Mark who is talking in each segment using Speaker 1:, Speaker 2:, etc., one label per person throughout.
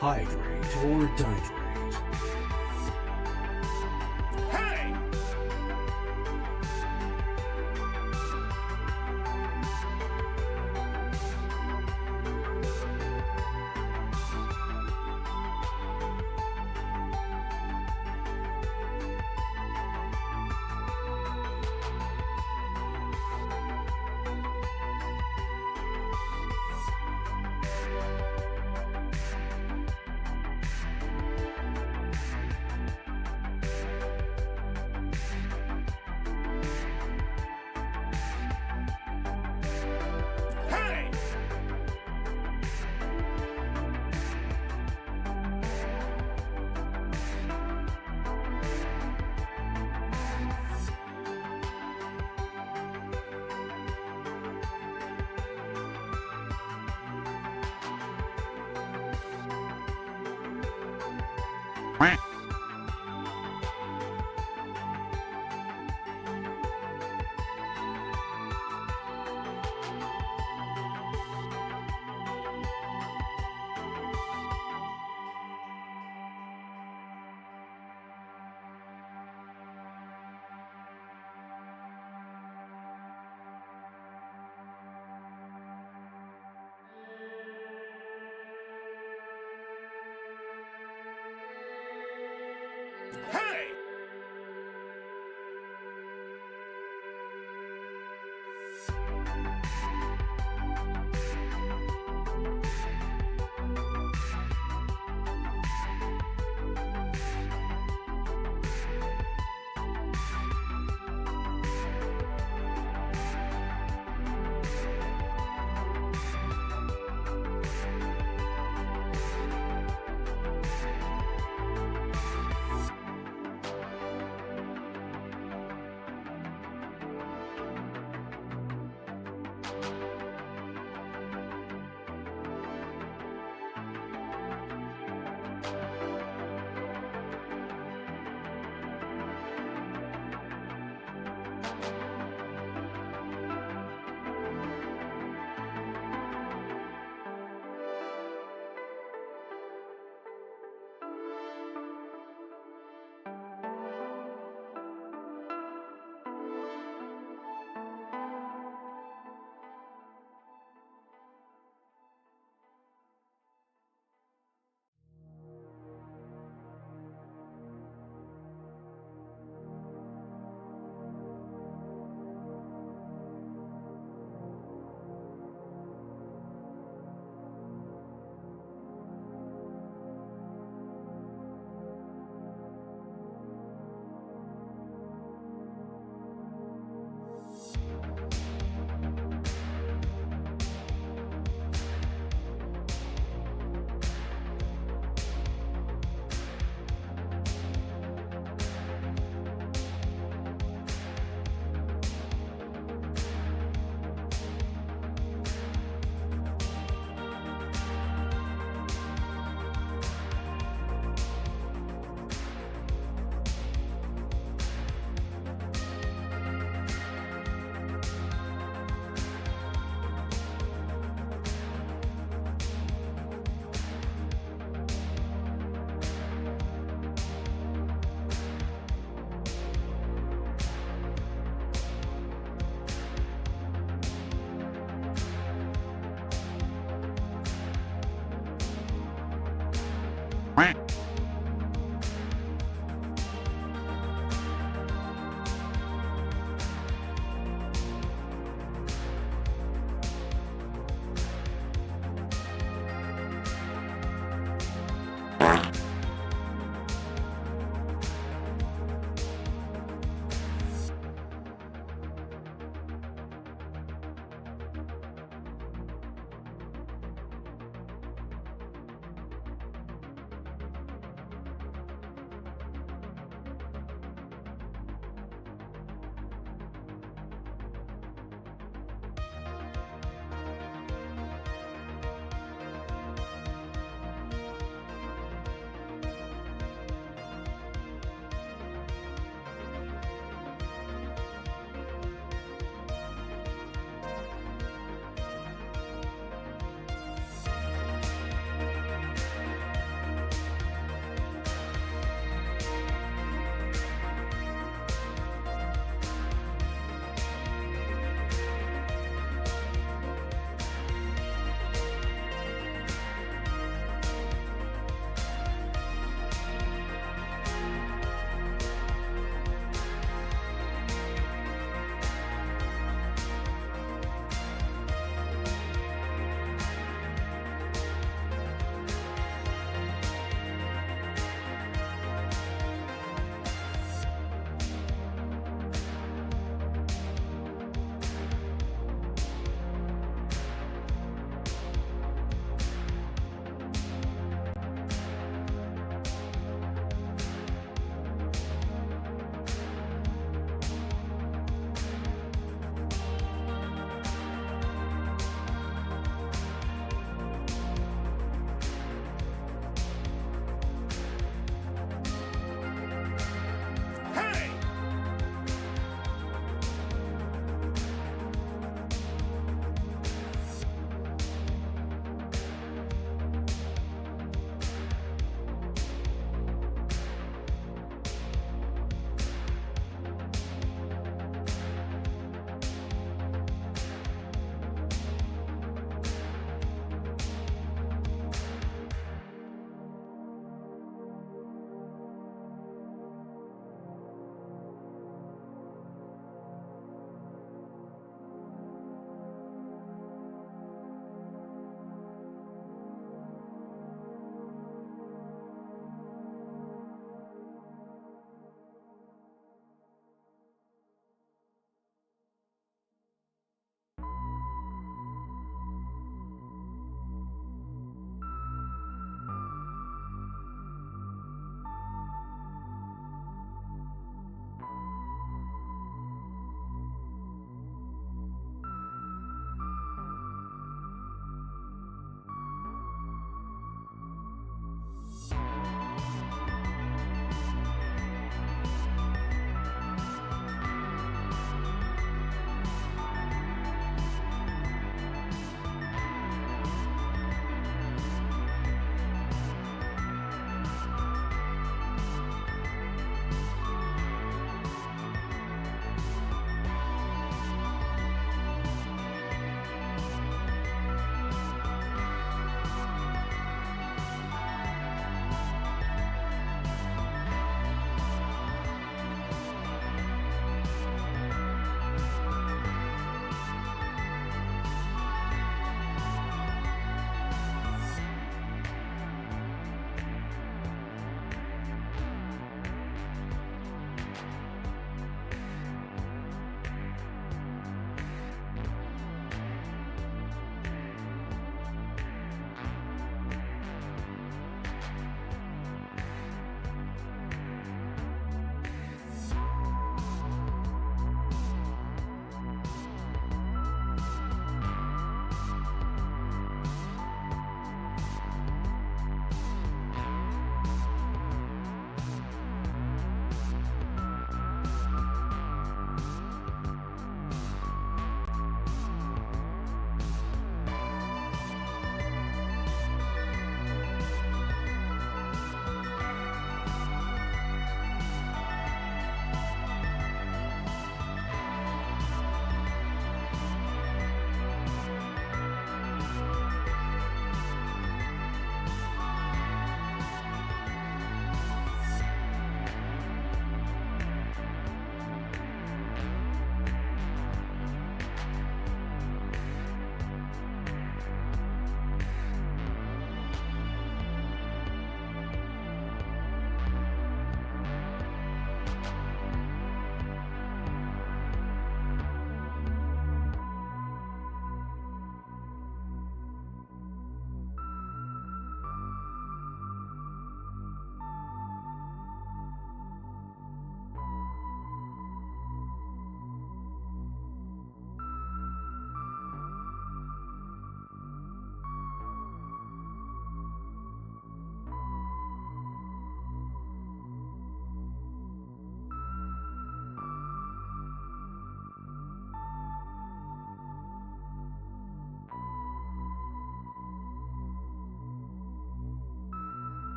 Speaker 1: Hydrate or dihydrate.
Speaker 2: Hey! Hey!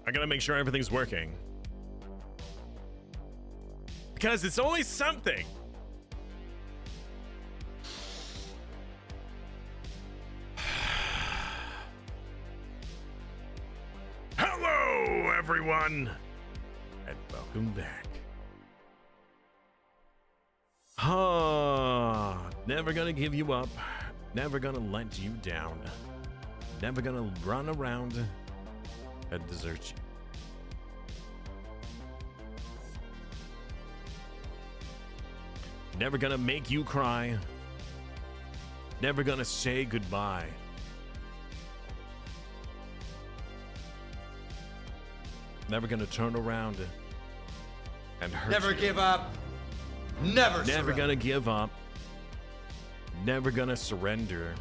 Speaker 2: I gotta make sure everything's working. Because it's always something. Hello, everyone, and welcome back. Never gonna give you up. Never gonna let you down. Never gonna run around and desert you. Never gonna make you cry. Never gonna say goodbye. Never gonna turn around and hurt
Speaker 3: Never
Speaker 2: you.
Speaker 3: give up. Never
Speaker 2: Never gonna give up. Never gonna surrender.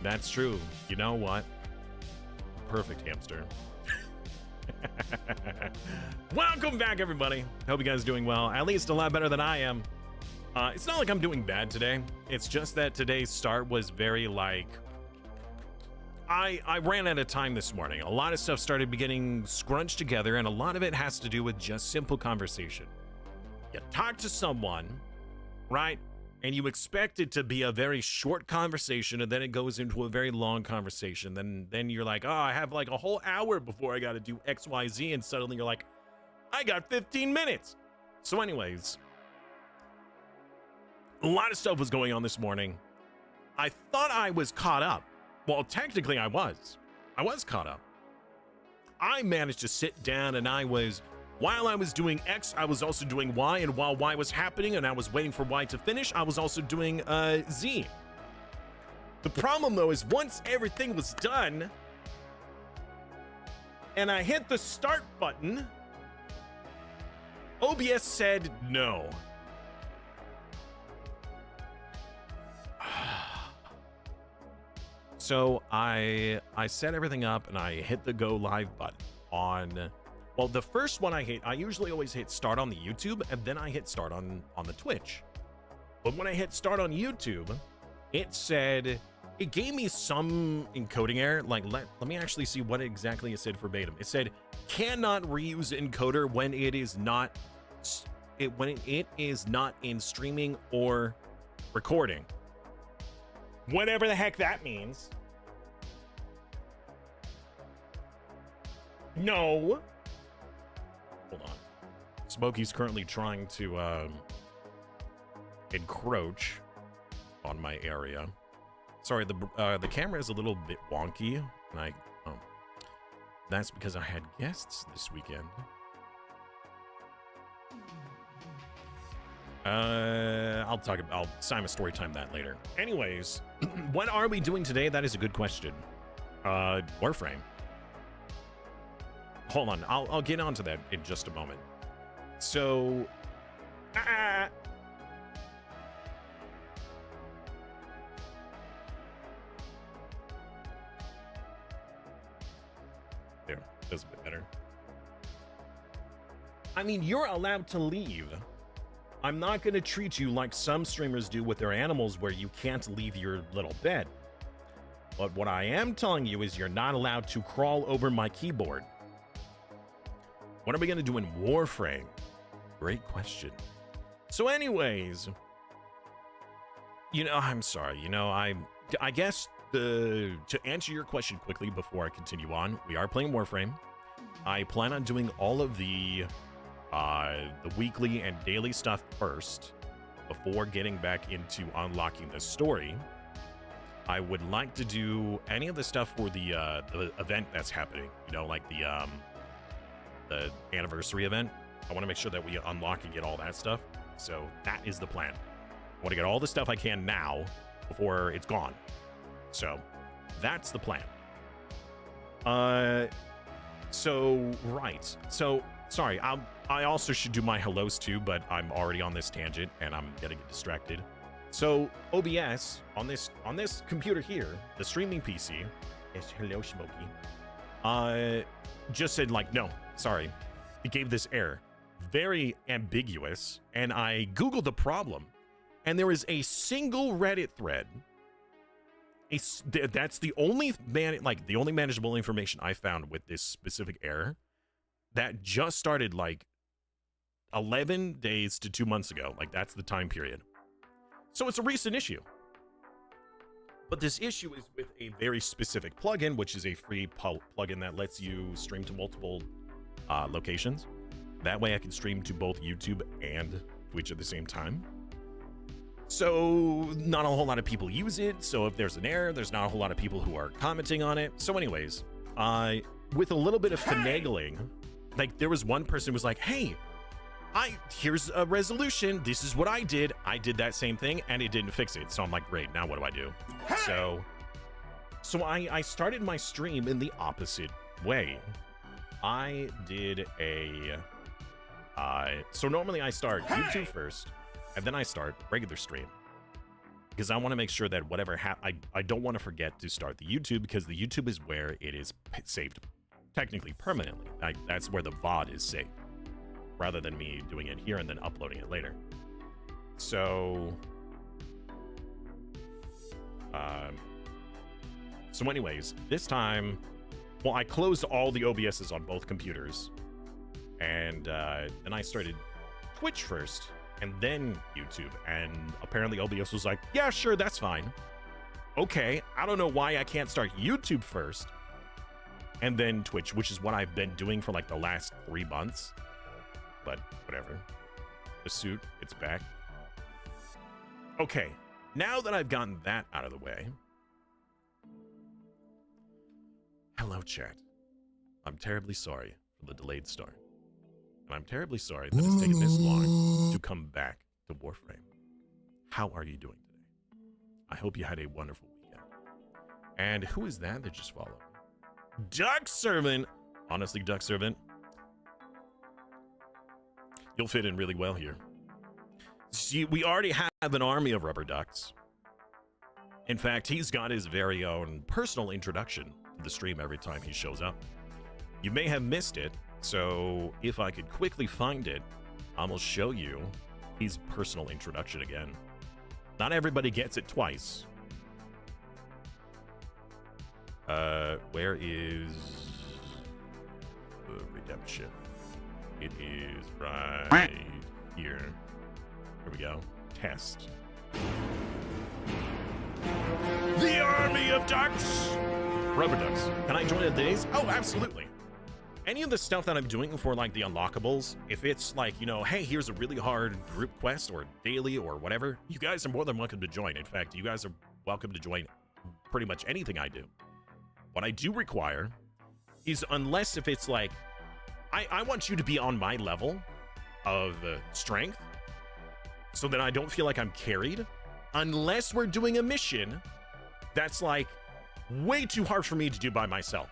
Speaker 2: That's true. You know what? Perfect hamster. Welcome back, everybody. Hope you guys are doing well. At least a lot better than I am. It's not like I'm doing bad today. It's just that today's start was very like... I ran out of time this morning. A lot of stuff started getting scrunched together, and a lot of it has to do with just simple conversation. You talk to someone, right? And you expect it to be a very short conversation, and then it goes into a very long conversation. Then you're like, oh, I have like a whole hour before I got to do X, Y, Z, and suddenly you're like, I got 15 minutes. So anyways, a lot of stuff was going on this morning. I thought I was caught up. Well, technically I was. I was caught up. I managed to sit down, and while I was doing X, I was also doing Y, and while Y was happening and I was waiting for Y to finish, I was also doing Z. The problem, though, is once everything was done and I hit the start button, OBS said no. So I set everything up and I hit the go live button on... Well, the first one I usually always hit start on the YouTube, and then I hit start on the Twitch. But when I hit start on YouTube, it gave me some encoding error. Like, let me actually see what exactly it said verbatim. It said, cannot reuse encoder when it is not in streaming or recording. Whatever the heck that means. No. Hold on. Smokey's currently trying to encroach on my area. Sorry, the camera is a little bit wonky, and that's because I had guests this weekend. I'll Simon story time that later. Anyways, what are we doing today? That is a good question. Warframe. Hold on, I'll get onto that in just a moment. So, there, that's a bit better. I mean, you're allowed to leave. I'm not going to treat you like some streamers do with their animals where you can't leave your little bed. But what I am telling you is you're not allowed to crawl over my keyboard. What are we going to do in Warframe? Great question. So anyways, I'm sorry. I guess to answer your question quickly before I continue on, we are playing Warframe. I plan on doing all of the weekly and daily stuff first before getting back into unlocking the story. I would like to do any of the stuff for the event that's happening, like the anniversary event. I want to make sure that we unlock and get all that stuff. So that is the plan. I want to get all the stuff I can now before it's gone. So that's the plan. Sorry, I also should do my hellos too, but I'm already on this tangent and I'm getting distracted. So OBS on this computer here, the streaming PC, is hello Smokey. Just said like, no, sorry. It gave this error. Very ambiguous. And I Googled the problem, and there is a single Reddit thread That's the only the only manageable information I found with this specific error that just started like 11 days to 2 months ago. Like, that's the time period. So it's a recent issue. But this issue is with a very specific plugin, which is a free plugin that lets you stream to multiple locations. That way I can stream to both YouTube and Twitch at the same time. So not a whole lot of people use it. So if there's an error, there's not a whole lot of people who are commenting on it. So anyways, with a little bit of finagling, like there was one person who was like, hey, here's a resolution. This is what I did. I did that same thing and it didn't fix it. So I'm like, great, now what do I do? So I started my stream in the opposite way. I did so normally I start YouTube first, and then I start regular stream, because I want to make sure that whatever I don't want to forget to start the YouTube, because the YouTube is where it is saved technically permanently. That's where the VOD is saved, rather than me doing it here and then uploading it later. So anyways, this time, well, I closed all the OBSs on both computers, and then I started Twitch first, and then YouTube, and apparently OBS was like, yeah, sure, that's fine. Okay, I don't know why I can't start YouTube first, and then Twitch, which is what I've been doing for like the last 3 months, but whatever. The suit, it's back. Okay, now that I've gotten that out of the way, hello, chat. I'm terribly sorry for the delayed start. And I'm terribly sorry that it's taken this long to come back to Warframe. How are you doing today? I hope you had a wonderful weekend. And who is that just followed? Duck Servant! Honestly, Duck Servant, you'll fit in really well here. See, we already have an army of rubber ducks. In fact, he's got his very own personal introduction to the stream every time he shows up. You may have missed it, so if I could quickly find it, I will show you his personal introduction again. Not everybody gets it twice. Where is the redemption? It is right here. Here we go. Test. The army of ducks! Rubber ducks. Can I join the days? Oh, absolutely. Any of the stuff that I'm doing for like the unlockables, if it's like, you know, hey, here's a really hard group quest or daily or whatever, you guys are more than welcome to join. In fact, you guys are welcome to join pretty much anything I do. What I do require is, unless if it's like, I want you to be on my level of strength so that I don't feel like I'm carried, unless we're doing a mission that's like way too hard for me to do by myself.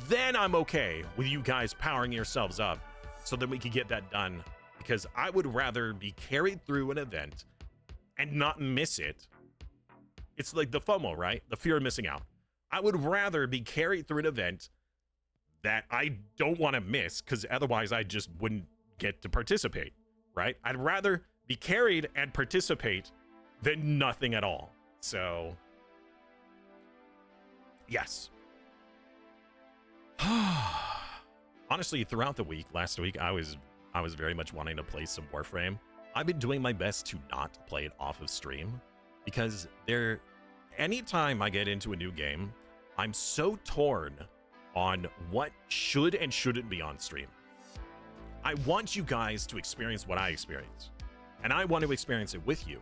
Speaker 2: Then I'm okay with you guys powering yourselves up so that we can get that done, because I would rather be carried through an event and not miss it. It's like the FOMO, right? The fear of missing out. I would rather be carried through an event that I don't want to miss, because otherwise I just wouldn't get to participate, right? I'd rather be carried and participate than nothing at all. So, yes. Honestly, throughout the week, last week, I was very much wanting to play some Warframe. I've been doing my best to not play it off of stream, because anytime I get into a new game, I'm so torn on what should and shouldn't be on stream. I want you guys to experience what I experience, and I want to experience it with you.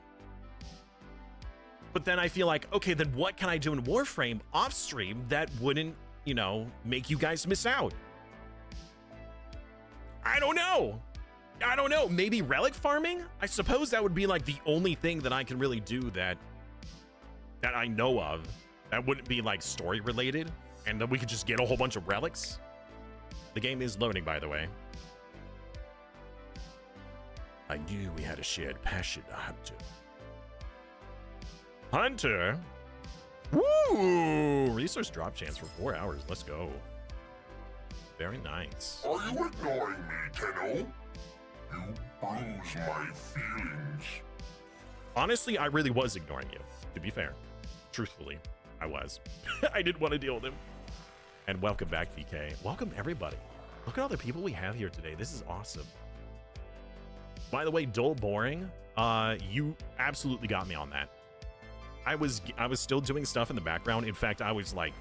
Speaker 2: But then I feel like, okay, then what can I do in Warframe off stream that wouldn't, you know, make you guys miss out? I don't know. Maybe relic farming? I suppose that would be like the only thing that I can really do that I know of that wouldn't be like story related, and then we could just get a whole bunch of relics. The game is loading, by the way. I knew we had a shared passion, Hunter. Hunter? Woo! Resource drop chance for 4 hours. Let's go. Very nice.
Speaker 4: Are you ignoring me, Tenno? You bruise my feelings.
Speaker 2: Honestly, I really was ignoring you, to be fair. Truthfully, I was. I didn't want to deal with him. And welcome back, DK. Welcome, everybody. Look at all the people we have here today. This is awesome. By the way, dull boring. You absolutely got me on that. I was still doing stuff in the background. In fact, I was like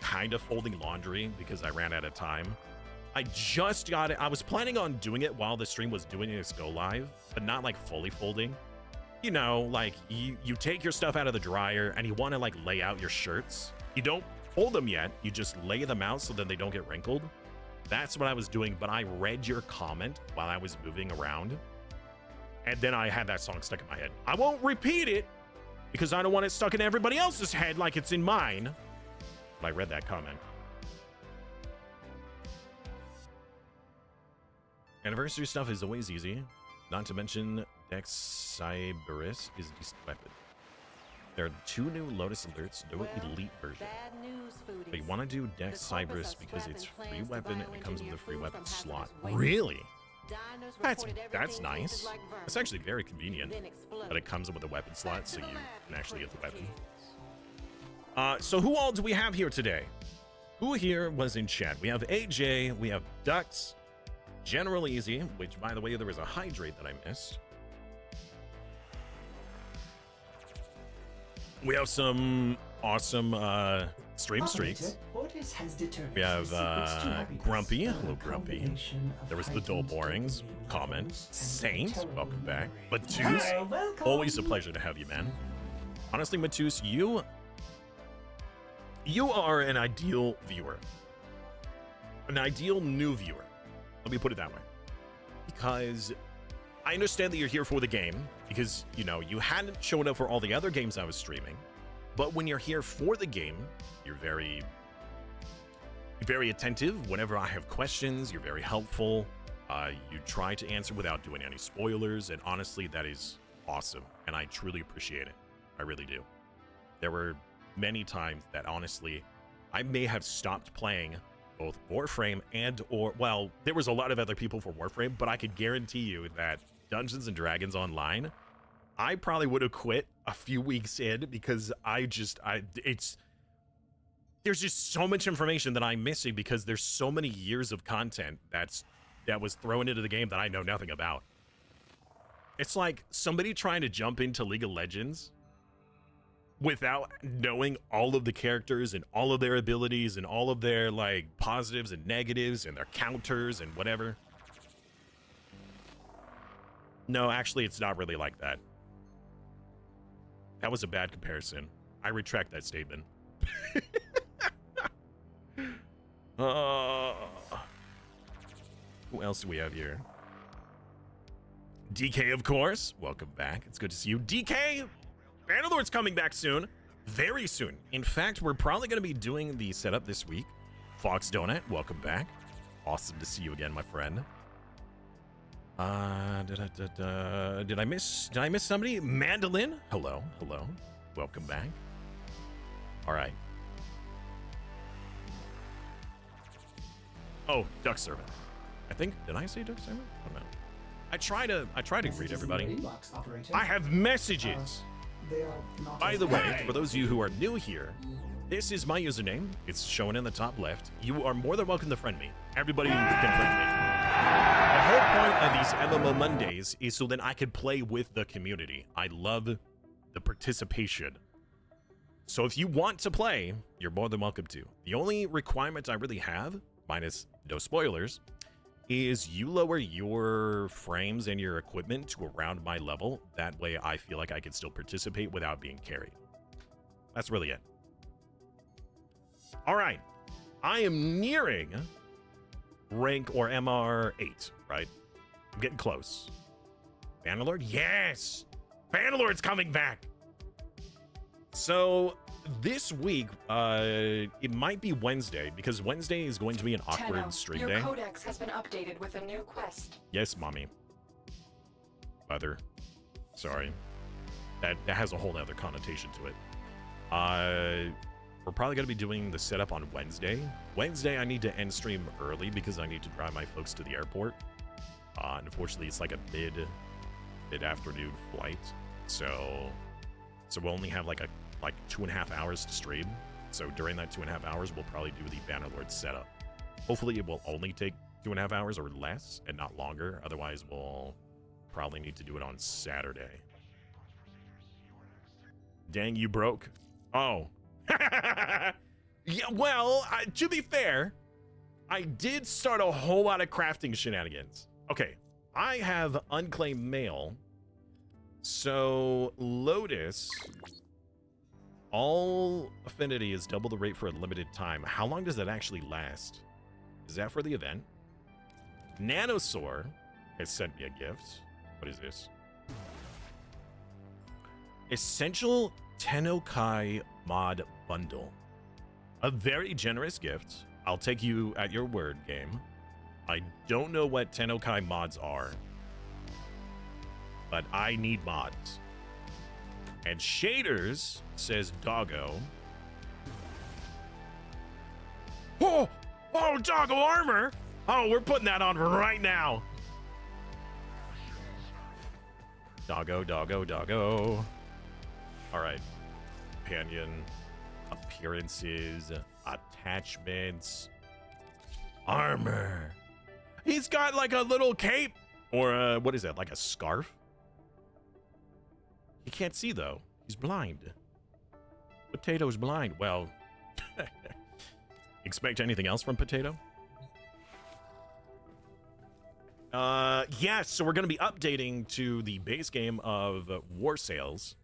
Speaker 2: kind of folding laundry because I ran out of time. I just got it. I was planning on doing it while the stream was doing its go live, but not like fully folding. You know, like you take your stuff out of the dryer and you want to like lay out your shirts. You don't fold them yet. You just lay them out so that they don't get wrinkled. That's what I was doing, but I read your comment while I was moving around. And then I had that song stuck in my head. I won't repeat it because I don't want it stuck in everybody else's head like it's in mine. But I read that comment. Anniversary stuff is always easy. Not to mention Dex Cyberus is a decent weapon. There are 2 new Lotus alerts, no elite version. But you want to do Dex Cyberus because it's free weapon and it comes with a free weapon slot. Really? That's nice. It's actually very convenient that it comes with a weapon slot so you can actually get the weapon. So who all do we have here today? Who here was in chat? We have AJ, we have Dux, General Easy, which by the way, there was a hydrate that I missed. We have some awesome stream streaks. We have Grumpy, hello Grumpy. There was the Dull Borings comment. Saint, welcome back. Matus, always a pleasure to have you, man. Honestly, Matus, you are an ideal viewer. An ideal new viewer. Let me put it that way. Because I understand that you're here for the game, because, you know, you hadn't shown up for all the other games I was streaming. But when you're here for the game, you're very attentive. Whenever I have questions, you're very helpful. You try to answer without doing any spoilers. And honestly, that is awesome. And I truly appreciate it. I really do. There were many times that, honestly, I may have stopped playing both Warframe well, there was a lot of other people for Warframe, but I could guarantee you that Dungeons and Dragons Online, I probably would have quit a few weeks in because there's just so much information that I'm missing because there's so many years of content that was thrown into the game that I know nothing about. It's like somebody trying to jump into League of Legends without knowing all of the characters and all of their abilities and all of their like positives and negatives and their counters and whatever. No, actually, it's not really like that. That was a bad comparison. I retract that statement. Who else do we have here? DK, of course. Welcome back. It's good to see you. DK! Bannerlord's coming back soon. Very soon. In fact, we're probably going to be doing the setup this week. Fox Donut, welcome back. Awesome to see you again, my friend. Did I miss somebody? Mandolin? Hello. Welcome back. All right. Oh, Duck Servant. I think, did I say Duck Servant? I don't know. I try to greet everybody. I have messages. By the way, for those of you who are new here, this is my username. It's shown in the top left. You are more than welcome to friend me. Everybody can friend me. The whole point of these MMO Mondays is so that I can play with the community. I love the participation. So if you want to play, you're more than welcome to. The only requirement I really have, minus no spoilers, is you lower your frames and your equipment to around my level. That way I feel like I can still participate without being carried. That's really it. All right. I am nearing rank or MR 8, right? I'm getting close. Bannerlord? Yes! Bannerlord's coming back! So this week, it might be Wednesday, because Wednesday is going to be an awkward
Speaker 5: Tenno,
Speaker 2: stream
Speaker 5: your
Speaker 2: day.
Speaker 5: Your codex has been updated with a new quest.
Speaker 2: Yes, mommy. Mother. Sorry. That has a whole other connotation to it. We're probably going to be doing the setup on Wednesday. Wednesday, I need to end stream early because I need to drive my folks to the airport. Unfortunately, it's like a mid-afternoon flight. So we'll only have like a like 2.5 hours to stream. So during that 2.5 hours, we'll probably do the Bannerlord setup. Hopefully it will only take 2.5 hours or less and not longer. Otherwise, we'll probably need to do it on Saturday. Dang, you broke. Oh. Yeah, well, to be fair, I did start a whole lot of crafting shenanigans. Okay, I have unclaimed mail. So, Lotus, all affinity is double the rate for a limited time. How long does that actually last? Is that for the event? Nanosaur has sent me a gift. What is this? Essential Tenno mod bundle. A very generous gift. I'll take you at your word, game. I don't know what Tenno mods are, but I need mods. And Shaders says Doggo. Oh, Doggo armor. Oh, we're putting that on right now. Doggo. All right. Companion, appearances, attachments, armor. He's got like a little cape, or what is that? Like a scarf? He can't see though. He's blind. Potato's blind. Well, expect anything else from Potato? Yes, so we're going to be updating to the base game of War Sales,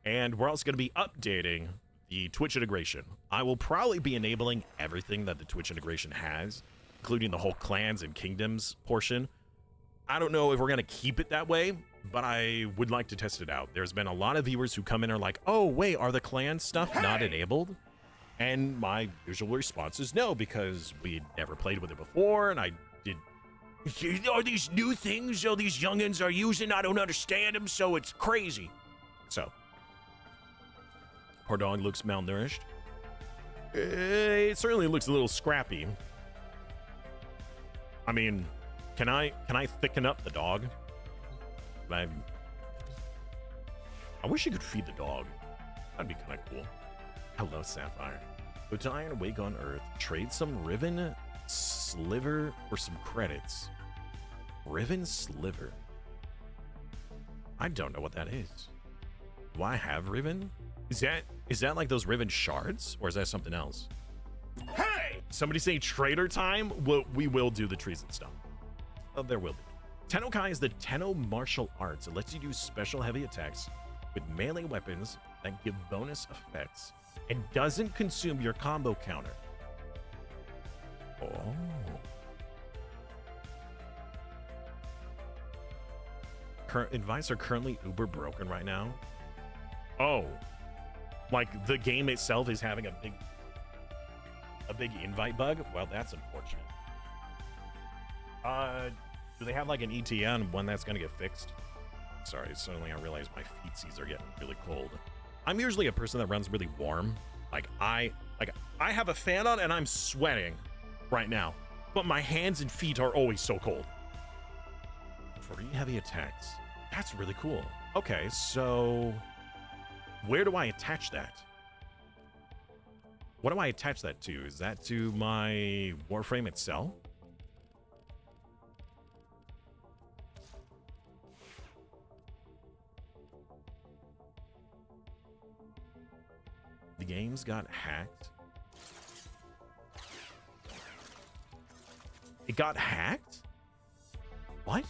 Speaker 2: and we're also going to be updating the Twitch integration. I will probably be enabling everything that the Twitch integration has, including the whole clans and kingdoms portion. I don't know if we're going to keep it that way, but I would like to test it out. There's been a lot of viewers who come in and are like, oh, wait, are the clan stuff not enabled? And my usual response is no, because we never played with it before, and I did... Are these new things all these youngins are using? I don't understand them, so it's crazy. So, poor dog looks malnourished. It certainly looks a little scrappy. I mean, can I thicken up the dog? I wish you could feed the dog. That'd be kind of cool. Hello, Sapphire. Go to Iron Wake on Earth. Trade some Riven Sliver for some credits. Riven Sliver. I don't know what that is. Do I have Riven? Is that like those Riven shards, or is that something else? Hey! Somebody say trader time? We will do the treason stuff. Oh, there will be. Tenno is the Tenno martial arts. It lets you do special heavy attacks with melee weapons that give bonus effects and doesn't consume your combo counter. Oh. Current invites are currently uber broken right now. Oh. Like the game itself is having a big invite bug? Well, that's unfortunate. Do they have like an ETA on when that's gonna get fixed? Sorry, suddenly I realized my feetsies are getting really cold. I'm usually a person that runs really warm. I have a fan on and I'm sweating right now, but my hands and feet are always so cold. Free heavy attacks. That's really cool. Okay, so where do I attach that? What do I attach that to? Is that to my Warframe itself? The games got hacked. It got hacked? What?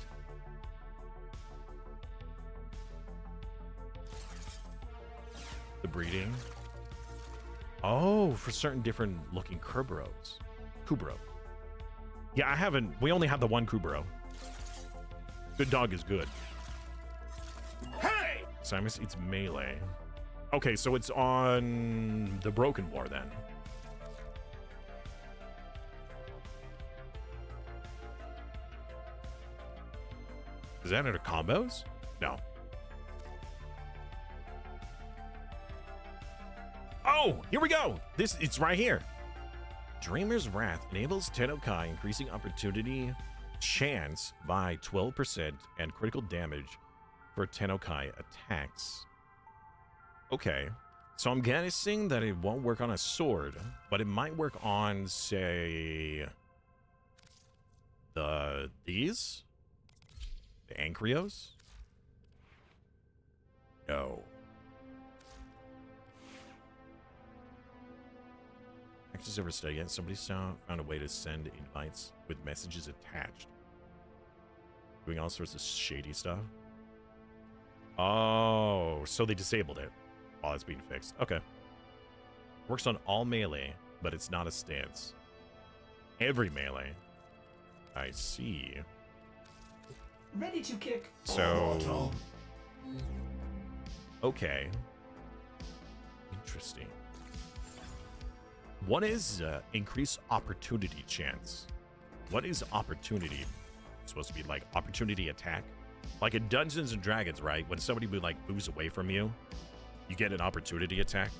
Speaker 2: The breeding. Oh, for certain different looking Kubro. Yeah, I haven't. We only have the one Kubro. Good dog is good. Hey! Simus eats melee. Okay, so it's on the Broken War then. Is that under combos? No. Oh, here we go. It's right here. Dreamer's Wrath enables Tenno, increasing opportunity chance by 12% and critical damage for Tenno attacks. Okay, So I'm guessing that it won't work on a sword, but it might work on, say, these? The Ancrios? No. Actors ever study it? Somebody found a way to send invites with messages attached. Doing all sorts of shady stuff. Oh, so they disabled it while it's being fixed. Okay. Works on all melee, but it's not a stance. Every melee. I see.
Speaker 1: Ready to kick.
Speaker 2: So, okay. Interesting. What is increase opportunity chance? What is opportunity? It's supposed to be like opportunity attack? Like in Dungeons and Dragons, right? When somebody like moves away from you, you get an opportunity attack.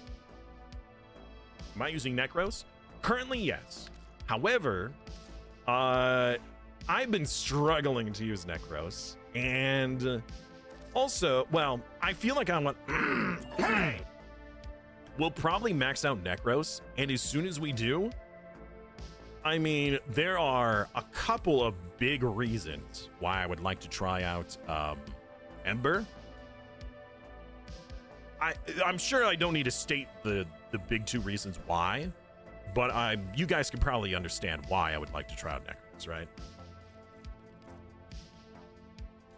Speaker 2: Am I using Necros? Currently, yes. However, I've been struggling to use Necros, and also, well, I feel like I want. We'll probably max out Necros, and as soon as we do, I mean, there are a couple of big reasons why I would like to try out Ember. I'm sure I don't need to state the big two reasons why, but you guys can probably understand why I would like to try out Necros, right?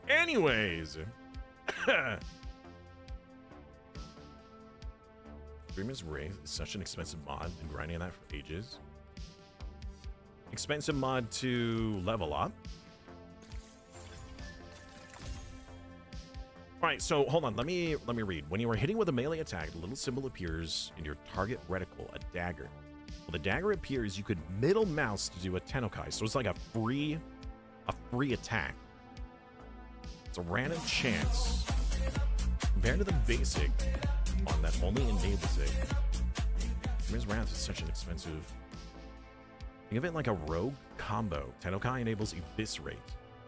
Speaker 2: Anyways. Dreamer's Ray is such an expensive mod. Been grinding on that for ages. Expensive mod to level up. All right, so hold on. Let me read. When you are hitting with a melee attack, a little symbol appears in your target reticle, a dagger. When the dagger appears, you could middle mouse to do a Tenno. So it's like a free attack. It's a random chance. Compared to the basic one that only enables it. Dreamer's Wrath is such an expensive. Think of it like a rogue combo. Tenno enables Eviscerate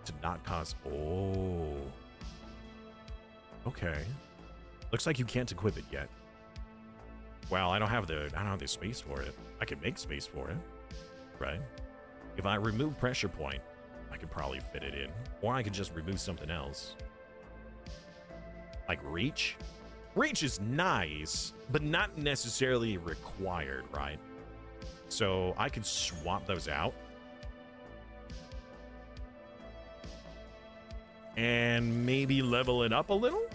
Speaker 2: to not cause. Oh. Okay. Looks like you can't equip it yet. Well, I don't have the space for it. I can make space for it, right? If I remove pressure point, I could probably fit it in, or I could just remove something else, like reach. Reach is nice, but not necessarily required, right? So I could swap those out. And maybe level it up a little?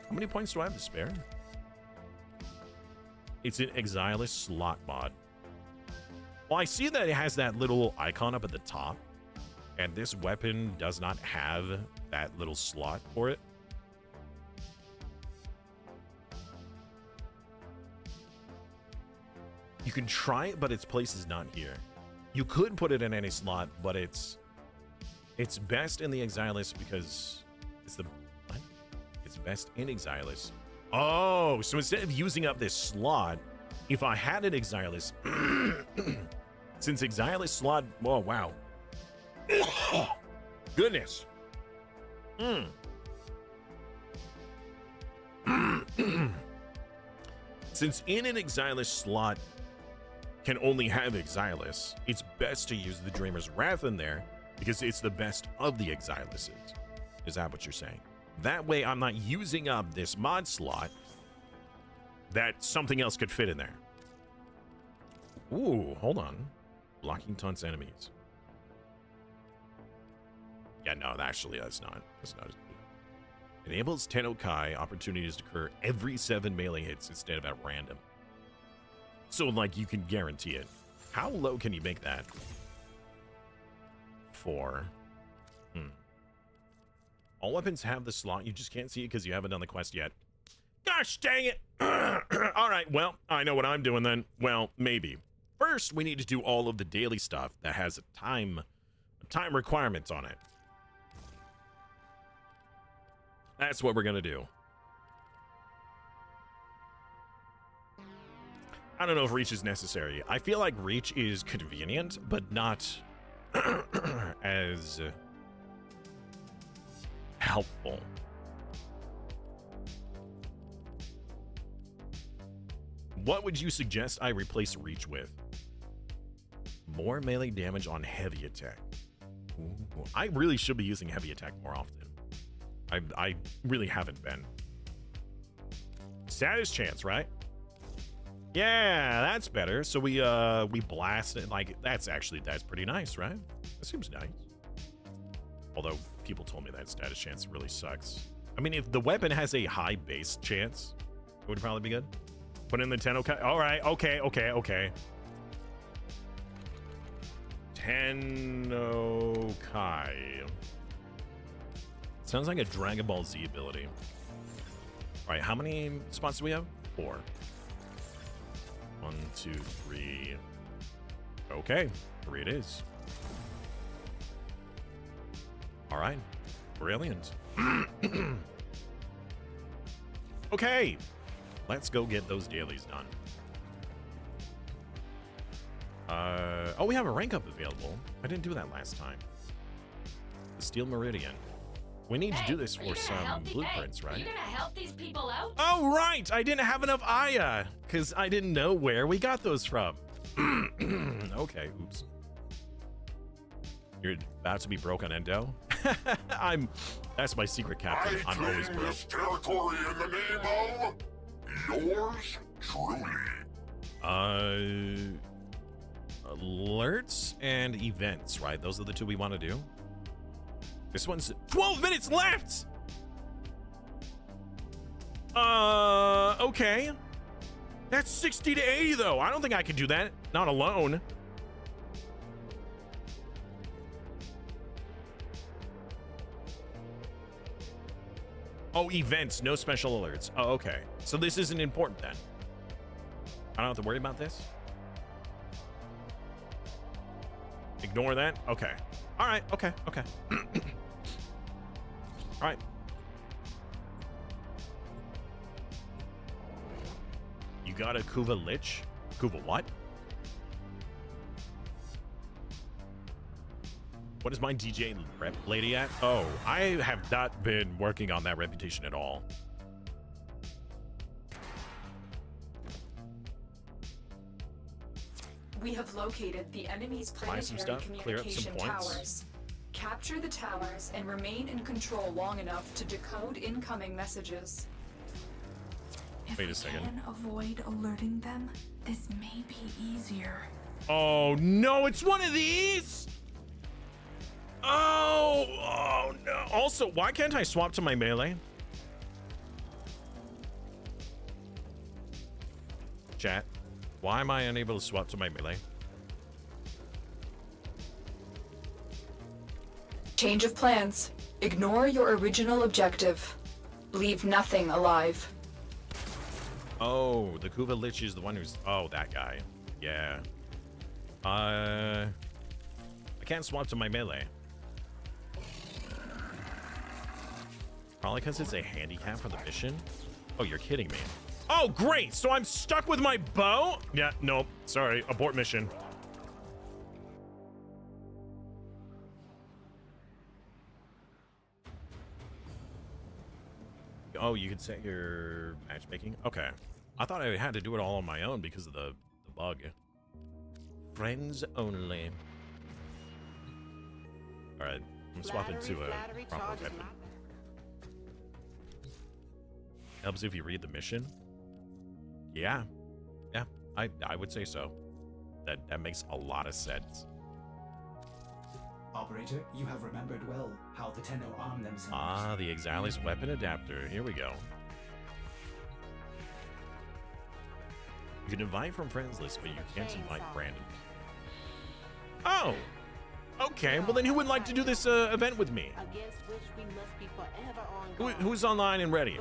Speaker 2: How many points do I have to spare? It's an Exilis slot mod. Well, I see that it has that little icon up at the top. And this weapon does not have that little slot for it. You can try it, but its place is not here. You could put it in any slot, but it's best in the Exilis because it's the what? It's best in Exilis. Oh, so instead of using up this slot, if I had an Exilis, since Exilis slot, oh wow, goodness. Since in an Exilis slot can only have Exilis, it's best to use the Dreamer's Wrath in there because it's the best of the Exilises. Is that what you're saying? That way I'm not using up this mod slot that something else could fit in there. Ooh, hold on. Blocking taunts enemies. Yeah, no, actually that's not as good. Enables Tenno opportunities to occur every 7 melee hits instead of at random. So, like, you can guarantee it. How low can you make that? 4. All weapons have the slot. You just can't see it because you haven't done the quest yet. Gosh dang it! All right, well, I know what I'm doing then. Well, maybe. First, we need to do all of the daily stuff that has a time requirement on it. That's what we're gonna do. I don't know if reach is necessary. I feel like reach is convenient, but not as helpful. What would you suggest I replace reach with? More melee damage on heavy attack. Ooh, I really should be using heavy attack more often. I really haven't been. Status chance, right? Yeah, that's better. So we blast it. Like, that's pretty nice, right? That seems nice. Although people told me that status chance really sucks. I mean, if the weapon has a high base chance, it would probably be good. Put in the Tenno. All right, okay. Tenno Kai. Sounds like a Dragon Ball Z ability. All right, how many spots do we have? 4. 1, 2, 3. Okay, 3 it is. All right, brilliant. Okay, let's go get those dailies done. Oh, we have a rank up available. I didn't do that last time. The Steel Meridian. We need to do this for some blueprints, right?
Speaker 5: Are you gonna help these people out?
Speaker 2: Oh, right! I didn't have enough Aya, because I didn't know where we got those from. Okay, oops. You're about to be broke on Endo? That's my secret captain. I'm always broke.
Speaker 4: This territory in the name of yours truly.
Speaker 2: Alerts and events, right? Those are the 2 we want to do. This one's 12 minutes left. Okay. That's 60 to 80 though. I don't think I can do that. Not alone. Oh, events, no special alerts. Oh, okay. So this isn't important then. I don't have to worry about this. Ignore that? Okay. All right, okay. All right. You got a Kuva Lich? Kuva what? What is my DJ rep lady at? Oh, I have not been working on that reputation at all.
Speaker 5: We have located the enemy's
Speaker 2: Buy some
Speaker 5: planetary
Speaker 2: stuff, clear up some
Speaker 5: communication
Speaker 2: points.
Speaker 5: towers. Capture the towers and remain in control long enough to decode incoming messages.
Speaker 6: If
Speaker 2: Wait a
Speaker 6: we
Speaker 2: second.
Speaker 6: can avoid alerting them, this may be easier.
Speaker 2: Oh no, it's one of these! Oh no. Also, why can't I swap to my melee? Chat, why am I unable to swap to my melee?
Speaker 5: Change of plans. Ignore your original objective. Leave nothing alive.
Speaker 2: Oh, the Kuva Lich is the one who's... Oh, that guy. Yeah. I can't swap to my melee. Probably because it's a handicap for the mission. Oh, you're kidding me. Oh, great. So I'm stuck with my bow? Yeah, nope. Sorry. Abort mission. Oh, you could set your matchmaking? Okay. I thought I had to do it all on my own because of the bug. Friends only. Alright. I'm swapping to a proper weapon. Helps if you read the mission. Yeah. Yeah, I would say so. That makes a lot of sense.
Speaker 1: Operator, you have remembered well how the Tenno arm themselves.
Speaker 2: Ah, the Exile's weapon adapter. Here we go. You can invite from friends list, but you can't invite random. Oh! Okay, well then who would like to do this event with me? Who's online and ready?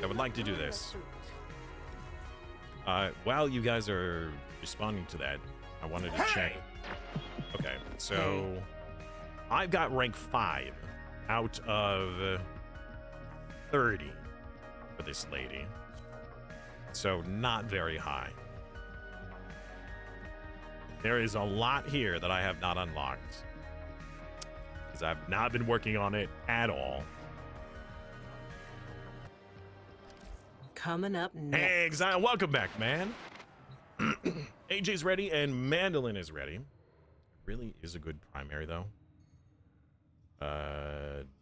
Speaker 2: I would like to do this. While you guys are responding to that, I wanted to check. Okay, so I've got rank 5 out of 30 for this lady. So not very high. There is a lot here that I have not unlocked, because I've not been working on it at all.
Speaker 7: Coming up next.
Speaker 2: Hey, Exile, welcome back, man. AJ's ready and Mandolin is ready. Really is a good primary though.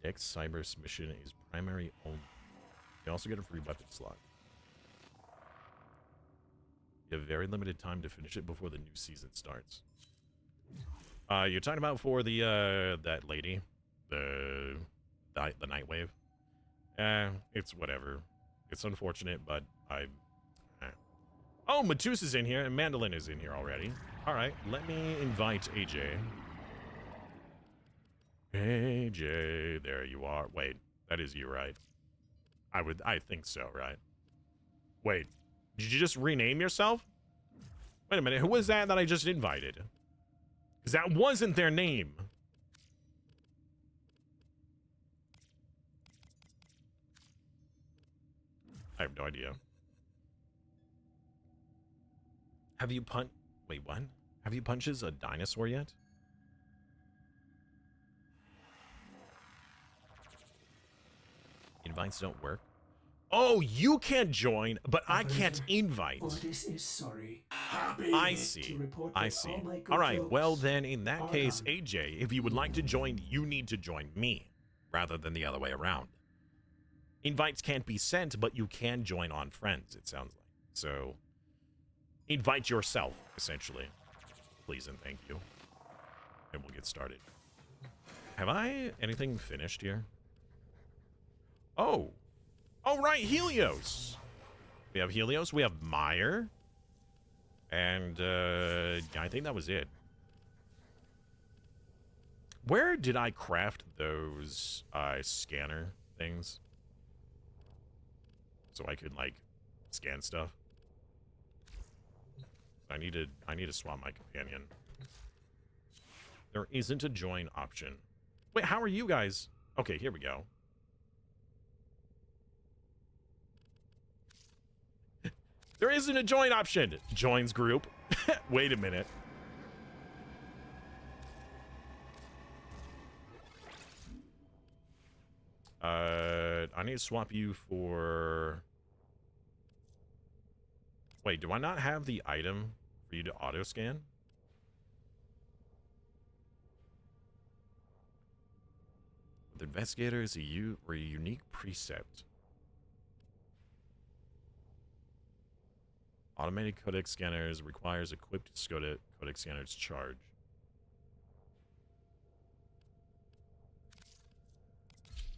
Speaker 2: Dex Cyber's mission is primary only. You also get a free weapon slot. You have very limited time to finish it before the new season starts. You're talking about for the that lady, the Nightwave. It's whatever. It's unfortunate, but Oh, Matus is in here and Mandolin is in here already. All right, let me invite AJ. AJ, there you are. Wait, that is you, right? I think so, right? Wait, did you just rename yourself? Wait a minute, who was that I just invited? Because that wasn't their name. I have no idea. Have you wait, what? Have you punches a dinosaur yet? Invites don't work. Oh, you can't join, but I can't invite.
Speaker 1: Otis is sorry.
Speaker 2: I see. I see. All right, well then, in that case, AJ, if you would like to join, you need to join me, rather than the other way around. Invites can't be sent, but you can join on friends, it sounds like. So, invite yourself, essentially. Please and thank you. And we'll get started. Have I anything finished here? Oh. Oh, right, Helios. We have Helios, we have Meyer. And, I think that was it. Where did I craft those, scanner things? So I could, like, scan stuff. I need to swap my companion. There isn't a join option. Wait, how are you guys? Okay, here we go. There isn't a join option. Joins group. Wait a minute. I need to swap you for... Wait, do I not have the item for you to auto scan? The investigator is a unique precept. Automated codec scanners requires equipped codec scanners charge.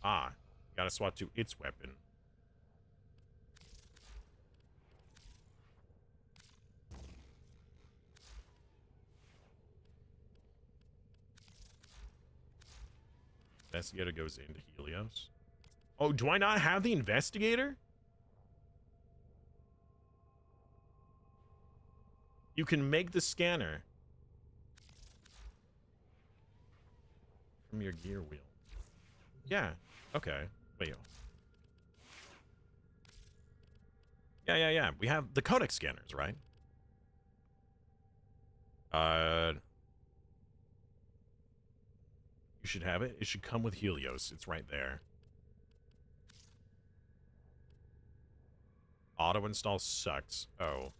Speaker 2: Ah, gotta swap to its weapon. Investigator goes into Helios. Oh, do I not have the investigator? You can make the scanner from your gear wheel. Yeah. Okay. Wait. Yeah. We have the codec scanners, right? You should have it. It should come with Helios. It's right there. Auto install sucks. Oh.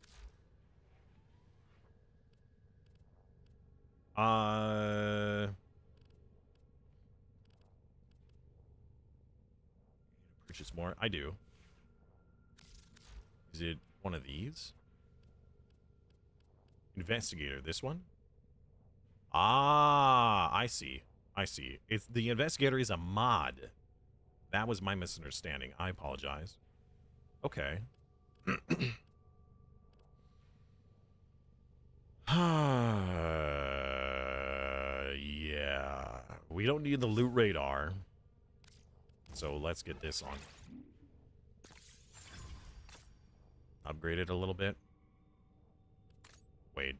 Speaker 2: Purchase more? I do. Is it one of these? Investigator, this one? Ah, I see. I see. It's the investigator is a mod. That was my misunderstanding. I apologize. Okay. Yeah. We don't need the loot radar. So let's get this on. Upgrade it a little bit. Wait.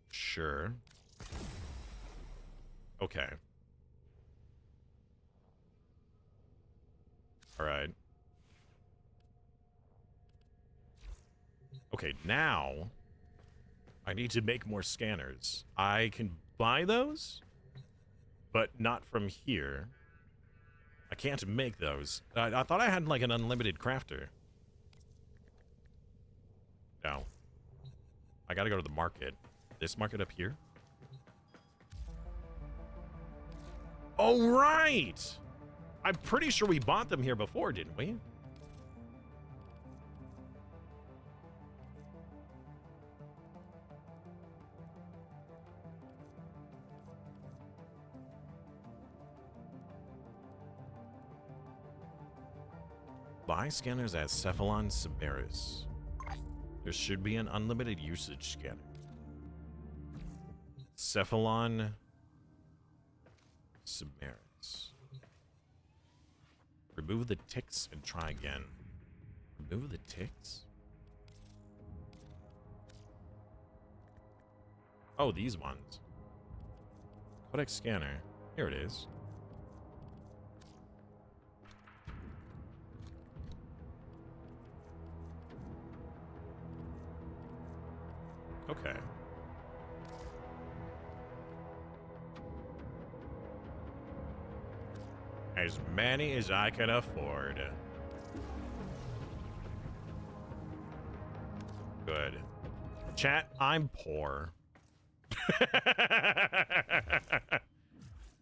Speaker 2: Sure. Okay. All right. Okay, now I need to make more scanners. I can buy those, but not from here. I can't make those. I thought I had like an unlimited crafter. No. I gotta go to the market. This market up here? Oh, right! I'm pretty sure we bought them here before, didn't we? Buy scanners at Cephalon Siberis. There should be an unlimited usage scanner. Cephalon Siberis. Remove the ticks and try again. Remove the ticks? Oh, these ones. Codex scanner. Here it is. Okay. As many as I can afford. Good. Chat, I'm poor.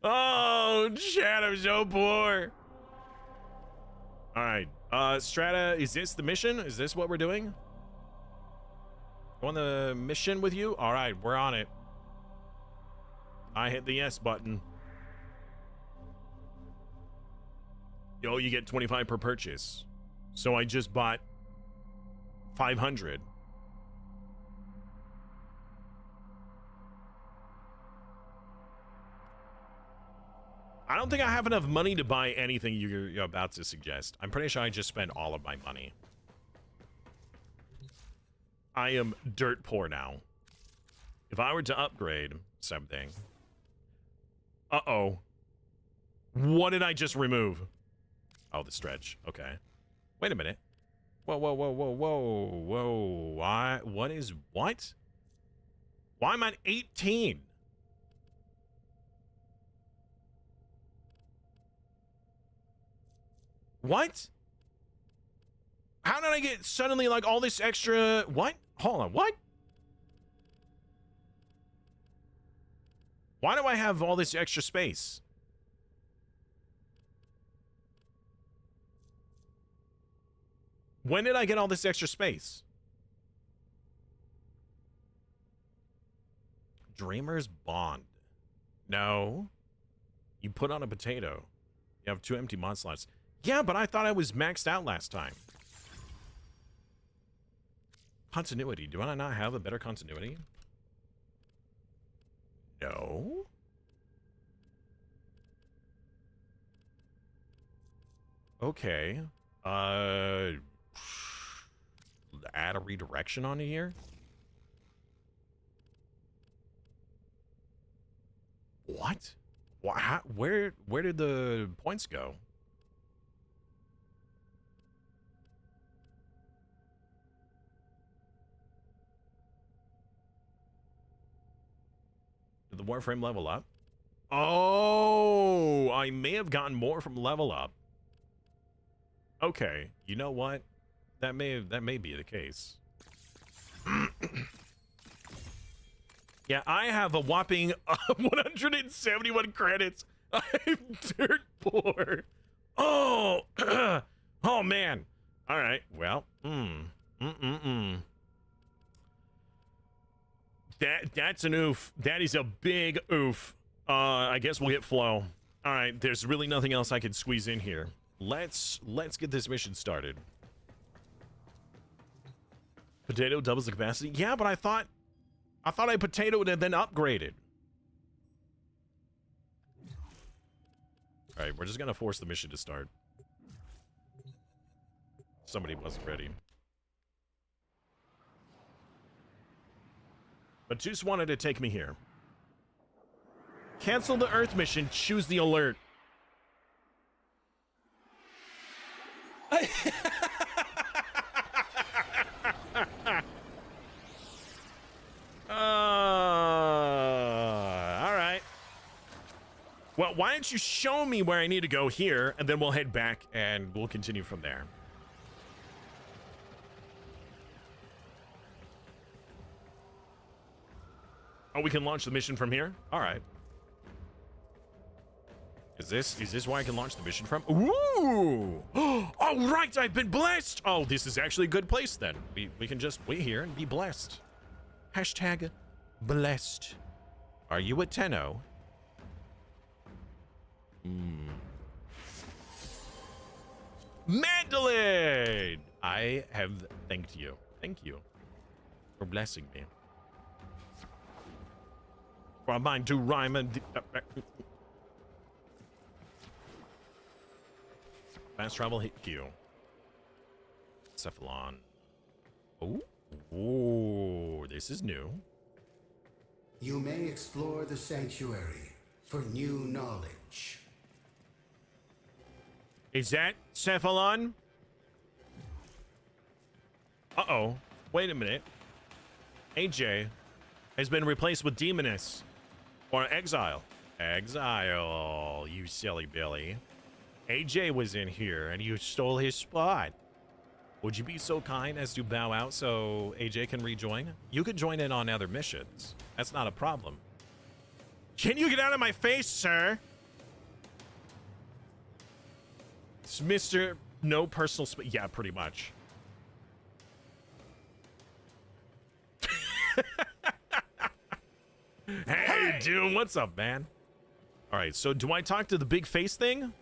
Speaker 2: Oh, chat, I'm so poor. All right. Strata, is this the mission? Is this what we're doing? On the mission with you? All right, we're on it. I hit the yes button. Yo, you get 25 per purchase. So I just bought 500. I don't think I have enough money to buy anything you're about to suggest. I'm pretty sure I just spent all of my money. I am dirt poor now. If I were to upgrade something... Uh-oh. What did I just remove? Oh, the stretch. Okay. Wait a minute. Whoa, whoa, whoa, whoa, whoa, whoa. Why? What is... What? Why am I at 18? What? How did I get suddenly like all this extra... What? Hold on, what? Why do I have all this extra space? When did I get all this extra space? Dreamer's Bond. No. You put on a potato. You have 2 empty mod slots. Yeah, but I thought I was maxed out last time. Continuity. Do I not have a better continuity? No. Okay. Add a redirection onto here? What? Where did the points go? Did the Warframe level up? Oh, I may have gotten more from level up. Okay, you know what? That may be the case. Yeah, I have a whopping 171 credits. I'm dirt poor. Oh, oh man. All right. Well, That's an oof. That is a big oof. I guess we'll get flow. All right. There's really nothing else I can squeeze in here. Let's get this mission started. Potato doubles the capacity. Yeah, but I thought I potatoed and then upgraded. All right, we're just gonna force the mission to start. Somebody wasn't ready. But Juice wanted to take me here. Cancel the Earth mission. Choose the alert. All right. Well, why don't you show me where I need to go here, and then we'll head back, and we'll continue from there. Oh, we can launch the mission from here? All right. Is this why I can launch the mission from? Ooh! All right, I've been blessed! Oh, this is actually a good place then. We can just wait here and be blessed. Hashtag blessed. Are you a Tenno? Mandolin! I have thanked you. Thank you for blessing me. From mine to rhyme and... Fast travel hit Q. Cephalon. Oh. Oh, this is new.
Speaker 7: You may explore the sanctuary for new knowledge.
Speaker 2: Is that Cephalon? Uh-oh. Wait a minute. AJ has been replaced with Demoness. Or Exile. Exile, you silly Billy. AJ was in here and you stole his spot. Would you be so kind as to bow out so AJ can rejoin? You could join in on other missions. That's not a problem. Can you get out of my face, sir? It's Mr. No personal space. Yeah, pretty much. Hey, dude, what's up, man? All right, so do I talk to the big face thing?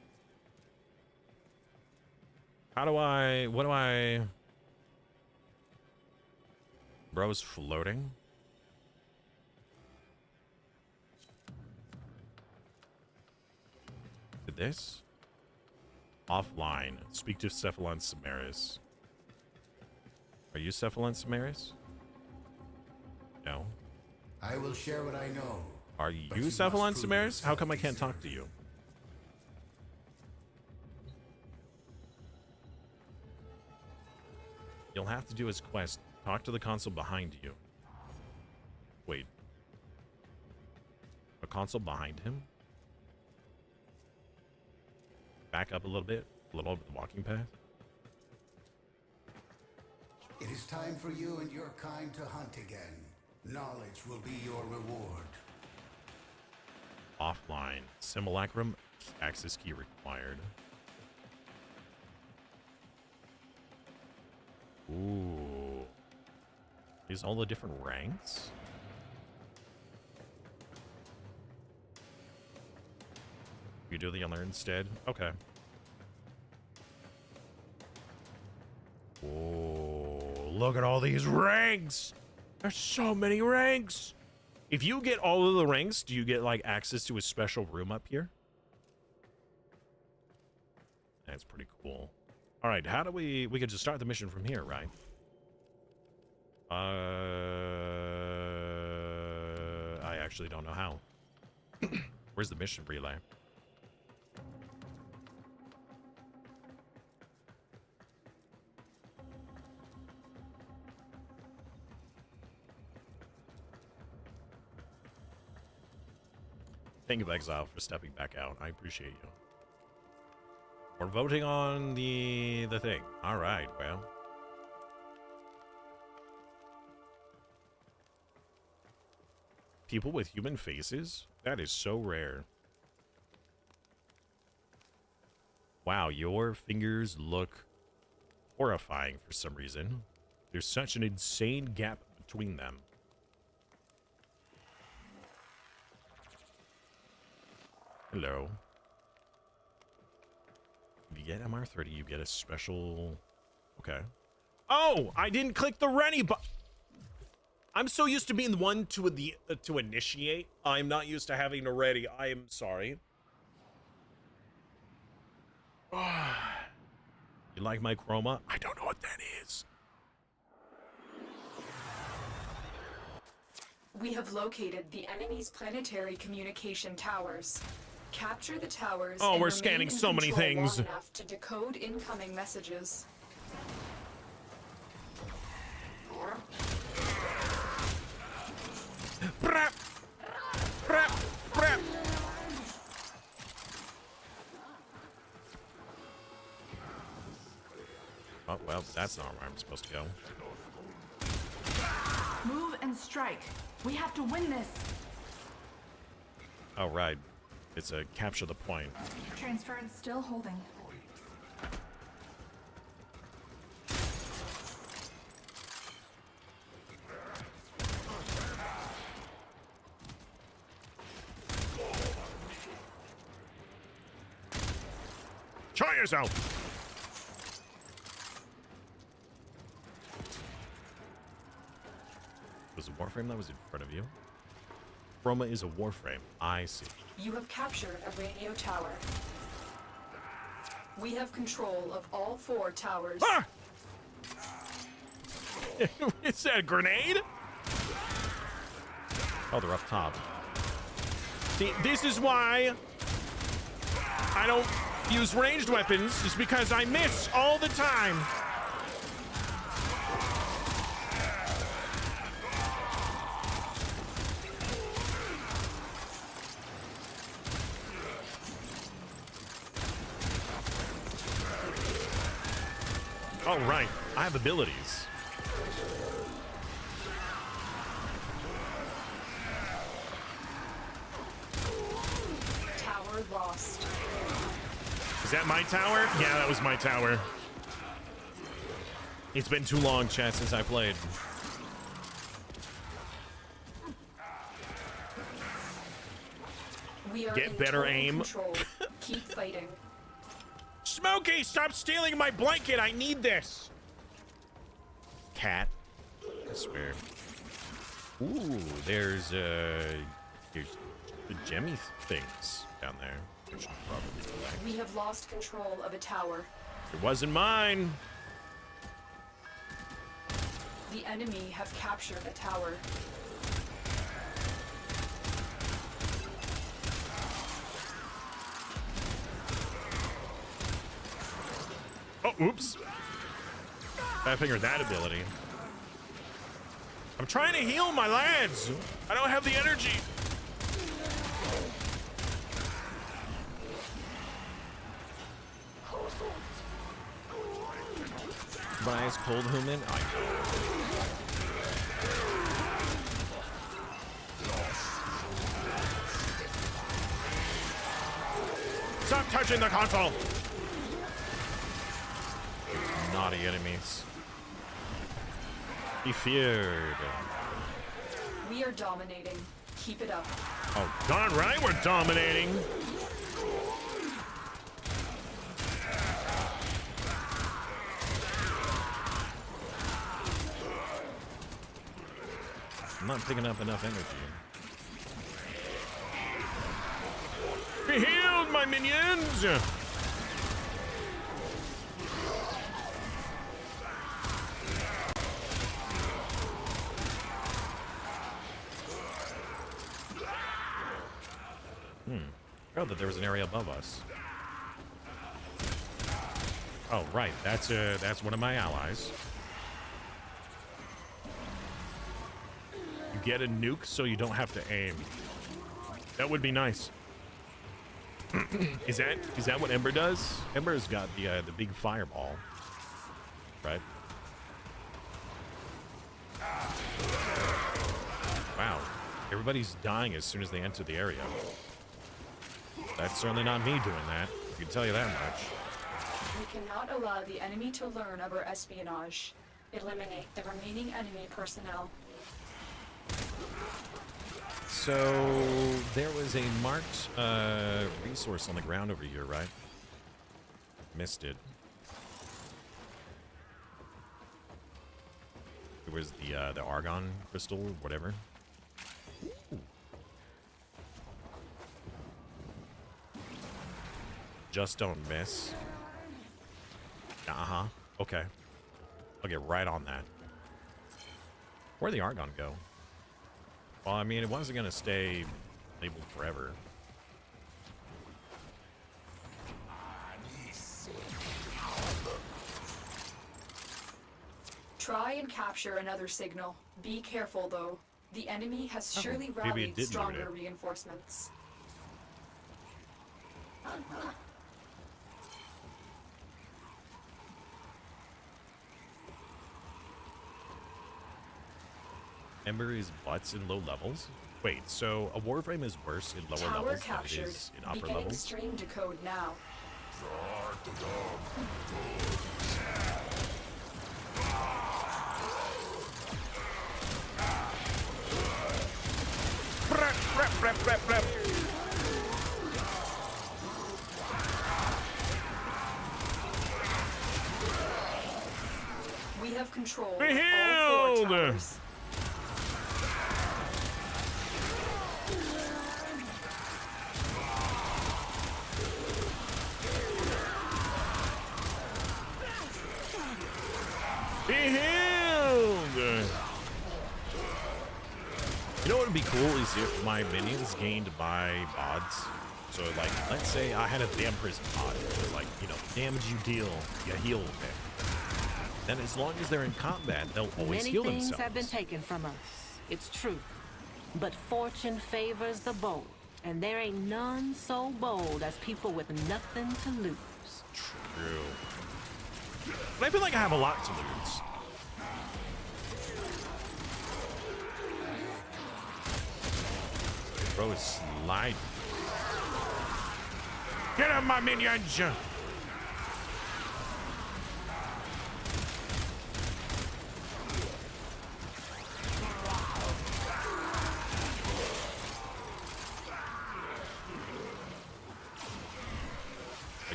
Speaker 2: How do I... What do I... Bro's floating. Did this? Offline. Speak to Cephalon Samaris. Are you Cephalon Samaris? No.
Speaker 7: I will share what I know.
Speaker 2: Are you Cephalon Samaris? How come I can't talk to you? You'll have to do his quest. Talk to the console behind you. Wait. A console behind him? Back up a little bit. A little over the walking path.
Speaker 7: It is time for you and your kind to hunt again. Knowledge will be your reward.
Speaker 2: Offline. Simulacrum. Access key required. Ooh. These all the different ranks? You do the unlearn instead? Okay. Oh, look at all these ranks! There's so many ranks! If you get all of the ranks, do you get like access to a special room up here? That's pretty cool. All right, how do we could just start the mission from here, right? I actually don't know how. Where's the mission relay? Thank you, Exile, for stepping back out. I appreciate you. We're voting on the thing. All right, well. People with human faces? That is so rare. Wow, your fingers look horrifying for some reason. There's such an insane gap between them. Hello. If you get MR30, you get a special... Okay. Oh! I didn't click the ready button! I'm so used to being the one to initiate. I'm not used to having to ready. I am sorry. You like my chroma? I don't know what that is.
Speaker 5: We have located the enemy's planetary communication towers. Capture the towers.
Speaker 2: Oh,
Speaker 5: and
Speaker 2: we're
Speaker 5: remain
Speaker 2: scanning
Speaker 5: in
Speaker 2: so many
Speaker 5: control
Speaker 2: things.
Speaker 5: long enough to decode incoming messages.
Speaker 2: Brap! Brap! Brap! Oh, well, that's not where I'm supposed to go.
Speaker 6: Move and strike. strike. We have to win this.
Speaker 2: Oh, right. It's a capture the point.
Speaker 6: Transference still holding.
Speaker 2: Try yourself! Was a warframe that was in front of you? Roma is a warframe. I see.
Speaker 5: You have captured a radio tower. We have control of all 4 towers.
Speaker 2: Ah! Is that a grenade? Oh, they're up top. See, this is why I don't use ranged weapons, just because I miss all the time. Oh, right. I have abilities.
Speaker 5: Tower lost.
Speaker 2: Is that my tower? Yeah, that was my tower. It's been too long, chat, since I played.
Speaker 5: We are
Speaker 2: Get
Speaker 5: in
Speaker 2: better
Speaker 5: total
Speaker 2: aim.
Speaker 5: Control. Keep fighting.
Speaker 2: Smokey, stop stealing my blanket. I need this. Cat. I swear. Ooh, there's the gemmy things down there. I should probably collect.
Speaker 5: We have lost control of a tower.
Speaker 2: It wasn't mine.
Speaker 5: The enemy have captured a tower.
Speaker 2: Oh, oops. I figured that ability. I'm trying to heal my lads. I don't have the energy. But ice cold human? I know. Stop touching the console! Naughty enemies. Be feared.
Speaker 5: We are dominating. Keep it up.
Speaker 2: Oh, darn right we're dominating. I'm not picking up enough energy. Be healed, my minions! Oh, that there was an area above us. Oh, right. That's one of my allies. You get a nuke so you don't have to aim. That would be nice. Is that what Ember does? Ember's got the big fireball, right? Wow, everybody's dying as soon as they enter the area. That's certainly not me doing that. I can tell you that much.
Speaker 5: We cannot allow the enemy to learn of our espionage. Eliminate the remaining enemy personnel.
Speaker 2: So there was a marked resource on the ground over here, right? Missed it. It was the argon crystal, whatever. Ooh. Just don't miss. Uh-huh. Okay. I'll get right on that. Where'd the argon go? Well, I mean, it wasn't going to stay labeled forever.
Speaker 5: Try and capture another signal. Be careful, though. The enemy has surely
Speaker 2: maybe it
Speaker 5: rallied
Speaker 2: did
Speaker 5: stronger
Speaker 2: loot it.
Speaker 5: reinforcements.
Speaker 2: Ember is butts in low levels? Wait, so a Warframe is worse in lower
Speaker 5: Tower
Speaker 2: levels
Speaker 5: captured.
Speaker 2: than it is in upper
Speaker 5: Beginning
Speaker 2: levels?
Speaker 5: stream decode now. We have control of all 4 towers.
Speaker 2: Be healed! You know what would be cool is if my minions gained by mods. So, like, let's say I had a Vampirism mod. It was like, you know, damage you deal, you heal it. Then as long as they're in combat, they'll always heal themselves.
Speaker 8: Many things have been taken from us. It's true. But fortune favors the bold. And there ain't none so bold as people with nothing to lose.
Speaker 2: True. But I feel like I have a lot to lose. Bro is sliding. Get up, my minions! Are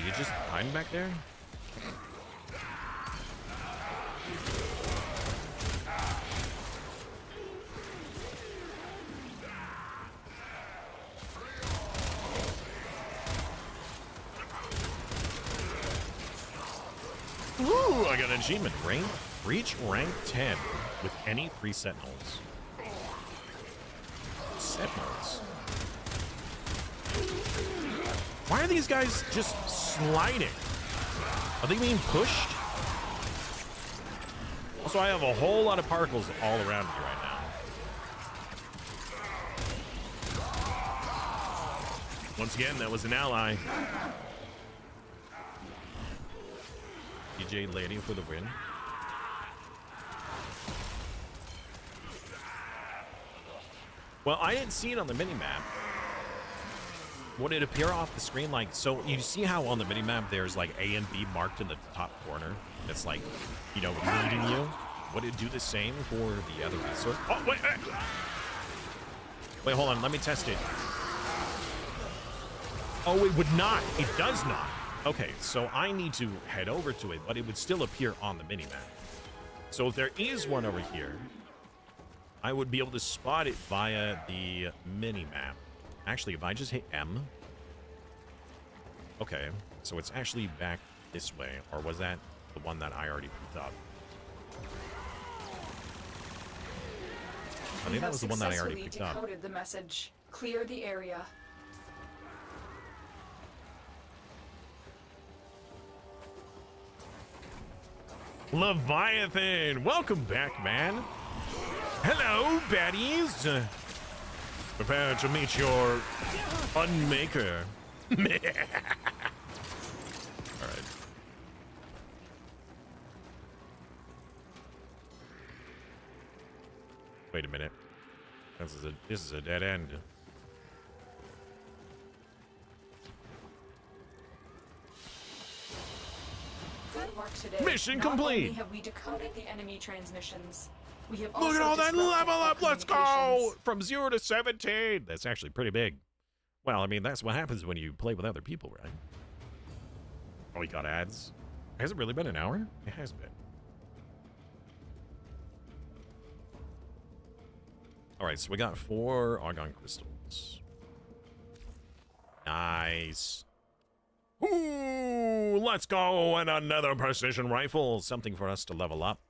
Speaker 2: you just hiding back there? Woo! I got an achievement. Reach rank 10 with any 3 sentinels. Sentinels? Why are these guys just sliding? Are they being pushed? Also, I have a whole lot of particles all around me right now. Once again, that was an ally. DJ Lady for the win. Well, I didn't see it on the minimap. Would it appear off the screen like so? You see how on the minimap there's like A and B marked in the top corner? It's like, you know, leading you. Would it do the same for the other resource? Oh, wait, wait, hold on. Let me test it. Oh, it would not. It does not. Okay, so I need to head over to it, but it would still appear on the minimap. So if there is one over here, I would be able to spot it via the minimap. Actually, if I just hit M. Okay, so it's actually back this way. Or was that the one that I already picked up? I think that was the one that I already picked up.
Speaker 5: Decoded the message. Clear the area.
Speaker 2: Leviathan, welcome back, man. Hello, baddies. Prepare to meet your unmaker. All right. Wait a minute. This is a dead end.
Speaker 5: Good work today.
Speaker 2: Mission
Speaker 5: Not
Speaker 2: complete.
Speaker 5: only have we decoded the enemy transmissions, we have
Speaker 2: Look at
Speaker 5: also
Speaker 2: all that
Speaker 5: disrupted
Speaker 2: level
Speaker 5: their
Speaker 2: up. Let's go
Speaker 5: communications.
Speaker 2: from 0 to 17. That's actually pretty big. Well, I mean, that's what happens when you play with other people, right? Oh, we got ads. Has it really been an hour? It has been. All right, so we got 4 argon crystals. Nice. Ooh, let's go. And another precision rifle. Something for us to level up.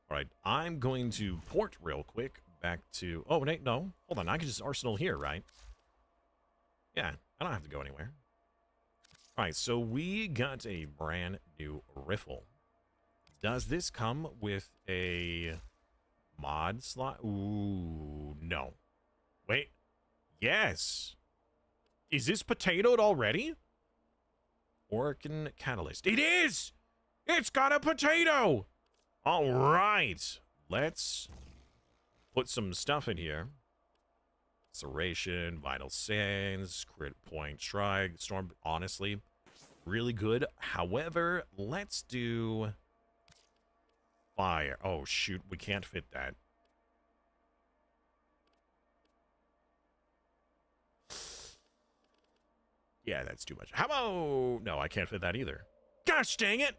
Speaker 2: All right, I'm going to port real quick back to... Oh, wait, no. Hold on, I can just arsenal here, right? Yeah, I don't have to go anywhere. All right, so we got a brand new rifle. Does this come with a mod slot? Ooh, no. Wait. Yes. Is this potatoed already? Orkin Catalyst. It is! It's got a potato! All right. Let's put some stuff in here. Serration, Vital Sands, Crit Point Strike, Storm, honestly, really good. However, let's do fire. Oh, shoot, we can't fit that. Yeah, that's too much. How about... No, I can't fit that either. Gosh dang it!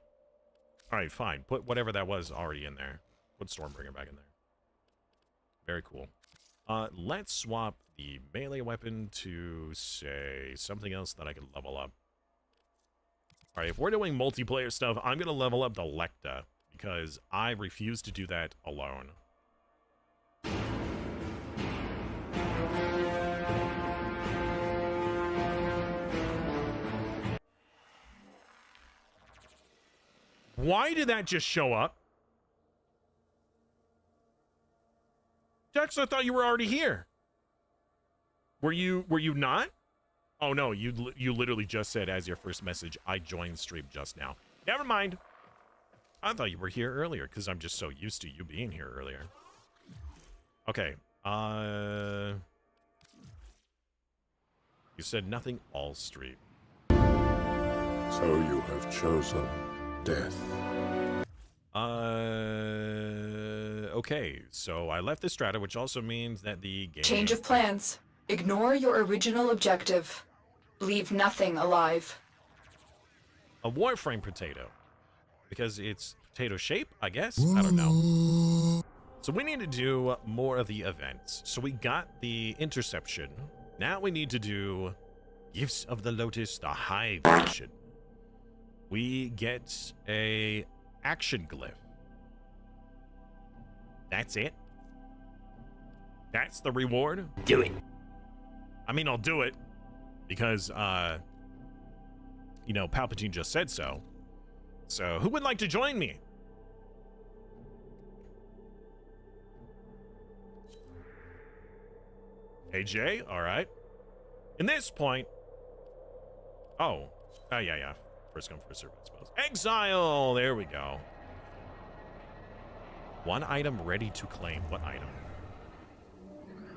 Speaker 2: All right, fine. Put whatever that was already in there. Put Stormbringer back in there. Very cool. Let's swap the melee weapon to, say, something else that I can level up. All right, if we're doing multiplayer stuff, I'm going to level up the Lecta, because I refuse to do that alone. Why did that just show up? Dex, I thought you were already here. Were you not? Oh no, you literally just said as your first message, I joined stream just now. Never mind. I thought you were here earlier because I'm just so used to you being here earlier. Okay. You said nothing all stream.
Speaker 4: So you have chosen death.
Speaker 2: Okay, so I left the strata, which also means that the game...
Speaker 5: Change of plans. Ignore your original objective. Leave nothing alive.
Speaker 2: A Warframe potato. Because it's potato shape, I guess? I don't know. So we need to do more of the events. So we got the interception. Now we need to do Gifts of the Lotus, the Hive mission. We get a action glyph. That's it. That's the reward.
Speaker 3: Do it.
Speaker 2: I mean, I'll do it because, you know, Palpatine just said so. So who would like to join me? AJ, all right. In this point, oh yeah. First come, first serve, I suppose. Exile, there we go. One item ready to claim. What item?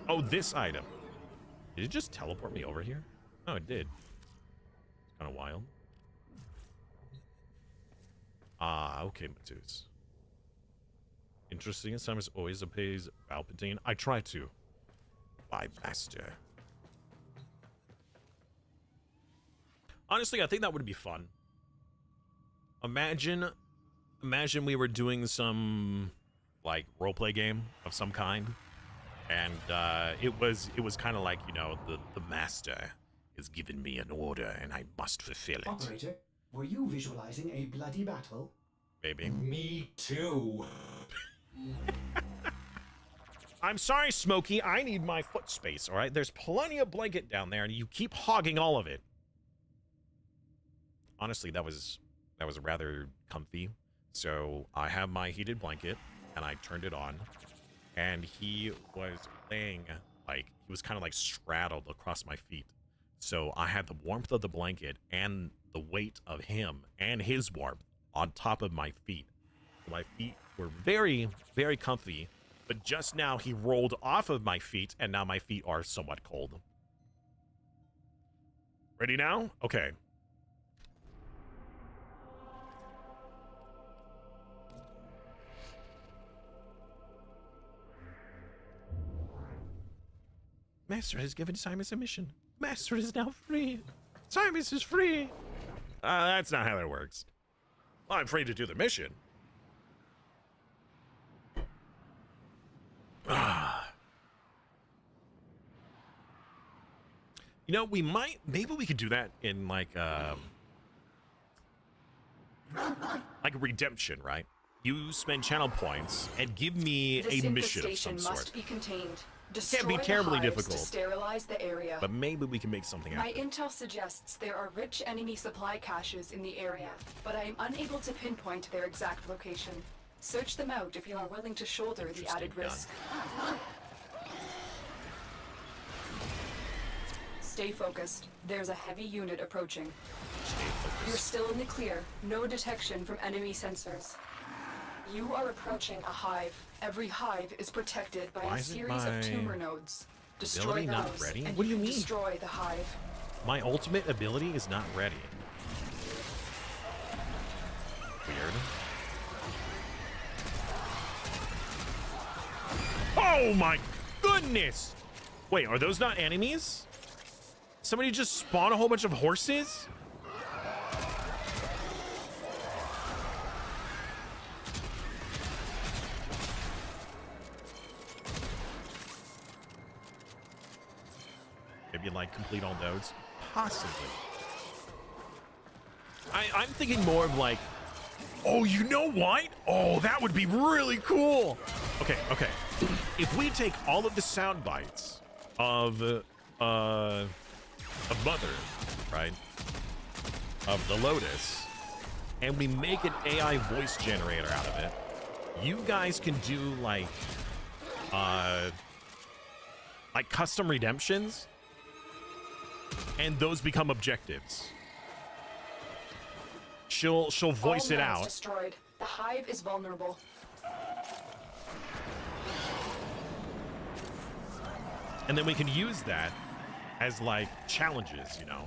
Speaker 2: Oh, this item. Did it just teleport me over here? Oh, it did. It's kind of wild. Ah, okay, Matus. Interesting assignments always appease Palpatine. I try to. My master. Honestly, I think that would be fun. Imagine we were doing some like roleplay game of some kind, and it was kind of like, you know, the master has given me an order and I must fulfill it.
Speaker 1: Operator, were you visualizing a bloody battle?
Speaker 2: Maybe.
Speaker 3: Me too.
Speaker 2: I'm sorry, Smokey. I need my foot space. All right, there's plenty of blanket down there, and you keep hogging all of it. Honestly, that was rather comfy. So I have my heated blanket, and I turned it on, and he was laying, like, he was kind of like straddled across my feet. So I had the warmth of the blanket and the weight of him and his warmth on top of my feet. My feet were very, very comfy, but just now he rolled off of my feet, and now my feet are somewhat cold. Ready now? Okay. Master has given Simus a mission. Master is now free. Simus is free. That's not how that works. Well, I'm free to do the mission. You know, maybe we could do that in like redemption, right? You spend channel points and give me a mission of some sort.
Speaker 5: Must be contained.
Speaker 2: Can't be terribly difficult.
Speaker 5: To sterilize the area.
Speaker 2: But maybe we can make something
Speaker 5: My
Speaker 2: happen.
Speaker 5: intel suggests there are rich enemy supply caches in the area, but I am unable to pinpoint their exact location. Search them out if you are willing to shoulder the added risk. Stay focused. There's a heavy unit approaching.
Speaker 2: Stay focused.
Speaker 5: You're still in the clear. No detection from enemy sensors. You are approaching a hive. Every hive is protected by
Speaker 2: Why
Speaker 5: a
Speaker 2: isn't
Speaker 5: series
Speaker 2: my
Speaker 5: of tumor nodes. Destroy
Speaker 2: ability not
Speaker 5: those,
Speaker 2: ready?
Speaker 5: and
Speaker 2: What do you
Speaker 5: can
Speaker 2: mean?
Speaker 5: Destroy the hive.
Speaker 2: My ultimate ability is not ready. Weird. Oh my goodness! Wait, are those not enemies? Somebody just spawned a whole bunch of horses? Maybe like complete all nodes? Possibly. I'm thinking more of like, oh, you know what? Oh, that would be really cool. Okay. If we take all of the sound bites of Mother, right? Of the Lotus, and we make an AI voice generator out of it, you guys can do like custom redemptions, and those become objectives. She'll voice it out.
Speaker 5: Destroyed. The hive is vulnerable.
Speaker 2: And then we can use that as like challenges, you know.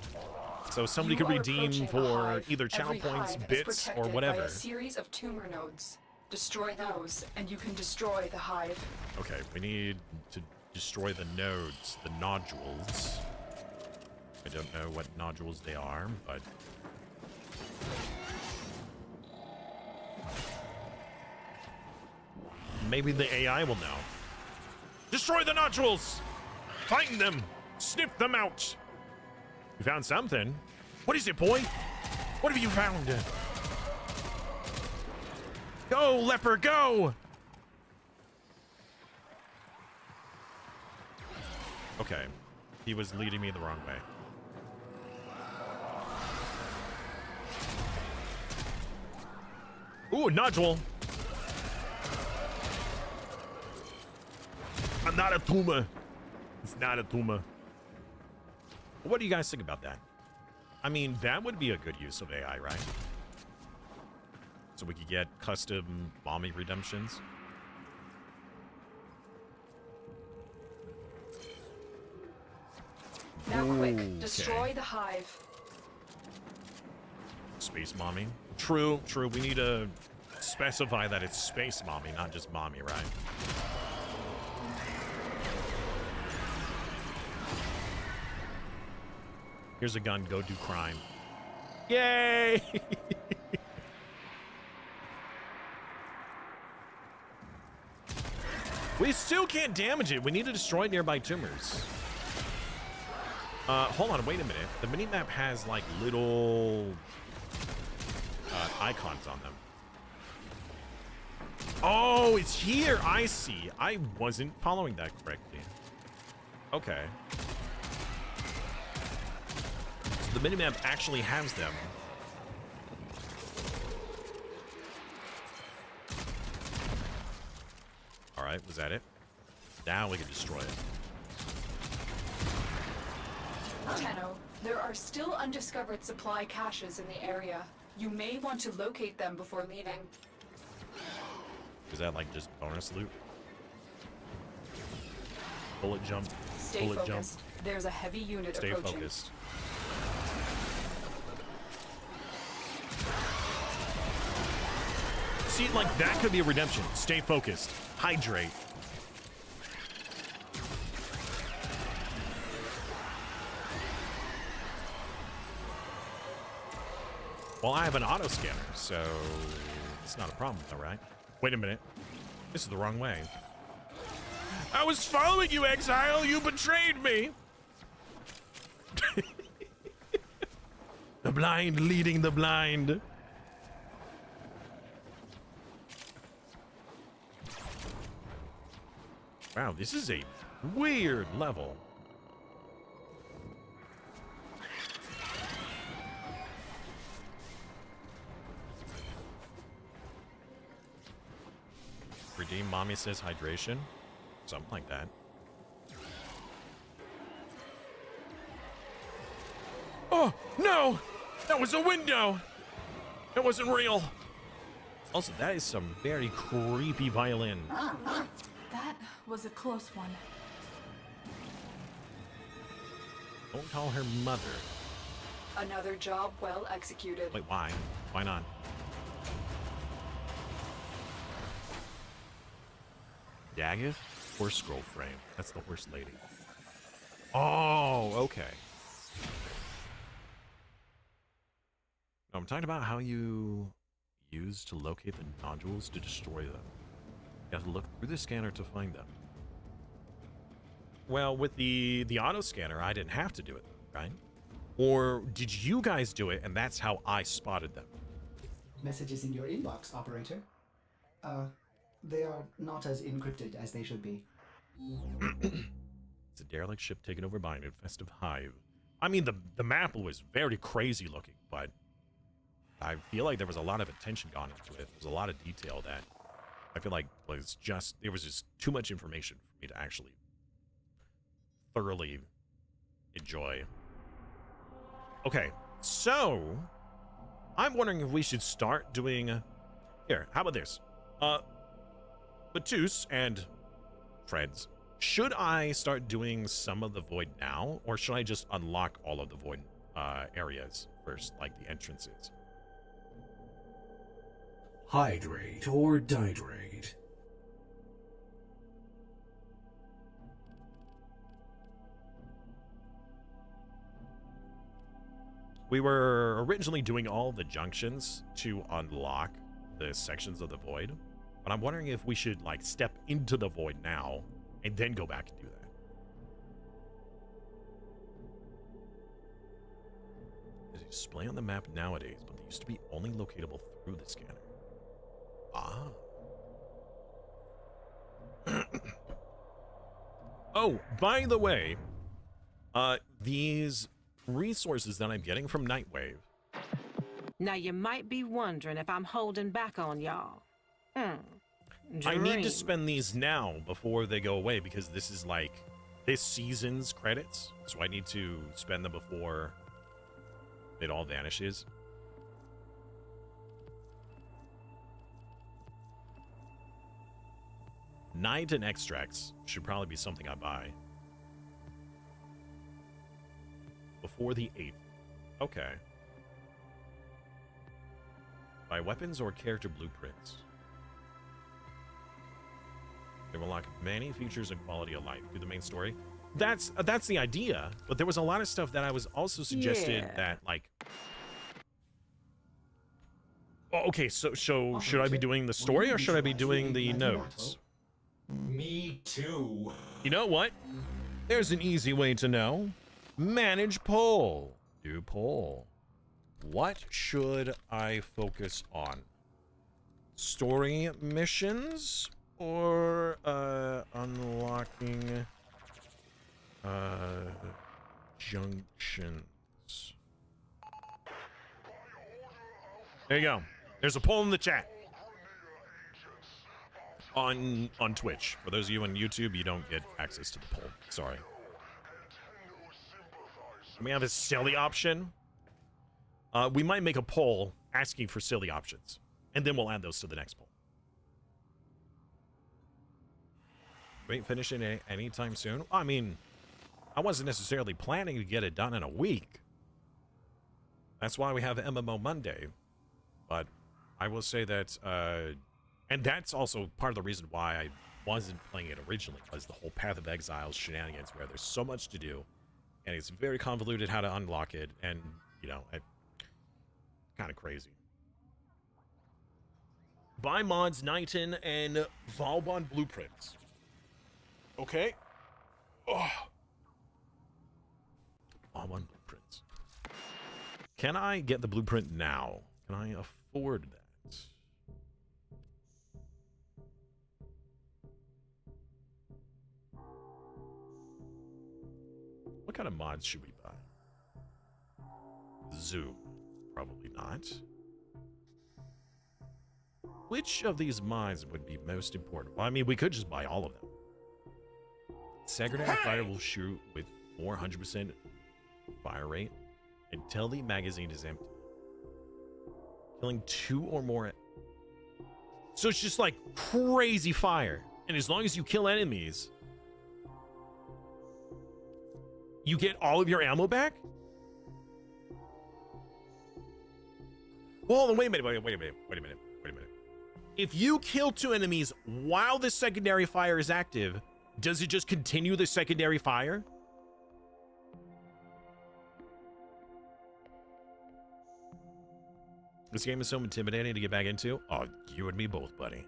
Speaker 2: So somebody
Speaker 5: You
Speaker 2: could
Speaker 5: are
Speaker 2: redeem
Speaker 5: approaching a
Speaker 2: for
Speaker 5: hive.
Speaker 2: either channel
Speaker 5: Every
Speaker 2: points,
Speaker 5: hive is
Speaker 2: bits, or
Speaker 5: protected
Speaker 2: whatever.
Speaker 5: by a series of tumor nodes. Destroy those, and you can destroy the hive.
Speaker 2: Okay, we need to destroy the nodes, the nodules. I don't know what nodules they are, but maybe the AI will know. Destroy the nodules! Find them! Sniff them out! You found something. What is it, boy? What have you found? Go, leper, go! Okay. He was leading me the wrong way. Ooh, a nodule! I'm not a tumor. It's not a tumor. What do you guys think about that? I mean, that would be a good use of AI, right? So we could get custom mommy redemptions.
Speaker 5: Now quick, destroy the hive.
Speaker 2: Space mommy. True. We need to specify that it's space mommy, not just mommy, right? Here's a gun. Go do crime. Yay! We still can't damage it. We need to destroy nearby tumors. Hold on. Wait a minute. The minimap has like little icons on them. Oh, it's here. I see. I wasn't following that correctly. Okay. So the minimap actually has them. All right, was that it? Now we can destroy it.
Speaker 5: Tenno, there are still undiscovered supply caches in the area. You may want to locate them before leaving.
Speaker 2: Is that like just bonus loot? Bullet jump.
Speaker 5: Stay
Speaker 2: Bullet jump.
Speaker 5: focused. There's a heavy unit
Speaker 2: Stay
Speaker 5: approaching.
Speaker 2: focused. See, like that could be a redemption. Stay focused. Hydrate. Well, I have an auto scanner, so it's not a problem, though, right? Wait a minute. This is the wrong way. I was following you, Exile. You betrayed me. The blind leading the blind. Wow, this is a weird level. Redeem mommy says hydration. Something like that. Oh, no! That was a window! It wasn't real. Also, that is some very creepy violin.
Speaker 6: That was a close one.
Speaker 2: Don't call her mother.
Speaker 5: Another job well executed.
Speaker 2: Wait, why? Why not? Daggett or scroll frame? That's the horse lady. Oh, okay. No, I'm talking about how you use to locate the nodules to destroy them. You have to look through the scanner to find them. Well, with the auto scanner, I didn't have to do it, right? Or did you guys do it and that's how I spotted them?
Speaker 1: Messages in your inbox, operator. They are not as encrypted as they should be.
Speaker 2: It's a derelict ship taken over by an infested hive. I mean, the map was very crazy looking, but I feel like there was a lot of attention gone into it. There was a lot of detail that I feel like there was just too much information for me to actually thoroughly enjoy. Okay, so I'm wondering if we should start doing here. How about this? Matus and friends, should I start doing some of the void now, or should I just unlock all of the void areas first, like the entrances?
Speaker 9: Hydrate or dihydrate.
Speaker 2: We were originally doing all the junctions to unlock the sections of the void, but I'm wondering if we should like step into the void now and then go back and do that. They display on the map nowadays, but they used to be only locatable through the scanner. Ah. Oh, by the way, these resources that I'm getting from Nightwave.
Speaker 8: Now you might be wondering if I'm holding back on y'all.
Speaker 2: I need to spend these now before they go away because this is like this season's credits. So I need to spend them before it all vanishes. Night and extracts should probably be something I buy before the 8th. Okay. Buy weapons or character blueprints. They will unlock many features and quality of life through the main story. That's the idea, but there was a lot of stuff that I was also suggested that like. Oh, okay, so should I be doing the story or should I be doing the notes?
Speaker 3: Me too.
Speaker 2: You know what? There's an easy way to know. Manage poll. Do poll. What should I focus on? Story missions or unlocking junctions? There you go. There's a poll in the chat. On Twitch. For those of you on YouTube, you don't get access to the poll. Sorry. We have a silly option. We might make a poll asking for silly options, and then we'll add those to the next poll. We ain't finishing it anytime soon. I mean, I wasn't necessarily planning to get it done in a week. That's why we have MMO Monday. But I will say that, and that's also part of the reason why I wasn't playing it originally, was the whole Path of Exiles shenanigans where there's so much to do, and it's very convoluted how to unlock it, and, you know, kind of crazy. Buy mods, Knighton, and Valbon blueprints. Okay? Oh. Valbon blueprints. Can I get the blueprint now? Can I afford that? What kind of mods should we buy? Zoom. Probably not. Which of these mods would be most important? Well, I mean, we could just buy all of them. Segregated fire will shoot with 400% fire rate until the magazine is empty. Killing 2 or more So it's just like crazy fire. And as long as you kill enemies, you get all of your ammo back? Well, hold on, wait a minute. If you kill 2 enemies while the secondary fire is active, does it just continue the secondary fire? This game is so intimidating to get back into. Oh, you and me both, buddy.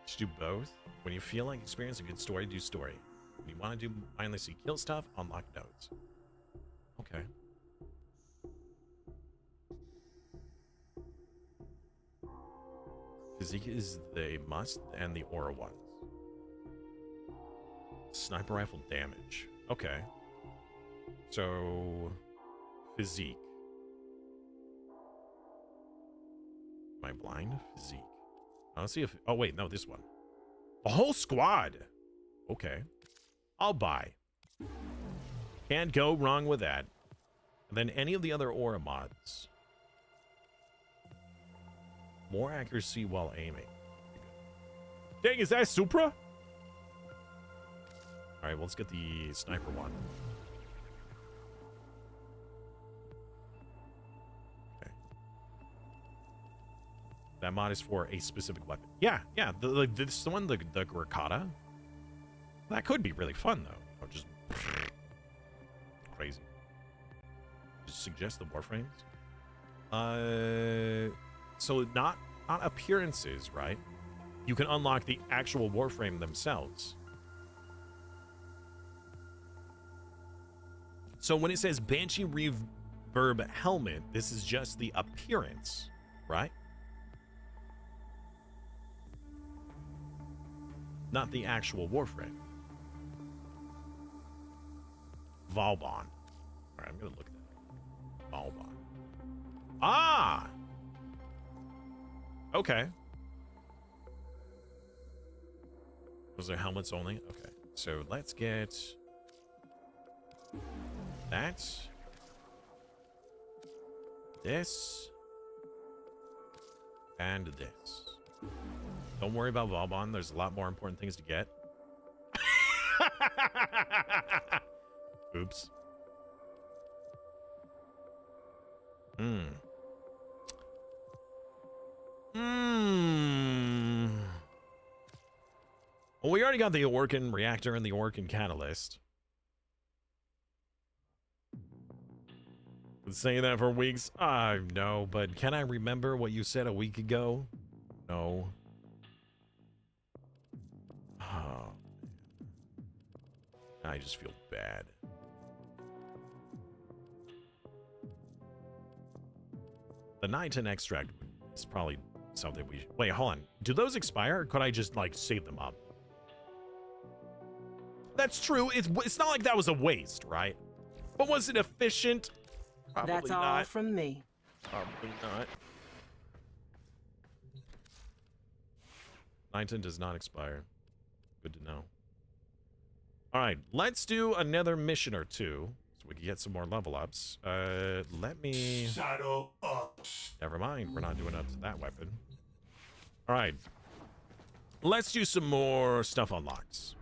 Speaker 2: Just do both. When you feel like experiencing a good story, do story. When you want to do mindlessly kill stuff, unlock nodes. Okay. Physique is the must and the aura ones. Sniper rifle damage. Okay. So, physique. Am I blind? Physique. Let's see if... Oh, wait. No, this one. A whole squad. Okay. I'll buy. Can't go wrong with that. And then any of the other aura mods. More accuracy while aiming. Dang, is that Supra? Alright, well, let's get the sniper one. Okay. That mod is for a specific weapon. Yeah, this one, the Gurkata. That could be really fun, though. Or just crazy. Just suggest the warframes. So not appearances, right? You can unlock the actual warframe themselves. So when it says Banshee Reverb Helmet, this is just the appearance, right? Not the actual warframe. Valbon. All right, I'm gonna look at that. Valbon. Ah! Okay. Was there helmets only? Okay. So let's get that. This. And this. Don't worry about Valbon. There's a lot more important things to get. Oops. Well, we already got the Orkin reactor and the Orkin catalyst. Been saying that for weeks. I know, but can I remember what you said a week ago? No. Oh. I just feel bad. The Nighton extract is probably something we... Wait, hold on. Do those expire, or could I just, like, save them up? That's true. It's not like that was a waste, right? But was it efficient? Probably
Speaker 8: That's all
Speaker 2: not.
Speaker 8: from me.
Speaker 2: Probably not. Nighton does not expire. Good to know. All right, let's do another mission or two so we can get some more level ups. Let me...
Speaker 4: Saddle up.
Speaker 2: Never mind. We're not doing up to that weapon. All right. Let's do some more stuff unlocks.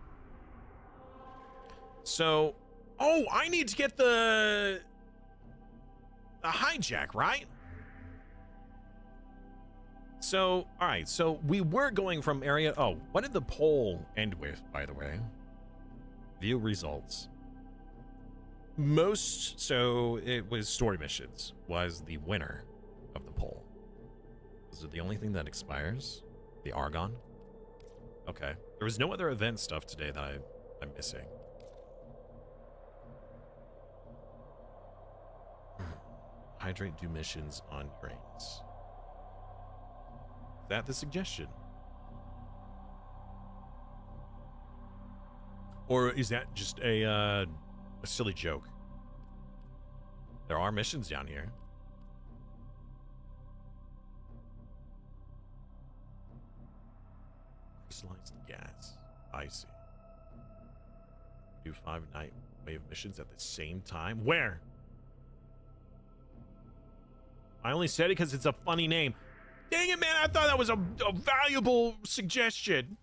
Speaker 2: So, oh, I need to get the hijack, right? So, all right. So we were going from area. Oh, what did the poll end with, by the way? View results. So it was story missions was the winner of the poll. Is it the only thing that expires? The Argon? Okay. There was no other event stuff today that I'm missing. Hydrate, do missions on trains. Is that the suggestion? Or is that just a silly joke? There are missions down here. Crystallized gas. I see. Do 5 night wave missions at the same time? Where? I only said it because it's a funny name. Dang it, man. I thought that was a valuable suggestion.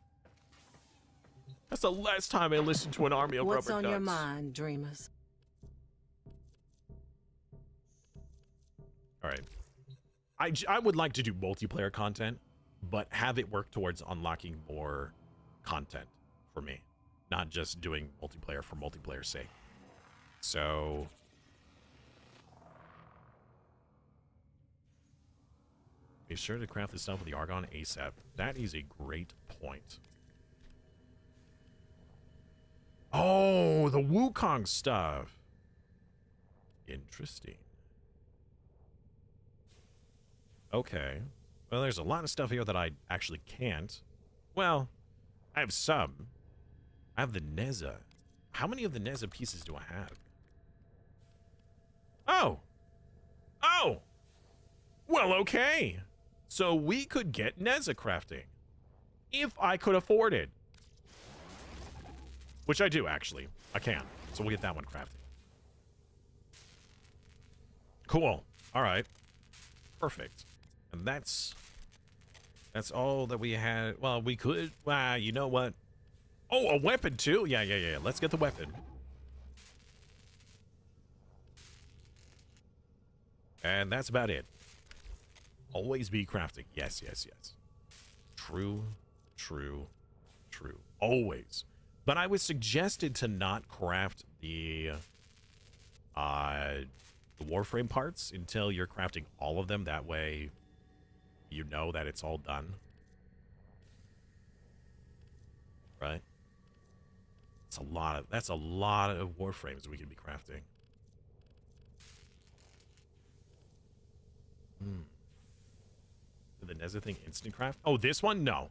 Speaker 2: That's the last time I listened to an army of
Speaker 8: What's
Speaker 2: rubber
Speaker 8: on
Speaker 2: ducks.
Speaker 8: your mind, dreamers?
Speaker 2: All right. I would like to do multiplayer content, but have it work towards unlocking more content for me, not just doing multiplayer for multiplayer's sake. So be sure to craft this stuff with the Argon ASAP. That is a great point. Oh, the Wukong stuff. Interesting. Okay. Well, there's a lot of stuff here that I actually can't. Well, I have some. I have the Neza. How many of the Neza pieces do I have? Oh! Oh! Well, okay. So we could get Neza crafting. If I could afford it. Which I do, actually. I can. So we'll get that one crafted. Cool. All right. Perfect. And that's all that we had. Well, we could. You know what? Oh, a weapon too? Yeah. Let's get the weapon. And that's about it. Always be crafting. Yes. True. Always. But I was suggested to not craft the Warframe parts until you're crafting all of them. That way, you know that it's all done. Right? That's a lot of Warframes we could be crafting. Did the Neza thing instant craft? Oh, this one? No.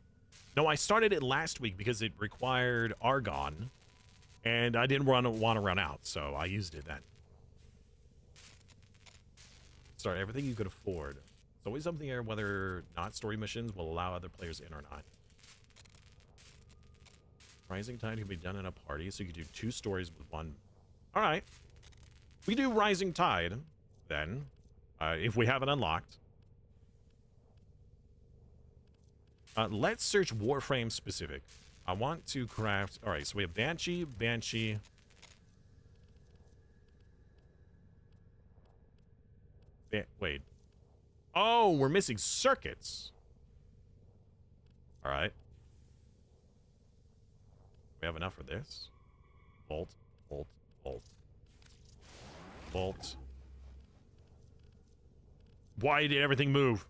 Speaker 2: No, I started it last week because it required Argon, and I didn't want to run out, so I used it then. Start everything you could afford. It's always something here whether or not story missions will allow other players in or not. Rising Tide can be done in a party, so you can do 2 stories with one. All right. We do Rising Tide, then, if we have it unlocked. Let's search Warframe specific. I want to craft... All right, so we have Banshee. Wait. Oh, we're missing circuits. All right. We have enough for this. Bolt. Why did everything move?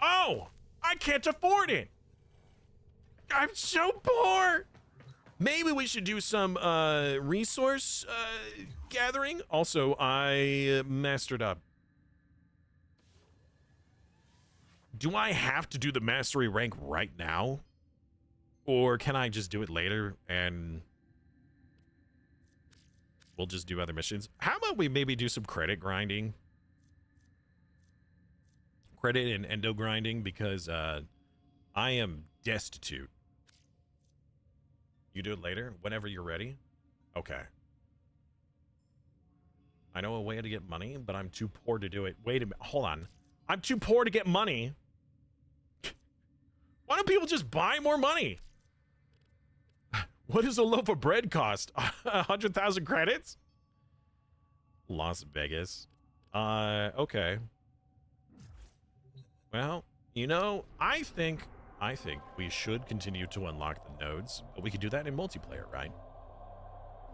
Speaker 2: Oh! I can't afford it! I'm so poor! Maybe we should do some resource gathering. Also, I mastered up. Do I have to do the mastery rank right now? Or can I just do it later and we'll just do other missions? How about we maybe do some credit grinding? Credit and endo grinding, because I am destitute. You do it later, whenever you're ready. Okay. I know a way to get money, but I'm too poor to do it. Wait a minute. Hold on. I'm too poor to get money. Why don't people just buy more money? What does a loaf of bread cost? 100,000 credits? Las Vegas. Okay. Well, you know, I think we should continue to unlock the nodes, but we could do that in multiplayer, right?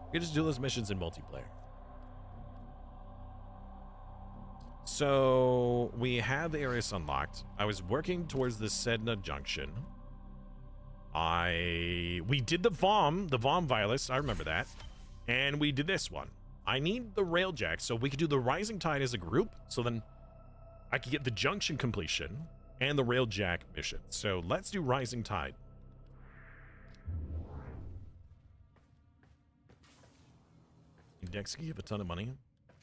Speaker 2: We could just do those missions in multiplayer. So we have areas unlocked. I was working towards the Sedna Junction. We did the VOM Violus, I remember that. And we did this one. I need the Railjack, so we could do the Rising Tide as a group, so then I could get the Junction completion and the Railjack mission. So let's do Rising Tide. Index can give a ton of money.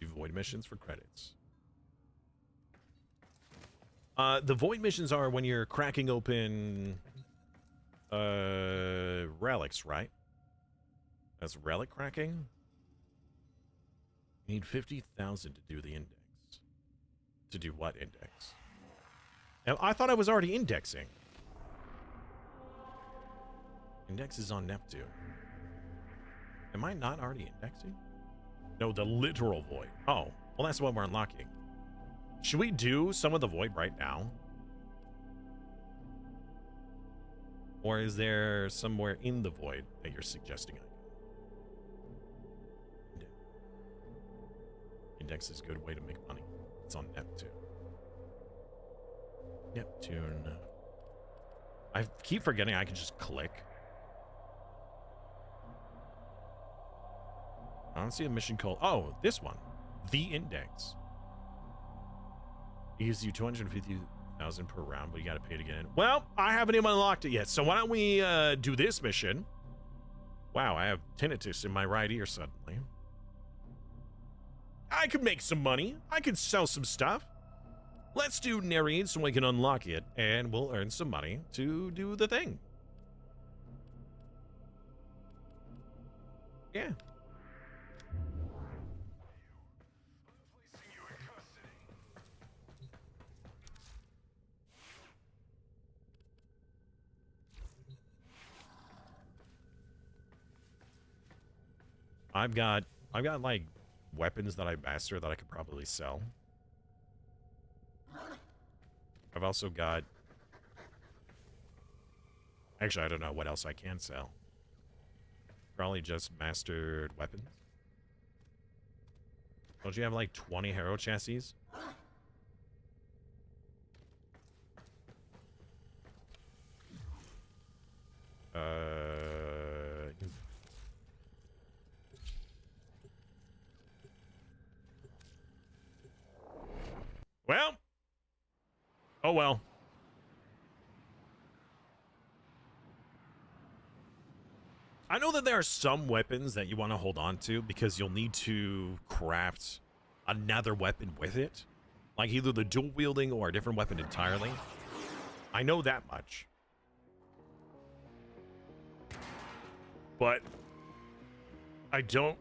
Speaker 2: Do void missions for credits. The void missions are when you're cracking open relics, right? That's relic cracking. Need 50,000 to do the index. To do what index? And I thought I was already indexing. Index is on Neptune. Am I not already indexing? No, the literal void. Oh, well, that's what we're unlocking. Should we do some of the void right now? Or is there somewhere in the void that you're suggesting I go? Index is a good way to make money. It's on Neptune. Neptune. I keep forgetting I can just click. I don't see a mission called... Oh, this one. The Index. It gives you 250,000 per round, but you gotta pay to get in. Well, I haven't even unlocked it yet, so why don't we do this mission? Wow, I have tinnitus in my right ear suddenly. I could make some money. I could sell some stuff. Let's do Nereid so we can unlock it, and we'll earn some money to do the thing. Yeah. I've got like weapons that I master that I could probably sell. I've also got... Actually, I don't know what else I can sell. Probably just mastered weapons. Don't you have like 20 hero chassis? Well. Oh well. I know that there are some weapons that you want to hold on to because you'll need to craft another weapon with it. Like either the dual wielding or a different weapon entirely. I know that much. But I don't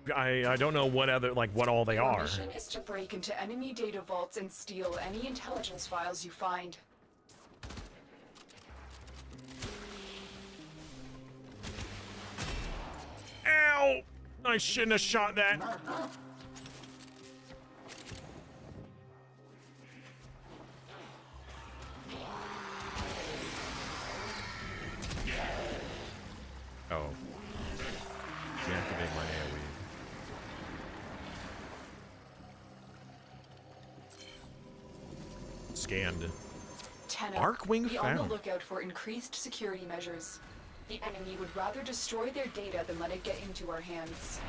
Speaker 2: know what other, like, what all they are.
Speaker 5: Your mission is to break into enemy data vaults and steal any intelligence files you find.
Speaker 2: Ow! I shouldn't have shot that. Oh. Deactivate my AoE. Scanned.
Speaker 5: Tenno,
Speaker 2: Arcwing
Speaker 5: be on the
Speaker 2: found.
Speaker 5: lookout for increased security measures. The enemy would rather destroy their data than let it get into our hands.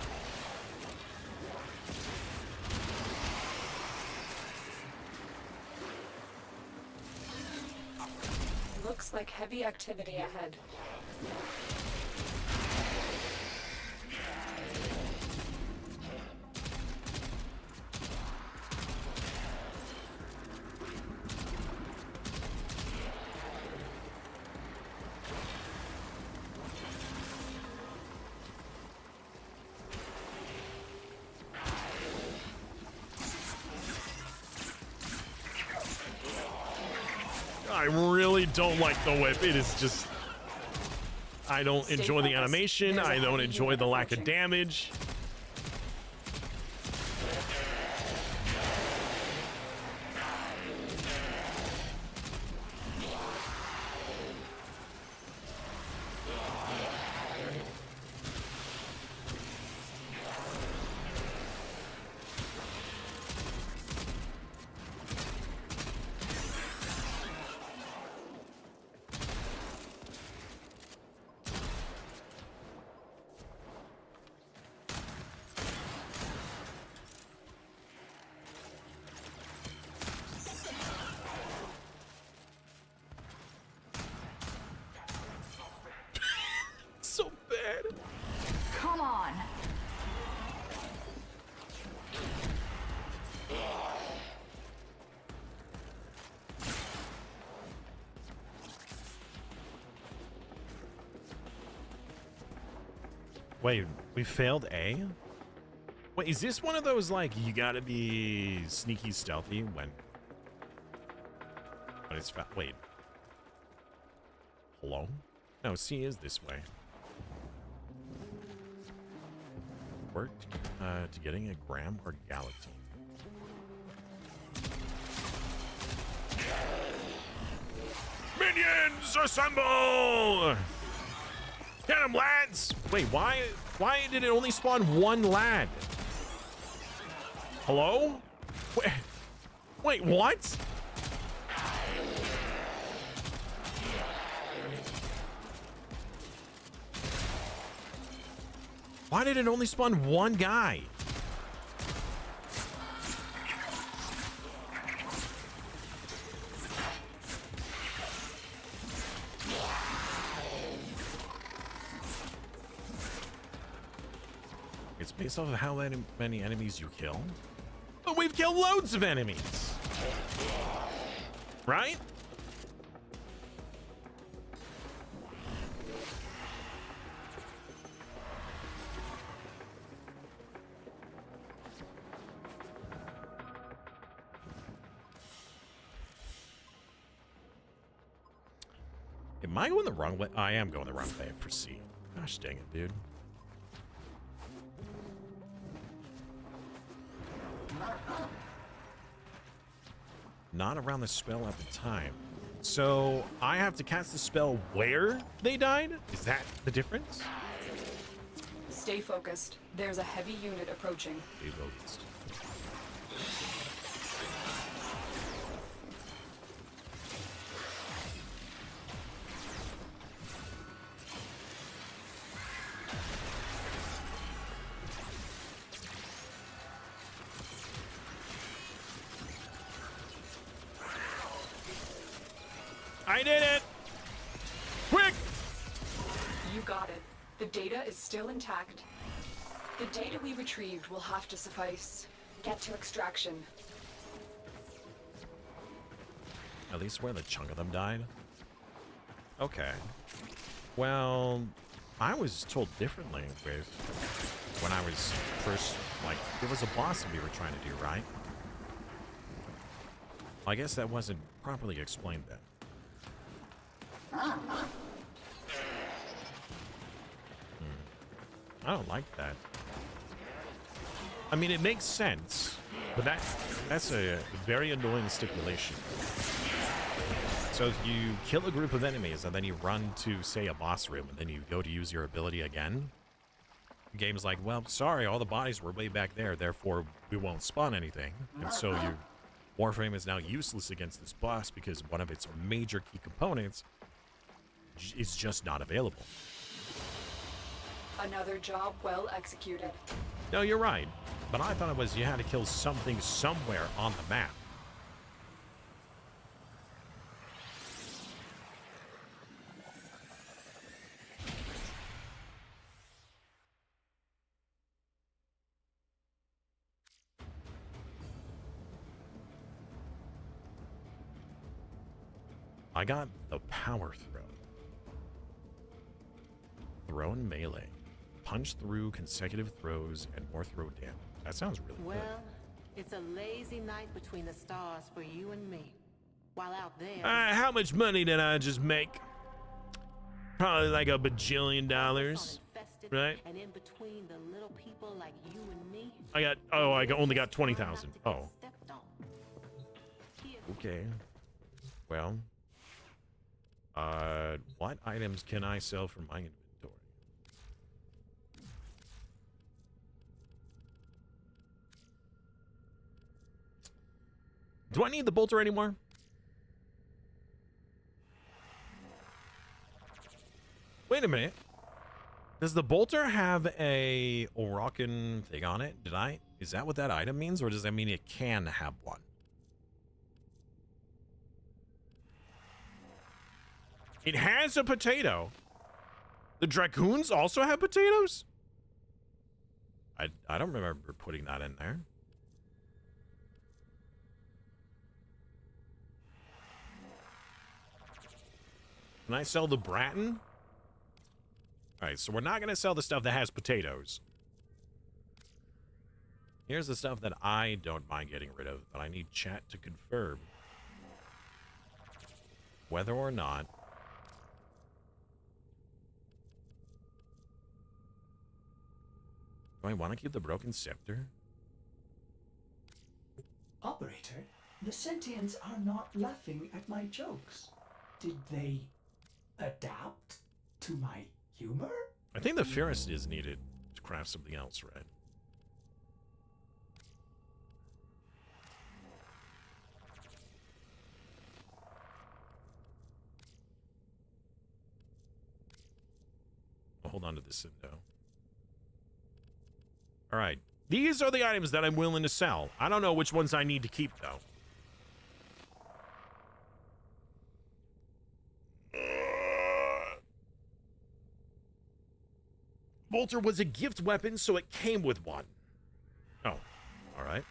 Speaker 5: Looks like heavy activity ahead.
Speaker 2: I really don't like the whip. It is just... I don't enjoy the animation. I don't enjoy the lack of damage. So bad.
Speaker 6: Come on.
Speaker 2: Wait, we failed A? Wait, is this one of those, like, you gotta be sneaky stealthy when it's wait. Hello? No, C is this way. Work to getting a gram or galatine. Minions, assemble! Get him, lads! Wait, why did it only spawn one lad? Hello? Wait, what? Why did it only spawn one guy? It's based off of how many enemies you kill. But we've killed loads of enemies. Right? Am I going the wrong way? I am going the wrong way for C. Gosh dang it, dude. Not around the spell at the time. So I have to cast the spell where they died? Is that the difference?
Speaker 5: Stay focused. There's a heavy unit approaching.
Speaker 2: Stay focused. I did it! Quick!
Speaker 5: You got it. The data is still intact. The data we retrieved will have to suffice. Get to extraction.
Speaker 2: At least where the chunk of them died? Okay. Well, I was told differently with when I was first, like, there was a boss that we were trying to do, right? I guess that wasn't properly explained then. I don't like that. I mean, it makes sense, but that's a very annoying stipulation. So if you kill a group of enemies and then you run to, say, a boss room and then you go to use your ability again, the game's like, well, sorry, all the bodies were way back there, therefore we won't spawn anything. And so your Warframe is now useless against this boss because one of its major key components is just not available.
Speaker 5: Another job well executed.
Speaker 2: No, you're right. But I thought it was you had to kill something somewhere on the map. I got the power throw. Throw and melee. Punch through consecutive throws and more throw damage. That sounds really good.
Speaker 8: Well, it's a lazy night between the stars for you and me. While out there...
Speaker 2: How much money did I just make? Probably like $1 bajillion, right?
Speaker 8: And in between the little people like you and me...
Speaker 2: I only got 20,000. Oh. Okay. Well. What items can I sell from my inventory? Do I need the bolter anymore? Wait a minute. Does the bolter have a Orokin thing on it? Is that what that item means, or does that mean it can have one? It has a potato. The Dragoons also have potatoes? I don't remember putting that in there. Can I sell the Bratton? Alright, so we're not going to sell the stuff that has potatoes. Here's the stuff that I don't mind getting rid of, but I need chat to confirm whether or not do I want to keep the broken scepter?
Speaker 1: Operator, the sentients are not laughing at my jokes. Did they adapt to my humor?
Speaker 2: I think the ferrous is needed to craft something else, right? I'll hold on to this window. All right. These are the items that I'm willing to sell. I don't know which ones I need to keep, though. Bolter was a gift weapon, so it came with one. Oh, all right.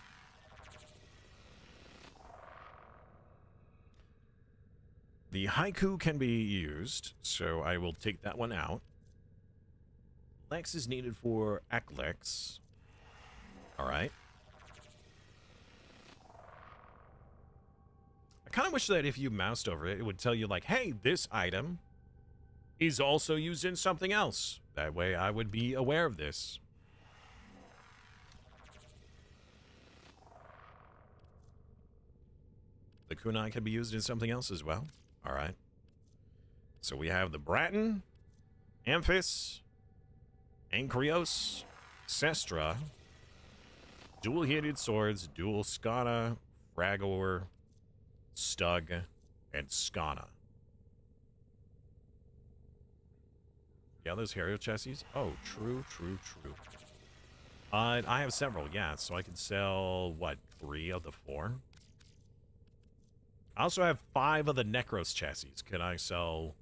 Speaker 2: The haiku can be used, so I will take that one out. Lex is needed for Eklex. All right. I kind of wish that if you moused over it, it would tell you like, hey, this item is also used in something else. That way I would be aware of this. The kunai can be used in something else as well. All right. So we have the Bratton, Amphis, Ankrios, Sestra, dual-handed swords, dual Skana, Fragor, Stug, and Skana. Yeah, those hero chassis. Oh, true. I have several, yeah, so I can sell, what, 3 of the 4? I also have 5 of the Necros chassis. Can I sell,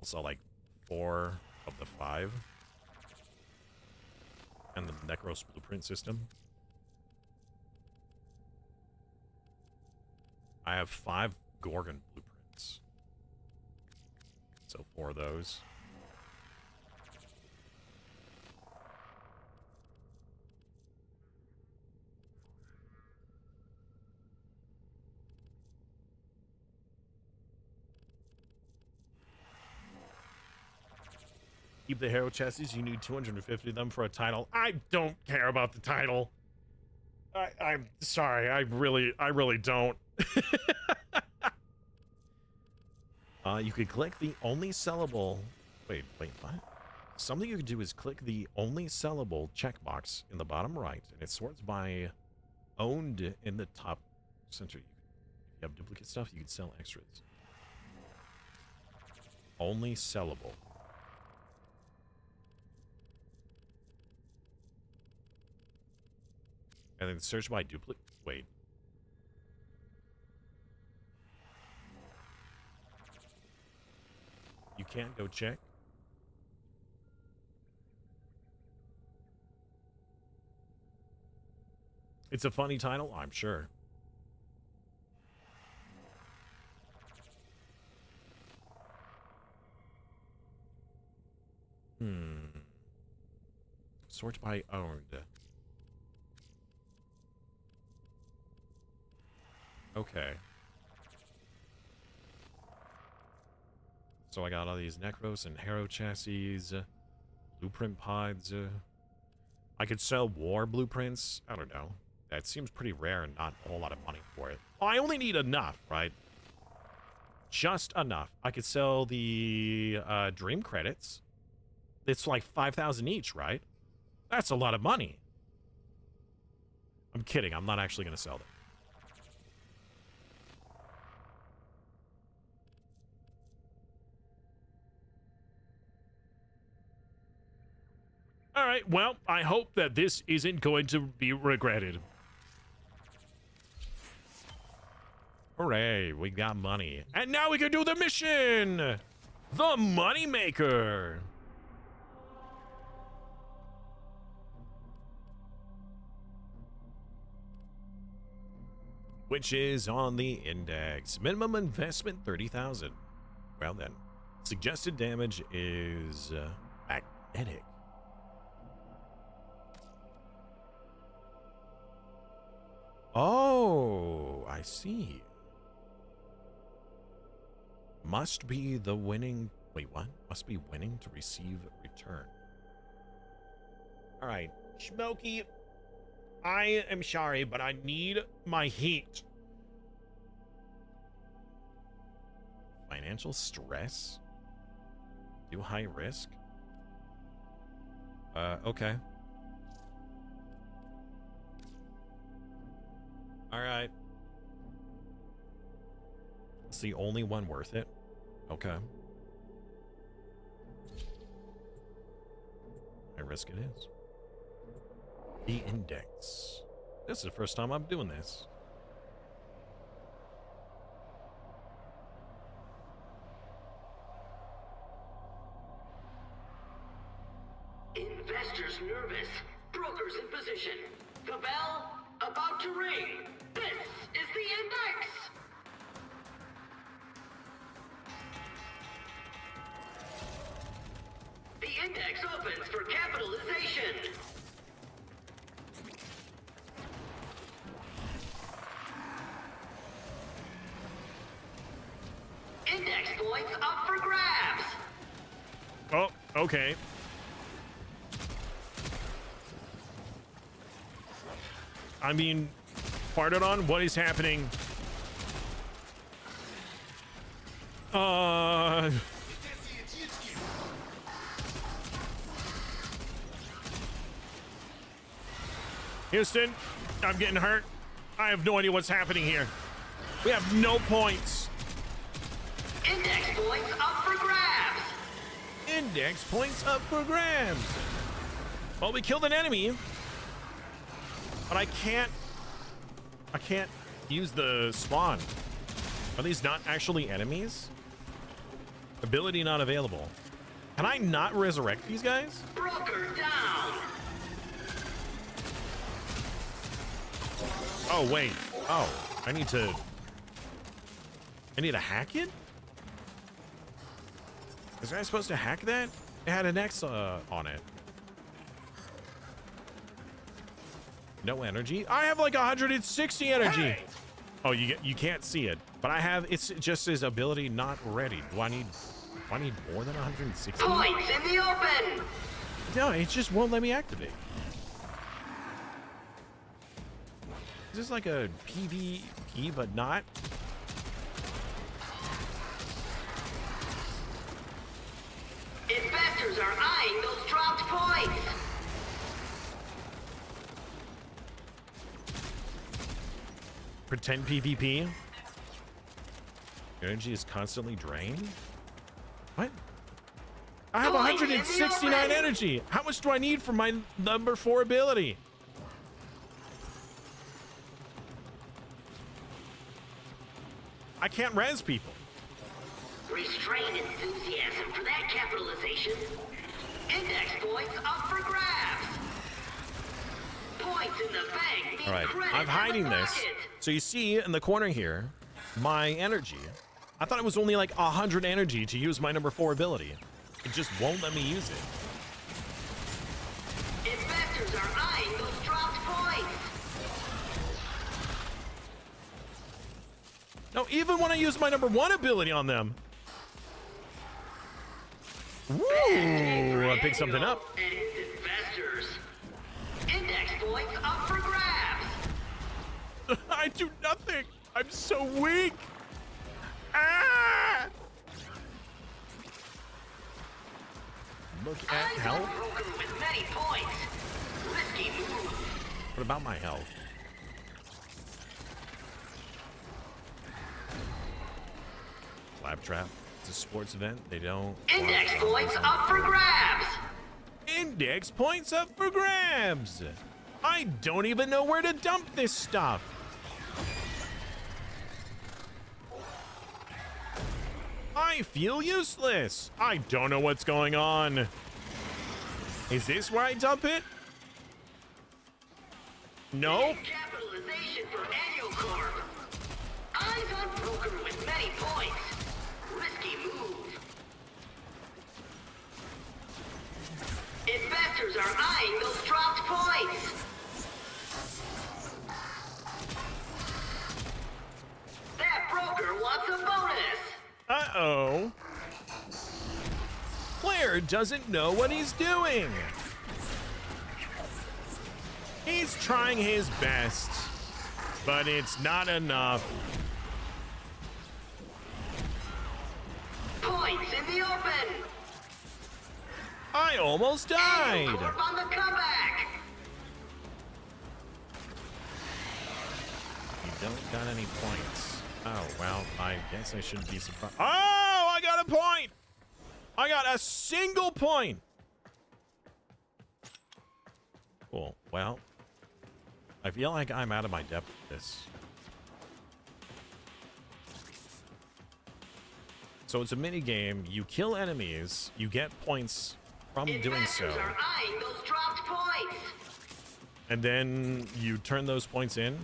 Speaker 2: I'll sell like 4 of the 5? And the Necros blueprint system. I have 5 Gorgon blueprints. So 4 of those. Keep the hero chassis. You need 250 of them for a title. I don't care about the title. I'm sorry. I really don't. You could click the only sellable. Wait, what? Something you could do is click the only sellable checkbox in the bottom right, and it sorts by owned in the top center. If you have duplicate stuff, you can sell extras. Only sellable. And then search by duplicate. Wait. You can't go check? It's a funny title, I'm sure. Sort by owned. Okay. So I got all these Necros and Hero chassis, blueprint pods. I could sell war blueprints. I don't know. That seems pretty rare and not a whole lot of money for it. Oh, I only need enough, right? Just enough. I could sell the dream credits. It's like 5,000 each, right? That's a lot of money. I'm kidding. I'm not actually going to sell them. All right, well, I hope that this isn't going to be regretted. Hooray, we got money. And now we can do the mission! The Moneymaker! Which is on the index. Minimum investment, 30,000. Well then, suggested damage is magnetic. Oh, I see. Must be the winning. Wait, what? Must be winning to receive return. All right, Smokey. I am sorry, but I need my heat. Financial stress? Too high risk? Okay. All right. It's the only one worth it. Okay. High risk it is. The index. This is the first time I'm doing this.
Speaker 10: Investors nervous. Brokers in position. The bell about to ring. This is the index. The index opens for capitalization. Index points up for grabs.
Speaker 2: Oh, okay. I'm being farted on. What is happening? Houston, I'm getting hurt. I have no idea what's happening here. We have no points.
Speaker 10: Index points up for grabs.
Speaker 2: Index points up for grabs. Well, we killed an enemy. But I can't use the spawn. Are these not actually enemies? Ability not available. Can I not resurrect these guys?
Speaker 10: Broker down.
Speaker 2: Oh, wait. Oh, I need to hack it? Was I supposed to hack that? It had an X on it. No energy. I have like 160 energy. Hey! Oh, you can't see it, but I have. It's just his ability not ready. Do I need more than 160?
Speaker 10: Points in the open.
Speaker 2: No, it just won't let me activate. Is this like a PvP but not?
Speaker 10: Investors are eyeing those dropped points.
Speaker 2: Pretend PvP. Energy is constantly drained. What? I have 169 energy. How much do I need for my number 4 ability? I can't res people.
Speaker 10: Restrain enthusiasm for that capitalization. Index points up for grabs. Points in the bank.
Speaker 2: All right, I'm hiding this. So you see in the corner here, my energy. I thought it was only like 100 energy to use my number 4 ability. It just won't let me use it.
Speaker 10: Investors are eyeing those dropped points.
Speaker 2: No, even when I use my number 1 ability on them. Woo! I picked something up.
Speaker 10: And his investors. Index points up for grabs.
Speaker 2: I do nothing. I'm so weak. Ah! Look at health.
Speaker 10: With many points. Risky move.
Speaker 2: What about my health? Claptrap. It's a sports event. They don't.
Speaker 10: Index points up for grabs.
Speaker 2: Index points up for grabs. I don't even know where to dump this stuff. I feel useless. I don't know what's going on. Is this where I dump it? No.
Speaker 10: Capitalization for annual corp. Eyes on broker with many points. Risky move. Investors are eyeing those dropped points.
Speaker 2: Uh-oh. Player doesn't know what he's doing. He's trying his best, but it's not enough.
Speaker 10: Points in the open.
Speaker 2: I almost died.
Speaker 10: Corp on the comeback.
Speaker 2: You don't got any points. Oh, well, I guess I shouldn't be surprised. Oh, I got a point. I got a single point. Cool. Well, I feel like I'm out of my depth with this. So it's a mini game. You kill enemies, you get points from doing so.
Speaker 10: Investors are eyeing those dropped points.
Speaker 2: And then you turn those points in.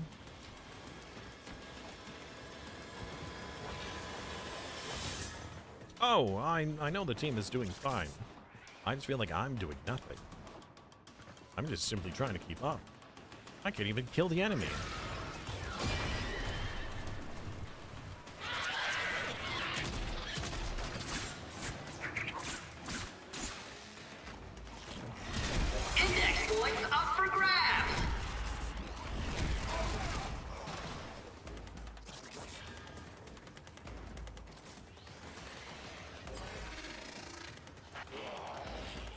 Speaker 2: Oh, I know the team is doing fine. I just feel like I'm doing nothing. I'm just simply trying to keep up. I can't even kill the enemy.
Speaker 10: Index points up for grabs.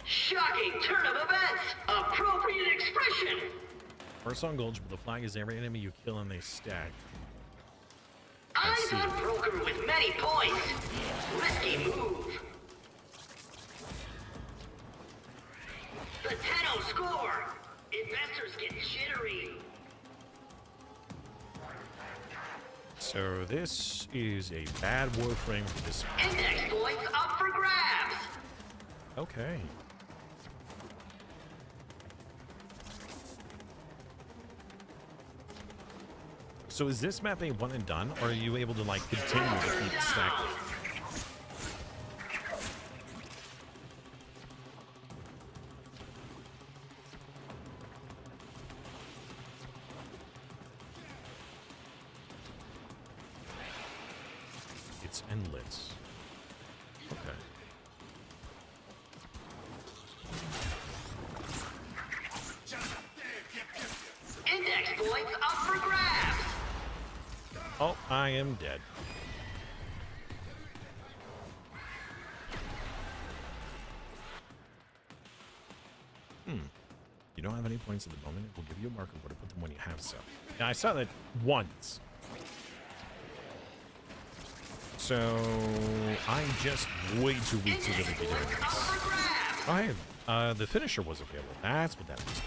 Speaker 10: Shocking turn of events. Appropriate expression.
Speaker 2: First on Gulch, but the flag is every enemy you kill and they stack.
Speaker 10: Eyes on Broker with many points. Risky move. The Tenno score. Investors get jittery.
Speaker 2: So this is a bad Warframe for this.
Speaker 10: Index points up for grabs.
Speaker 2: Okay. So is this map a one and done, or are you able to like continue to keep stacking? It's endless. Okay.
Speaker 10: Index points up for grabs.
Speaker 2: Oh, I am dead. You don't have any points at the moment. We'll give you a marker where to put them when you have some. Now, I saw that once. So, I'm just way too weak to really be doing this. Oh, hey, the finisher was available. That's what that was.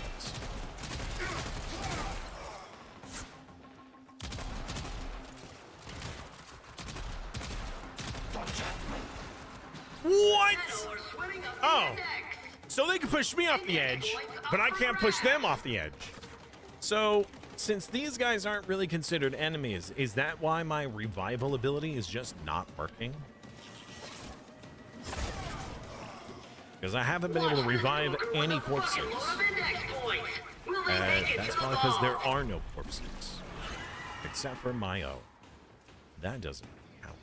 Speaker 2: What? Oh, so they can push me off the edge, but I can't push them off the edge. So, since these guys aren't really considered enemies, is that why my revival ability is just not working? Because I haven't been able to revive any corpses. That's probably because there are no corpses. Except for my own. That doesn't count.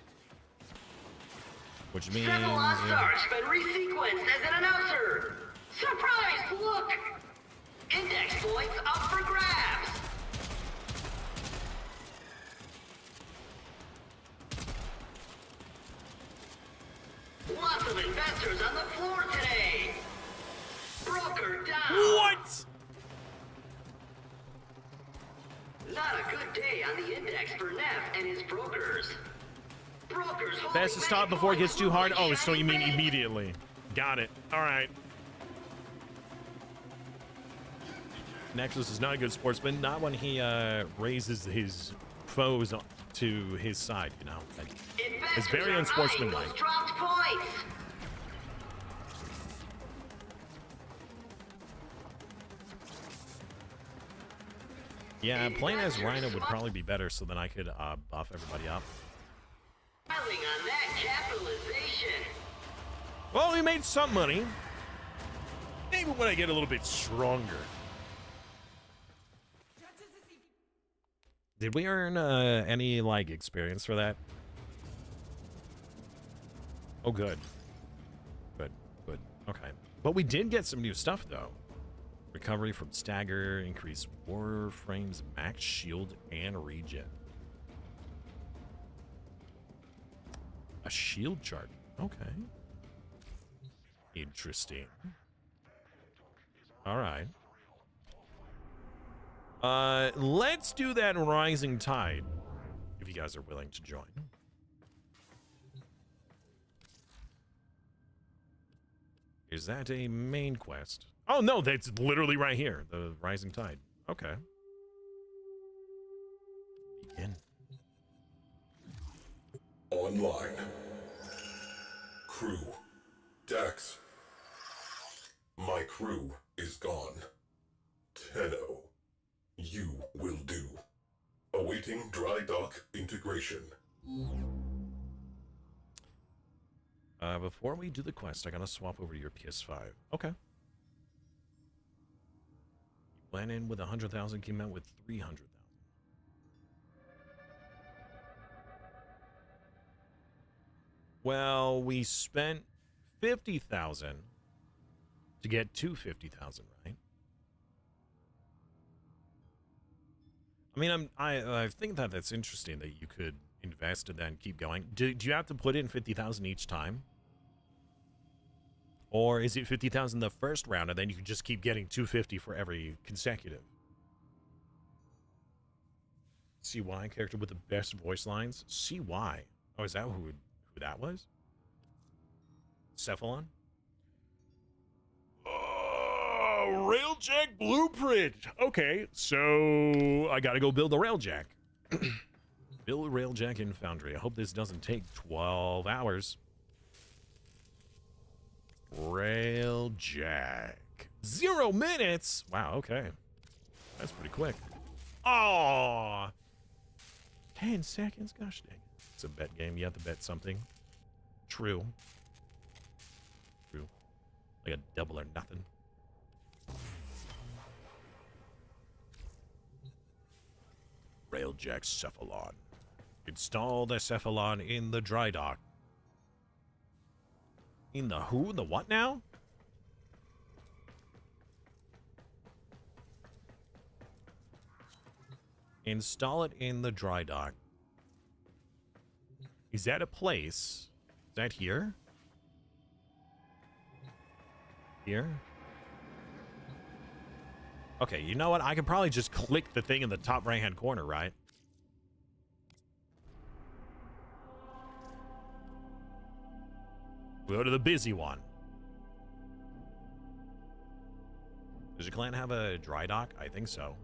Speaker 2: Which means...
Speaker 10: Several stars been resequenced as an announcer. Surprise! Look! Index points up for grabs. Lots of investors on the floor today. Broker down.
Speaker 2: What?
Speaker 10: Not a good day on the index for Neff and his brokers. Brokers
Speaker 2: Best to stop before it gets too hard. Oh, so you mean immediately. Got it. All right. Nexus is not a good sportsman. Not when he raises his foes to his side, you know. It's very unsportsmanlike.
Speaker 10: Dropped points.
Speaker 2: Yeah, playing as Rhino would probably be better, so then I could buff everybody up.
Speaker 10: Piling on that capitalization.
Speaker 2: Well, we made some money. Maybe when I get a little bit stronger. Did we earn any like experience for that? Oh, good. Good, good. Okay. But we did get some new stuff, though. Recovery from stagger, increase Warframe's max shield and regen. A shield chart. Okay. Interesting. All right. Let's do that Rising Tide, if you guys are willing to join. Is that a main quest? Oh, no, that's literally right here. The Rising Tide. Okay. Begin.
Speaker 4: Online. Crew. Dax. My crew is gone. Tenno. You will do. Awaiting dry dock integration.
Speaker 2: Before we do the quest, I gotta swap over to your PS5. Okay. You went in with 100,000, came out with 300,000. Well, we spent 50,000 to get to 50,000, right? I mean, I think that that's interesting that you could invest and then keep going. Do you have to put in 50,000 each time? Or is it 50,000 the first round and then you can just keep getting 250 for every consecutive? CY, character with the best voice lines. CY. Oh, is that who that was? Cephalon? Railjack blueprint. Okay, so I gotta go build a railjack. Build a railjack in Foundry. I hope this doesn't take 12 hours. Railjack. 0 minutes? Wow, okay. That's pretty quick. Oh, 10 seconds? Gosh dang. It's a bet game. You have to bet something. True. True. Like a double or nothing. Railjack Cephalon. Install the Cephalon in the dry dock. In the who? The what now? Install it in the dry dock. Is that a place? Is that here? Here? Okay, you know what? I could probably just click the thing in the top right-hand corner, right? We'll go to the busy one. Does your clan have a dry dock? I think so.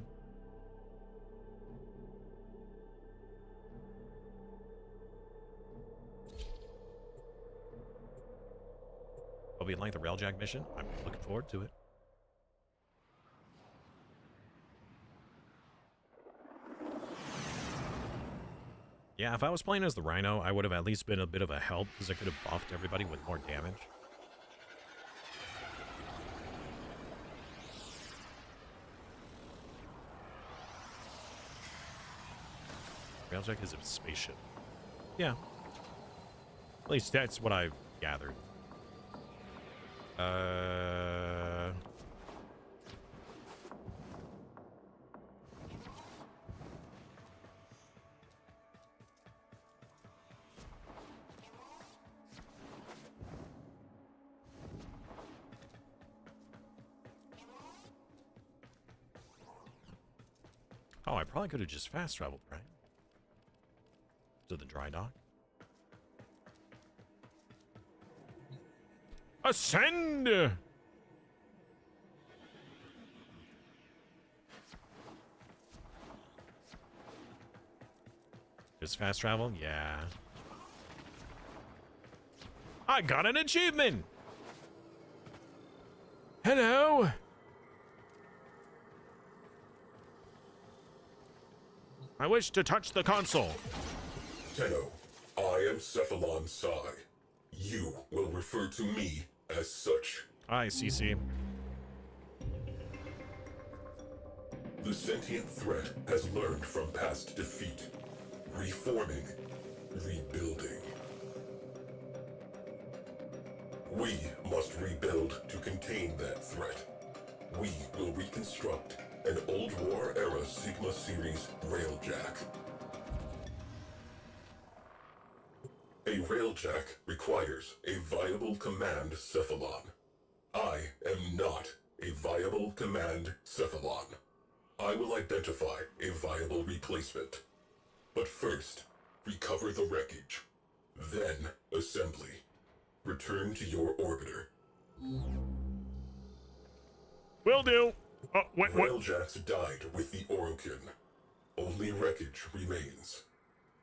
Speaker 2: Hope you like the Railjack mission. I'm looking forward to it. Yeah, if I was playing as the Rhino, I would have at least been a bit of a help because I could have buffed everybody with more damage. Railjack is a spaceship. Yeah. At least that's what I've gathered. Oh, I probably could have just fast traveled, right? To the dry dock. Ascend! Just fast travel? Yeah. I got an achievement! Hello! I wish to touch the console.
Speaker 4: Tenno, I am Cephalon Psi. You will refer to me as such.
Speaker 2: Hi, CC.
Speaker 4: The sentient threat has learned from past defeat. Reforming. Rebuilding. We must rebuild to contain that threat. We will reconstruct an old war-era Sigma series railjack. A railjack requires a viable command cephalon. I am not a viable command cephalon. I will identify a viable replacement. But first, recover the wreckage. Then, assembly. Return to your orbiter.
Speaker 2: Will do. Oh, what?
Speaker 4: Railjacks died with the Orokin. Only wreckage remains.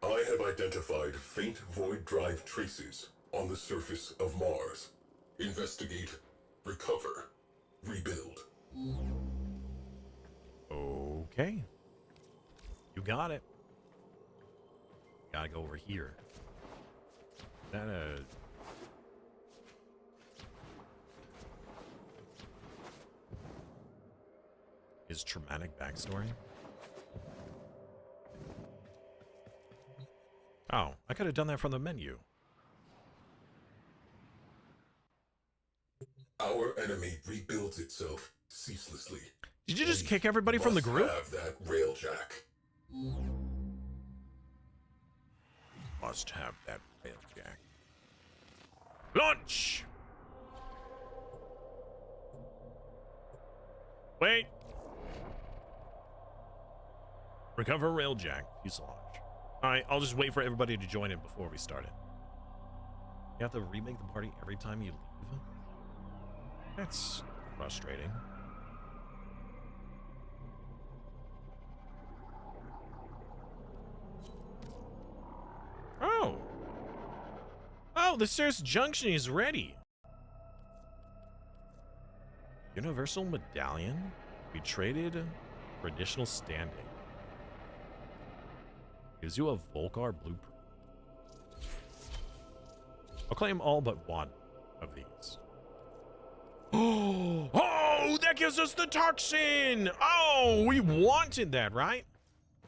Speaker 4: I have identified faint void drive traces on the surface of Mars. Investigate, recover, rebuild.
Speaker 2: Okay. You got it. Gotta go over here. Is that a... His traumatic backstory? Oh, I could have done that from the menu.
Speaker 4: Our enemy rebuilds itself ceaselessly.
Speaker 2: Did you just kick everybody from the group?
Speaker 4: Have that railjack.
Speaker 2: Must have that railjack. Launch! Wait. Recover railjack fuselage. Alright, I'll just wait for everybody to join in before we start it. You have to remake the party every time you leave? That's frustrating. Oh! Oh, the Cirrus Junction is ready! Universal Medallion? We traded for additional standing. Gives you a Volcar blueprint. I'll claim all but one of these. Oh, that gives us the toxin! Oh, we wanted that, right?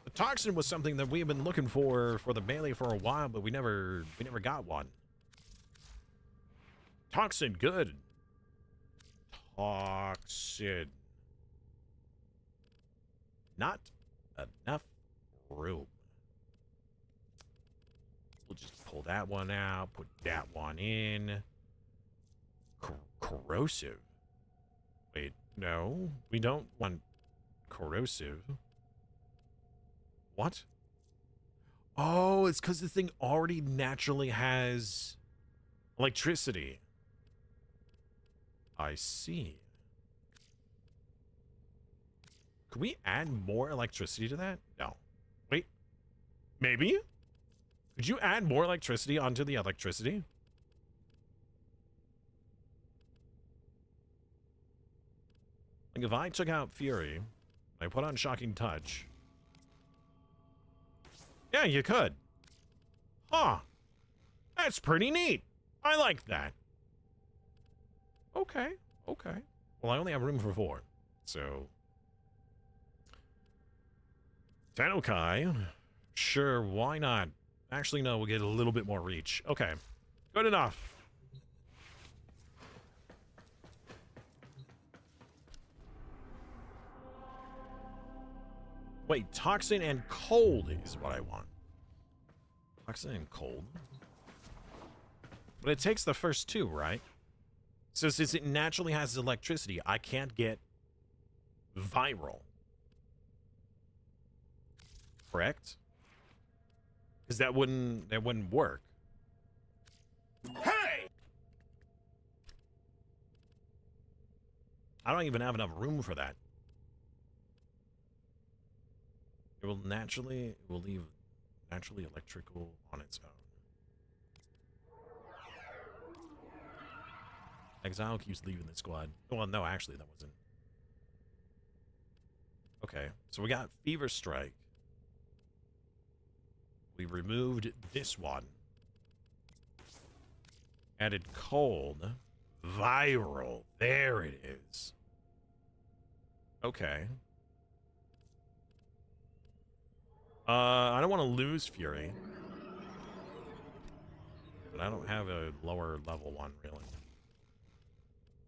Speaker 2: The toxin was something that we have been looking for the melee for a while, but we never got one. Toxin, good. Toxin. Not enough room. We'll just pull that one out, put that one in. Corrosive. Wait, no, we don't want corrosive. What? Oh, it's because the thing already naturally has electricity. I see. Could we add more electricity to that? No. Wait. Maybe? Could you add more electricity onto the electricity? Like if I took out Fury, I put on Shocking Touch. Yeah, you could. Huh. That's pretty neat. I like that. Okay, okay. Well, I only have room for 4, so... Tenno, sure, why not? Actually, no, we'll get a little bit more reach. Okay, good enough. Wait, toxin and cold is what I want. Toxin and cold? But it takes the first 2, right? So since it naturally has electricity, I can't get viral. Correct? Because that wouldn't work. Hey! I don't even have enough room for that. It will leave naturally electrical on its own. Exile keeps leaving the squad. Well, no, actually, that wasn't. Okay, so we got Fever Strike. We removed this one. Added cold. Viral. There it is. Okay. I don't want to lose Fury. But I don't have a lower level one, really.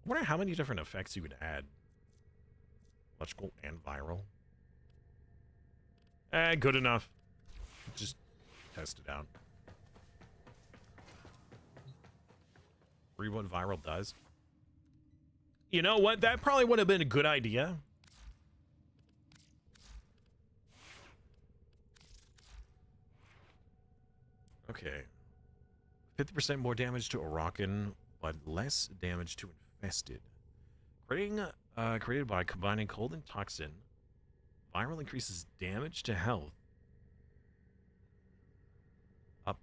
Speaker 2: I wonder how many different effects you could add. Electrical and viral. Good enough. Just test it out. Read what viral does. You know what? That probably would have been a good idea. Okay. 50% more damage to Arakan, but less damage to infested. Created by combining cold and toxin. Viral increases damage to health up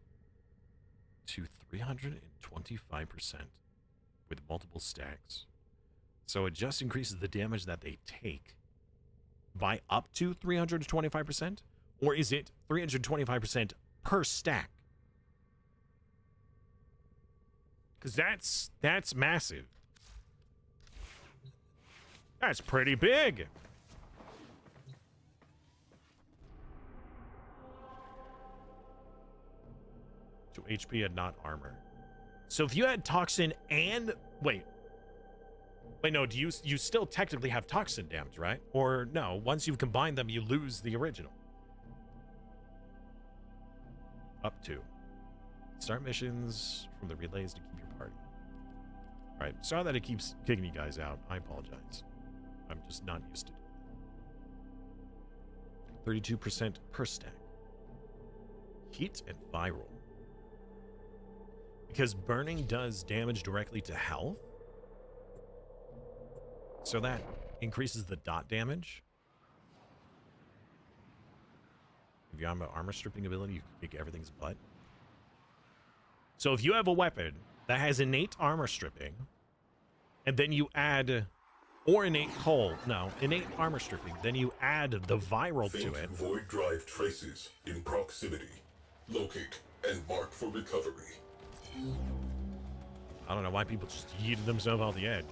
Speaker 2: to 325% with multiple stacks. So it just increases the damage that they take by up to 325%? Or is it 325% per stack? Because that's massive. That's pretty big. To HP and not armor. So if you had toxin and wait, no, do you still technically have toxin damage, right? Or no, once you've combined them, you lose the original. Up to. Start missions from the relays to keep your party. All right, sorry that it keeps kicking you guys out. I apologize. I'm just not used to it. 32% per stack. Heat and viral. Because burning does damage directly to health. So that increases the dot damage. If you have an armor stripping ability, you can kick everything's butt. So if you have a weapon that has innate armor stripping, and then you add, or innate innate armor stripping, then you add the viral to it.
Speaker 4: Void drive traces in proximity. Locate and mark for recovery.
Speaker 2: I don't know why people just yeeted themselves off the edge.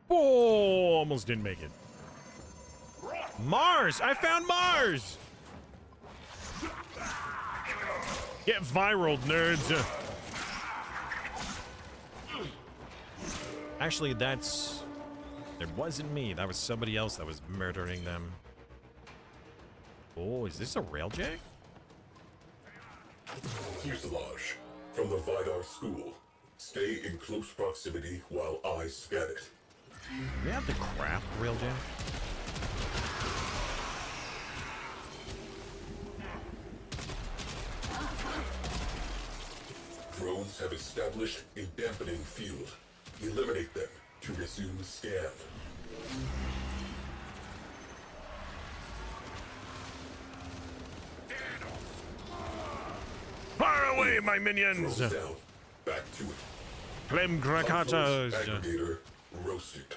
Speaker 2: Oh, almost didn't make it. Mars! I found Mars! Get viral, nerds. Actually, it wasn't me. That was somebody else that was murdering them. Oh, is this a railjack?
Speaker 4: Fuselage from the Vidar School. Stay in close proximity while I scan it.
Speaker 2: Do we have the craft railjack?
Speaker 4: Drones have established a dampening field. Eliminate them to resume scan.
Speaker 2: Fire away, my minions!
Speaker 4: Drones down. Back to it.
Speaker 2: Clem Grakatos.
Speaker 4: Aggregator roasted.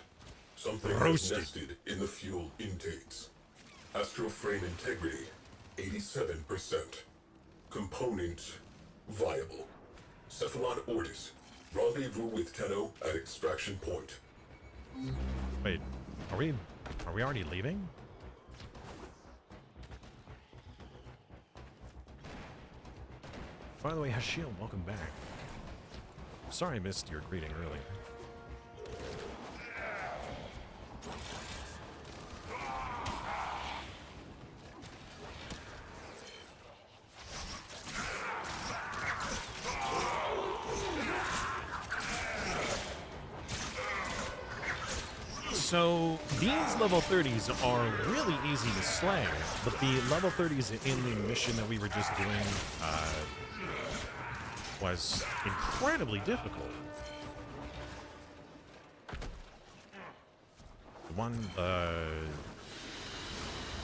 Speaker 4: Something has nested in the fuel intakes. Astroframe integrity 87%. Component viable. Cephalon Ortis. Rendezvous with Tenno at extraction point.
Speaker 2: Wait, are we already leaving? By the way, Hashil, welcome back. Sorry I missed your greeting earlier. So these level 30s are really easy to slay, but the level 30s in the mission that we were just doing was incredibly difficult.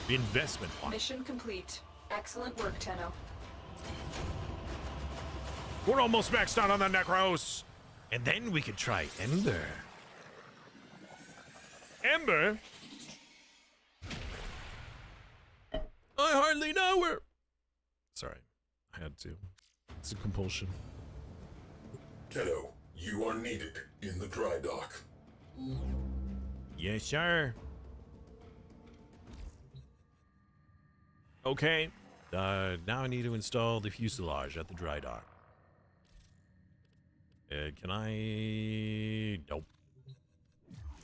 Speaker 2: The investment one.
Speaker 5: Mission complete. Excellent work, Tenno.
Speaker 2: We're almost maxed out on the Necros. And then we could try Ember. Ember? I hardly know her. Sorry, I had to. It's a compulsion.
Speaker 4: Tenno, you are needed in the dry dock.
Speaker 2: Yes, sir. Okay. Now I need to install the fuselage at the dry dock. Can I... Nope.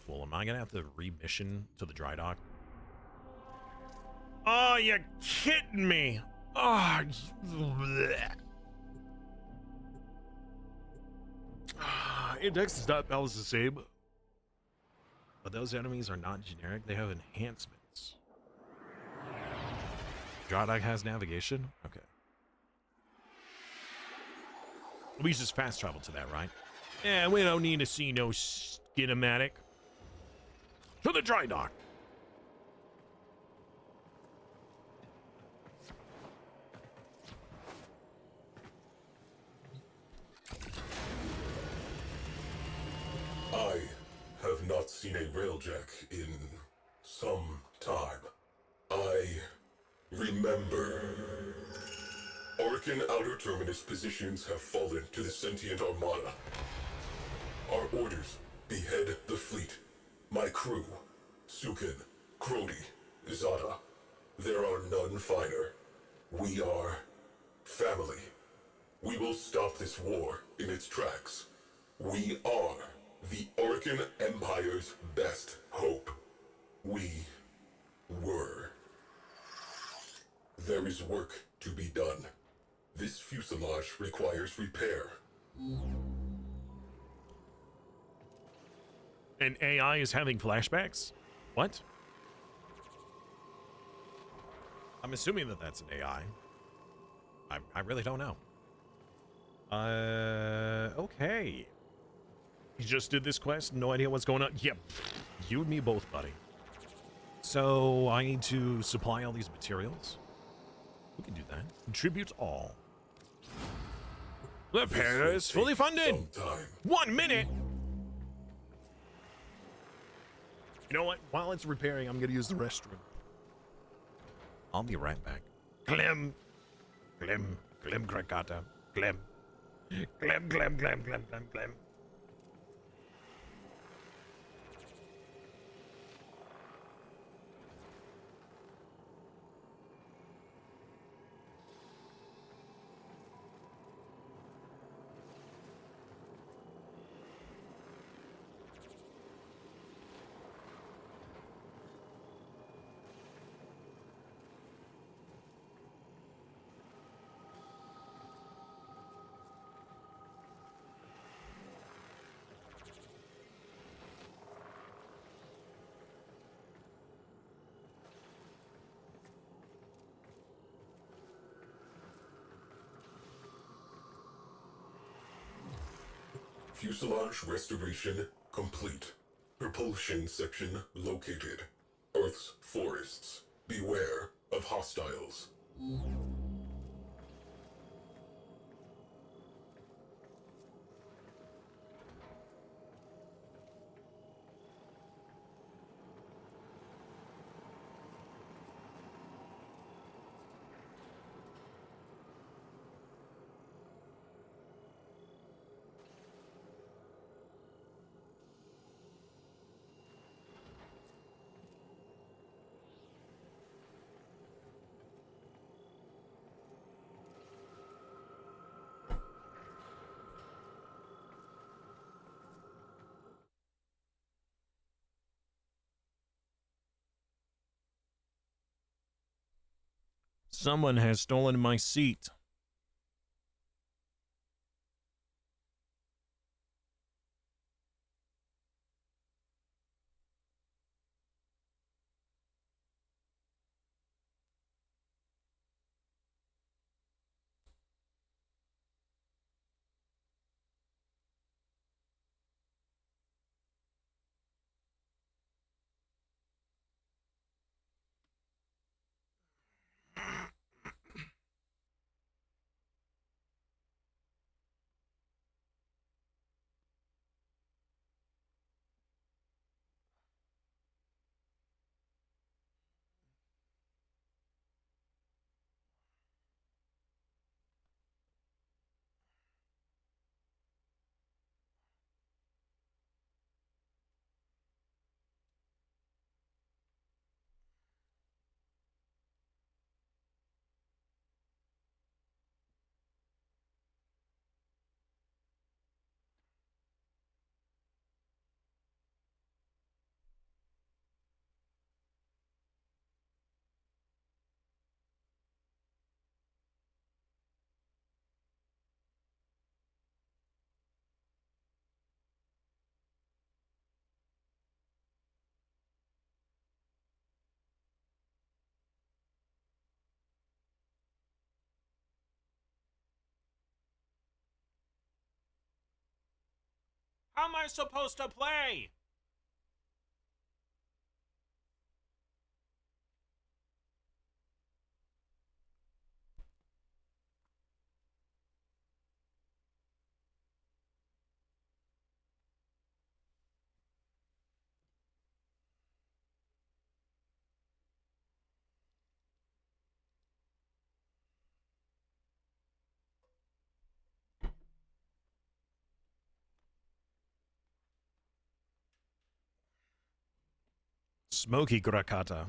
Speaker 2: Well, am I gonna have to remission to the dry dock? Oh, you're kidding me! Oh, index is not balanced the same. But those enemies are not generic. They have enhancements. Dry dock has navigation? Okay. We just fast travel to that, right? Yeah, we don't need to see no schematic. To the dry dock.
Speaker 4: I have not seen a railjack in some time. I remember. Orkin Outer Terminus positions have fallen to the sentient armada. Our orders: behead the fleet. My crew: Sukin, Crody, Zada. There are none finer. We are family. We will stop this war in its tracks. We are the Orkin Empire's best hope. We were. There is work to be done. This fuselage requires repair.
Speaker 2: And AI is having flashbacks? What? I'm assuming that that's an AI. I really don't know. Okay. You just did this quest, no idea what's going on? Yep. You and me both, buddy. So I need to supply all these materials. We can do that. Contribute all. The repair is fully funded. 1 minute. You know what? While it's repairing, I'm gonna use the restroom. I'll be right back. Clem, Gregata, Clem.
Speaker 4: Fuselage restoration complete. Propulsion section located. Earth's forests. Beware of hostiles.
Speaker 2: Someone has stolen my seat. How am I supposed to play? Smoky Grakata.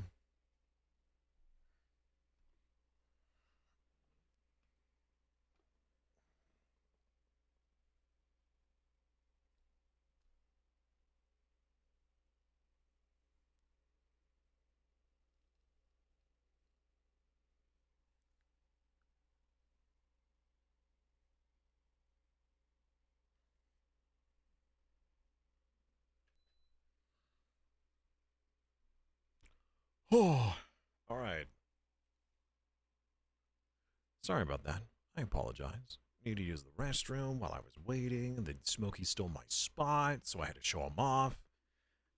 Speaker 2: Oh, all right. Sorry about that. I apologize. Need to use the restroom while I was waiting, and then Smokey stole my spot, so I had to show him off.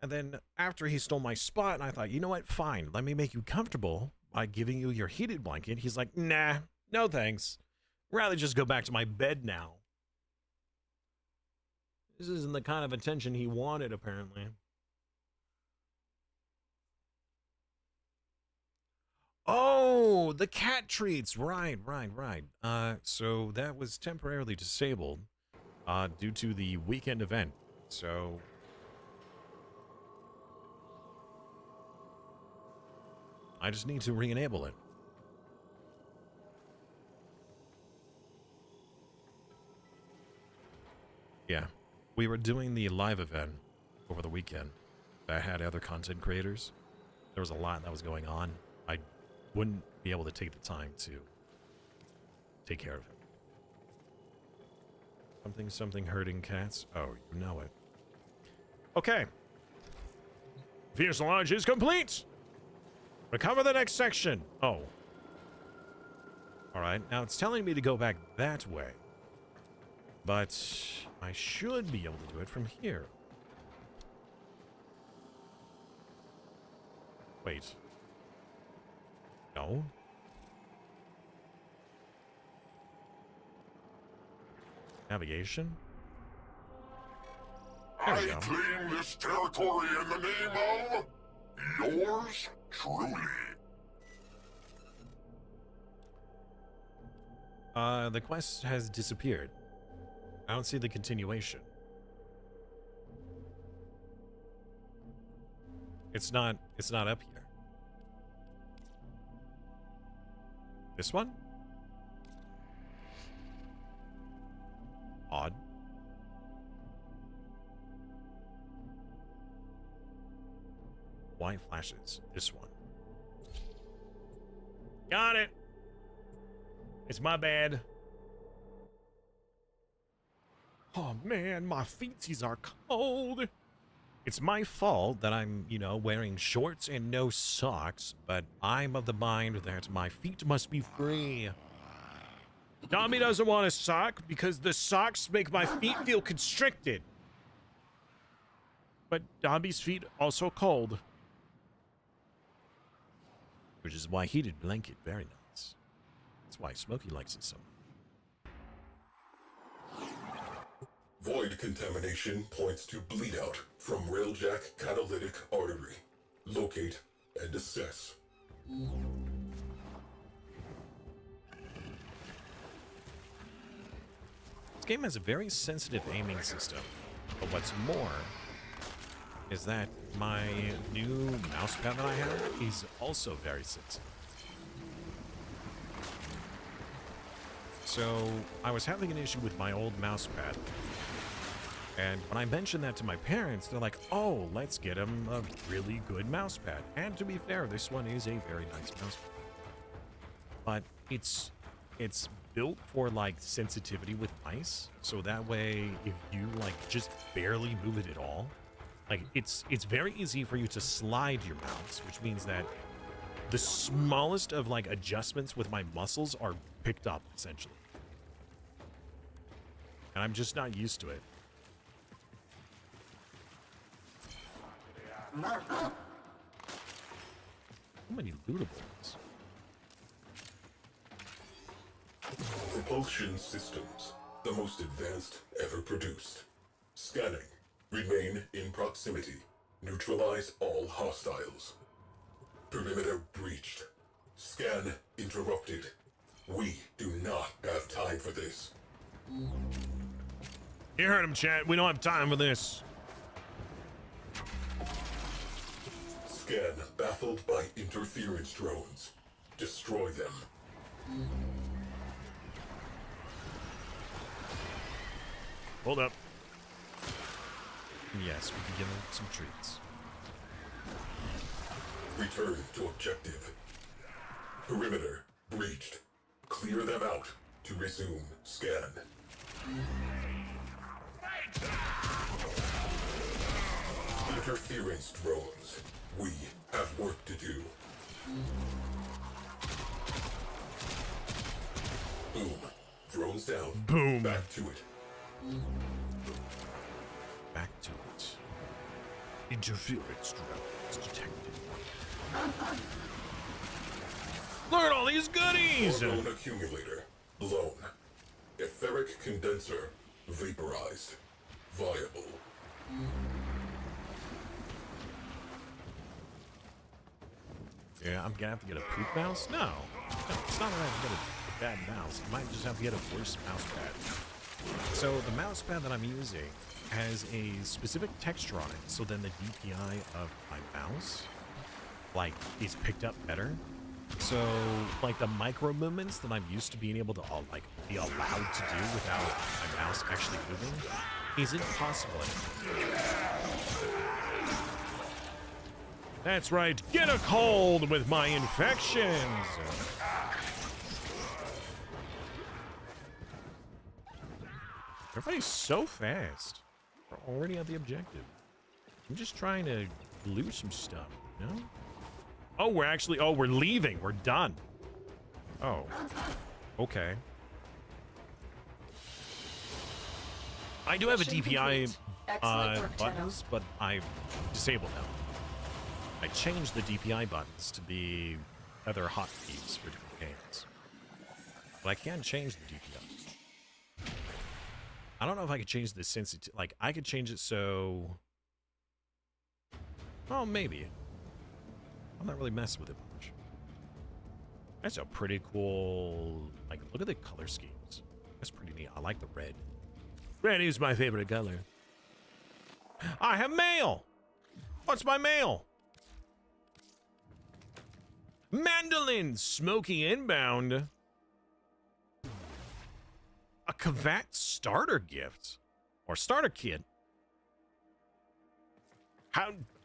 Speaker 2: And then after he stole my spot, and I thought, you know what? Fine, let me make you comfortable by giving you your heated blanket. He's like, nah, no thanks. Rather just go back to my bed now. This isn't the kind of attention he wanted, apparently. Oh, the cat treats. Right. So that was temporarily disabled due to the weekend event. So I just need to re-enable it. Yeah, we were doing the live event over the weekend that had other content creators. There was a lot that was going on. I wouldn't be able to take the time to take care of him. Something hurting cats. Oh, you know it. Okay. Fuselage is complete. Recover the next section. Oh. All right. Now it's telling me to go back that way. But I should be able to do it from here. Wait. No. Navigation. There we go.
Speaker 4: I claim this territory in the name of yours truly.
Speaker 2: The quest has disappeared. I don't see the continuation. It's not up here. This one? Odd. White flashes. This one. Got it. It's my bad. Oh man, my feetsies are cold. It's my fault that I'm, wearing shorts and no socks, but I'm of the mind that my feet must be free. Tommy doesn't want a sock because the socks make my feet feel constricted. But Dobby's feet also cold. Which is why heated blanket, very nice. That's why Smokey likes it so much.
Speaker 4: Void contamination points to bleed out from railjack catalytic artery. Locate and assess.
Speaker 2: This game has a very sensitive aiming system, but what's more is that my new mousepad that I have is also very sensitive. So I was having an issue with my old mousepad, and when I mentioned that to my parents, they're like, oh, let's get him a really good mousepad. And to be fair, this one is a very nice mousepad. But it's built for like sensitivity with mice, so that way if you like just barely move it at all, like it's very easy for you to slide your mouse, which means that the smallest of like adjustments with my muscles are picked up essentially. And I'm just not used to it. How many lootables?
Speaker 4: Propulsion systems, the most advanced ever produced. Scanning. Remain in proximity. Neutralize all hostiles. Perimeter breached. Scan interrupted. We do not have time for this.
Speaker 2: You heard him, chat. We don't have time for this.
Speaker 4: Scan baffled by interference drones. Destroy them.
Speaker 2: Hold up. Yes, we can give him some treats.
Speaker 4: Return to objective. Perimeter breached. Clear them out to resume scan. Interference drones. We have work to do. Boom. Drones down.
Speaker 2: Boom.
Speaker 4: Back to it.
Speaker 2: Back to it. Interference drones detected. Look at all these goodies!
Speaker 4: Hormone accumulator. Blown. Etheric condenser. Vaporized. Viable.
Speaker 2: Yeah, I'm gonna have to get a poop mouse? No. It's not that I have to get a bad mouse. I might just have to get a worse mouse pad. So the mouse pad that I'm using has a specific texture on it, so then the DPI of my mouse, like, is picked up better. So, like, the micro movements that I'm used to being able to, like, be allowed to do without my mouse actually moving isn't possible anymore. That's right, get a cold with my infections! Everybody's so fast. We're already at the objective. I'm just trying to loot some stuff, you know? Oh, we're leaving. We're done. Oh. Okay. I do have a DPI buttons, but I've disabled them. I changed the DPI buttons to be other hotkeys for different games. But I can't change the DPI. I don't know if I could change the sensitivity. Like, I could change it so... Oh, maybe. I'm not really messing with it much. That's a pretty cool... Like, look at the color schemes. That's pretty neat. I like the red. Red is my favorite color. I have mail! What's my mail? Mandolin! Smoky inbound. A Kavat starter gift. Or starter kit.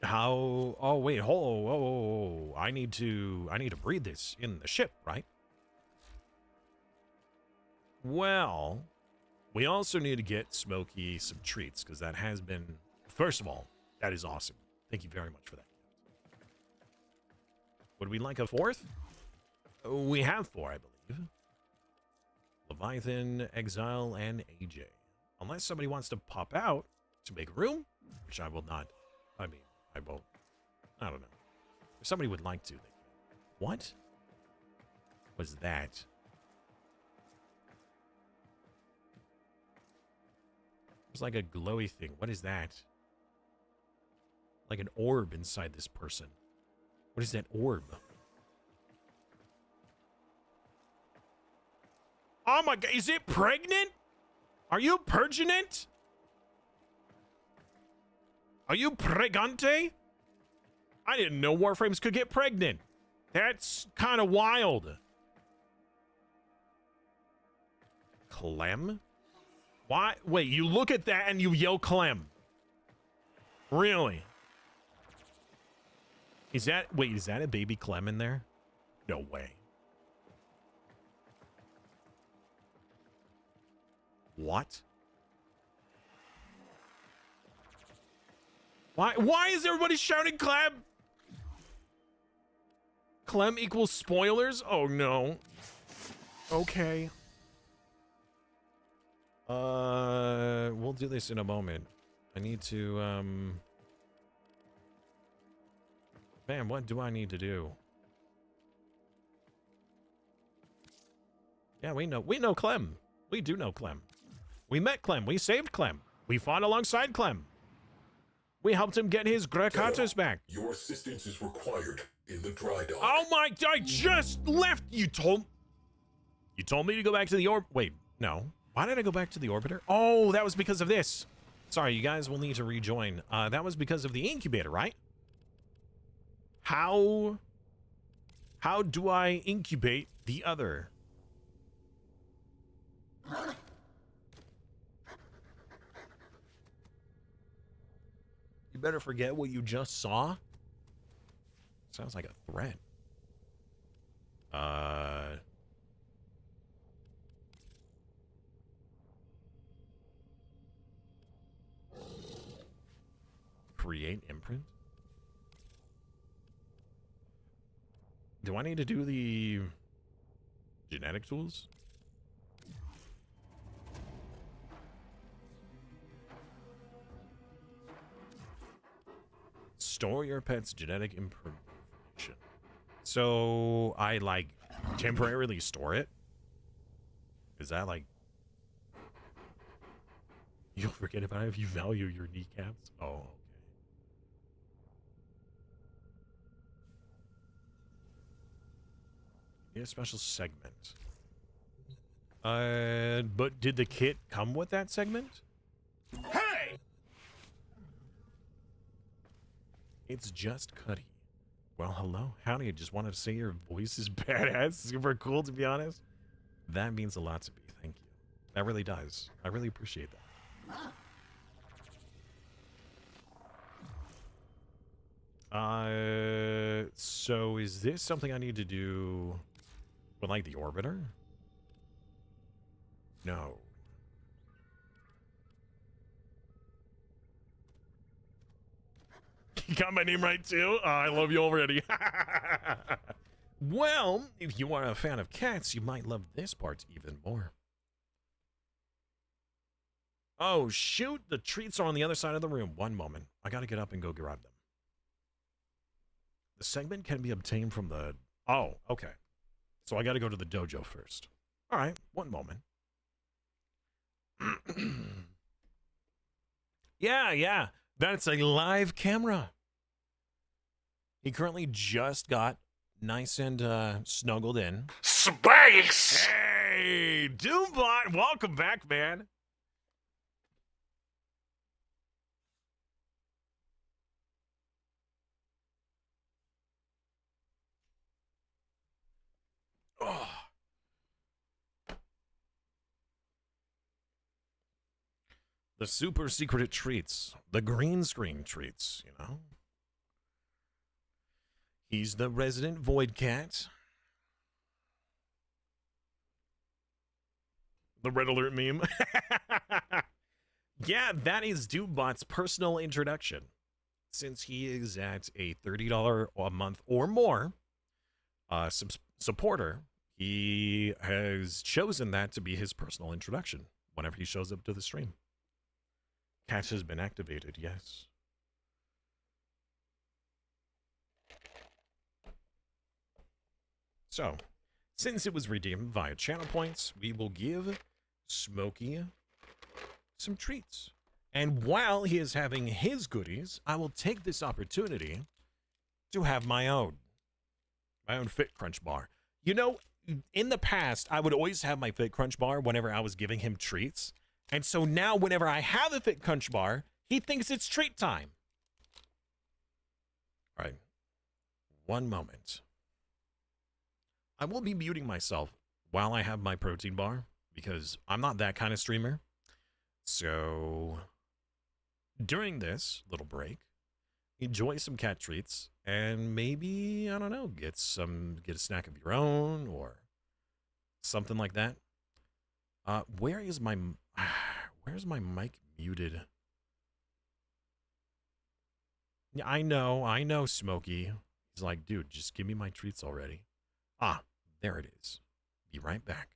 Speaker 2: How, oh wait, hold, whoa, I need to breed this in the ship, right? Well, we also need to get Smokey some treats, because that has been, first of all, that is awesome. Thank you very much for that. Would we like a fourth? We have 4, I believe. Leviathan, Exile, and AJ. Unless somebody wants to pop out to make room, which I will not. I mean, I won't. I don't know. If somebody would like to, they can. What was that? It's like a glowy thing. What is that? Like an orb inside this person. What is that orb? Oh my god, is it pregnant? Are you perginent? Are you pregante? I didn't know Warframes could get pregnant. That's kind of wild. Clem? Why? Wait, you look at that and you yell Clem. Really? Is that, wait, is that a baby Clem in there? No way. What? Why is everybody shouting Clem? Clem equals spoilers? Oh no. Okay. We'll do this in a moment. I need to, Man, what do I need to do? Yeah, we know Clem. We do know Clem. We met Clem. We saved Clem. We fought alongside Clem. We helped him get his Grakatas back.
Speaker 4: Your assistance is required in the dry dock.
Speaker 2: Oh my, I just left. You told me to go back to the wait, no. Why did I go back to the orbiter? Oh, that was because of this. Sorry, you guys will need to rejoin. That was because of the incubator, right? How do I incubate the other? You better forget what you just saw. Sounds like a threat. Create imprint? Do I need to do the genetic tools? Store your pet's genetic information. So I like temporarily store it? Is that like you'll forget about it if you value your kneecaps? Oh, okay. Need a special segment. But did the kit come with that segment? Hey! It's just Cuddy. Well, hello. Howdy. I just wanted to say your voice is badass. Super cool, to be honest. That means a lot to me. Thank you. That really does. I really appreciate that. So is this something I need to do with, like, the orbiter? No. You got my name right, too? I love you already. Well, if you are a fan of cats, you might love this part even more. Oh, shoot. The treats are on the other side of the room. One moment. I gotta get up and go grab them. The segment can be obtained from the... Oh, okay. So I gotta go to the dojo first. All right, one moment. Yeah. That's a live camera. He currently just got nice and snuggled in.
Speaker 3: Space!
Speaker 2: Hey, Doombot, welcome back, man. Oh. The super secret treats. The green screen treats, you know? He's the resident void cat. The red alert meme. Yeah, that is Doombot's personal introduction. Since he is at a $30 a month or more supporter, he has chosen that to be his personal introduction whenever he shows up to the stream. Cat has been activated, yes. So, since it was redeemed via channel points, we will give Smokey some treats. And while he is having his goodies, I will take this opportunity to have my own Fit Crunch bar. You know, in the past, I would always have my Fit Crunch bar whenever I was giving him treats. And so now whenever I have a Fit Crunch bar, he thinks it's treat time. All right. One moment. I will be muting myself while I have my protein bar because I'm not that kind of streamer. So during this little break, enjoy some cat treats and maybe, I don't know, get a snack of your own or something like that. Where's my mic muted? Yeah, I know, Smokey. He's like, dude, just give me my treats already. Ah, there it is. Be right back.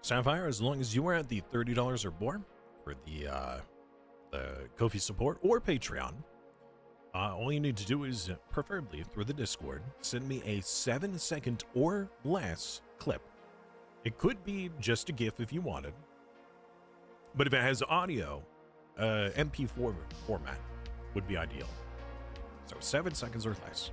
Speaker 2: Sapphire, as long as you are at the $30 or more for the Ko-fi support or Patreon, all you need to do is, preferably through the Discord, send me a 7-second or less clip. It could be just a GIF if you wanted, but if it has audio, MP4 format would be ideal. So 7 seconds or less.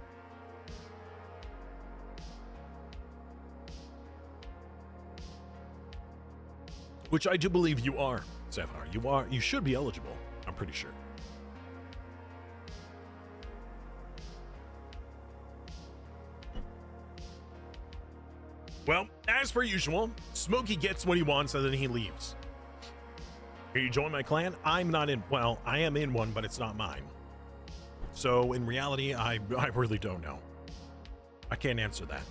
Speaker 2: Which I do believe you are, Sapphire. You should be eligible, I'm pretty sure. Well, as per usual, Smokey gets what he wants and then he leaves. Here, you join my clan? I'm not in, well, I am in one, but it's not mine. So in reality, I really don't know. I can't answer that.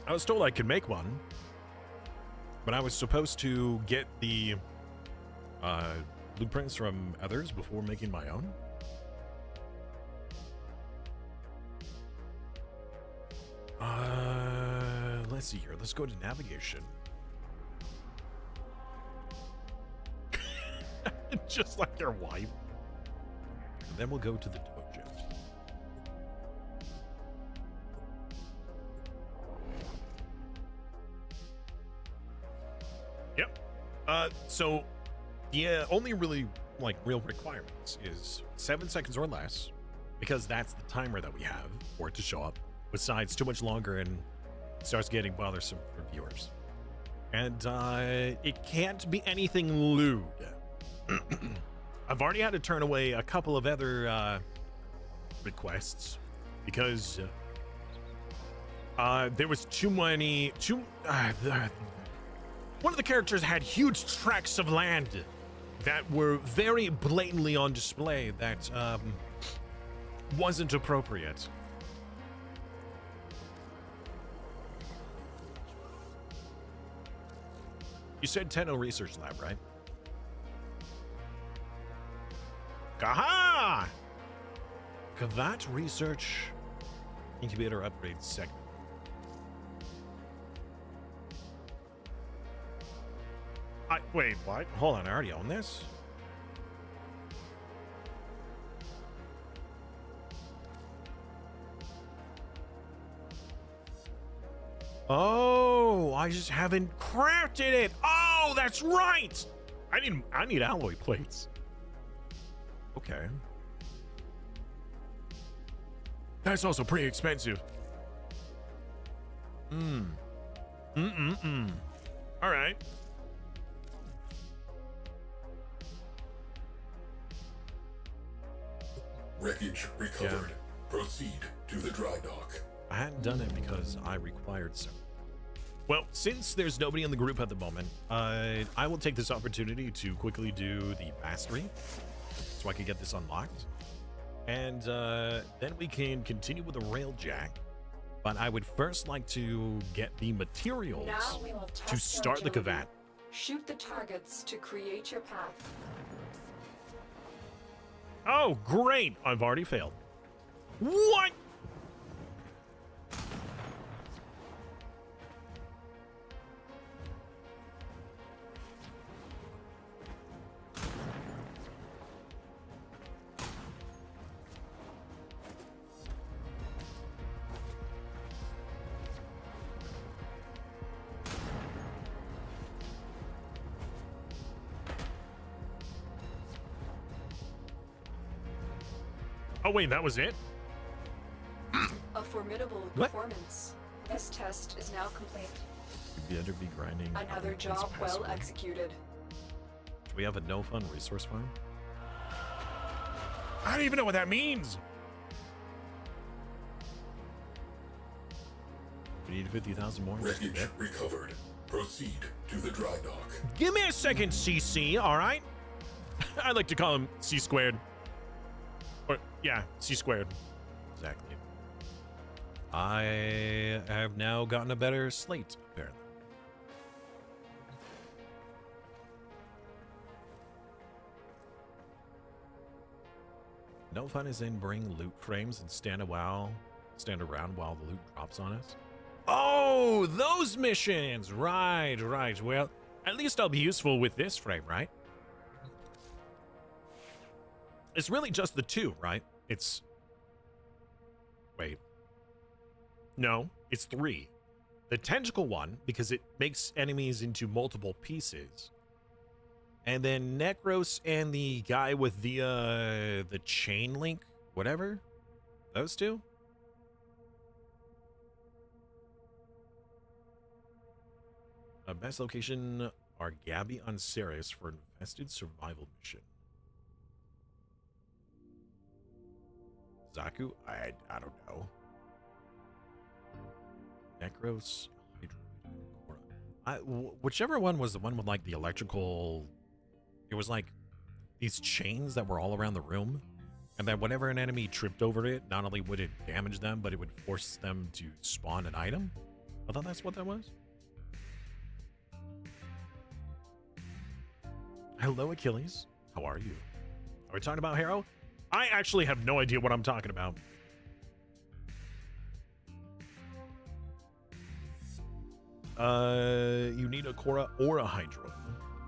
Speaker 2: I was told I could make one, but I was supposed to get the blueprints from others before making my own. Let's see here. Let's go to navigation. Just like their wife. And then we'll go to the dojo. Yep. So the only really real requirements is 7 seconds or less, because that's the timer that we have for it to show up. Besides, too much longer and it starts getting bothersome for viewers. And it can't be anything lewd. I've already had to turn away a couple of other requests because there was one of the characters had huge tracts of land that were very blatantly on display that wasn't appropriate. You said Tenno Research Lab, right? Kaha! Kavat Research Incubator Upgrade Segment. Wait, what? Hold on, I already own this? Oh, I just haven't crafted it. Oh, that's right. I need alloy plates. Okay. That's also pretty expensive. All right.
Speaker 4: Wreckage recovered. Yeah. Proceed to the dry dock.
Speaker 2: I hadn't done it because I required so. Well, since there's nobody in the group at the moment, I will take this opportunity to quickly do the mastery so I can get this unlocked. And then we can continue with the railjack. But I would first like to get the materials to start the Kavat.
Speaker 5: Shoot the targets to create your path.
Speaker 2: Oh, great! I've already failed. What? Oh, wait, that was it?
Speaker 5: A formidable performance. This test is now complete.
Speaker 2: You better be grinding.
Speaker 5: Another job well executed.
Speaker 2: Do we have a no-fun resource farm? I don't even know what that means. We need 50,000 more.
Speaker 4: Wreckage recovered. Proceed to the dry dock.
Speaker 2: Give me a second, CC, all right? I like to call him C squared. Or, yeah, C squared. Exactly. I have now gotten a better slate, apparently. No fun is in bring loot frames and stand around while the loot drops on us. Oh, Oh, those missions. Right, right. Well, at least I'll be useful with this frame, right? It's really just the two, right? It's... Wait. No, it's three. The tentacle one, because it makes enemies into multiple pieces. And then Necros and the guy with the chain link, whatever. Those two? Best location are Gabby on Ceres for infested survival mission. Zaku? I don't know. Necros, whichever one was the one with like the electrical. It was like these chains that were all around the room, and that whenever an enemy tripped over it, not only would it damage them, but it would force them to spawn an item. I thought that's what that was. Hello, Achilles. How are you? Are we talking about Harrow? I actually have no idea what I'm talking about. You need a Korra or a Hydra,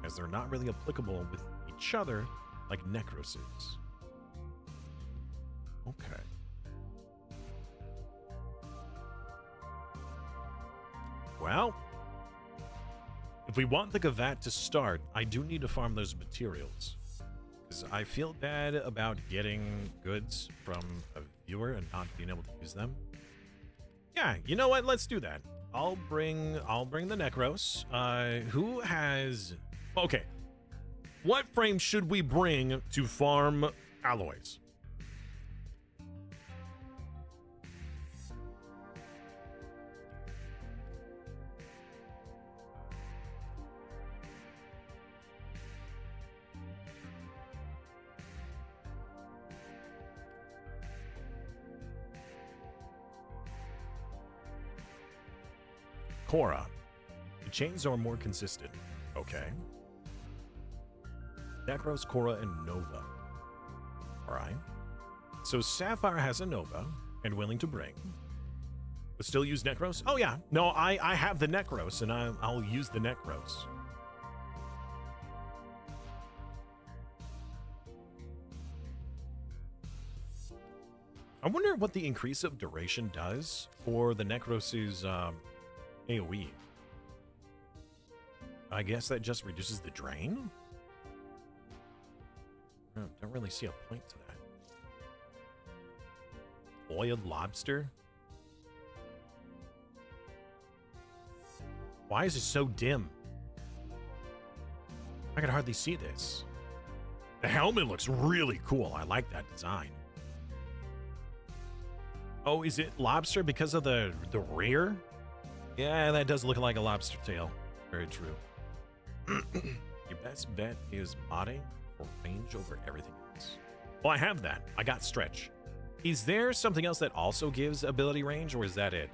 Speaker 2: as they're not really applicable with each other like Necros is. Okay. Well, if we want the Gavat to start, I do need to farm those materials. Because I feel bad about getting goods from a viewer and not being able to use them. Yeah, you know what? Let's do that. I'll bring the Necros. Who has... Okay. What frame should we bring to farm alloys? Korra. The chains are more consistent. Okay. Necros, Korra, and Nova. Alright. So Sapphire has a Nova and willing to bring. But still use Necros? Oh yeah. No, I have the Necros and I'll use the Necros. I wonder what the increase of duration does for the Necros's AoE. I guess that just reduces the drain? Don't really see a point to that. Oiled lobster? Why is it so dim? I can hardly see this. The helmet looks really cool. I like that design. Oh, is it lobster because of the rear? Yeah, that does look like a lobster tail. Very true. Your best bet is modding for range over everything else. Well, I have that. I got stretch. Is there something else that also gives ability range, or is that it?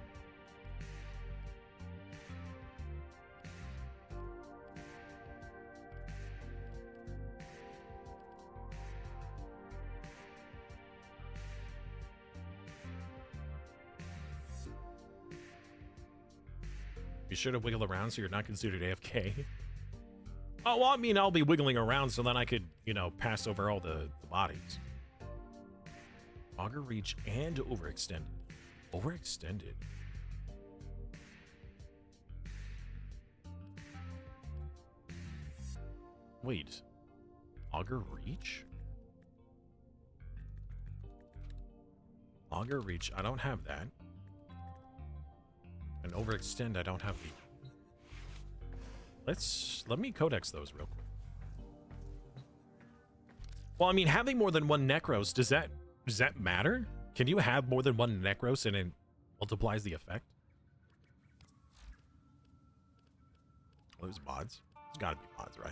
Speaker 2: Be sure to wiggle around so you're not considered AFK. Oh, well, I mean, I'll be wiggling around so then I could, you know, pass over all the bodies. Auger reach and overextended. Overextended. Wait. Auger reach? Auger reach, I don't have that. And overextend, I don't have the... Let me codex those real quick. Well, I mean, having more than one Necros, does that matter? Can you have more than one Necros and it multiplies the effect? Well, there's mods. There's gotta be mods, right?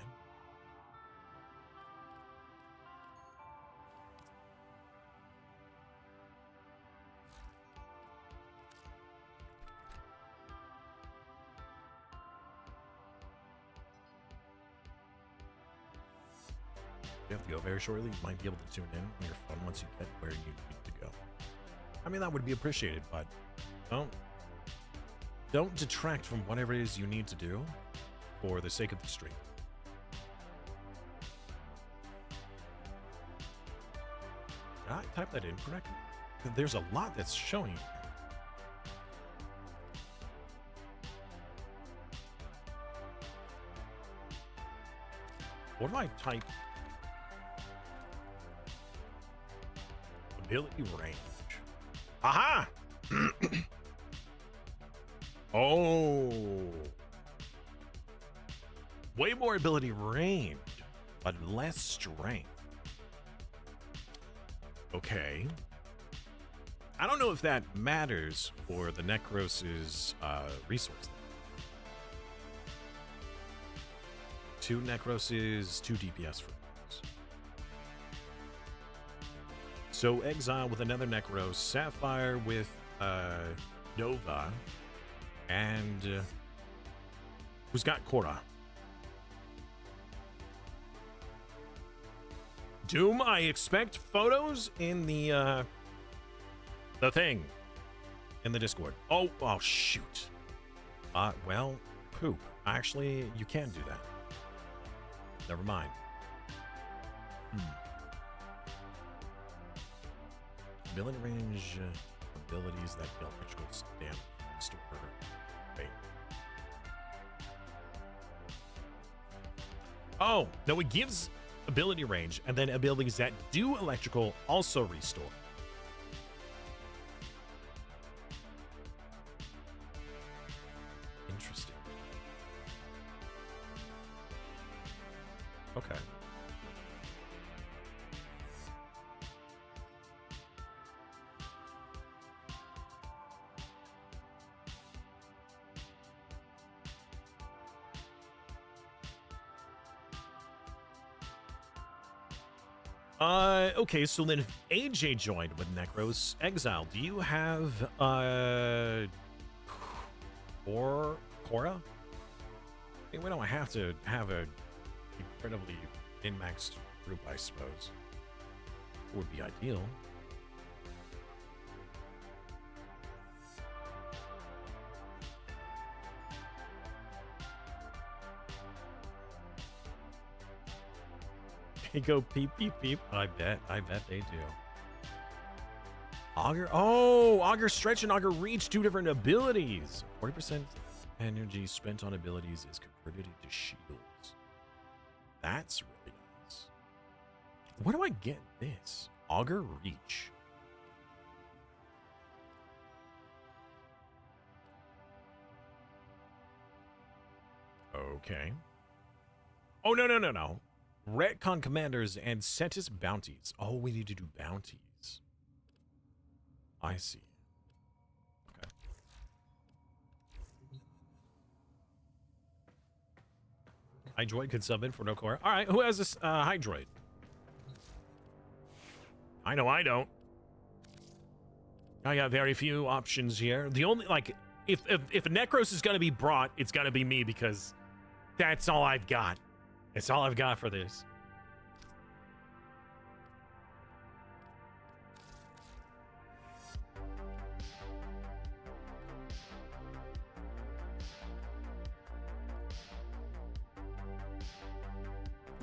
Speaker 2: You have to go very shortly. You might be able to tune in on your phone once you get where you need to go. I mean, that would be appreciated, but don't Don't detract from whatever it is you need to do for the sake of the stream. Did I type that in correctly? There's a lot that's showing. What do I type? Ability range. Aha! Oh. Way more ability range, but less strength. Okay. I don't know if that matters for the Necros's resource. 2 Necroses, 2 DPS for those. So Exile with another Necros, Sapphire with Nova, and who's got Korra? Doom, I expect photos in the thing in the Discord. Oh shoot. Well, poop. Actually, you can't do that. Never mind. Ability range, abilities that deal critical damage. Store. Wait. Oh, no, it gives ability range, and then abilities that do electrical also restore. Interesting. Okay. Okay, so then if AJ joined with Necros Exile, do you have Korra? I mean, we don't have to have a incredibly min-maxed group, I suppose. It would be ideal. They go peep, peep, peep. I bet they do. Augur. Oh, Augur Stretch and Augur Reach, 2 different abilities. 40% energy spent on abilities is converted into shields. That's really nice. Where do I get this? Augur Reach. Okay. Oh, no. Retcon commanders and Sentis bounties. Oh, we need to do bounties. I see. Okay. Hydroid could sub in for no core. All right, who has this Hydroid? I know I don't. I got very few options here. The only, like, if a Necros is going to be brought, it's going to be me because that's all I've got. It's all I've got for this.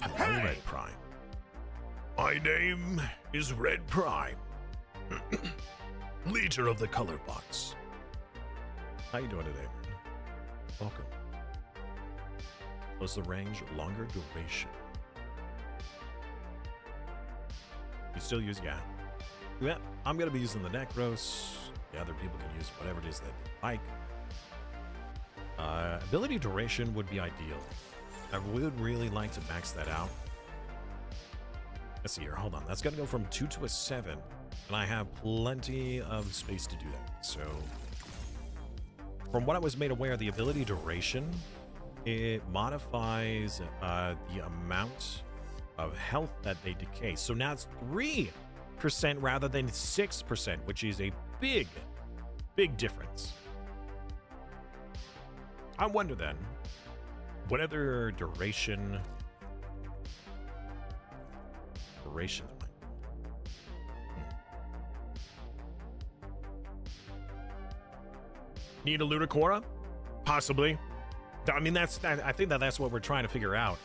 Speaker 2: Hello, Red Prime. My name is Red Prime. Leader of the Color Box. How you doing today, man? Welcome. Closer range, longer duration. You still use, yeah. I'm going to be using the Necros. The other people can use whatever it is that they like. Ability duration would be ideal. I would really like to max that out. Let's see here. Hold on. That's going to go from 2 to a 7. And I have plenty of space to do that. So, from what I was made aware, the ability duration, it modifies the amount of health that they decay. So now it's 3% rather than 6%, which is a big difference. I wonder then, what other duration there might be? Need a Ludicora? Possibly. I mean, I think that's what we're trying to figure out.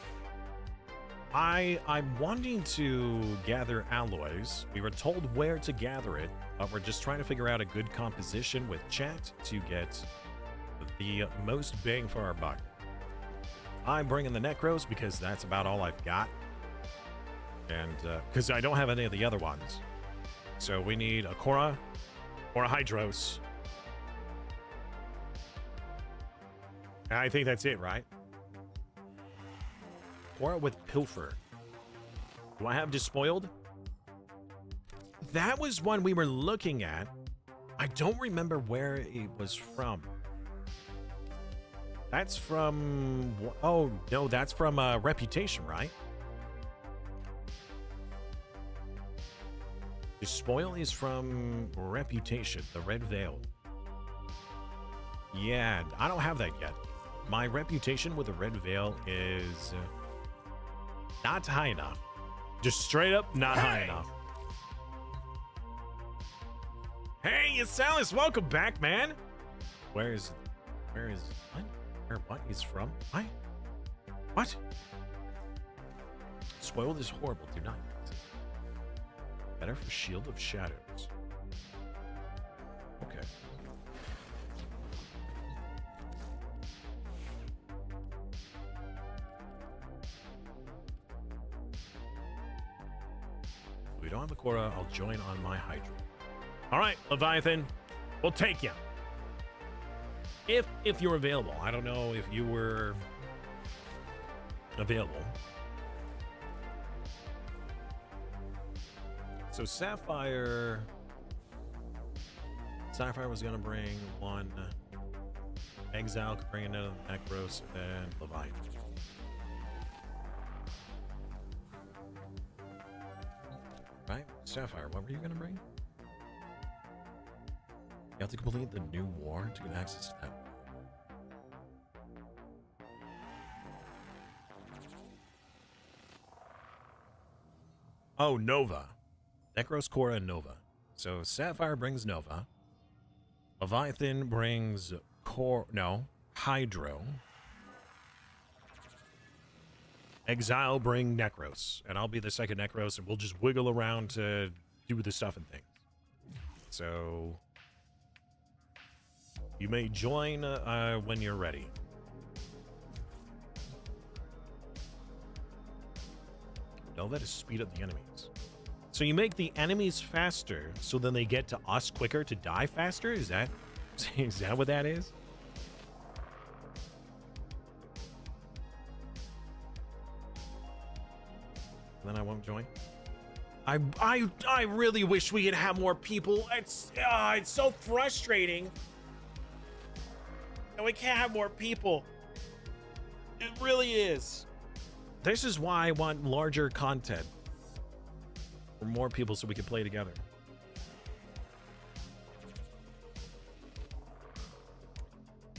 Speaker 2: I'm wanting to gather alloys. We were told where to gather it, but we're just trying to figure out a good composition with chat to get the most bang for our buck. I'm bringing the Necros because that's about all I've got. And because I don't have any of the other ones. So we need a Korra or a Hydros. I think that's it, right? Korra with Pilfer. Do I have Despoiled? That was one we were looking at. I don't remember where it was from. That's from... Oh, no, that's from Reputation, right? Despoil is from Reputation, the Red Veil. Yeah, I don't have that yet. My reputation with the Red Veil is not high enough. Just straight up not high enough. Hey, it's Salis. Welcome back, man. Where is what? What is from? What? Spoiled is horrible. Do not use it. Better for Shield of Shadows. Okay. We don't have a Korra. I'll join on my Hydra. All right, Leviathan, we'll take you. If you're available. I don't know if you were available. So Sapphire was gonna bring one. Exile could bring another Necros and Leviathan. Right? Sapphire, what were you gonna bring? You have to complete the new war to get access to that. Oh, Nova. Necros, Korra, and Nova. So Sapphire brings Nova. Leviathan brings Hydro. Exile bring Necros. And I'll be the second Necros, and we'll just wiggle around to do the stuff and things. So you may join when you're ready. Nova to speed up the enemies. So you make the enemies faster, so then they get to us quicker to die faster? Is that what that is? Then I won't join. I really wish we could have more people. It's so frustrating that we can't have more people. It really is. This is why I want larger content for more people so we can play together.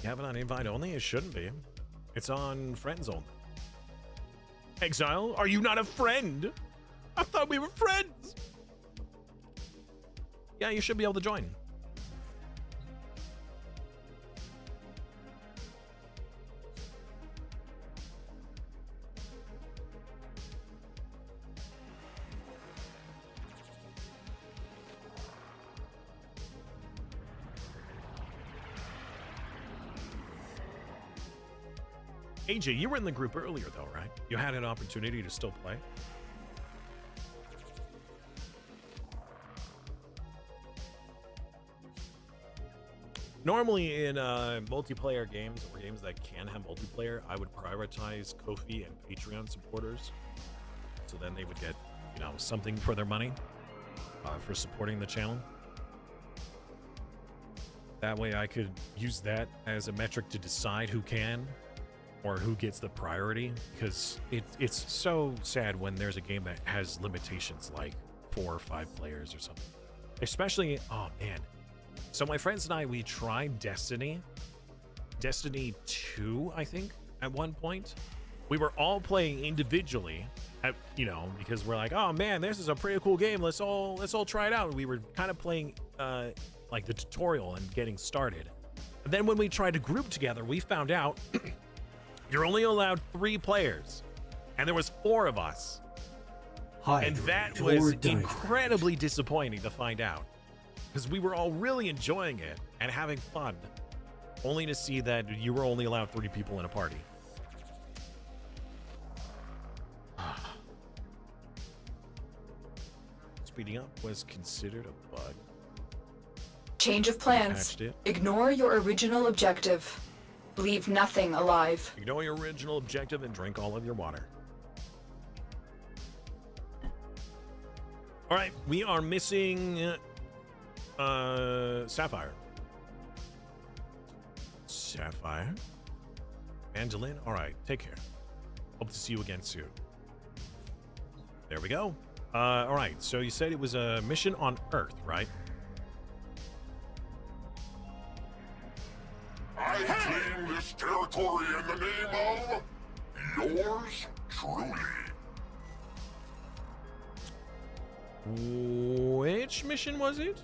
Speaker 2: You have it on invite only? It shouldn't be. It's on friends only. Exile, are you not a friend? I thought we were friends. Yeah, you should be able to join. AJ, you were in the group earlier though, right? You had an opportunity to still play. Normally in multiplayer games or games that can have multiplayer, I would prioritize Ko-fi and Patreon supporters. So then they would get, something for their money for supporting the channel. That way I could use that as a metric to decide who can or who gets the priority, because it's so sad when there's a game that has limitations like 4 or 5 players or something. Especially, oh man. So my friends and I, we tried Destiny 2, I think, at one point. We were all playing individually, because we're like, oh man, this is a pretty cool game. Let's all try it out. We were kind of playing like the tutorial and getting started. And then when we tried to group together, we found out you're only allowed 3 players. And there was 4 of us. And that was incredibly disappointing to find out. Because we were all really enjoying it and having fun. Only to see that you were only allowed 3 people in a party. Speeding up was considered a bug.
Speaker 5: Change of plans. Ignore your original objective. Leave nothing alive.
Speaker 2: Ignore your original objective and drink all of your water. All right, we are missing Sapphire. Sapphire? Angeline? All right, take care. Hope to see you again soon. There we go. All right, so you said it was a mission on Earth, right?
Speaker 4: I claim this territory in the name of yours truly.
Speaker 2: Which mission was it?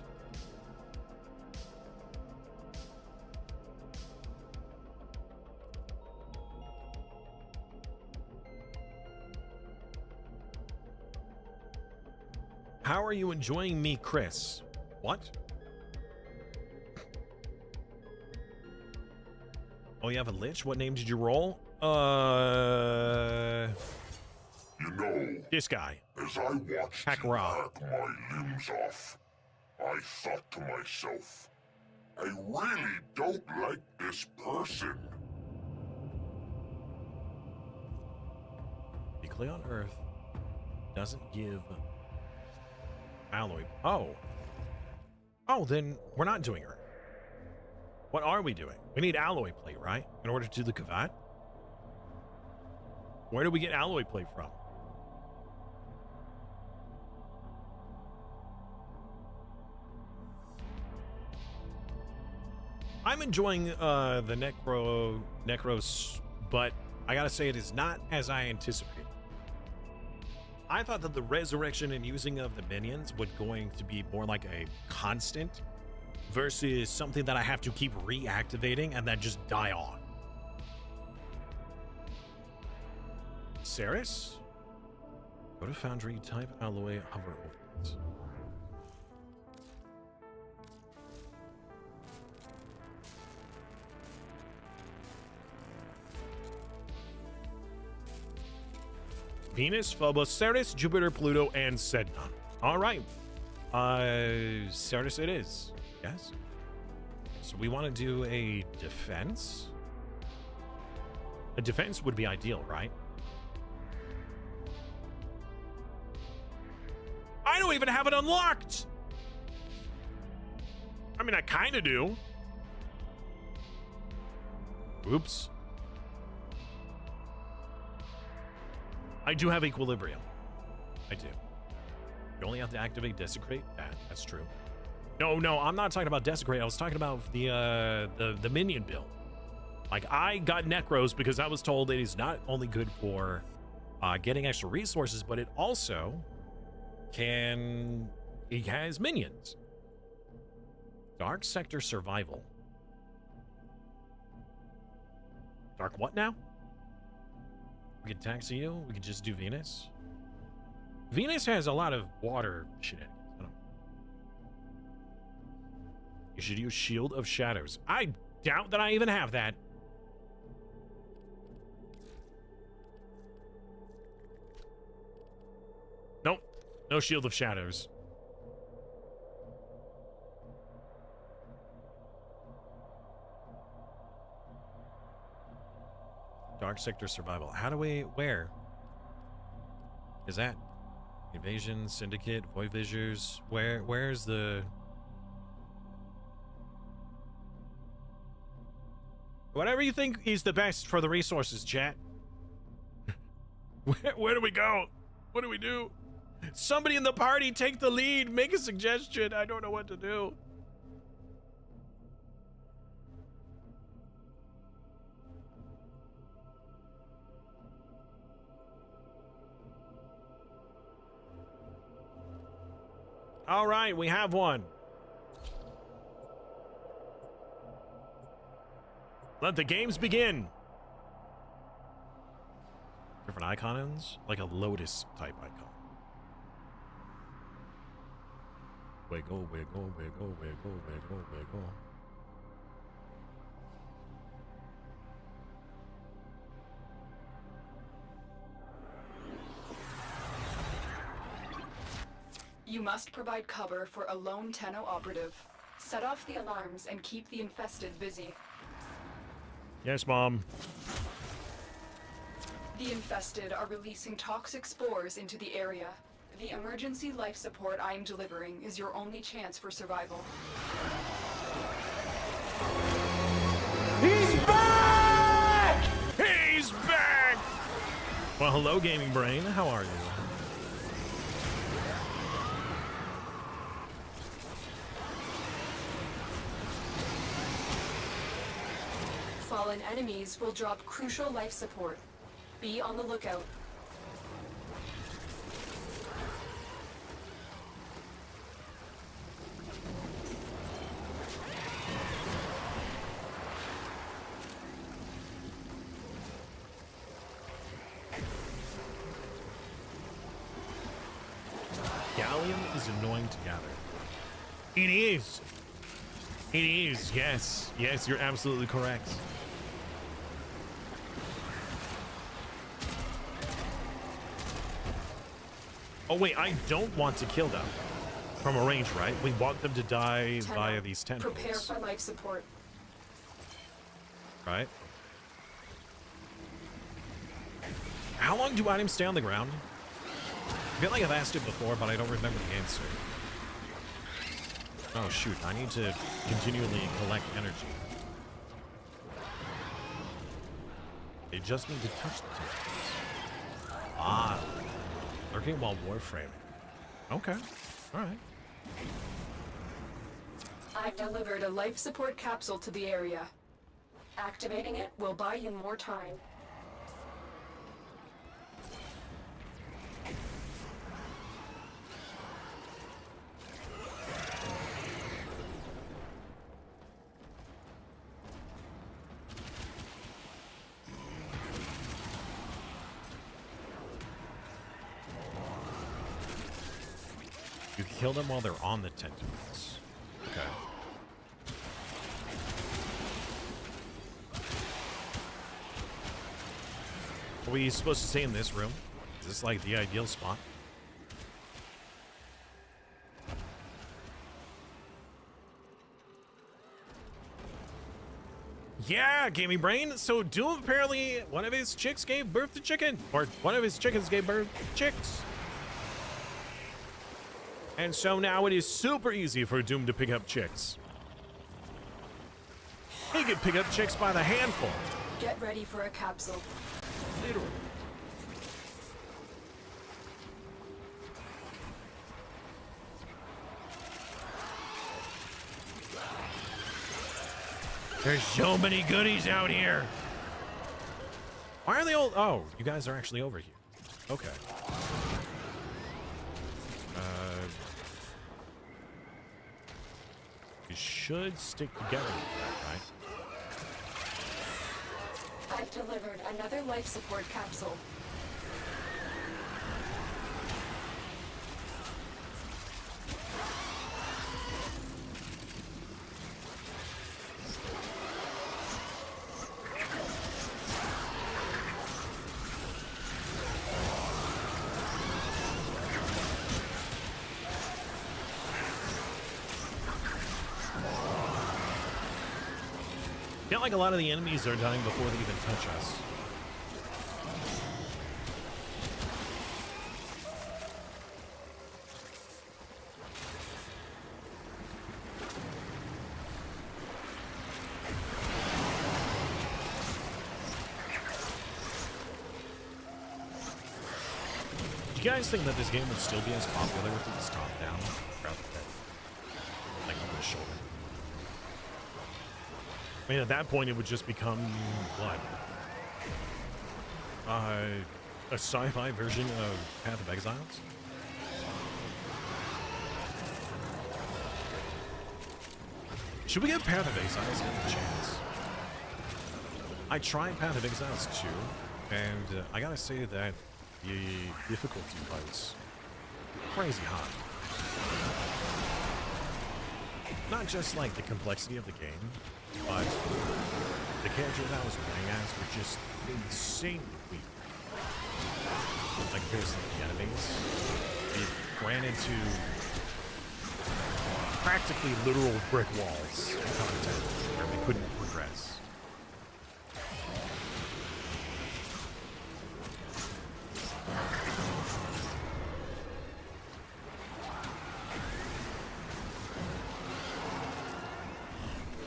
Speaker 2: How are you enjoying me, Chris? What? Oh, you have a lich? What name did you roll?
Speaker 4: You know,
Speaker 2: this guy.
Speaker 4: As I watched
Speaker 2: Hack
Speaker 4: you hack my limbs off, I thought to myself, I really don't like this person.
Speaker 2: Clay on Earth doesn't give alloy. Oh, then we're not doing Earth. What are we doing? We need alloy plate, right? In order to do the Kavat? Where do we get alloy plate from? I'm enjoying the Necros, but I gotta say it is not as I anticipated. I thought that the resurrection and using of the minions would going to be more like a constant versus something that I have to keep reactivating and then just die on. Ceres? Go to Foundry, type alloy, hover over it. Venus, Phobos, Ceres, Jupiter, Pluto, and Sedna. All right. Ceres it is. Yes. So we want to do a defense. A defense would be ideal, right? I don't even have it unlocked. I mean, I kind of do. Oops. I do have Equilibrium. I do. You only have to activate Desecrate. That's true. No, I'm not talking about Desecrate. I was talking about the minion build. Like, I got Necros because I was told it is not only good for getting extra resources, but it also it has minions. Dark Sector Survival. Dark what now? We can taxi you. We can just do Venus. Venus has a lot of water shenanigans. I don't know. You should use Shield of Shadows. I doubt that I even have that. Nope. No Shield of Shadows. Dark Sector Survival. How do we... Where? Is that? Invasion, Syndicate, Void Visuals. Where's the... Whatever you think is the best for the resources, chat. Where do we go? What do we do? Somebody in the party take the lead. Make a suggestion. I don't know what to do. All right, we have one. Let the games begin. Different icons, like a lotus type icon. Wiggle, wiggle, wiggle, wiggle, wiggle, wiggle.
Speaker 5: You must provide cover for a lone Tenno operative. Set off the alarms and keep the infested busy.
Speaker 2: Yes, Mom.
Speaker 5: The infested are releasing toxic spores into the area. The emergency life support I am delivering is your only chance for survival.
Speaker 2: He's back! He's back! Well, hello, Gaming Brain. How are you?
Speaker 5: Fallen enemies will drop crucial life support. Be on the lookout.
Speaker 2: Gallium is annoying to gather. It is. It is, yes. Yes, you're absolutely correct. Oh wait, I don't want to kill them from a range, right? We want them to die
Speaker 5: Tenno,
Speaker 2: via these tentacles.
Speaker 5: Prepare for life support.
Speaker 2: Right? How long do items stay on the ground? I feel like I've asked it before, but I don't remember the answer. Oh shoot, I need to continually collect energy. They just need to touch the tentacles. Ah. Lurking while warframing. Okay. Alright.
Speaker 5: I've delivered a life support capsule to the area. Activating it will buy you more time.
Speaker 2: You can kill them while they're on the tentacles. Okay. Are we supposed to stay in this room? Is this like the ideal spot? Yeah, Gaming Brain. So Doom apparently one of his chicks gave birth to chicken. Or one of his chickens gave birth to chicks. And so now it is super easy for Doom to pick up chicks. He can pick up chicks by the handful.
Speaker 5: Get ready for a capsule.
Speaker 2: Literally. There's so many goodies out here. Why are they all? Oh, you guys are actually over here. Okay. You should stick together with that, right?
Speaker 5: I've delivered another life support capsule.
Speaker 2: I feel like a lot of the enemies are dying before they even touch us. Do you guys think that this game would still be as popular if it was top-down rather than like over the shoulder? I mean, at that point, it would just become, what? A sci-fi version of Path of Exiles? Should we give Path of Exiles a chance? I tried Path of Exiles 2, and I gotta say that the difficulty was crazy high. Not just like the complexity of the game, but the characters I was playing as were just insanely weak. Like here's the enemies. We ran into practically literal brick walls of content where we couldn't progress.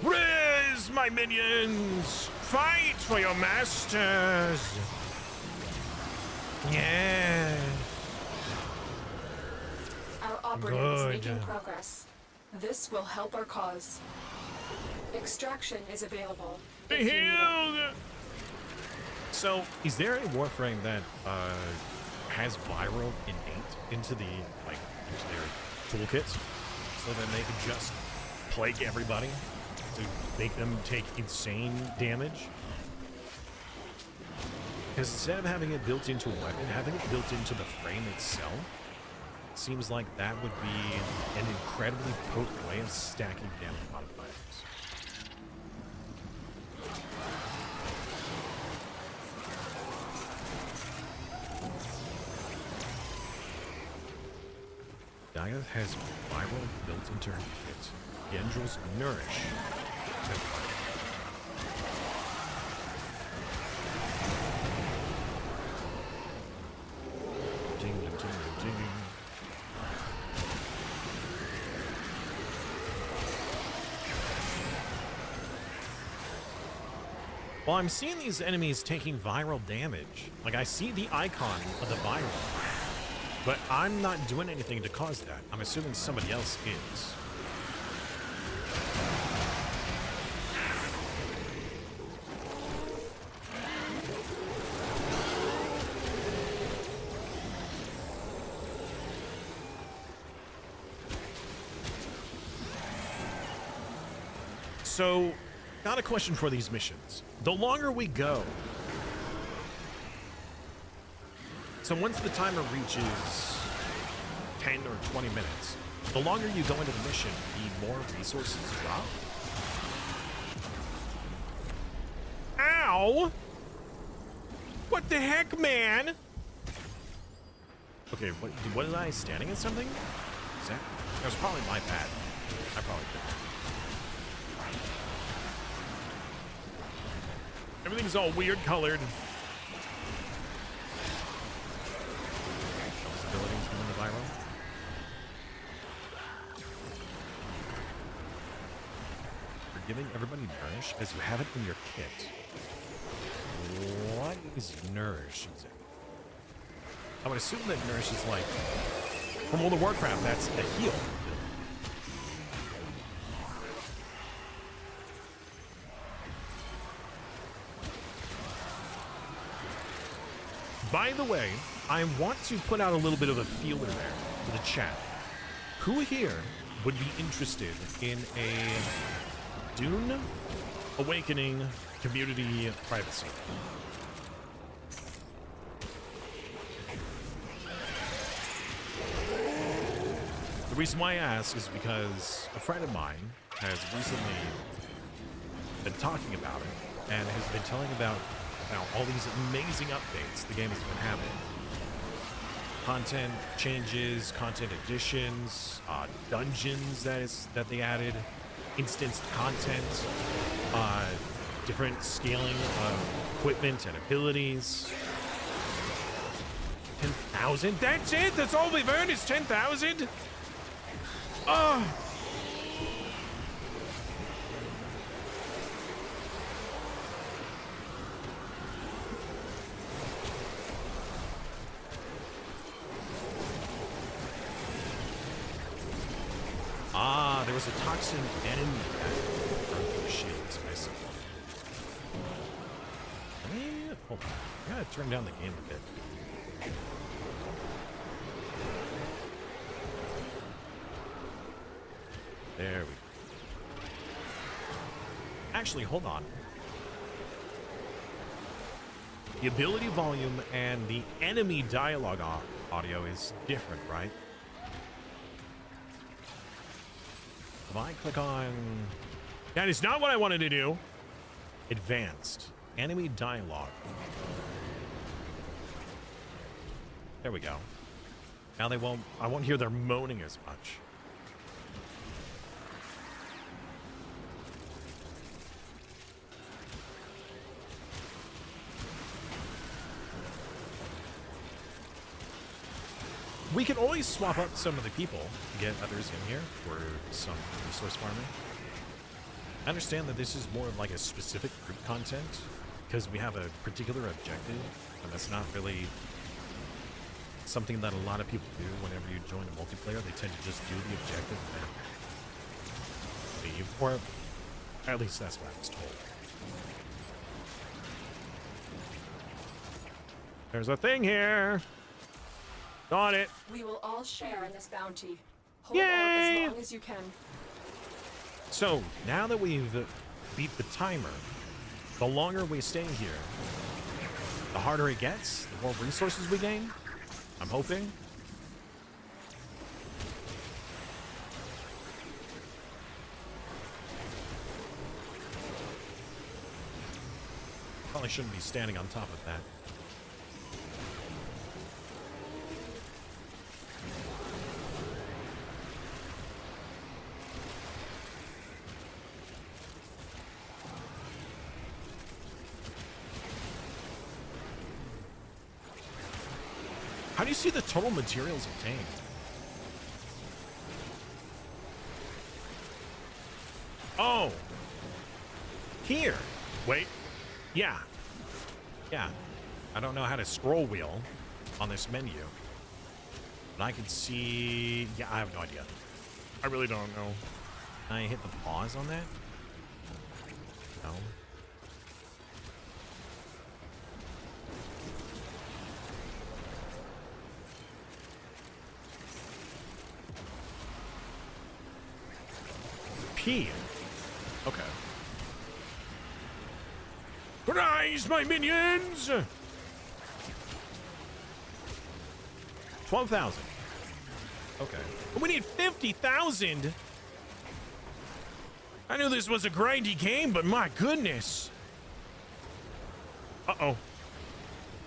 Speaker 2: Raise my minions! Fight for your masters! Yeah.
Speaker 5: Our operative is making progress. This will help our cause. Extraction is available.
Speaker 2: Be healed! So, is there a Warframe that has viral innate into the into their toolkits, so that they can just plague everybody to make them take insane damage? Because instead of having it built into a weapon, having it built into the frame itself, it seems like that would be an incredibly potent way of stacking damage modifiers. Dieth has viral built into her kit. Gendrils nourish. Ding, ding, ding, ding. Well, I'm seeing these enemies taking viral damage. Like, I see the icon of the viral, but I'm not doing anything to cause that. I'm assuming somebody else is. So, got a question for these missions. The longer we go, so once the timer reaches 10 or 20 minutes, the longer you go into the mission, the more resources drop. Ow! What the heck, man? Okay, what was I standing in something? Is that was probably my bad. I probably did. Everything's all weird colored. Those abilities coming to viral. You're giving everybody nourish as you have it in your kit. What is nourish? I would assume that nourish is like from World of Warcraft. That's a heal. By the way, I want to put out a little bit of a feeler there for the chat. Who here would be interested in a Dune Awakening community privacy? The reason why I ask is because a friend of mine has recently been talking about it and has been telling about all these amazing updates the game has been having. Content changes, content additions, dungeons that they added, instanced content, different scaling of equipment and abilities. 10,000? That's it? That's all we've earned is 10,000? Oh! There was a toxin enemy that shields myself. Hold on. I gotta turn down the game a bit. There we go. Actually, hold on. The ability volume and the enemy dialogue audio is different, right? If I click on... That is not what I wanted to do. Advanced. Enemy dialogue. There we go. Now I won't hear their moaning as much. We can always swap up some of the people to get others in here for some resource farming. I understand that this is more of like a specific group content because we have a particular objective, and that's not really something that a lot of people do whenever you join a multiplayer. They tend to just do the objective and then leave, or at least that's what I was told. There's a thing here. Got it.
Speaker 5: We will all share in this bounty. Hold
Speaker 2: Yay!
Speaker 5: out as long as you can.
Speaker 2: So, now that we've beat the timer, the longer we stay here, the harder it gets, the more resources we gain. I'm hoping. Probably shouldn't be standing on top of that. How do you see the total materials obtained? Oh. Here. Wait. Yeah. Yeah. I don't know how to scroll wheel on this menu. But I can see... Yeah, I have no idea. I really don't know. Can I hit the pause on that? No. P. Okay. Rise, my minions! 12,000. Okay. But we need 50,000! I knew this was a grindy game, but my goodness. Uh-oh.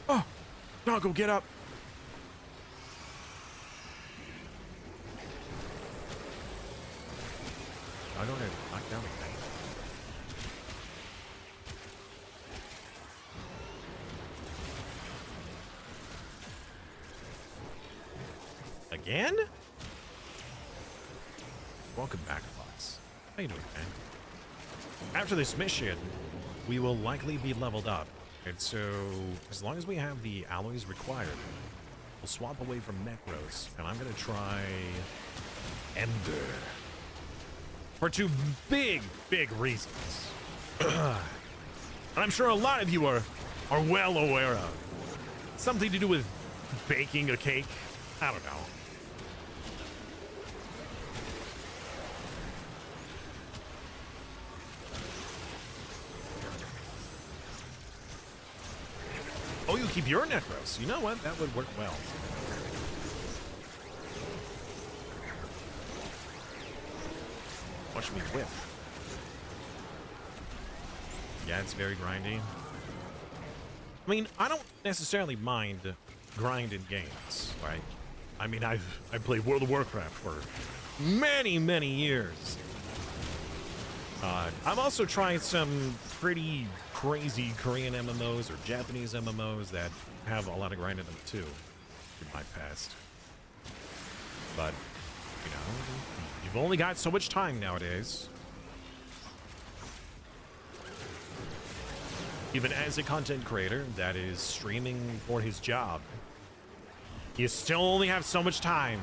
Speaker 2: Oh, Doggo, get up. I don't have to knock down anything. Again? Welcome back, Fox. How you doing, man? After this mission, we will likely be leveled up. And so, as long as we have the alloys required, we'll swap away from Necros. And I'm going to try Ember. For two big reasons. And I'm sure a lot of you are well aware of. Something to do with baking a cake. I don't know. Oh, you keep your Necros. You know what? That would work well. Watch me whip. Yeah, it's very grindy. I mean, I don't necessarily mind grinding games, right? I mean, I played World of Warcraft for many years. I've also tried some pretty crazy Korean MMOs or Japanese MMOs that have a lot of grind in them too, in my past. But, you know, you've only got so much time nowadays. Even as a content creator that is streaming for his job, you still only have so much time.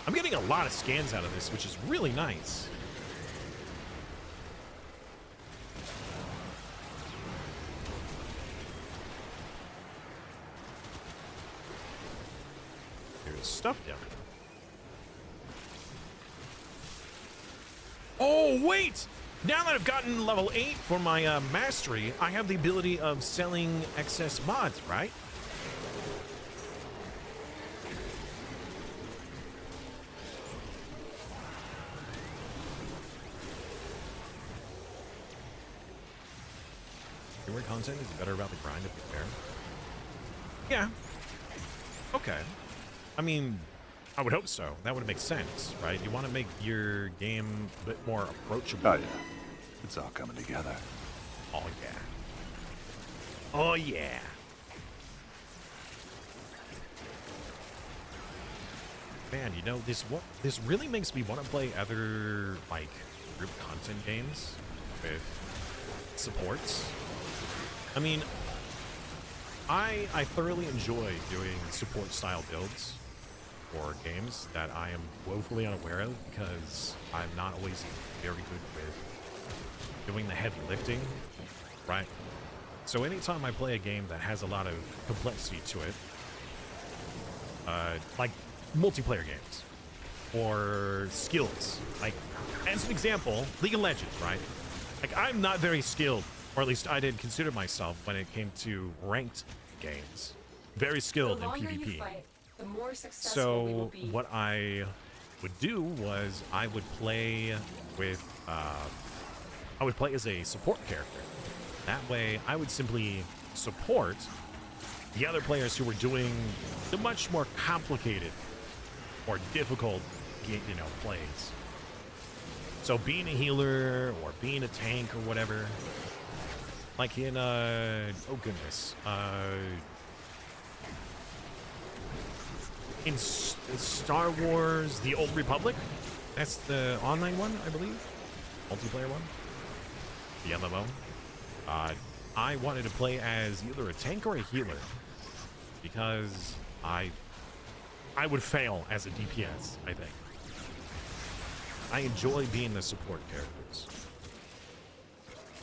Speaker 2: I'm getting a lot of scans out of this, which is really nice. There's stuff down there. Oh, wait! Now that I've gotten level 8 for my mastery, I have the ability of selling excess mods, right? Newer content is better about the grind if you're fair. Yeah. Okay. I mean, I would hope so. That would make sense, right? You want to make your game a bit more approachable.
Speaker 11: Oh, yeah. It's all coming together.
Speaker 2: Oh, yeah. Oh, yeah. Man, you know, this really makes me want to play other, like, group content games with supports. I mean, I thoroughly enjoy doing support-style builds for games that I am woefully unaware of because I'm not always very good with doing the heavy lifting, right? So anytime I play a game that has a lot of complexity to it, like multiplayer games or skills, like as an example, League of Legends, right? Like I'm not very skilled, or at least I didn't consider myself when it came to ranked games. Very skilled in PvP.
Speaker 5: The more successful we will
Speaker 2: So
Speaker 5: be.
Speaker 2: what I would do was I would play with I would play as a support character. That way I would simply support the other players who were doing the much more complicated or difficult plays. So being a healer or being a tank or whatever, like in oh goodness, in Star Wars The Old Republic, that's the online one, I believe, multiplayer one, the MMO. I wanted to play as either a tank or a healer because I would fail as a DPS, I think. I enjoy being the support characters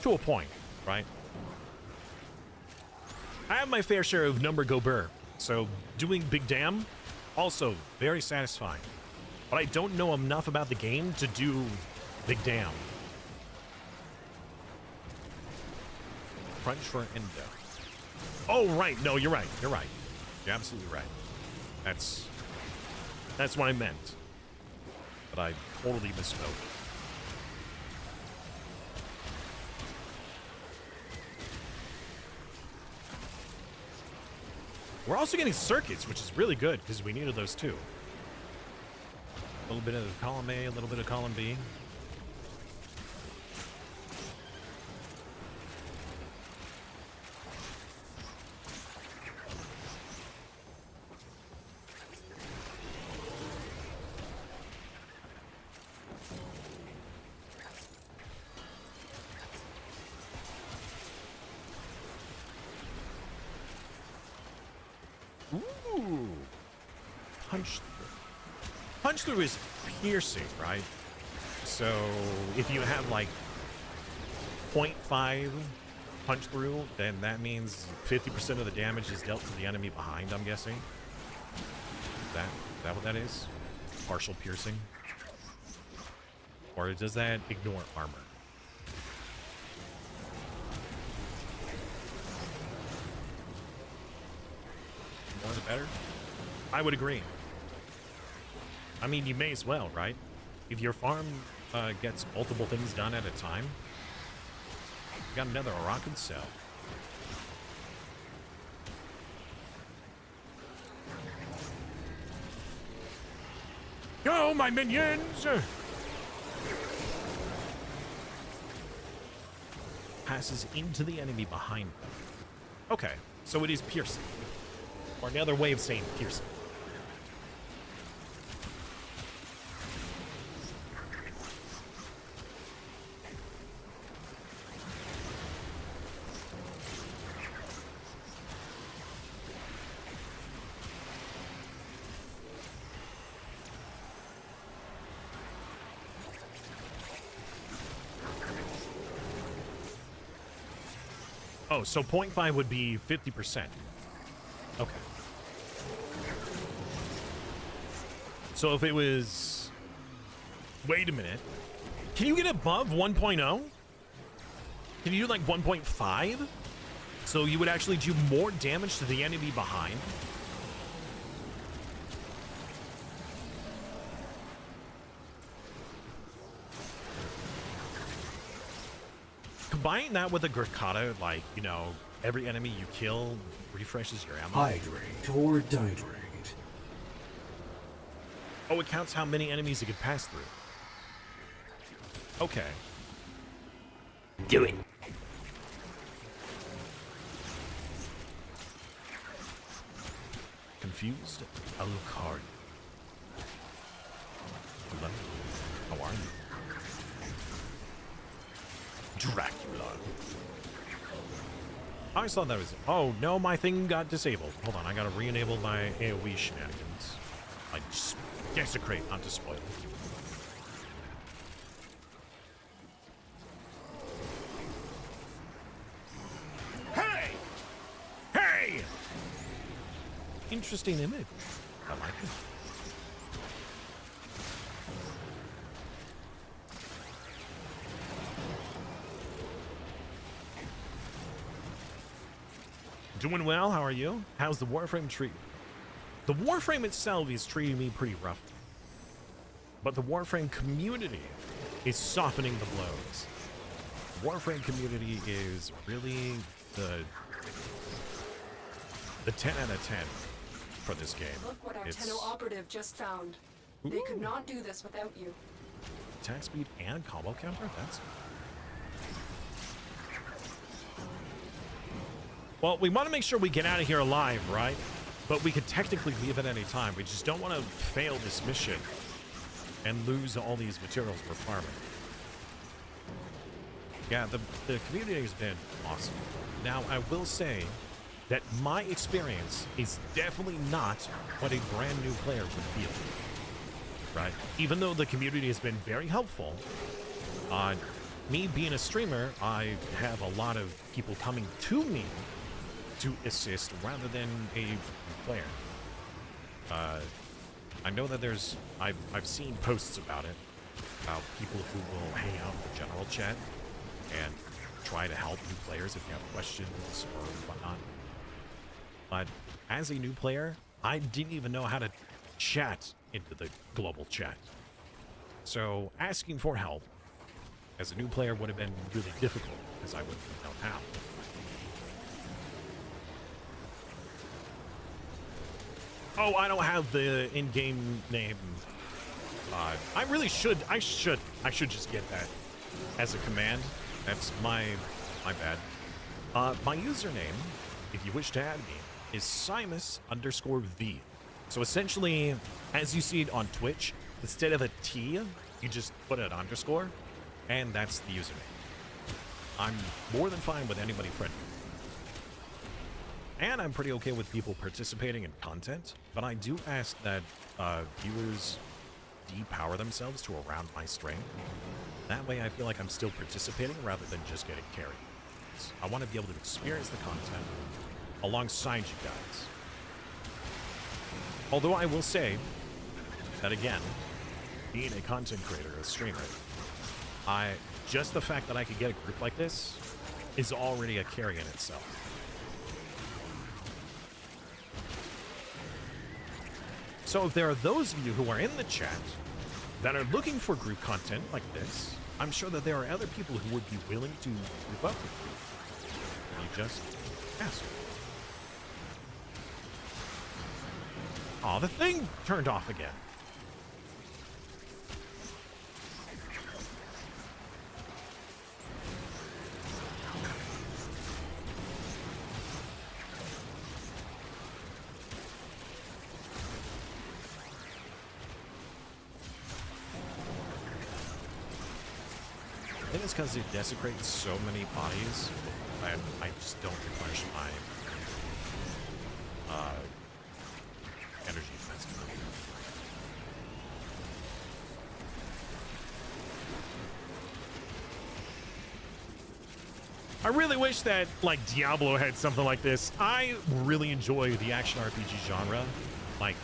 Speaker 2: to a point, right? I have my fair share of number go burr, so doing Big Damn also very satisfying, but I don't know enough about the game to do Big Damn. Crunch for Endo. Oh, right. No, you're right. You're right. You're absolutely right. That's what I meant. But I totally misspoke. We're also getting circuits, which is really good because we needed those too. A little bit of column A, a little bit of column B. Ooh. Punch through. Punch through is piercing, right? So if you have like 0.5 punch through, then that means 50% of the damage is dealt to the enemy behind, I'm guessing. Is that what that is? Partial piercing? Or does that ignore armor? More the better? I would agree. I mean, you may as well, right? If your farm gets multiple things done at a time, you got another Arakan cell. Go, my minions! Passes into the enemy behind them. Okay, so it is piercing. Or another way of saying piercing. Oh, so 0.5 would be 50%. Okay. So if it was... Wait a minute. Can you get above 1.0? Can you do like 1.5? So you would actually do more damage to the enemy behind? Combine that with a Gurkata, like, you know, every enemy you kill refreshes your ammo.
Speaker 9: Hydrate or dihydrate.
Speaker 2: Oh, it counts how many enemies it could pass through. Okay.
Speaker 10: Do it.
Speaker 2: Confused Alucard. Hello. How are you? Dracula. I always thought that was... Oh, no, my thing got disabled. Hold on, I gotta re-enable my AoE shenanigans. I just desecrate, not to spoil. Hey! Hey! Interesting image. I like it. Doing well, how are you? How's the Warframe treat? The Warframe itself is treating me pretty rough. But the Warframe community is softening the blows. The Warframe community is really the 10 out of 10 for this game.
Speaker 5: Look what our Tenno operative just found. They could not do this without you.
Speaker 2: Attack speed and combo counter? That's... Well, we want to make sure we get out of here alive, right? But we could technically leave at any time. We just don't want to fail this mission and lose all these materials we're farming. Yeah, the community has been awesome. Now, I will say that my experience is definitely not what a brand new player would feel, right? Even though the community has been very helpful, me being a streamer, I have a lot of people coming to me to assist rather than a player. I know that there's... I've seen posts about it, about people who will hang out in the general chat and try to help new players if you have questions or whatnot. But as a new player, I didn't even know how to chat into the global chat. So asking for help as a new player would have been really difficult because I wouldn't have known how. Oh, I don't have the in-game name. I really should. I should just get that as a command. That's my bad. My username, if you wish to add me, is Simus_V. So essentially, as you see it on Twitch, instead of a T, you just put an underscore, and that's the username. I'm more than fine with anybody friendly. And I'm pretty okay with people participating in content, but I do ask that viewers depower themselves to around my strength. That way I feel like I'm still participating rather than just getting carried. I want to be able to experience the content alongside you guys. Although I will say that, again, being a content creator, a streamer, just the fact that I could get a group like this is already a carry in itself. So if there are those of you who are in the chat that are looking for group content like this, I'm sure that there are other people who would be willing to group up with you. You just ask. Oh, the thing turned off again. I think it's because it desecrates so many bodies, and I just don't replenish my energy defense. I really wish that, like, Diablo had something like this. I really enjoy the action RPG genre. Like,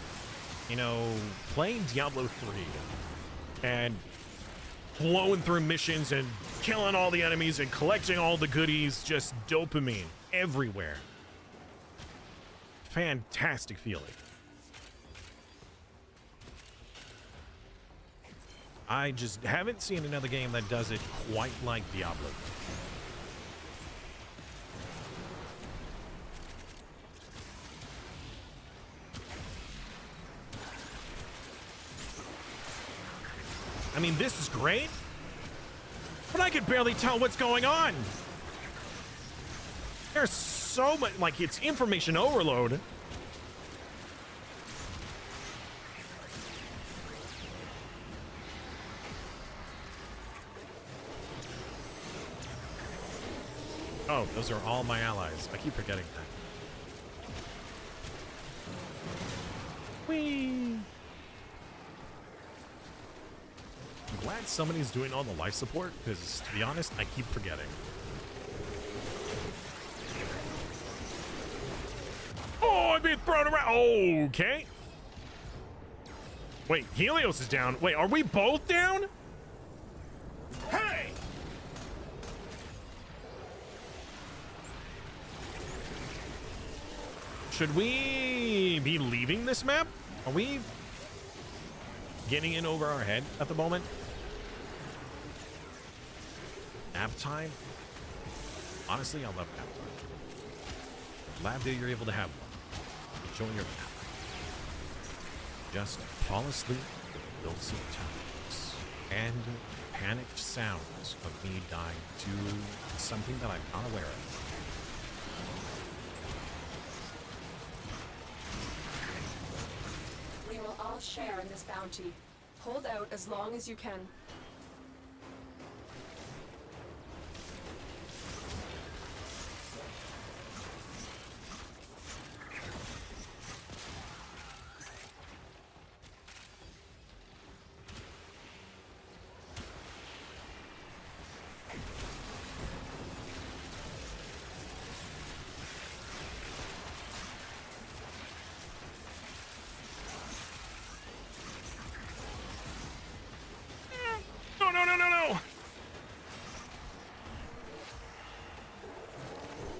Speaker 2: you know, playing Diablo 3 and blowing through missions and killing all the enemies and collecting all the goodies. Just dopamine everywhere. Fantastic feeling. I just haven't seen another game that does it quite like Diablo. I mean, this is great, but I could barely tell what's going on. There's so much, like, it's information overload. Oh, those are all my allies. I keep forgetting that. Whee! I'm glad somebody's doing all the life support, because, to be honest, I keep forgetting. Oh, I'm being thrown around. Okay. Wait, Helios is down. Wait, are we both down? Hey! Should we be leaving this map? Are we getting in over our head at the moment? Nap time? Honestly, I love nap time. Glad that you're able to have one. Enjoy your nap. Just fall asleep with dulcet tones and panicked sounds of me dying to something that I'm not aware of.
Speaker 5: We will all share in this bounty. Hold out as long as you can.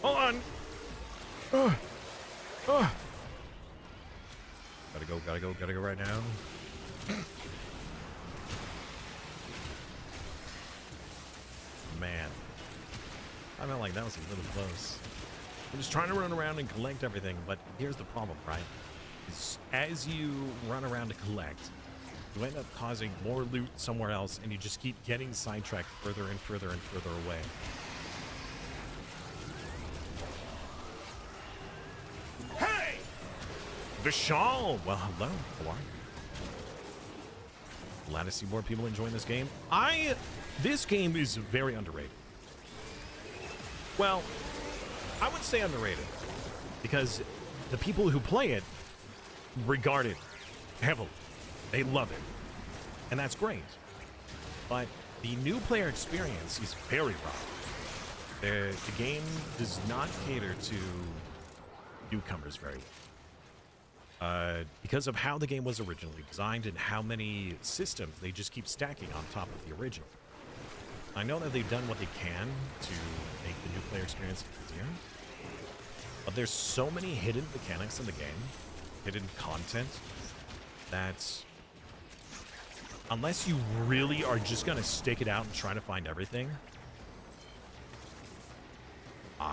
Speaker 2: Hold on. Oh. Gotta go right now. Man. I felt like that was a little close. I'm just trying to run around and collect everything, but here's the problem, right? Is as you run around to collect, you end up causing more loot somewhere else, and you just keep getting sidetracked further and further and further away. Hey! Vishal! Well, hello. How are you? Glad to see more people enjoying this game. This game is very underrated. Well, I would say underrated because the people who play it regard it heavily. They love it. And that's great. But the new player experience is very rough. The game does not cater to newcomers very well. Because of how the game was originally designed and how many systems they just keep stacking on top of the original. I know that they've done what they can to make the new player experience easier, but there's so many hidden mechanics in the game, hidden content, that unless you really are just gonna stick it out and try to find everything,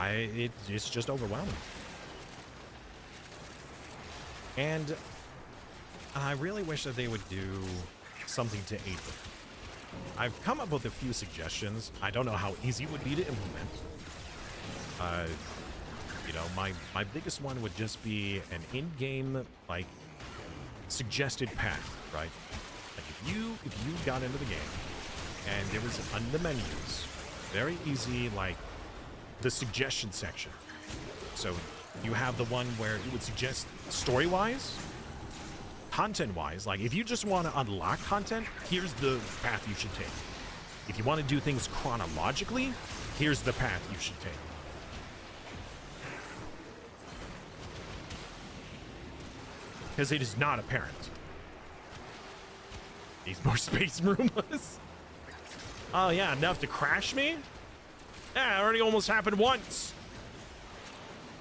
Speaker 2: it's just overwhelming. And I really wish that they would do something to aid them. I've come up with a few suggestions. I don't know how easy it would be to implement. You know, my biggest one would just be an in-game, like, suggested path, right? Like, if you got into the game and there was under the menus, very easy, like, the suggestion section. So you have the one where it would suggest story-wise, content-wise, like if you just want to unlock content, here's the path you should take. If you want to do things chronologically, here's the path you should take. Because it is not apparent. Needs more space, Marumas. Oh yeah, enough to crash me? Yeah, it already almost happened once.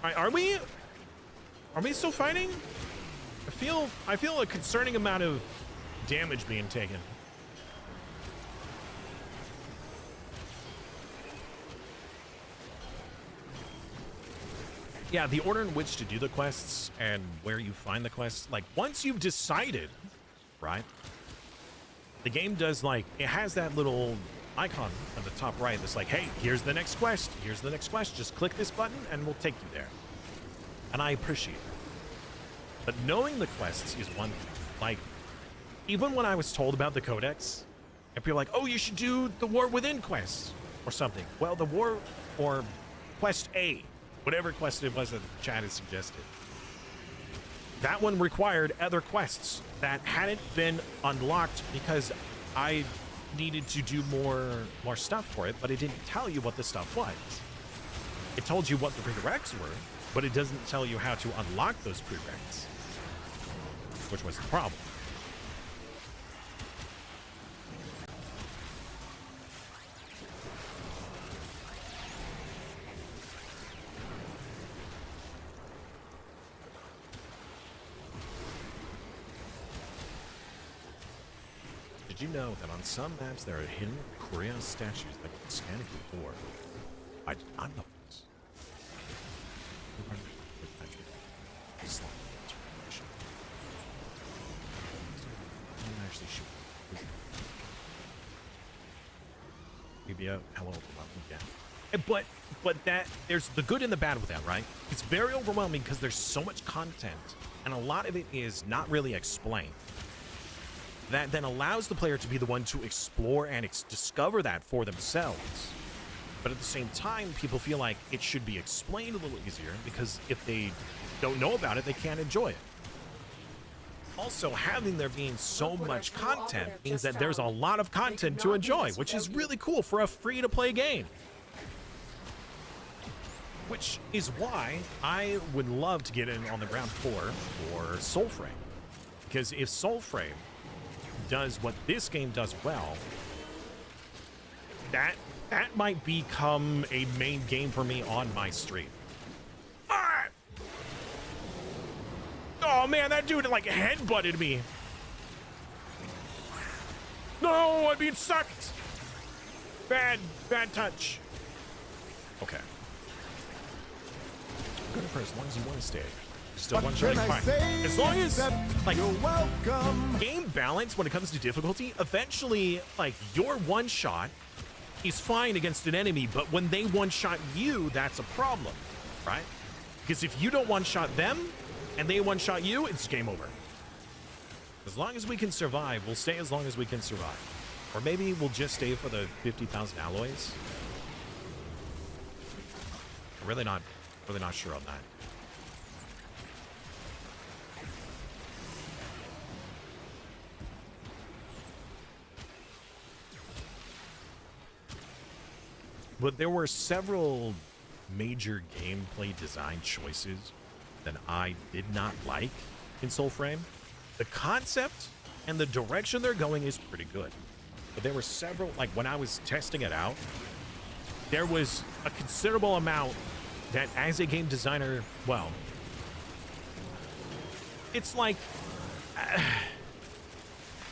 Speaker 2: All right, are we still fighting? I feel a concerning amount of damage being taken. Yeah, the order in which to do the quests and where you find the quests, like once you've decided, right? The game does, like, it has that little icon on the top right that's like, hey, here's the next quest. Here's the next quest. Just click this button and we'll take you there. And I appreciate it. But knowing the quests is one thing. Like, even when I was told about the codex, and people are like, oh, you should do the War Within quest or something. Well, the War or Quest A, whatever quest it was that the chat had suggested, that one required other quests that hadn't been unlocked because I needed to do more stuff for it, but it didn't tell you what the stuff was. It told you what the prereqs were, but it doesn't tell you how to unlock those prereqs, which was the problem. Did you know that on some maps there are hidden Korean statues that can scan if you board? I did not know this. Actually, shoot. Maybe hello, yeah. But that there's the good and the bad with that, right? It's very overwhelming because there's so much content, and a lot of it is not really explained. That then allows the player to be the one to explore and discover that for themselves. But at the same time, people feel like it should be explained a little easier because if they don't know about it, they can't enjoy it. Also, having there being so much content means that there's a lot of content to enjoy, which is really cool for a free-to-play game. Which is why I would love to get in on the ground floor for Soulframe. Because if Soulframe does what this game does well, that might become a main game for me on my stream. Ah! Oh man, that dude like headbutted me. No, I'm being sucked. Bad touch. Okay. Good for as long as you want to stay. Still one shot, fine. As long as like game balance when it comes to difficulty, eventually like your one shot is fine against an enemy, but when they one shot you, that's a problem, right? Because if you don't one shot them and they one shot you, it's game over. As long as we can survive, we'll stay as long as we can survive. Or maybe we'll just stay for the 50,000 alloys. I'm really not sure on that. But there were several major gameplay design choices that I did not like in Soulframe. The concept and the direction they're going is pretty good. But there were several, like when I was testing it out, there was a considerable amount that as a game designer, well, it's like,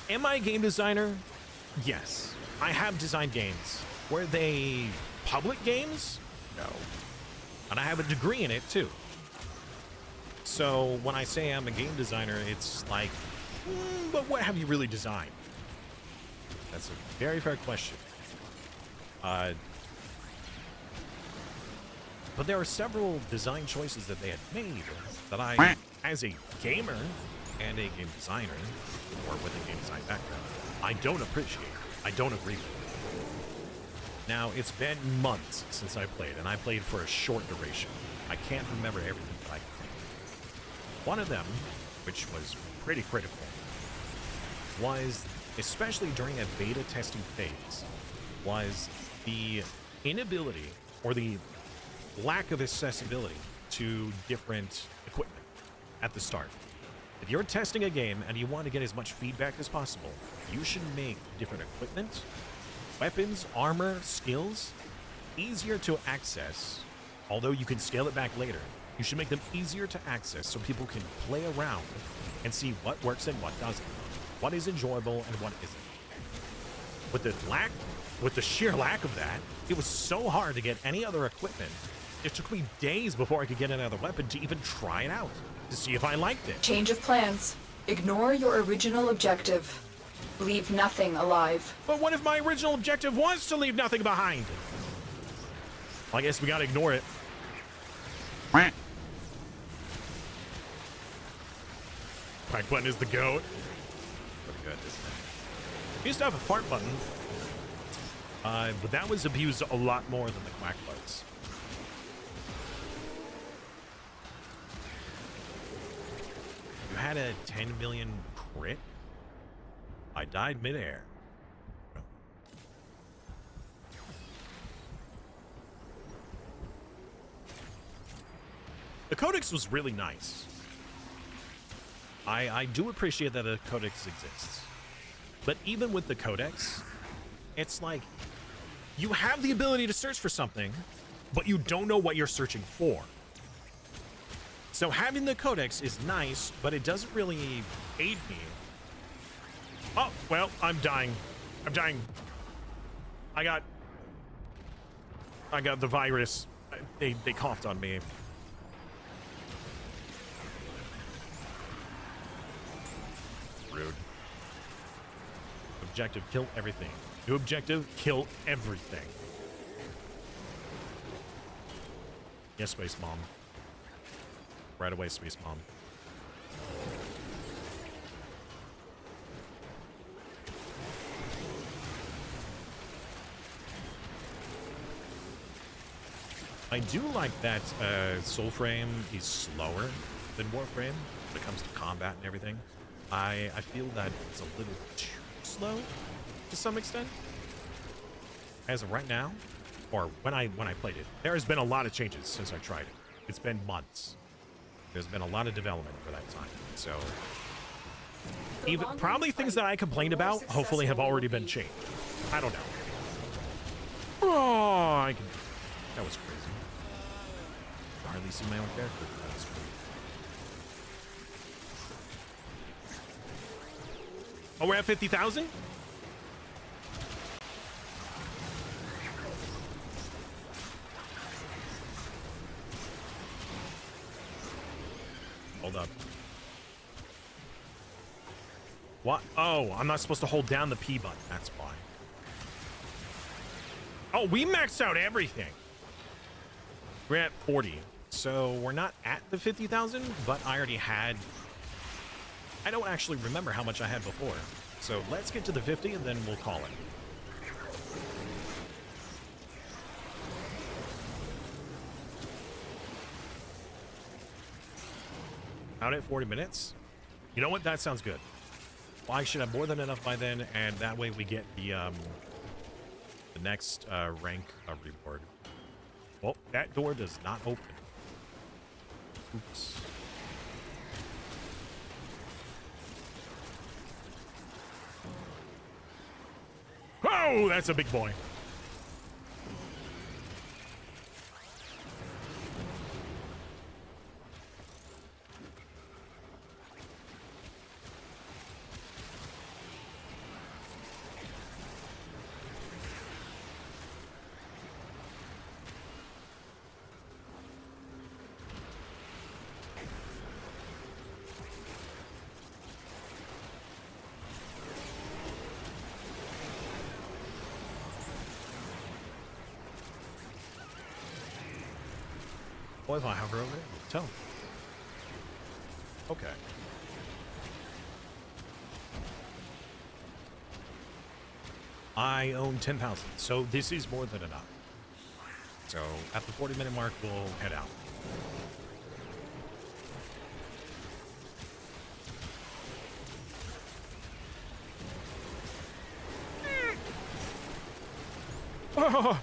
Speaker 2: am I a game designer? Yes. I have designed games. Were they public games? No. And I have a degree in it too. So when I say I'm a game designer, it's like, but what have you really designed? That's a very fair question. But there are several design choices that they had made that I, as a gamer and a game designer, or with a game design background, I don't appreciate. I don't agree with. Now, it's been months since I played, and I played for a short duration. I can't remember everything that I played. One of them, which was pretty critical, was, especially during a beta testing phase, was the inability or the lack of accessibility to different equipment at the start. If you're testing a game and you want to get as much feedback as possible, you should make different equipment weapons, armor, skills, easier to access. Although you can scale it back later, you should make them easier to access so people can play around and see what works and what doesn't, what is enjoyable and what isn't. With the sheer lack of that, it was so hard to get any other equipment. It took me days before I could get another weapon to even try it out, to see if I liked it.
Speaker 5: Change of plans. Ignore your original objective. Leave nothing alive.
Speaker 2: But what if my original objective was to leave nothing behind? Well, I guess we gotta ignore it. Quack button is the goat. Pretty good, isn't it? We used to have a fart button, but that was abused a lot more than the quack buttons. You had a 10 million crit? I died midair. The codex was really nice. I do appreciate that a codex exists. But even with the codex, it's like you have the ability to search for something, but you don't know what you're searching for. So having the codex is nice, but it doesn't really aid me. Oh, well, I'm dying. I'm dying. I got the virus. They coughed on me. Rude. Objective, kill everything. New objective, kill everything. Yes, Space Mom. Right away, Space Mom. I do like that Soulframe is slower than Warframe when it comes to combat and everything. I feel that it's a little too slow to some extent. As of right now, or when I played it, there has been a lot of changes since I tried it. It's been months. There's been a lot of development over that time. So even probably things that I complained about hopefully have already been changed. I don't know. Oh, that was crazy. I hardly see my own character. That was crazy. Oh, we're at 50,000? Hold up. What? Oh, I'm not supposed to hold down the P button. That's why. Oh, we maxed out everything. We're at 40. So we're not at the 50,000, but I already had... I don't actually remember how much I had before. So let's get to the 50 and then we'll call it. Out at 40 minutes? You know what? That sounds good. Well, I should have more than enough by then, and that way we get the next rank reward. Well, that door does not open. Oops. Oh, that's a big boy. What if I hover over it? Tell me. Okay. I own 10,000, so this is more than enough. So at the 40-minute mark, we'll head out. Oh.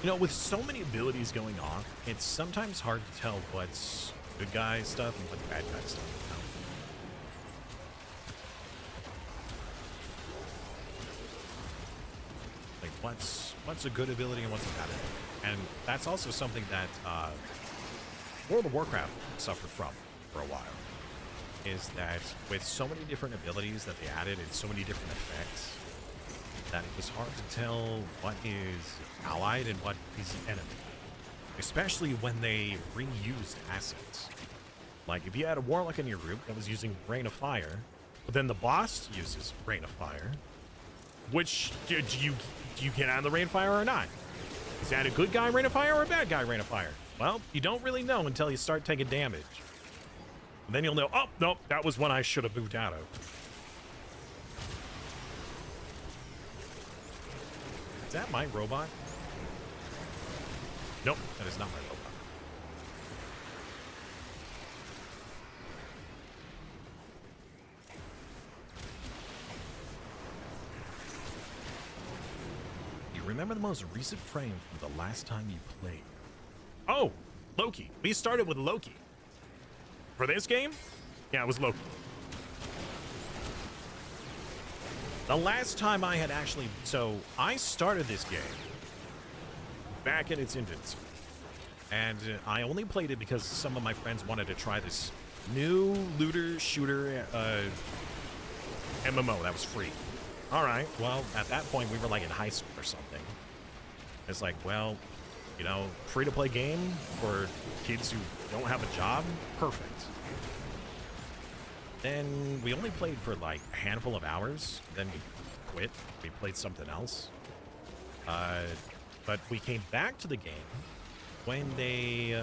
Speaker 2: You know, with so many abilities going on, it's sometimes hard to tell what's good guy stuff and what's bad guy stuff. what's a good ability and what's a bad ability. And that's also something that World of Warcraft suffered from for a while. Is that with so many different abilities that they added and so many different effects, that it was hard to tell what is allied and what is enemy. Especially when they reused assets. Like if you had a warlock in your group that was using Rain of Fire, but then the boss uses Rain of Fire, which do you get out of the Rain of Fire or not? Is that a good guy Rain of Fire or a bad guy Rain of Fire? Well, you don't really know until you start taking damage. And then you'll know, oh, nope, that was one I should have moved out of. Is that my robot? Nope, that is not my robot. You remember the most recent frame from the last time you played? Oh, Loki. We started with Loki. For this game? Yeah, it was Loki. The last time I had actually... So, I started this game back in its infancy. And I only played it because some of my friends wanted to try this new looter shooter MMO that was free. Alright, well, at that point, we were like in high school or something. It's like, well, you know, free-to-play game for kids who don't have a job? Perfect. Then we only played for like a handful of hours. Then we quit. We played something else. But we came back to the game when they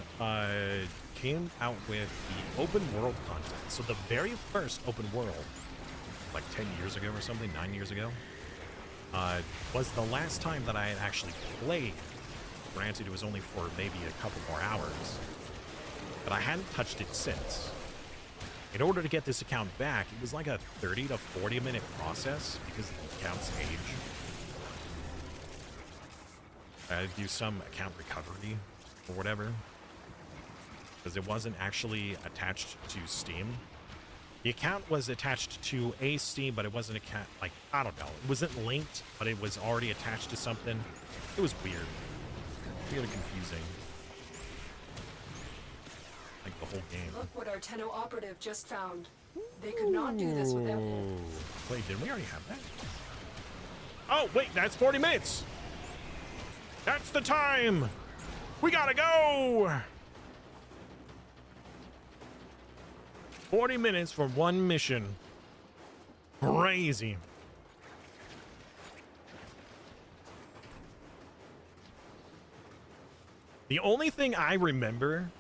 Speaker 2: came out with the open world content. So the very first open world, like 10 years ago or something, 9 years ago, was the last time that I had actually played. Granted, it was only for maybe a couple more hours, but I hadn't touched it since. In order to get this account back, it was like a 30 to 40 minute process because of the account's age. I had to do some account recovery or whatever, because it wasn't actually attached to Steam. The account was attached to a Steam, but it wasn't like, I don't know. It wasn't linked, but it was already attached to something. It was weird. Really confusing. Like the whole game.
Speaker 5: Look what our Tenno operative just found. They could not do this without him.
Speaker 2: Wait, did we already have that? Oh, wait, that's 40 minutes. That's the time. We gotta go. 40 minutes for one mission. Crazy. The only thing I remember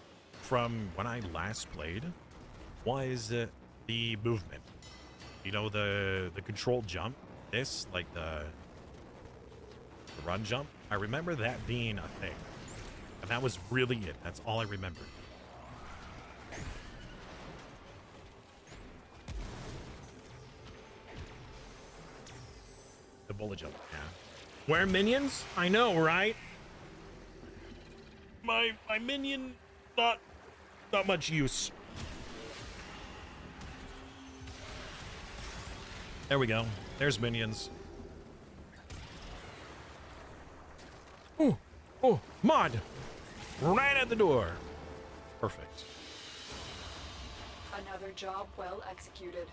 Speaker 2: from when I last played was the movement. You know, the controlled jump. This, like the run jump. I remember that being a thing. And that was really it. That's all I remember. The bullet jump, yeah. Where minions? I know, right? My minion, not much use. There we go. There's minions. Oh, mod! Right at the door. Perfect.
Speaker 5: Another job well executed.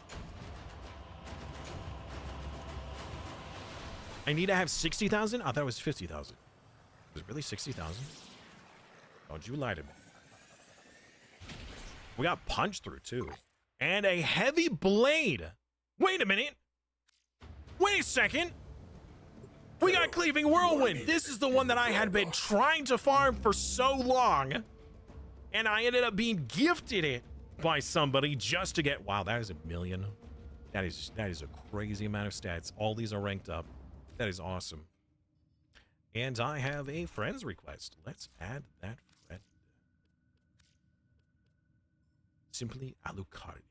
Speaker 2: I need to have 60,000? I thought it was 50,000. Was it really 60,000? Don't you lie to me. We got punched through, too. And a heavy blade. Wait a minute. Wait a second. We got Cleaving Whirlwind. This is the one that I had been trying to farm for so long. And I ended up being gifted it by somebody just to get... Wow, that is a million. That is a crazy amount of stats. All these are ranked up. That is awesome. And I have a friend's request. Let's add that friend. Simply Alucardia.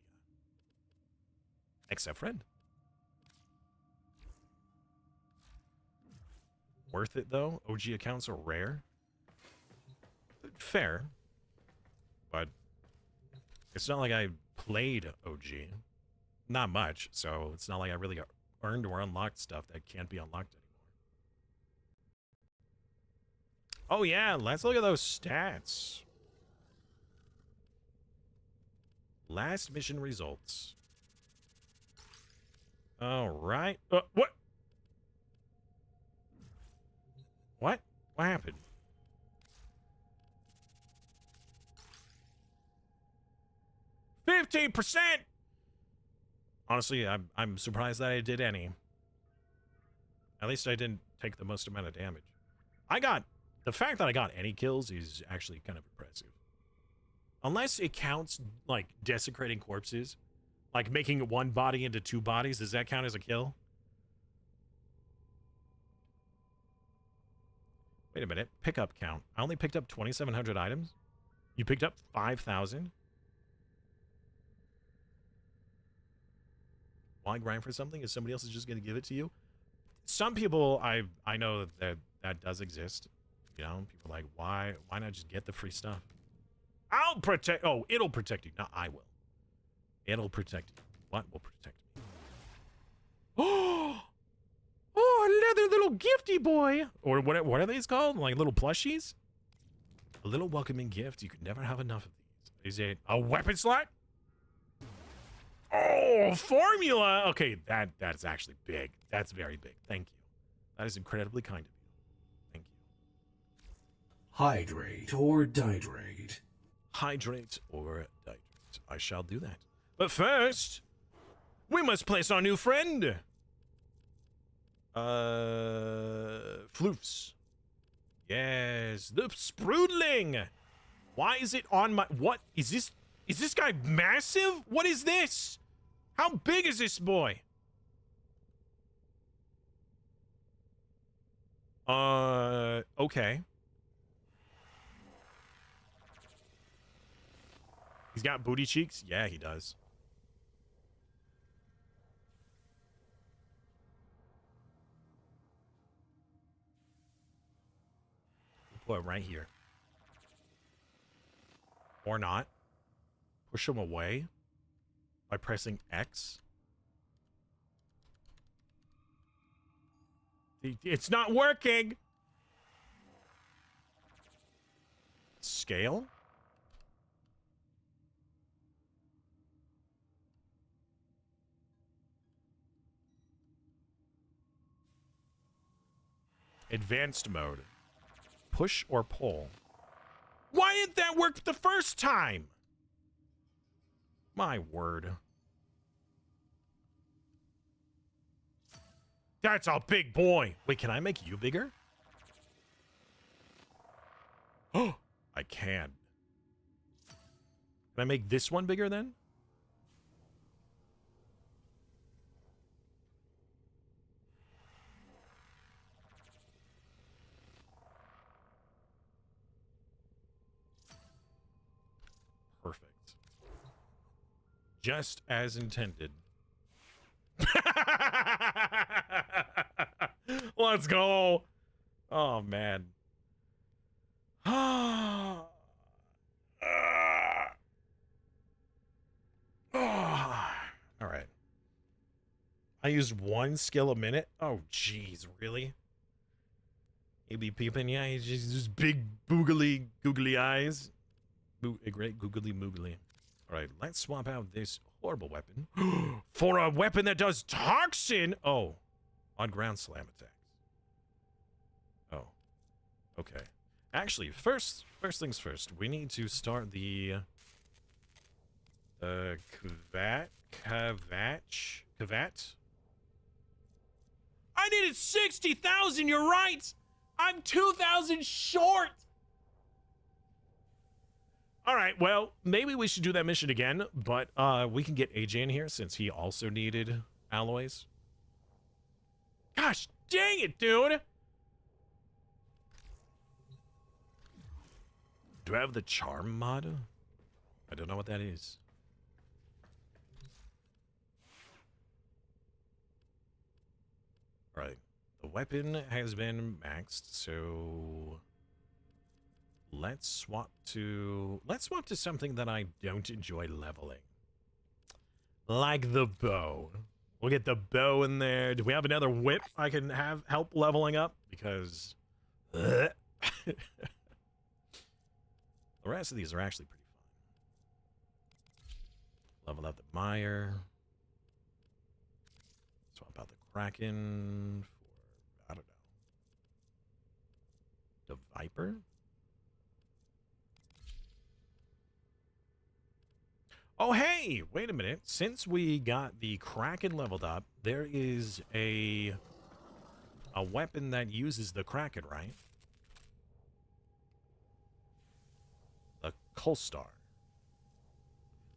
Speaker 2: Accept friend. Worth it, though? OG accounts are rare. Fair. But it's not like I played OG. Not much, so it's not like I really earned or unlocked stuff that can't be unlocked Oh yeah, let's look at those stats. Last mission results. All right. What? What? What happened? %. Honestly, I'm surprised that I did any. At least I didn't take the most amount of damage. The fact that I got any kills is actually kind of impressive. Unless it counts, like, desecrating corpses. Like, making one body into 2 bodies. Does that count as a kill? Wait a minute. Pickup count. I only picked up 2,700 items? You picked up 5,000? Why grind for something if somebody else is just going to give it to you? Some people, I know that does exist. You know, people are like, why not just get the free stuff? I'll protect. Oh, it'll protect you. No, I will. It'll protect you. What will protect me? Oh, another little gifty boy. Or what are these called? Like little plushies? A little welcoming gift. You could never have enough of these. Is it a weapon slot? Oh, formula. Okay, that's actually big. That's very big. Thank you. That is incredibly kind of you. Thank you.
Speaker 9: Hydrate or dihydrate.
Speaker 2: Hydrate or dihydrate. I shall do that. But first, we must place our new friend. Floofs. Yes, the Sproodling. Why is it on my... What? Is this guy massive? What is this? How big is this boy? Okay. He's got booty cheeks? Yeah, he does. Put him right here. Or not. Push him away by pressing X. It's not working. Scale? Advanced mode. Push or pull. Why didn't that work the first time? My word. That's a big boy. Wait, can I make you bigger? Oh, I can. Can I make this one bigger then? Perfect. Just as intended. Let's go. Oh, man. All right. I used 1 skill a minute. Oh, jeez, really? He be peeping, yeah. He's just big, googly eyes. Great googly moogly. All right, let's swap out this horrible weapon for a weapon that does toxin. Oh, on ground slam attacks. Oh, okay. Actually, first things first. We need to start the Kavat. I needed 60,000. You're right. I'm 2,000 short. All right, well, maybe we should do that mission again, but we can get AJ in here since he also needed alloys. Gosh, dang it, dude! Do I have the charm mod? I don't know what that is. All right, the weapon has been maxed, so... Let's swap to something that I don't enjoy leveling. Like the bow. We'll get the bow in there. Do we have another whip I can have help leveling up? Because The rest of these are actually pretty fun. Level out the Mire. Swap out the Kraken for, I don't know, the Viper. Oh, hey, wait a minute. Since we got the Kraken leveled up, there is a weapon that uses the Kraken, right? The Colstar.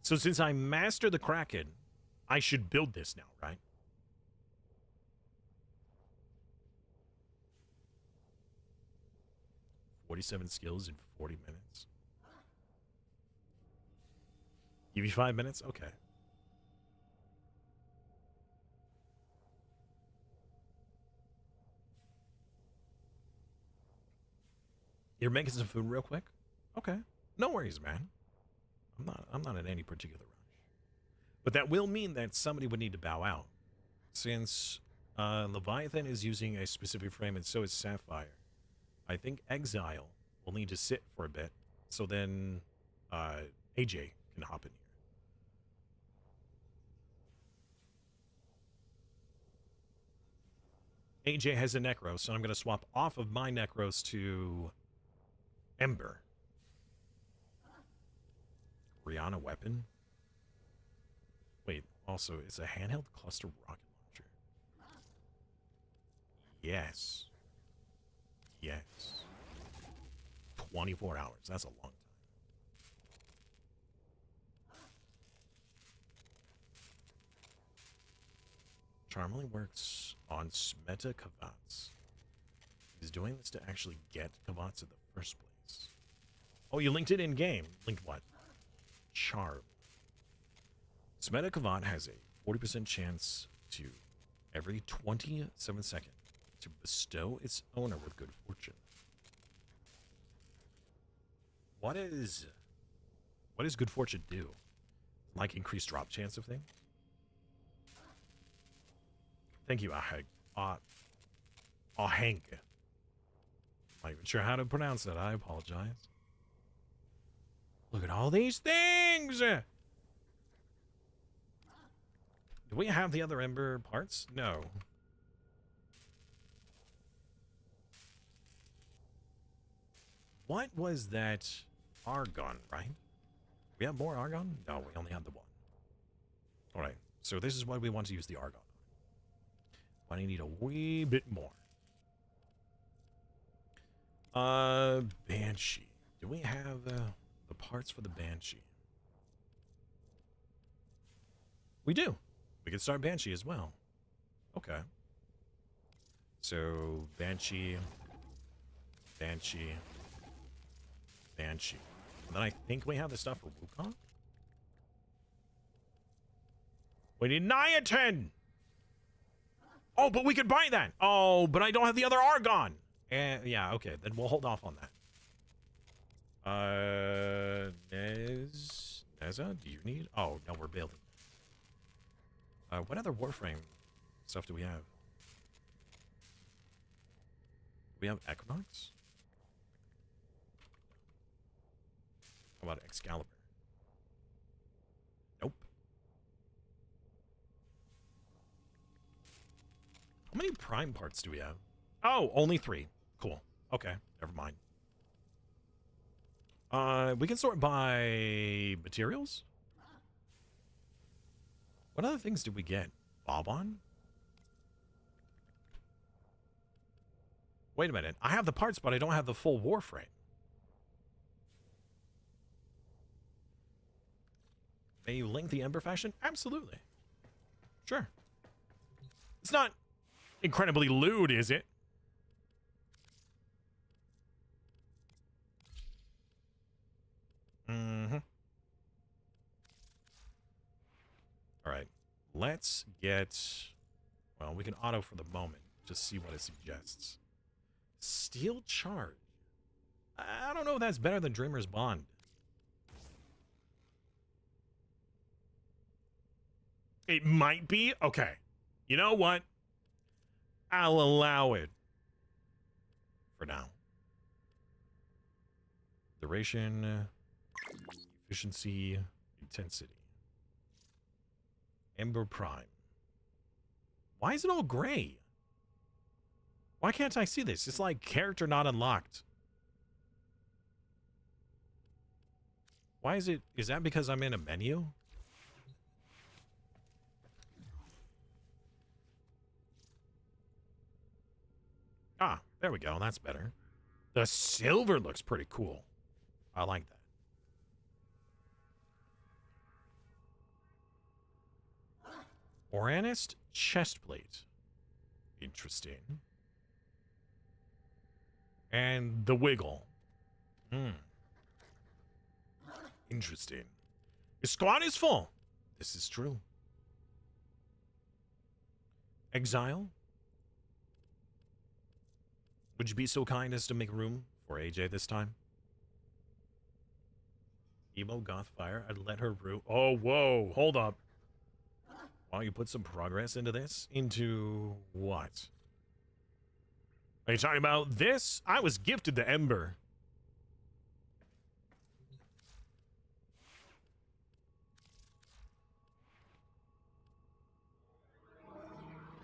Speaker 2: So since I mastered the Kraken, I should build this now, right? "47 skills in 40 minutes. Give you 5 minutes? Okay. You're making some food real quick? Okay. No worries, man. I'm not in any particular rush. But that will mean that somebody would need to bow out. Since Leviathan is using a specific frame and so is Sapphire, I think Exile will need to sit for a bit. So then AJ can hop in here. AJ has a Necros, so I'm going to swap off of my Necros to Ember. Rihanna weapon? Wait, also, it's a handheld cluster rocket launcher. Yes. Yes. 24 hours. That's a long time. Charm only works on Smeta Kavats. He's doing this to actually get Kavats in the first place. Oh, you linked it in game. Linked what? Charm. Smeta Kavat has a 40% chance to, every 27 seconds, to bestow its owner with good fortune. What does good fortune do? Like increased drop chance of things? Thank you, Aheg. Aheng. Not even sure how to pronounce that. I apologize. Look at all these things! Do we have the other Ember parts? No. What was that Argon, right? We have more Argon? No, we only have the one. Alright, so this is what we want to use the Argon on. But I need a wee bit more. Banshee. Do we have the parts for the Banshee? We do. We can start Banshee as well. Okay. So, Banshee. Banshee. Banshee. And then I think we have the stuff for Wukong. We need Niatin! Oh, but we could buy that! Oh, but I don't have the other Argon! Yeah, okay, then we'll hold off on that. Neza, do you need? Oh, no, we're building. What other Warframe stuff do we have? We have Equinox? How about Excalibur? Nope. How many Prime parts do we have? Oh, only 3. Cool. Okay, never mind. We can sort by materials? What other things did we get? Bob-on? Wait a minute. I have the parts, but I don't have the full Warframe. May you link the Ember fashion? Absolutely. Sure. It's not incredibly lewd, is it? Mm-hmm. All right. Let's get... Well, we can auto for the moment. Just see what it suggests. Steel Charge. I don't know if that's better than Dreamer's Bond. It might be. Okay. You know what? I'll allow it. For now. Duration, efficiency, intensity. Ember Prime. Why is it all gray? Why can't I see this? It's like character not unlocked. Why is it? Is that because I'm in a menu? Ah, there we go. That's better. The silver looks pretty cool. I like that. Oranist chestplate. Interesting. And the wiggle. Interesting. Your squad is full. This is true. Exile. Would you be so kind as to make room for AJ this time? Emo goth fire. I'd let her root. Oh, whoa. Hold up. Wow, you put some progress into this? Into what? Are you talking about this? I was gifted the Ember.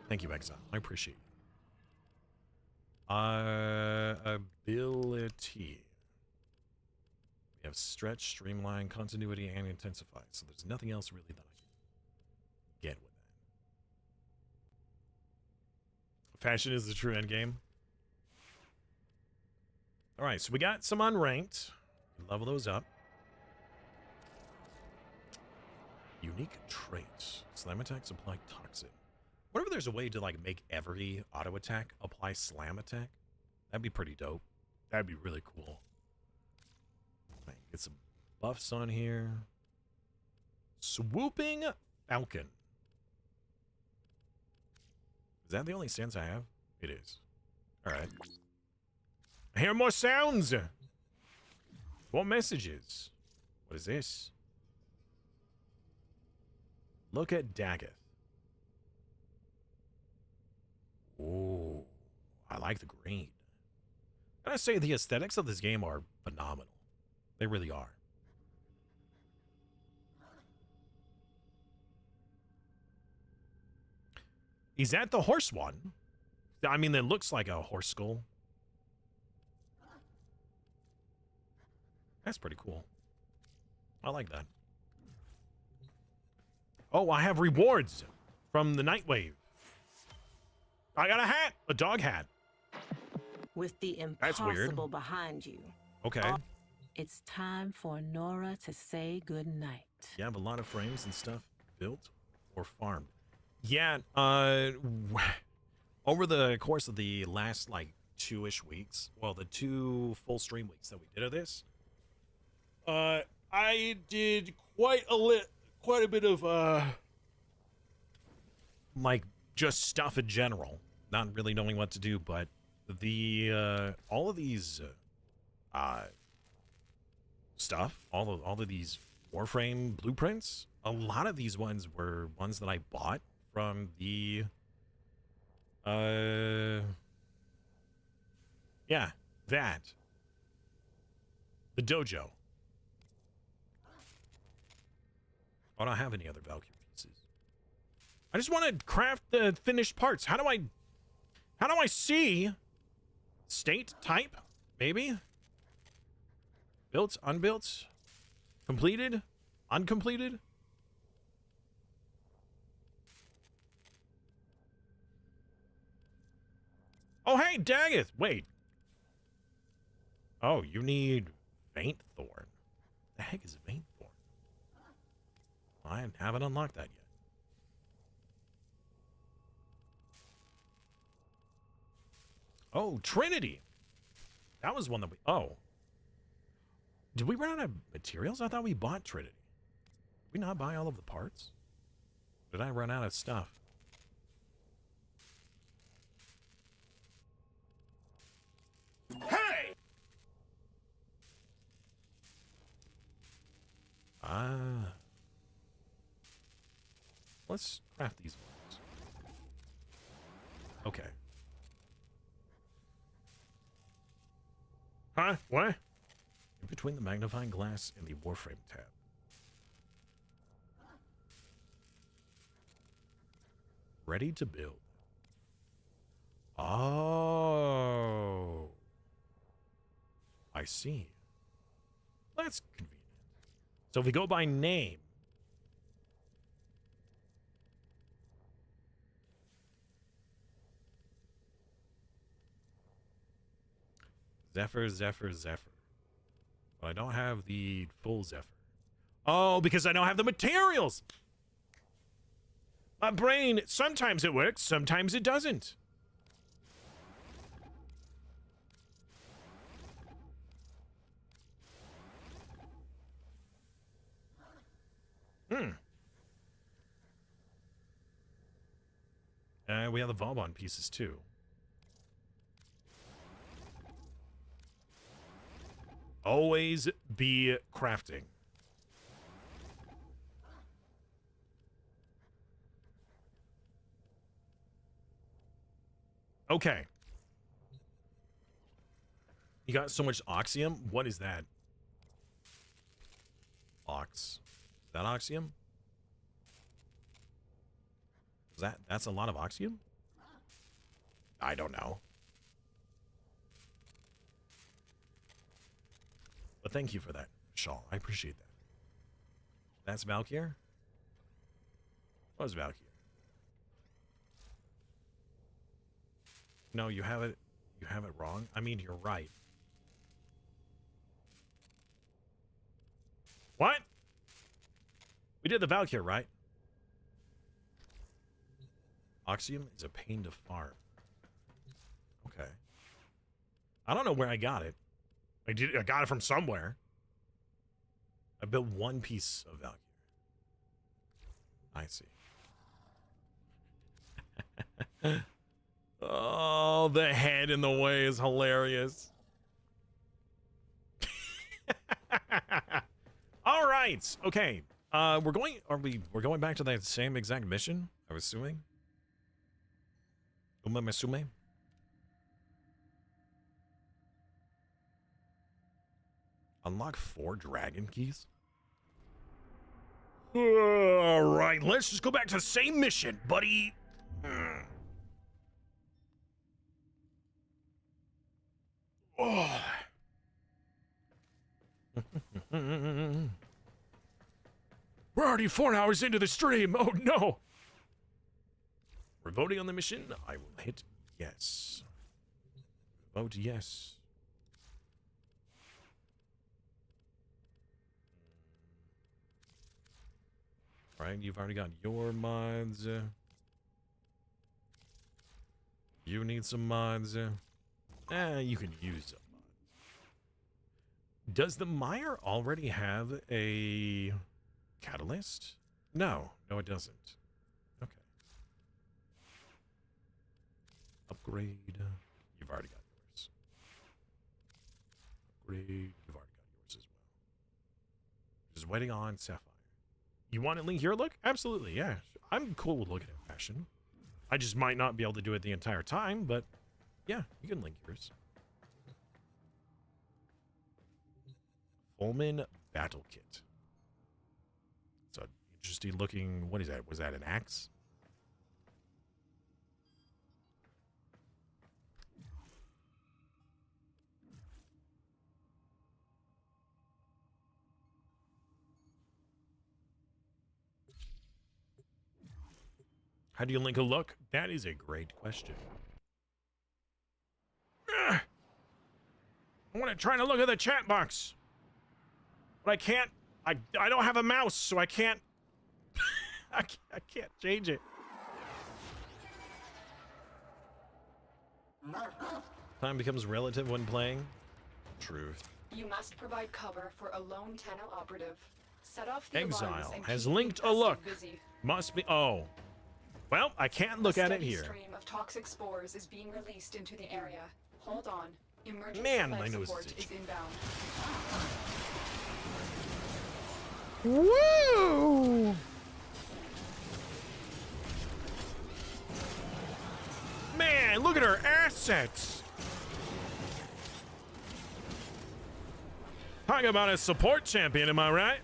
Speaker 2: Thank you, Exile. I appreciate it. Ability. We have stretch, streamline, continuity, and intensify. So there's nothing else really that I can get with that. Fashion is the true end game. All right, so we got some unranked. Level those up. Unique traits. Slam attacks apply toxin. What if there's a way to like make every auto attack apply slam attack? That'd be pretty dope. That'd be really cool. Right, get some buffs on here. Swooping Falcon. Is that the only sense I have? It is. All right. I hear more sounds. What messages? What is this? Look at Daggett. Oh, I like the green. And I say the aesthetics of this game are phenomenal. They really are. Is that the horse one? I mean, it looks like a horse skull. That's pretty cool. I like that. Oh, I have rewards from the Nightwave. I got a hat, a dog hat.
Speaker 8: With the
Speaker 2: That's weird.
Speaker 8: impossible behind you.
Speaker 2: Okay.
Speaker 8: It's time for Nora to say goodnight.
Speaker 2: You have a lot of frames and stuff built or farmed. Yeah, over the course of the last like 2-ish weeks, well, the 2 full stream weeks that we did of this, I did quite a bit of like just stuff in general, not really knowing what to do, but the all of these stuff, all of these Warframe blueprints, a lot of these ones were ones that I bought from the yeah, that the dojo. I don't have any other Valkyrie pieces. I just want to craft the finished parts. How do I see state type? Maybe built, unbuilt, completed, uncompleted. Oh, hey, Daggett. Wait. Oh, you need Faint Thorn. The heck is Faint Thorn? I haven't unlocked that yet. Oh, Trinity. That was one that we... Oh. Did we run out of materials? I thought we bought Trinity. Did we not buy all of the parts? Did I run out of stuff? Hey! Let's craft these ones. Okay. Huh? What? between the magnifying glass and the Warframe tab. Ready to build. Oh. I see. That's convenient. So if we go by name. Zephyr, Zephyr, Zephyr. But I don't have the full Zephyr. Oh, because I don't have the materials. My brain, sometimes it works, sometimes it doesn't. We have the Vauban pieces too. Always be crafting. Okay. You got so much Oxium? What is that? Ox. Is that Oxium? Is that's a lot of Oxium? I don't know. But thank you for that, Shaw. I appreciate that. That's Valkyr? What was Valkyr? No, you have it wrong. I mean, you're right. What? We did the Valkyr, right? Oxium is a pain to farm. Okay. I don't know where I got it. I got it from somewhere. I built one piece of Valkyr. I see. Oh, the head in the way is hilarious. All right. Okay. We're going back to that same exact mission, I'm assuming. Umamasume. Unlock 4 dragon keys. All right, let's just go back to the same mission, buddy. Oh. We're already 4 hours into the stream. Oh no. We're voting on the mission. I will hit yes. Vote yes. Right, you've already got your mods. You need some mods. You can use some mods. Does the Mire already have a catalyst? No, it doesn't. Okay. Upgrade. You've already got yours. Upgrade. You've already got yours as well. Just waiting on Sapphire. You want to link your look? Absolutely, yeah. I'm cool with looking at fashion. I just might not be able to do it the entire time, but yeah, you can link yours. Fulman Battle Kit. It's an interesting looking, what is that? Was that an axe? How do you link a look? That is a great question. I want to try to look at the chat box. But I can't. I don't have a mouse, so I can't. I can't change it. Time becomes relative when playing. Truth.
Speaker 5: You must provide cover for a lone Tenno operative. Set off the alarms
Speaker 2: Exile
Speaker 5: and
Speaker 2: has
Speaker 5: keep
Speaker 2: linked a
Speaker 5: the
Speaker 2: look.
Speaker 5: busy.
Speaker 2: Must be. Oh. Well, I can't look at it here.
Speaker 5: A stream of toxic spores is being released into the area. Hold on. Emergency
Speaker 2: Man,
Speaker 5: life
Speaker 2: my nose
Speaker 5: support
Speaker 2: is
Speaker 5: is inbound.
Speaker 2: Woo! Man, look at her assets. Talking about a support champion, am I right?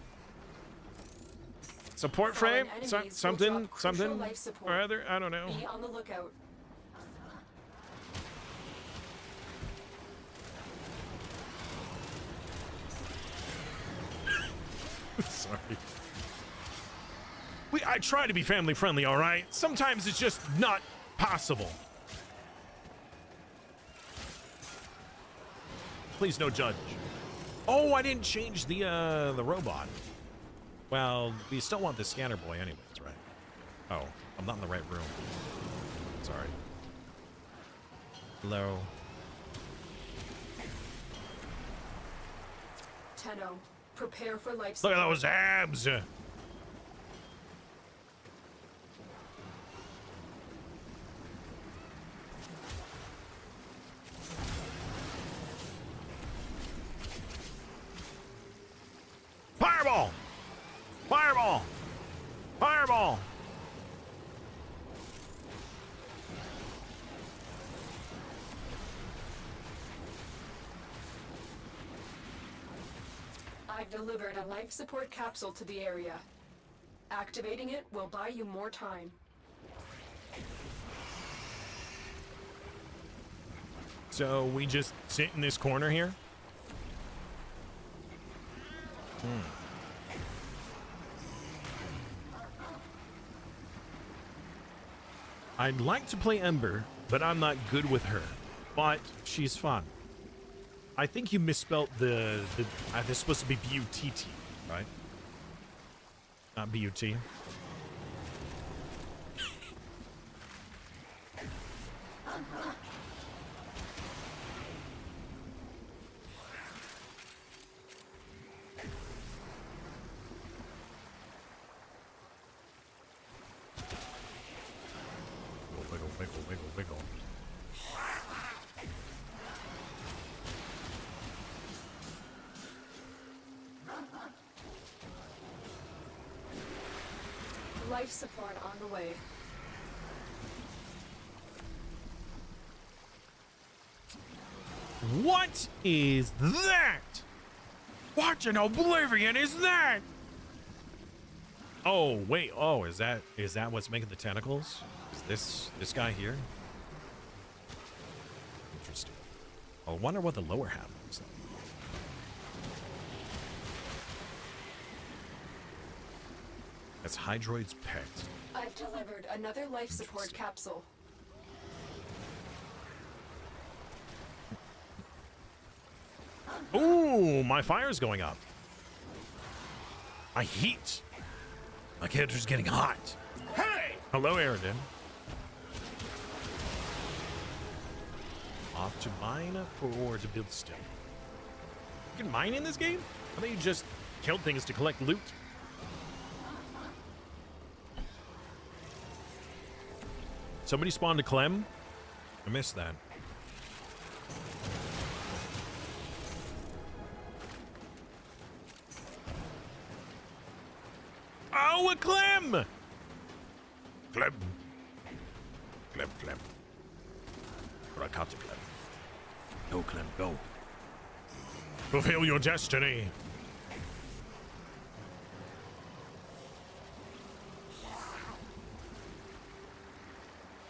Speaker 2: Support frame?
Speaker 5: Fallen enemies will
Speaker 2: Something,
Speaker 5: drop crucial
Speaker 2: something
Speaker 5: life support.
Speaker 2: or other? I don't know.
Speaker 5: Be on the lookout.
Speaker 2: Sorry. I try to be family friendly, all right? Sometimes it's just not possible. Please no judge. Oh, I didn't change the robot. Well, we still want the scanner boy anyways, right? Oh, I'm not in the right room. Sorry. Hello.
Speaker 5: Tenno, prepare for life
Speaker 2: Look
Speaker 5: support.
Speaker 2: at those abs. Fireball! Fireball! Fireball!
Speaker 5: I've delivered a life support capsule to the area. Activating it will buy you more time.
Speaker 2: So we just sit in this corner here? I'd like to play Ember, but I'm not good with her. But she's fun. I think you misspelled the this is supposed to be B-U-T-T, right? Not B-U-T. Wiggle, wiggle, wiggle, wiggle.
Speaker 5: Life support on the way.
Speaker 2: What is that? What in oblivion is that? Oh, wait. Oh, is that what's making the tentacles? Is this guy here? Interesting. I wonder what the lower half looks like. That's Hydroid's pet.
Speaker 5: I've delivered another life support capsule.
Speaker 2: Ooh, my fire's going up. My heat. My character's getting hot. Hey! Hello, Aridin. Off to mine or to build stuff. You can mine in this game? I thought you just killed things to collect loot. Somebody spawned a Clem? I missed that. Oh, a Clem! Clem. Clem, Clem. Or I caught the Clem. Go, Clem, go. Fulfill your destiny.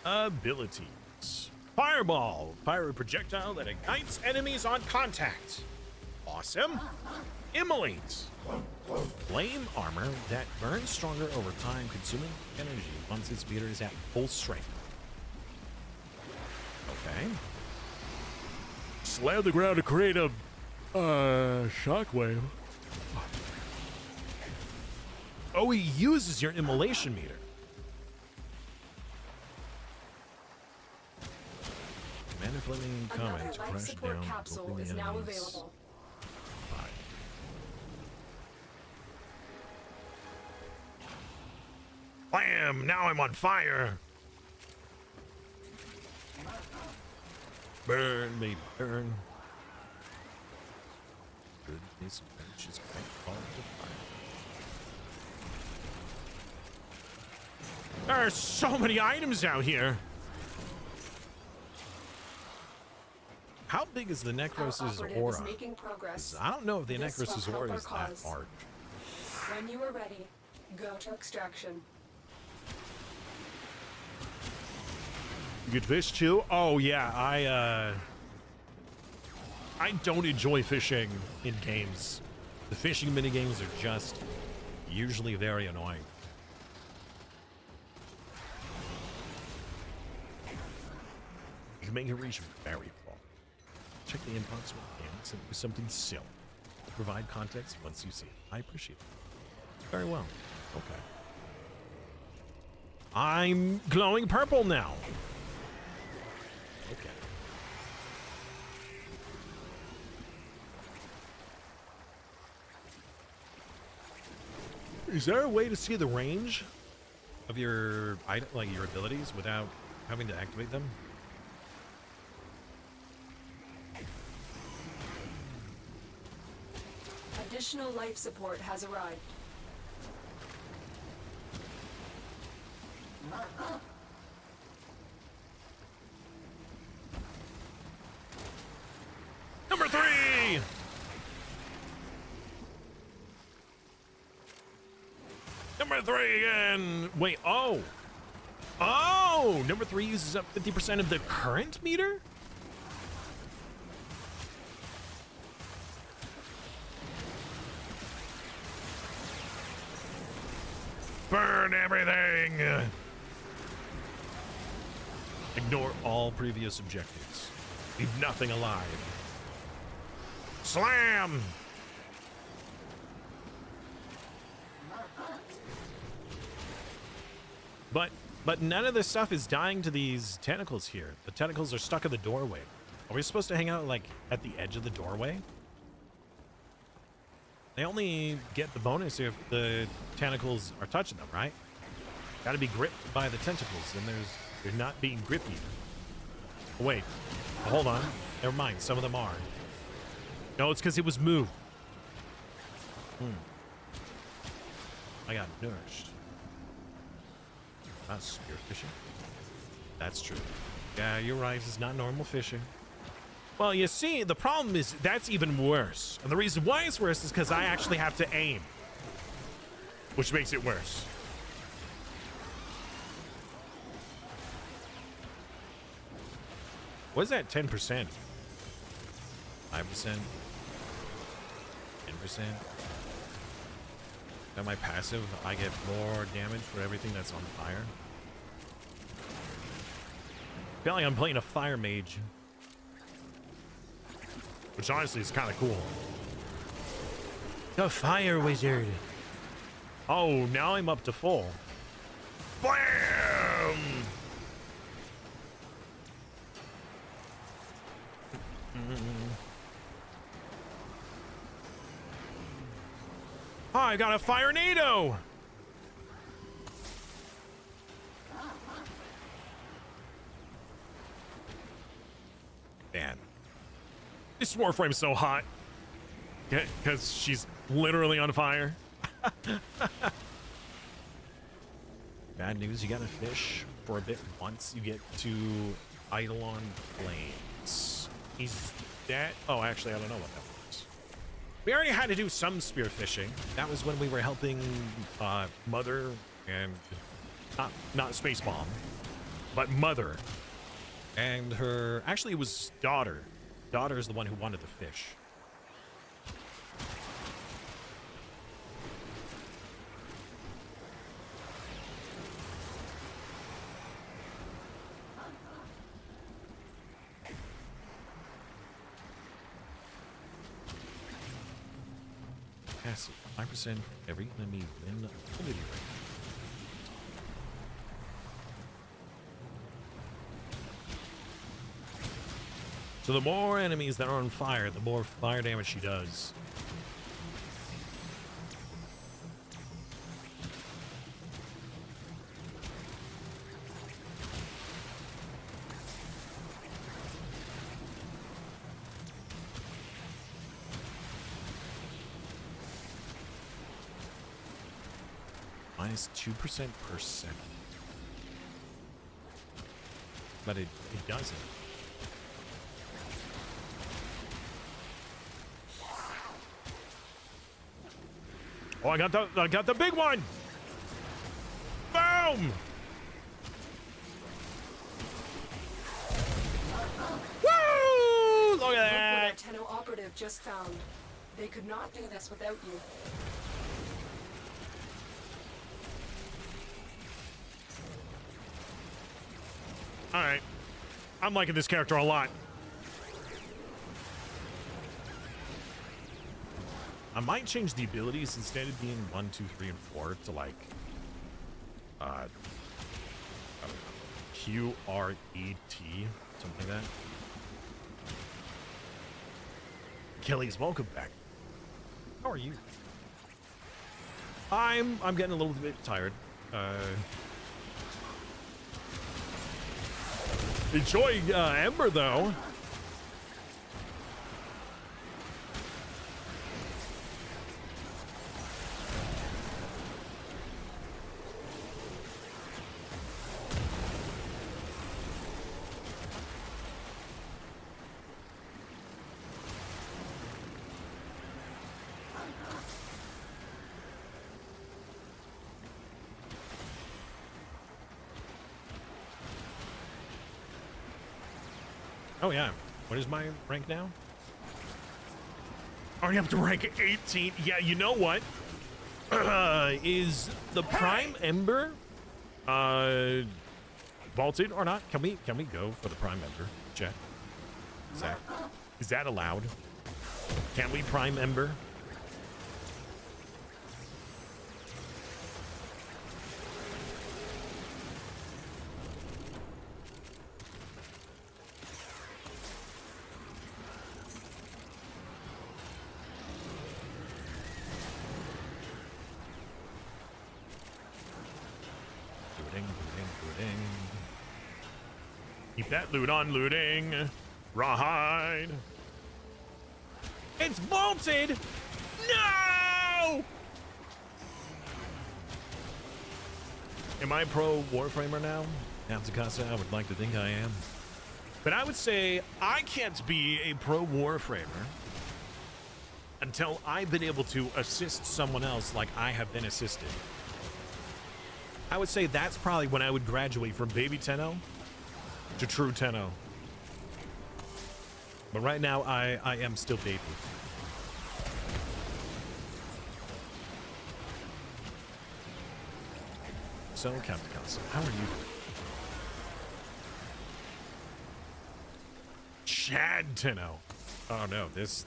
Speaker 2: Abilities. Fireball. Fire a projectile that ignites enemies on contact. Awesome. Immolate. Flame armor that burns stronger over time, consuming energy once its meter is at full strength. Okay. Slam the ground to create a shockwave. Oh, he uses your immolation meter. Commander flaming comment to
Speaker 5: Another life
Speaker 2: crash
Speaker 5: support
Speaker 2: down.
Speaker 5: capsule
Speaker 2: hoping
Speaker 5: is
Speaker 2: the
Speaker 5: now
Speaker 2: enemies-
Speaker 5: available.
Speaker 2: Fine. Blam! Now I'm on fire. Burn, baby, burn. Goodness gracious, great call to fire. There are so many items out here. How big is the
Speaker 5: Our
Speaker 2: Necros's
Speaker 5: operative
Speaker 2: aura?
Speaker 5: is making progress.
Speaker 2: I don't know if the
Speaker 5: This
Speaker 2: Necros's
Speaker 5: will help
Speaker 2: aura
Speaker 5: our
Speaker 2: is that
Speaker 5: cause.
Speaker 2: large.
Speaker 5: When you are ready, go to extraction.
Speaker 2: You get fish too? Oh yeah, I don't enjoy fishing in games. The fishing mini games are just usually very annoying. You can make it reach very far. Check the inbox with something silly. Provide context once you see it. I appreciate it. Very well. Okay. I'm glowing purple now. Okay. Is there a way to see the range of your item, like your abilities, without having to activate them?
Speaker 5: Additional life support has arrived.
Speaker 2: Number 3! Number 3 again! Wait, oh! Oh! Number 3 uses up 50% of the current meter? Burn everything! Ignore all previous objectives. Leave nothing alive. Slam! But none of this stuff is dying to these tentacles here. The tentacles are stuck in the doorway. Are we supposed to hang out like at the edge of the doorway? They only get the bonus if the tentacles are touching them, right? Gotta be gripped by the tentacles, and they're not being grippy. Oh, wait, hold on. Never mind, some of them are. No, it's because it was moved. I got nourished. Not spear fishing. That's true. Yeah, you're right. It's not normal fishing. Well, you see, the problem is that's even worse. And the reason why it's worse is because I actually have to aim, which makes it worse. What is that 10%? 5%? 10%? Is that my passive? I get more damage for everything that's on fire. I feel like I'm playing a fire mage, which honestly is kind of cool. The fire wizard. Oh, now I'm up to full. Blam! Oh, I got a fire-nado! Man. This Warframe is so hot. Because she's literally on fire. Bad news, you gotta fish for a bit once you get to Eidolon Plains. He's dead. Oh, actually, I don't know what that was. We already had to do some spear fishing. That was when we were helping Mother and not Space Bomb, but Mother and her. Actually, it was Daughter. Daughter is the one who wanted the fish. Passive 5% every enemy in the ability range. So the more enemies that are on fire, the more fire damage she does. Minus 2% per second. But it doesn't. Oh, I got the big one. Boom! Woo! Look at
Speaker 5: Look what
Speaker 2: that.
Speaker 5: our Tenno operative just found. They could not do this without you.
Speaker 2: All right. I'm liking this character a lot. I might change the abilities instead of being 1, 2, 3, and 4 to like Q, R, E, T, something like that. Kelly's welcome back. How are you? I'm getting a little bit tired. Enjoy Ember though. Oh yeah, what is my rank now? Already up to rank 18. Yeah, you know what? Is the Prime Ember vaulted or not? Can we go for the Prime Ember? Check. Is that allowed? Can we Prime Ember? Keep that loot on looting. Rawhide. It's bolted! No! Am I pro Warframer now? Napsakasa, I would like to think I am. But I would say I can't be a pro Warframer until I've been able to assist someone else like I have been assisted. I would say that's probably when I would graduate from baby Tenno to true Tenno. But right now, I am still baby. So, Captain Constant, how are you doing? Chad Tenno. Oh no, this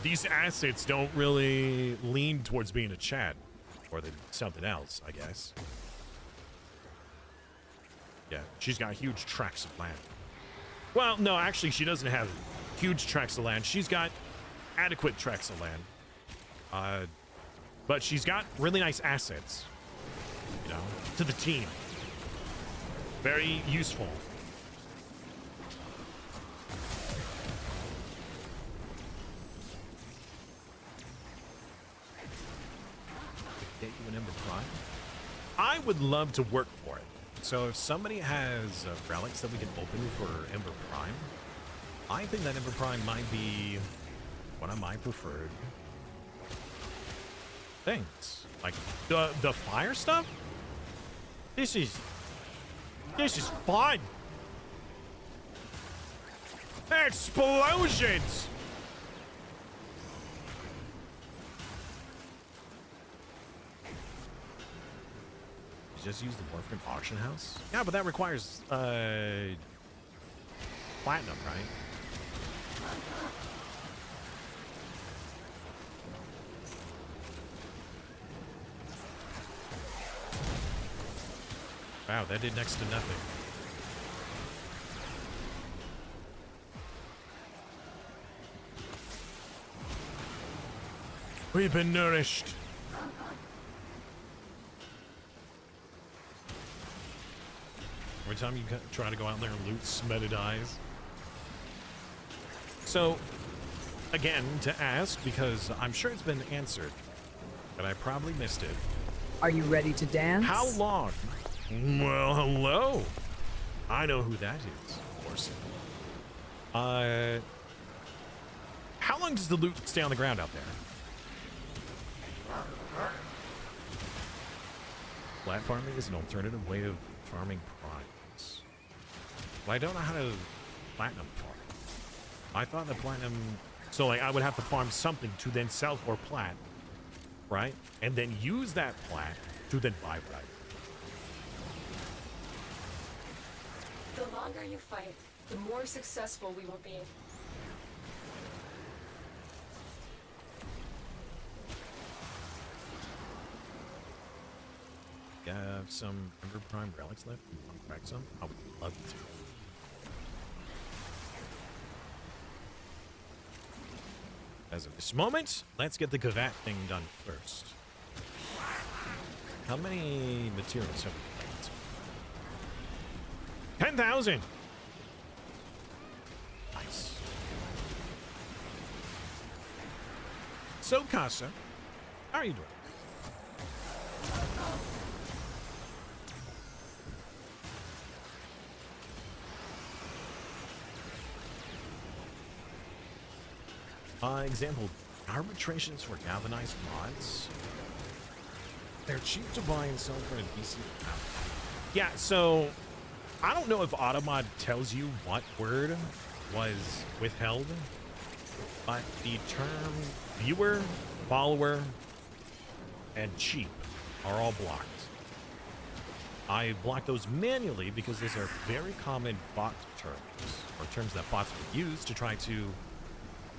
Speaker 2: these assets don't really lean towards being a Chad. Or something else, I guess. Yeah, she's got huge tracts of land. Well, no, actually, she doesn't have huge tracts of land. She's got adequate tracts of land. But she's got really nice assets, you know, to the team. Very useful. Get you an Ember Prime? I would love to work for it. So if somebody has relics that we can open for Ember Prime, I think that Ember Prime might be one of my preferred things. Like the fire stuff? This is fun. Explosions! Just use the Warframe auction house? Yeah, but that requires platinum, right? Wow, that did next to nothing. We've been nourished. Every time you try to go out there and loot smedded eyes. So, again, to ask, because I'm sure it's been answered, but I probably missed it.
Speaker 12: Are you ready to dance?
Speaker 2: How long? Well, hello. I know who that is, of course. How long long does the loot stay on the ground out there? Flat farming is an alternative way of farming primes. Well, I don't know how to platinum farm. I thought that platinum... So, like, I would have to farm something to then sell for plat, right? And then use that plat to then buy plat.
Speaker 5: The longer you fight, the more successful we will be.
Speaker 2: You have some Ember Prime relics left? You want to crack some? I would love to. As of this moment, let's get the Gavat thing done first. How many materials have we played? 10,000! Nice. So, Casa, how are you doing? Example, arbitrations for galvanized mods. They're cheap to buy and sell for a decent amount. Yeah, so I don't know if Automod tells you what word was withheld, but the term viewer, follower, and cheap are all blocked. I block those manually because those are very common bot terms, or terms that bots would use to try to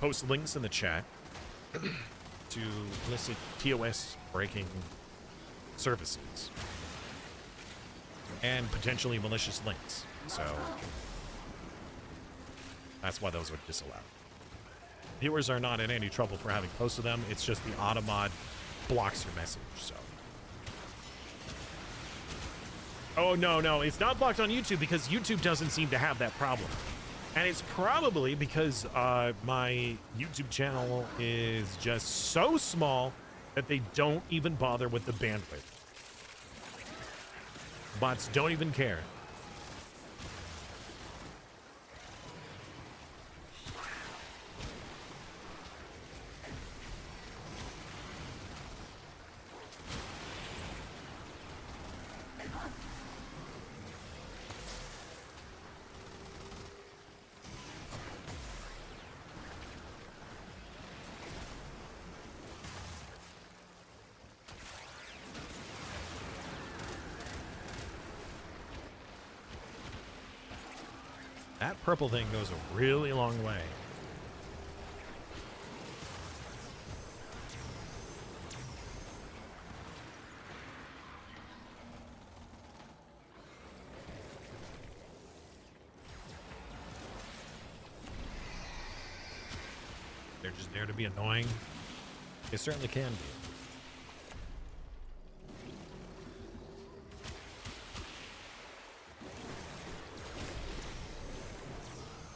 Speaker 2: post links in the chat to elicit TOS breaking services and potentially malicious links. So that's why those are disallowed. Viewers are not in any trouble for having posted them. It's just the Automod blocks your message. So. Oh, no, it's not blocked on YouTube because YouTube doesn't seem to have that problem. And it's probably because my YouTube channel is just so small that they don't even bother with the bandwidth. Bots don't even care. That purple thing goes a really long way. They're just there to be annoying. They certainly can be.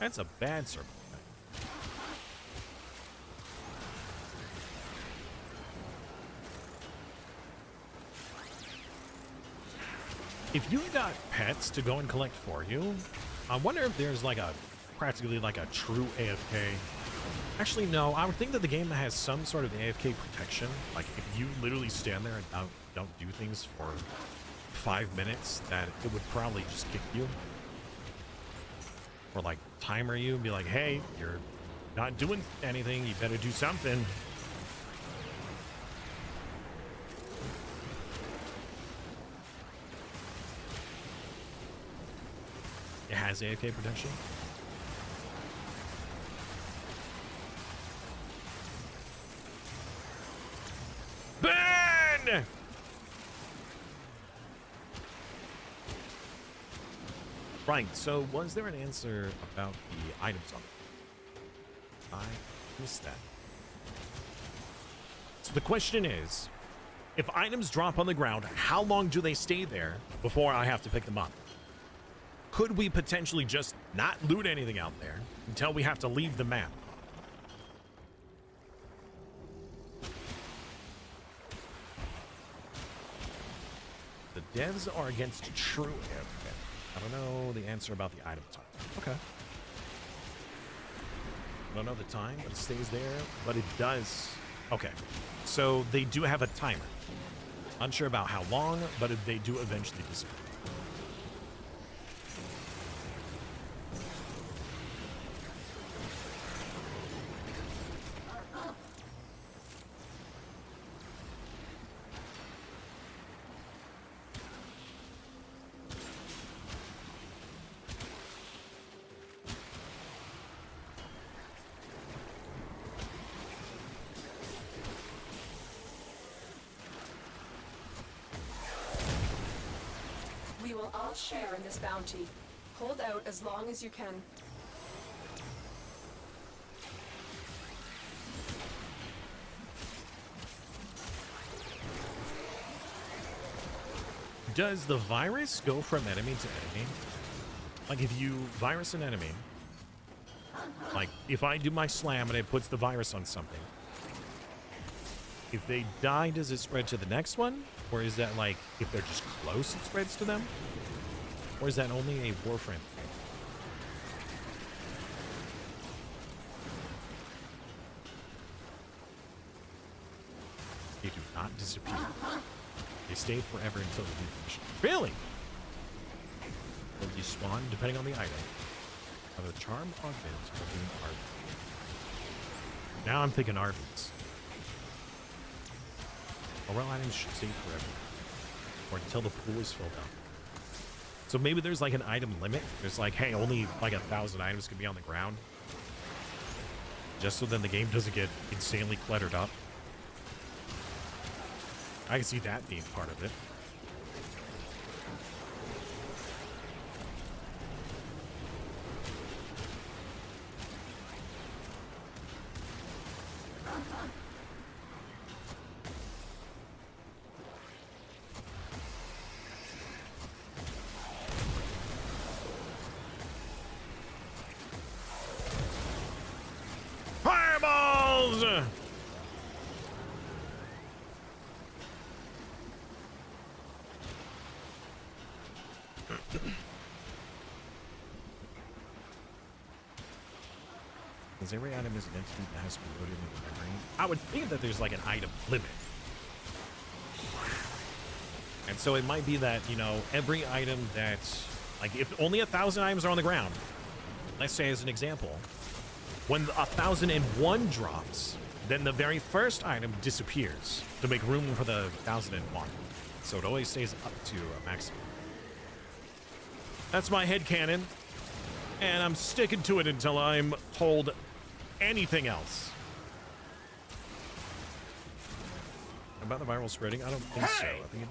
Speaker 2: That's a bad circle. If you got pets to go and collect for you, I wonder if there's like a practically like a true AFK. Actually, no. I would think that the game has some sort of AFK protection. Like if you literally stand there and don't do things for 5 minutes, that it would probably just kick you. Or like timer you and be like, hey, you're not doing anything, you better do something. It has AFK protection. Ben! Right, so was there an answer about the items on it? I missed that. So the question is, if items drop on the ground, how long do they stay there before I have to pick them up? Could we potentially just not loot anything out there until we have to leave the map? The devs are against true AFK. I don't know the answer about the item type. Okay. I don't know the time, but it stays there. But it does. Okay. So they do have a timer. Unsure about how long, but they do eventually disappear.
Speaker 5: We will all share in this bounty. Hold out as long as you can.
Speaker 2: Does the virus go from enemy to enemy? Like if you virus an enemy, like if I do my slam and it puts the virus on something, if they die, does it spread to the next one? Or is that like, if they're just close, it spreads to them? Or is that only a Warframe thing? They do not disappear. They stay forever until the new mission. Really? Or you spawn, depending on the item. Either charm augments or doing art. Now I'm thinking Arby's. Morale items should stay forever. Or until the pool is filled up. So maybe there's like an item limit. There's like, hey, only like 1,000 items can be on the ground. Just so then the game doesn't get insanely cluttered up. I can see that being part of it. Fireballs! Because every item is an entity that has to be loaded into memory. I would think that there's like an item limit. And so it might be that, you know, every item that, like if only 1,000 items are on the ground, let's say as an example, when 1,001 drops, then the very first item disappears to make room for the 1,001. So it always stays up to a maximum. That's my headcanon, and I'm sticking to it until I'm told anything else. About the viral spreading? I don't think so. I think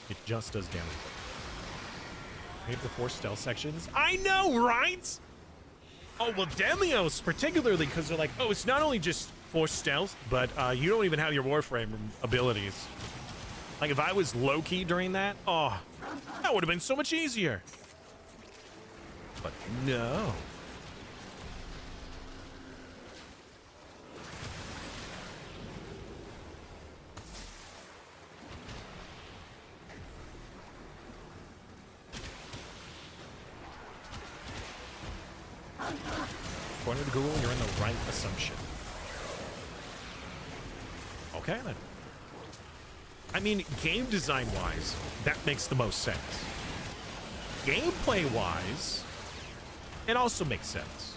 Speaker 2: it just does damage. Maybe the 4 stealth sections. I know, right? Oh, well, Demios, particularly, because they're like, oh, it's not only just 4 stealth, but you don't even have your Warframe abilities. Like, if I was low-key during that, oh, that would have been so much easier. But no. According to Google, you're in the right assumption. Okay, then. I mean, game design-wise, that makes the most sense. Gameplay-wise, it also makes sense.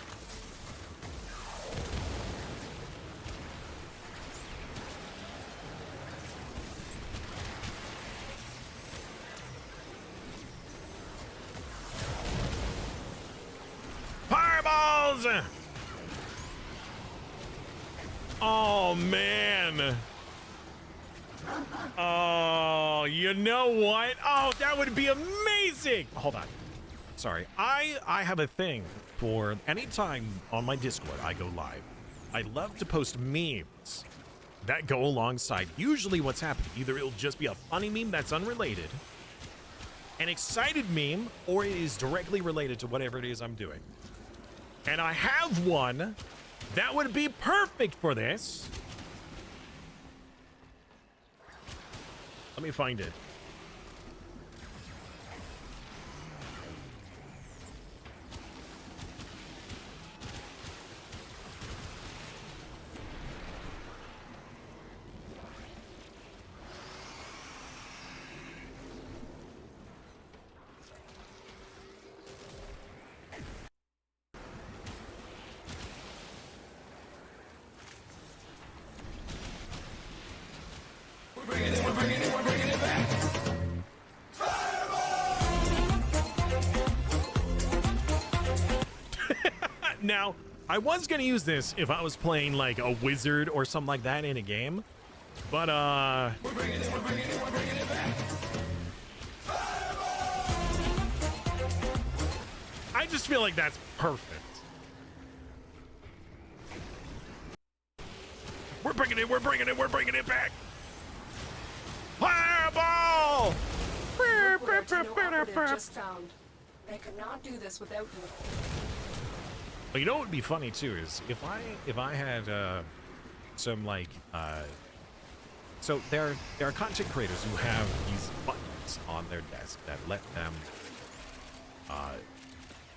Speaker 2: Fireballs! Oh, man. Oh, you know what? Oh, that would be amazing. Hold on. Sorry. I have a thing for anytime on my Discord I go live. I love to post memes that go alongside usually what's happening. Either it'll just be a funny meme that's unrelated, an excited meme, or it is directly related to whatever it is I'm doing. And I have one that would be perfect for this. Let me find it. Now, I was gonna use this if I was playing like a wizard or something like that in a game, but
Speaker 3: We're bringing it back.
Speaker 2: I just feel like that's perfect. We're bringing it back. Fireball!
Speaker 5: Look what our Tenno operative just found. They could not do this without you.
Speaker 2: Well, you know what would be funny too is if I had some like so there are content creators who have these buttons on their desk that let them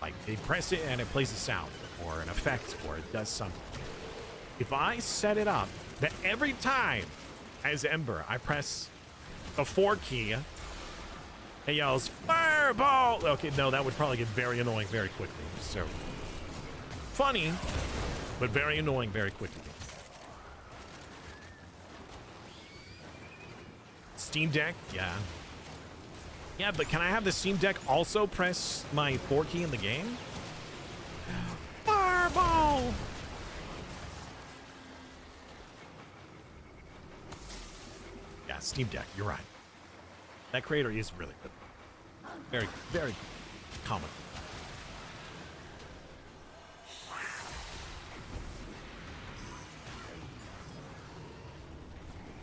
Speaker 2: like they press it and it plays a sound or an effect or it does something. If I set it up that every time as Ember I press the 4 key, it yells fireball. Okay, no, that would probably get very annoying very quickly. So funny, but very annoying very quickly. Steam Deck, yeah. Yeah, but can I have the Steam Deck also press my 4 key in the game? Fireball! Yeah, Steam Deck, you're right. That creator is really good. Very, very common.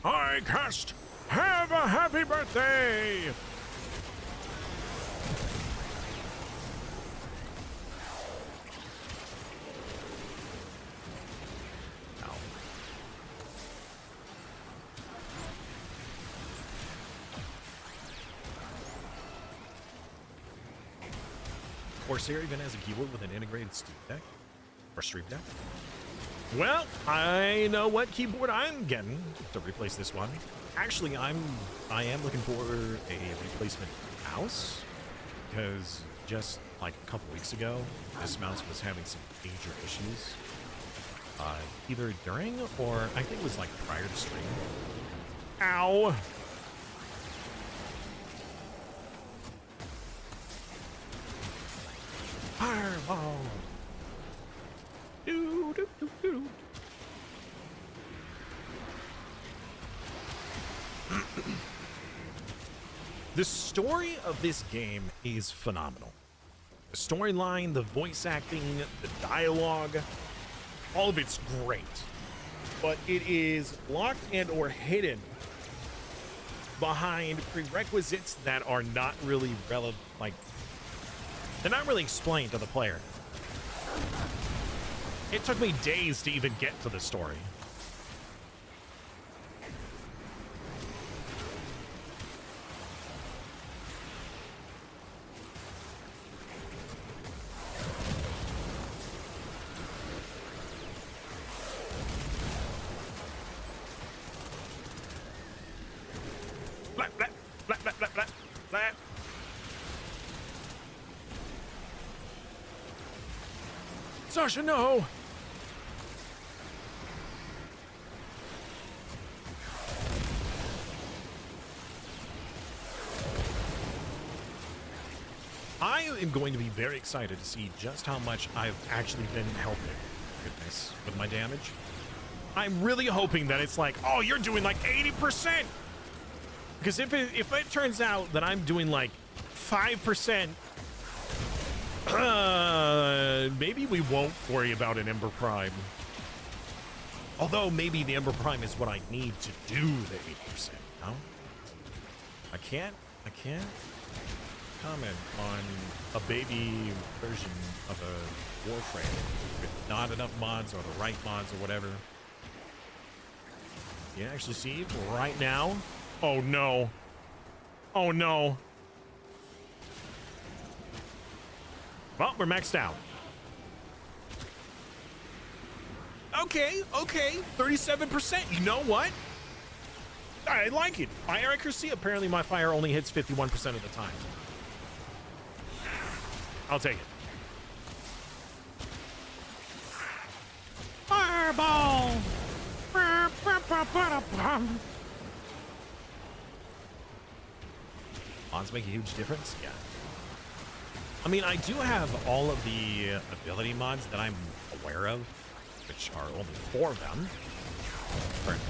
Speaker 2: Hi, cast! Have a happy birthday! Corsair even has a keyboard with an integrated Steam Deck or Stream Deck. Well, I know what keyboard I'm getting to replace this one. Actually, I am looking for a replacement mouse because just like a couple weeks ago, this mouse was having some major issues. Either during or I think it was like prior to stream. Ow! Fireball! Do, do, do, do. The story of this game is phenomenal. The storyline, the voice acting, the dialogue, all of it's great. But it is locked and or hidden behind prerequisites that are not really relevant, like they're not really explained to the player. It took me days to even get to the story. Blah, blah, blah, blah, blah, blah, blah. Sasha, no! I am going to be very excited to see just how much I've actually been helping, goodness, with my damage. I'm really hoping that it's like, oh, you're doing like 80%. Because if it turns out that I'm doing like 5%, maybe we won't worry about an Ember Prime. Although maybe the Ember Prime is what I need to do the 8%, no? I can't comment on a baby version of a Warframe with not enough mods or the right mods or whatever. You actually see right now? Oh no. Oh no. Well, we're maxed out. Okay, 37%. You know what? I like it. Fire accuracy, apparently my fire only hits 51% of the time. I'll take it. Fireball! Mods make a huge difference? Yeah. I mean, I do have all of the ability mods that I'm aware of, which are only 4 of them currently.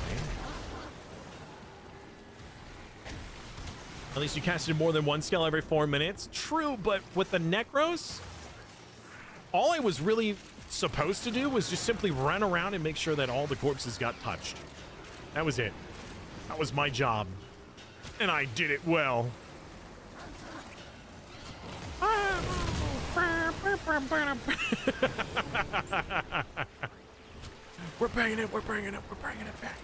Speaker 2: At least you casted more than 1 skill every 4 minutes. True, but with the Necros, all I was really supposed to do was just simply run around and make sure that all the corpses got touched. That was it. That was my job. And I did it well. We're bringing it back.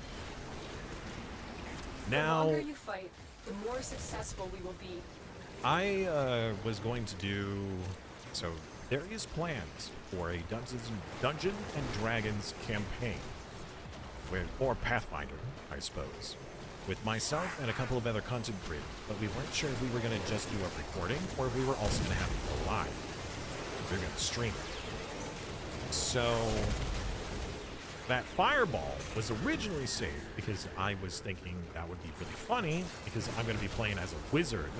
Speaker 2: Now,
Speaker 5: the longer you fight, the more successful we will be.
Speaker 2: I was going to do... So, there is plans for a Dungeon and Dragons campaign. Or Pathfinder, I suppose. With myself and a couple of other content creators, but we weren't sure if we were going to just do a recording or if we were also going to have it go live. We were going to stream it. So that fireball was originally saved because I was thinking that would be really funny because I'm going to be playing as a wizard.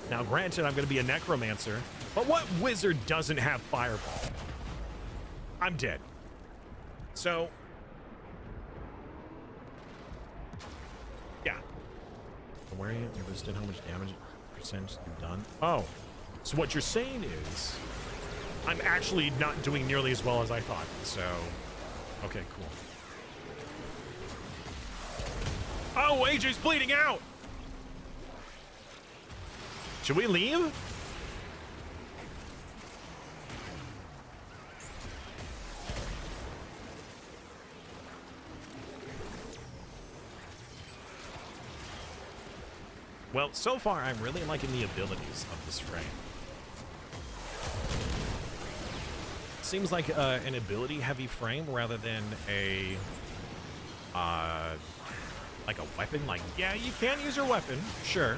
Speaker 2: Now, granted, I'm going to be a necromancer, but what wizard doesn't have fireball? I'm dead. So... yeah. Where are you? You listed how much damage percentage you've done. Oh, so what you're saying is I'm actually not doing nearly as well as I thought. So, okay, cool. Oh, AJ's bleeding out. Should we leave? Well, so far, I'm really liking the abilities of this frame. Seems like an ability-heavy frame rather than a, like a weapon. Like, yeah, you can use your weapon, sure.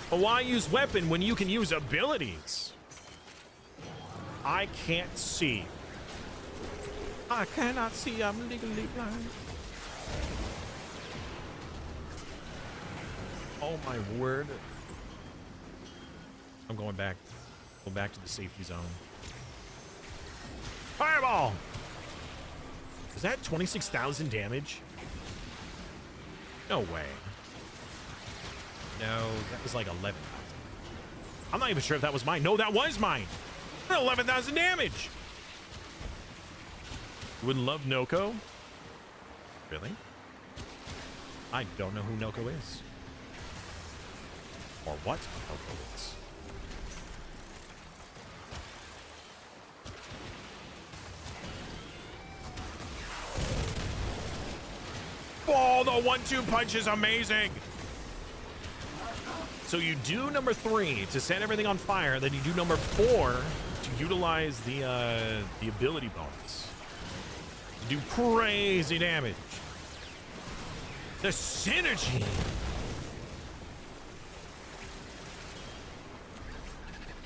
Speaker 2: But why use weapon when you can use abilities? I can't see. I cannot see, I'm legally blind. Oh my word. I'm going back. Go back to the safety zone. Fireball! Is that 26,000 damage? No way. No, that was like 11,000. I'm not even sure if that was mine. No, that was mine. 11,000 damage. You wouldn't love Noko? Really? I don't know who Noko is. Or what Noko is. Oh, the 1-2 punch is amazing. So you do number 3 to set everything on fire, then you do number 4 to utilize the ability bonus. You do crazy damage. The synergy.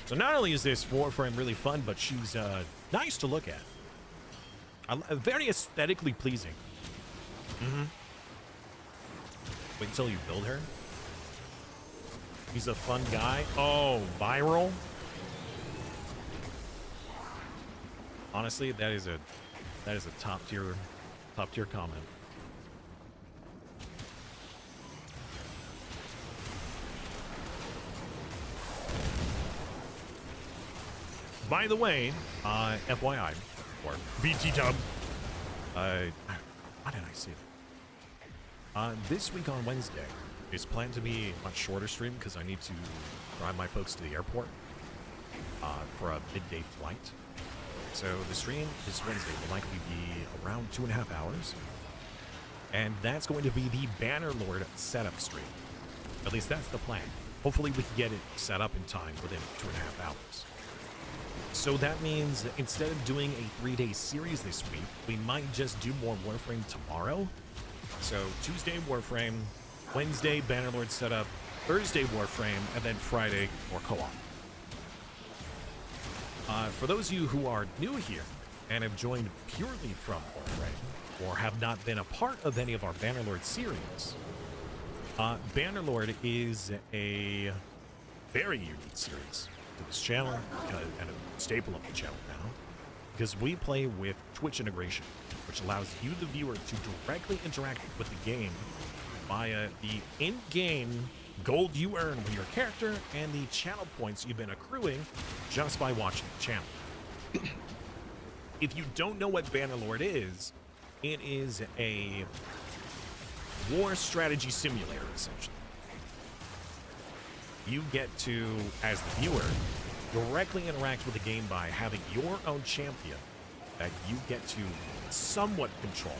Speaker 2: So not only is this Warframe really fun, but she's nice to look at. Very aesthetically pleasing. Mm-hmm. Wait until you build her. He's a fun guy. Oh, viral. Honestly, that is a top tier comment. By the way, FYI, or BT Dub, how did I say that? This week on Wednesday is planned to be a much shorter stream because I need to drive my folks to the airport for a midday flight. So the stream this Wednesday will likely be around 2.5 hours. And that's going to be the Bannerlord setup stream. At least that's the plan. Hopefully we can get it set up in time within 2.5 hours. So that means that instead of doing a 3-day series this week, we might just do more Warframe tomorrow. So Tuesday Warframe, Wednesday Bannerlord setup, Thursday Warframe, and then Friday more co-op. For those of you who are new here and have joined purely from Warframe, or have not been a part of any of our Bannerlord series, Bannerlord is a very unique series. to this channel and a staple of the channel now, because we play with Twitch integration, which allows you, the viewer, to directly interact with the game via the in-game gold you earn with your character and the channel points you've been accruing just by watching the channel. If you don't know what Bannerlord is, it is a war strategy simulator, essentially. You get to, as the viewer, directly interact with the game by having your own champion that you get to somewhat control.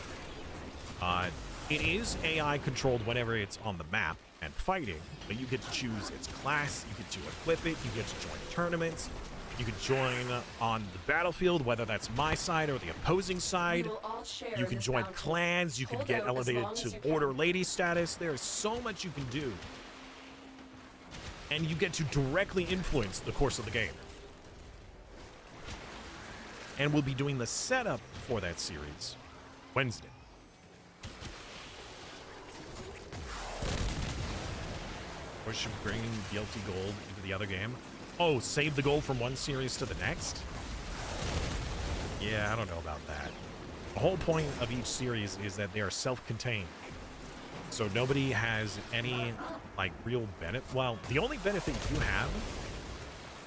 Speaker 2: It is AI controlled whenever it's on the map and fighting, but you get to choose its class, you get to equip it, you get to join tournaments, you can join on the battlefield, whether that's my side or the opposing side. You can join clans, you can get elevated to Order Lady status. There is so much you can do. And you get to directly influence the course of the game. And we'll be doing the setup for that series Wednesday. Or should we bring BLT gold into the other game? Oh, save the gold from one series to the next? Yeah, I don't know about that. The whole point of each series is that they are self-contained. So nobody has any, like, real benefit. Well, the only benefit you have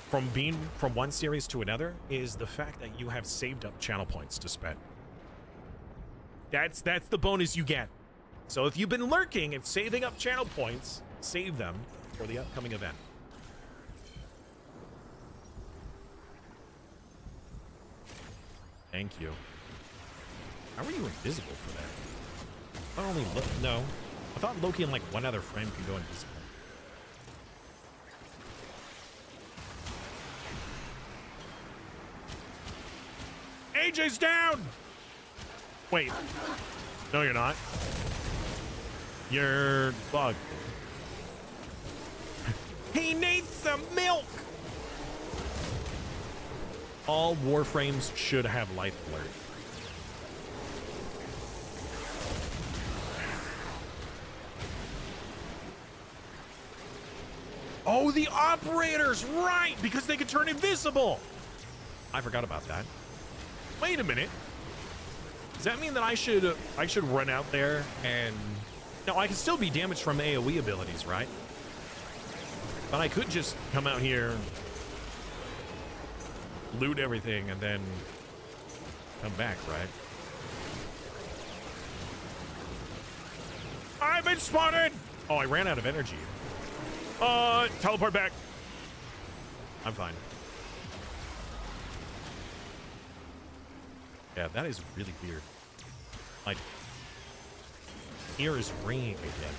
Speaker 2: from being from one series to another is the fact that you have saved up channel points to spend. That's the bonus you get. So if you've been lurking and saving up channel points, save them for the upcoming event. Thank you. How are you invisible for that? Not only no. I thought Loki and like one other frame could go invisible. AJ's down! Wait. No, you're not. You're bugged. He needs some milk! All Warframes should have life alert. Oh, the operators, right, because they can turn invisible. I forgot about that. Wait a minute. Does that mean that I should run out there and... No, I can still be damaged from AoE abilities, right? But I could just come out here, loot everything, and then come back, right? I've been spotted! Oh, I ran out of energy. Teleport back. I'm fine. Yeah, that is really weird. Like, ear is ringing again.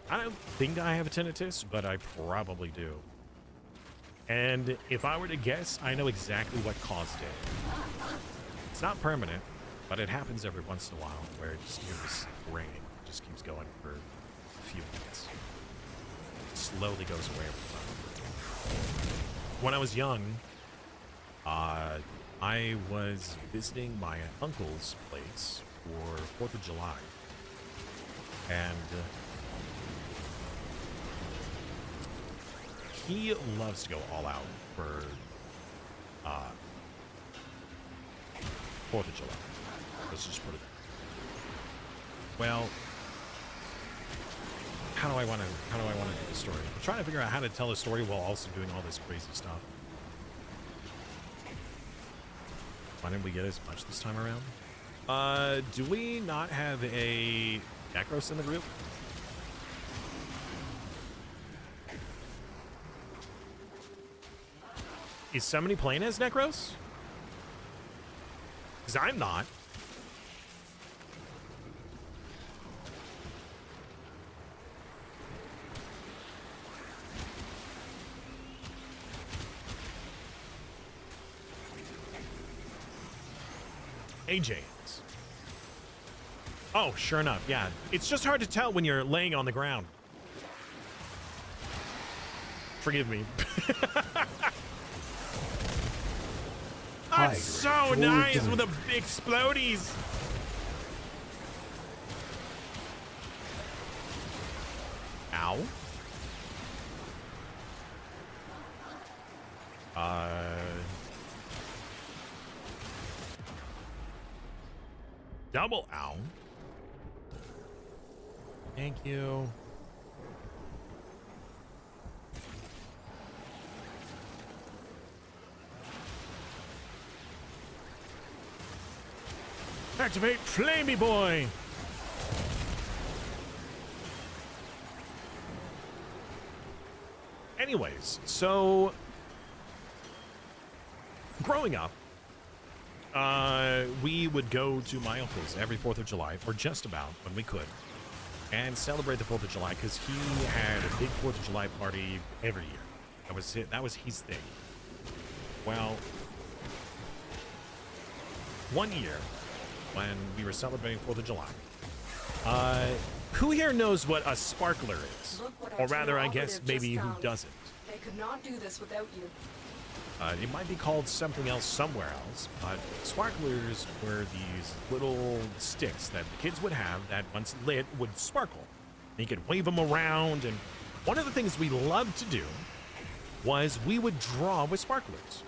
Speaker 2: I don't think I have a tinnitus, but I probably do. And if I were to guess, I know exactly what caused it. It's not permanent, but it happens every once in a while where it just hears this ringing. It just keeps going for a few minutes. It slowly goes away over time. When I was young, I was visiting my uncle's place for 4th of July. And he loves to go all out for 4th of July. Let's just put it there. Well, how do I want to do the story? I'm trying to figure out how to tell a story while also doing all this crazy stuff. Why didn't we get as much this time around? Do we not have a Necros in the group? Is somebody playing as Necros? Because I'm not. AJ is. Oh, sure enough, yeah. It's just hard to tell when you're laying on the ground. Forgive me. That's so nice with the explodies. ow. Double ow. Thank you. Activate Flamey Boy. Anyways, so growing up, we would go to my uncle's every 4th of July, or just about when we could, and celebrate the 4th of July because he had a big 4th of July party every year. That was it. That was his thing. Well, one year when we were celebrating 4th of July, who here knows what a sparkler is? Or rather, I guess maybe who doesn't.
Speaker 5: They could not do this without you.
Speaker 2: It might be called something else somewhere else, but sparklers were these little sticks that the kids would have that once lit would sparkle. You could wave them around, and one of the things we loved to do was we would draw with sparklers.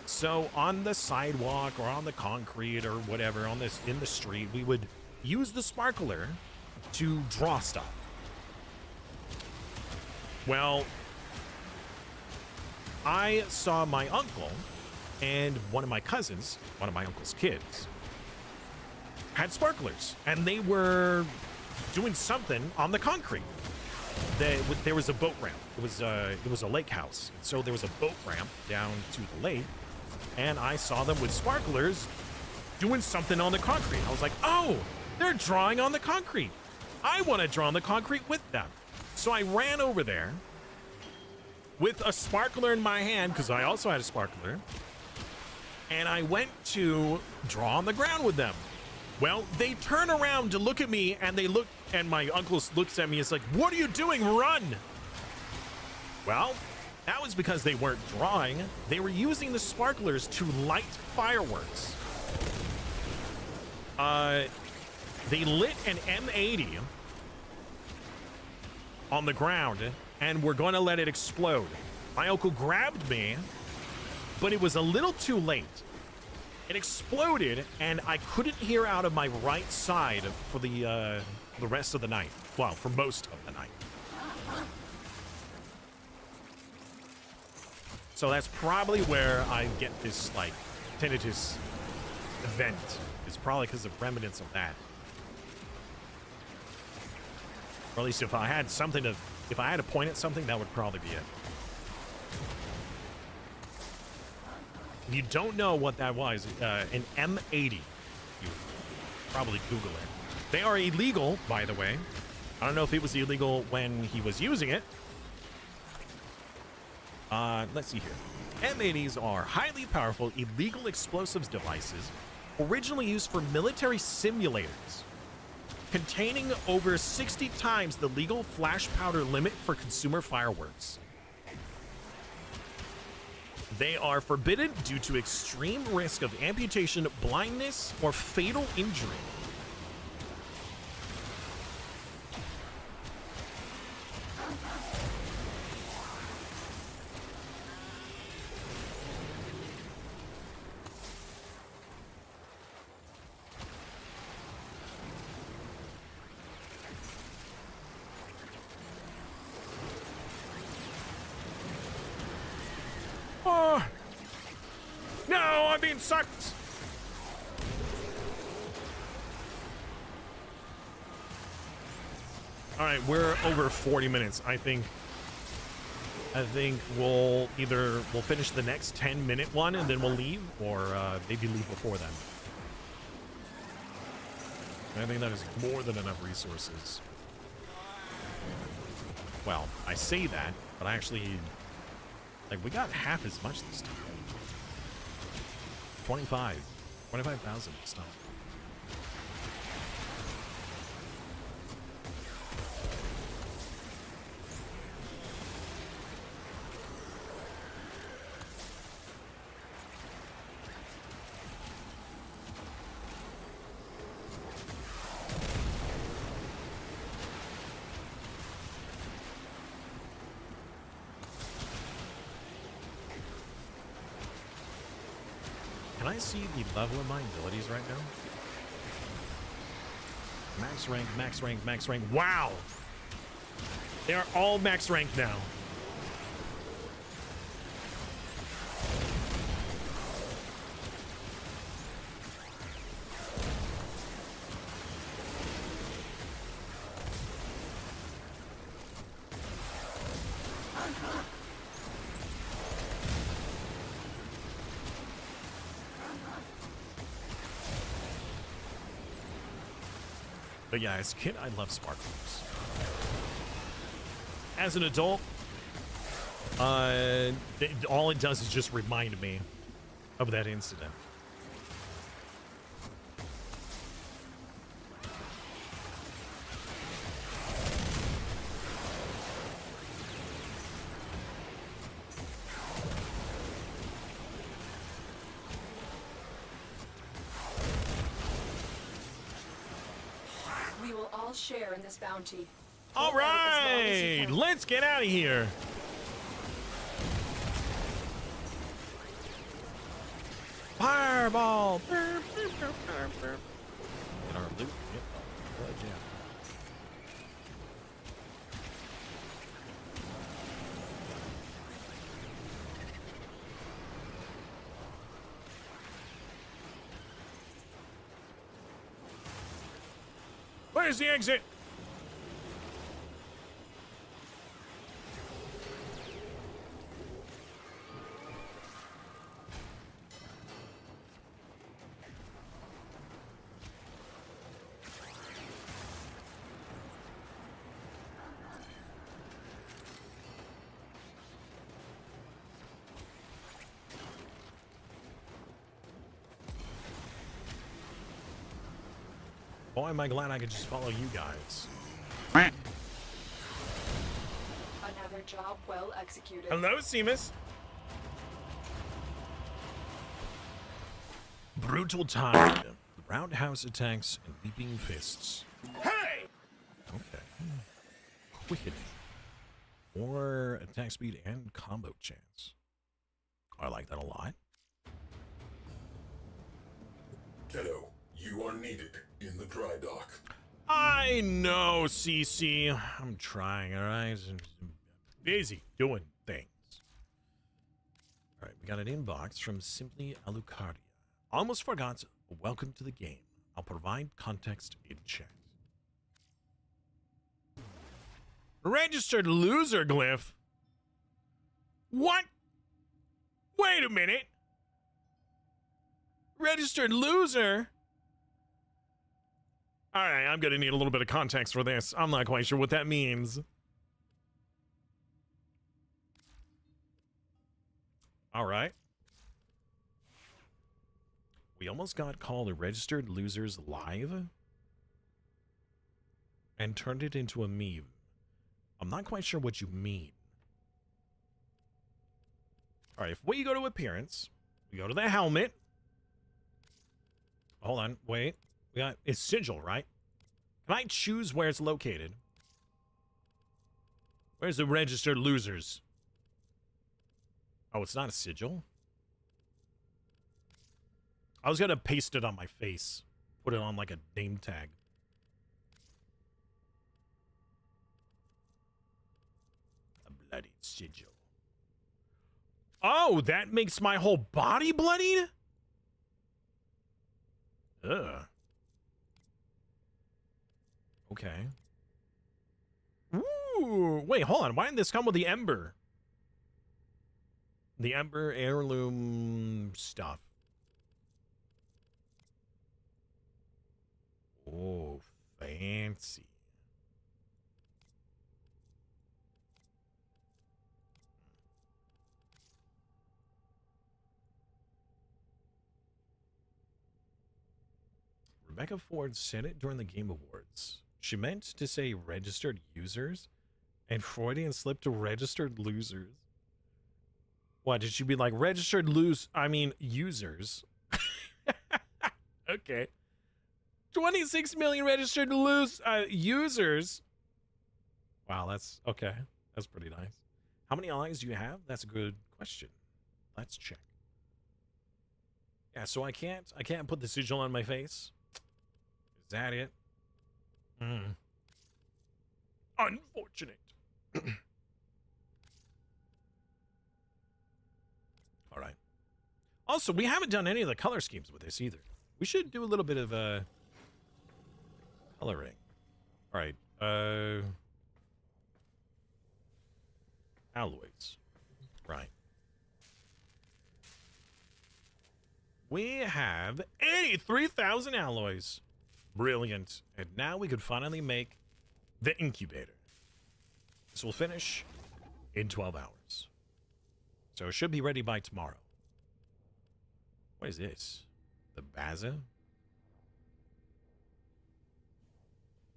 Speaker 2: So on the sidewalk or on the concrete or whatever in the street, we would use the sparkler to draw stuff. Well, I saw my uncle and one of my cousins, one of my uncle's kids, had sparklers, and they were doing something on the concrete. There was a boat ramp. It was a lake house, so there was a boat ramp down to the lake, and I saw them with sparklers doing something on the concrete. I was like, oh, they're drawing on the concrete. I want to draw on the concrete with them. So I ran over there with a sparkler in my hand, because I also had a sparkler, and I went to draw on the ground with them. Well, they turn around to look at me, and they look, and my uncle looks at me. It's like, what are you doing? Run! Well, that was because they weren't drawing. They were using the sparklers to light fireworks. They lit an M80 on the ground, and we're going to let it explode. My uncle grabbed me, but it was a little too late. It exploded, and I couldn't hear out of my right side for the rest of the night. Well, for most of the night. So that's probably where I get this, like, tinnitus event. It's probably because of remnants of that. Or at least if I had something to, if I had to point at something, that would probably be it. If you don't know what that was, an M80, you probably Google it. They are illegal, by the way. I don't know if it was illegal when he was using it. Let's see here. M80s are highly powerful illegal explosives devices originally used for military simulators, containing over 60 times the legal flash powder limit for consumer fireworks. They are forbidden due to extreme risk of amputation, blindness, or fatal injury. Oh, no, I'm being sucked. All right, we're over 40 minutes. I think we'll finish the next 10-minute one and then we'll leave, or maybe leave before then. I think that is more than enough resources. Well, I say that, but I actually, like, we got half as much this time. 25,000 this time. I see the level of my abilities right now? Max rank, max rank, max rank. Wow! They are all max rank now. But yeah, as a kid, I love smartphones. As an adult, all it does is just remind me of that incident.
Speaker 5: Share in this bounty.
Speaker 2: All right, let's get out of here. Fireball. Get our loot. Yep. Good, yeah. Where's the exit? Boy, am I glad I could just follow you guys.
Speaker 5: Another job well executed.
Speaker 2: Hello, Seamus. Brutal time. Roundhouse attacks and leaping fists.
Speaker 3: Hey!
Speaker 2: Okay. Quickening. More attack speed and combo chance. I like that a lot.
Speaker 4: Tenno, you are needed in the dry dock.
Speaker 2: I know, CC. I'm trying, all right? Busy doing things. All right, we got an inbox from Simply Alucardia. Almost forgot. Welcome to the game. I'll provide context in chat. Registered loser glyph? What? Wait a minute. Registered loser? All right, I'm going to need a little bit of context for this. I'm not quite sure what that means. All right. We almost got called a registered losers live and turned it into a meme. I'm not quite sure what you mean. All right, if we go to appearance, we go to the helmet. Hold on, wait. We got, it's sigil, right? Can I choose where it's located? Where's the registered losers? Oh, it's not a sigil. I was gonna paste it on my face. Put it on like a name tag. A bloody sigil. Oh, that makes my whole body bloodied? Ugh. Okay. Ooh, wait, hold on. Why didn't this come with the Ember? The Ember heirloom stuff. Oh, fancy. Rebecca Ford said it during the Game Awards. She meant to say registered users, and Freudian slipped to registered losers. What, did she be like, registered users? Okay. 26 million registered users. Wow, that's, okay. That's pretty nice. How many eyes do you have? That's a good question. Let's check. Yeah, so I can't put the sigil on my face. Is that it? Unfortunate. All right. Also, we haven't done any of the color schemes with this either. We should do a little bit of coloring. All right. Alloys. Right. We have 83,000 alloys. Brilliant. And now we could finally make the incubator. This will finish in 12 hours. So it should be ready by tomorrow. What is this? The Baza?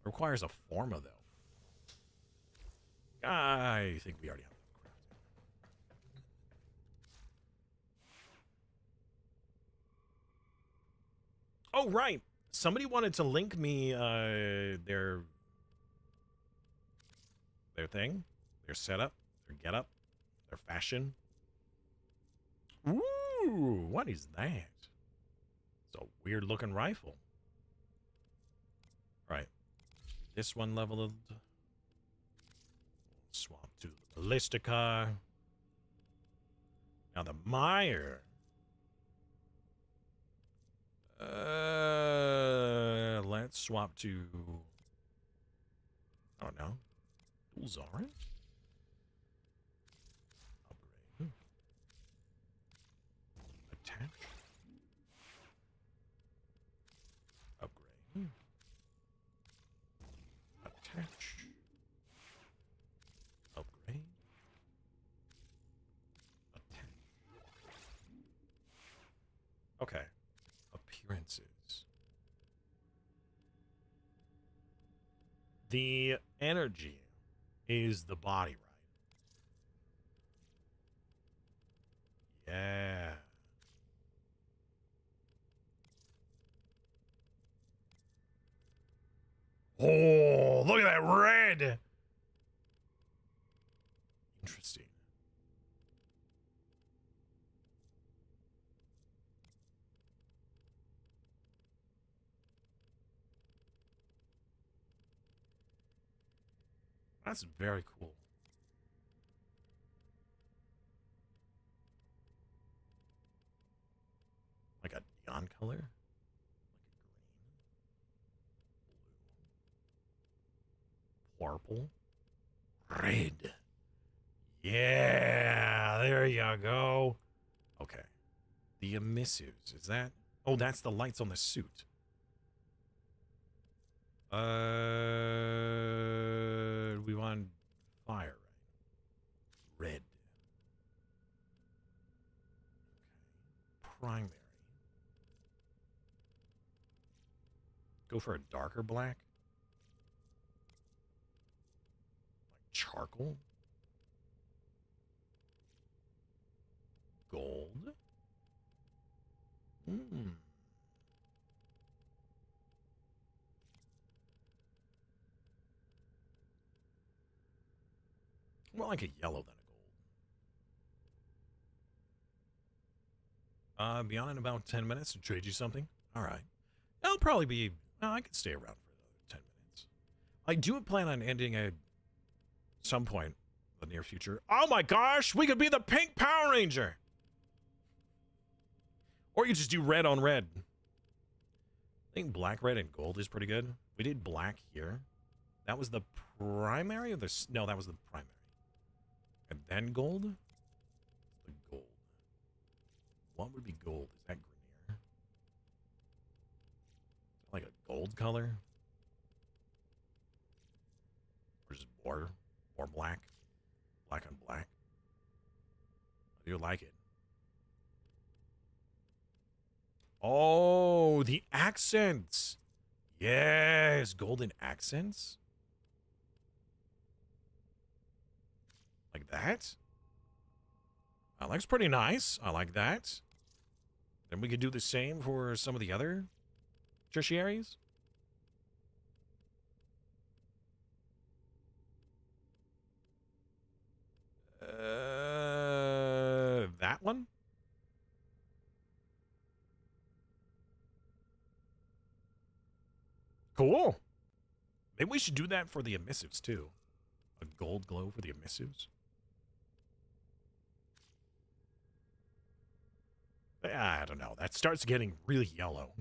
Speaker 2: Requires a forma, though. I think we already have enough crafting. Oh, right. Somebody wanted to link me their thing, their setup, their getup, their fashion. Ooh, what is that? It's a weird looking rifle. Right. This one leveled. Swap to the Ballistica. Now the Meyer. Let's swap to. I don't know. Zarin? Upgrade. Attach. Upgrade. Attach. Upgrade. Attach. Okay. Appearances. The energy is the body, right? Yeah. Oh, look at that red. Interesting. That's very cool. Like a neon color? Like a green? Blue? Purple? Red. Yeah, there you go. Okay. The emissives, is that? Oh, that's the lights on the suit. We want fire, right? Red. Okay. Primary. Go for a darker black. Like charcoal. Gold. More like a yellow than a gold. Be on in about 10 minutes to trade you something. All right. That'll probably be... No, I could stay around for another 10 minutes. I do plan on ending at some point in the near future. Oh my gosh! We could be the Pink Power Ranger! Or you just do red on red. I think black, red, and gold is pretty good. We did black here. That was the primary or the... No, that was the primary. And then gold? The gold. What would be gold? Is that Grenier? Like a gold color? Or just more black? Black on black? I do like it. Oh, the accents. Yes, golden accents. Like that? That looks pretty nice. I like that. Then we could do the same for some of the other tertiaries. That one? Cool. Maybe we should do that for the emissives too. A gold glow for the emissives. I don't know. That starts getting really yellow.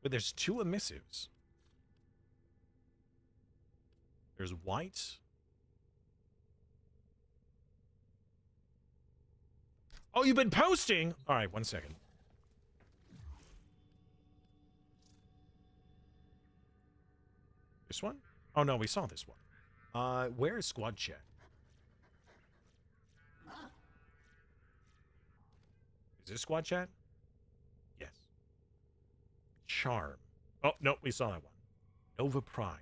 Speaker 2: But there's 2 emissives. There's white. Oh, you've been posting? All right, 1 second. This one? Oh, no, we saw this one. Where is squad chat? Is this squad chat? Yes. Charm. Oh, no, we saw that one. Nova Prime.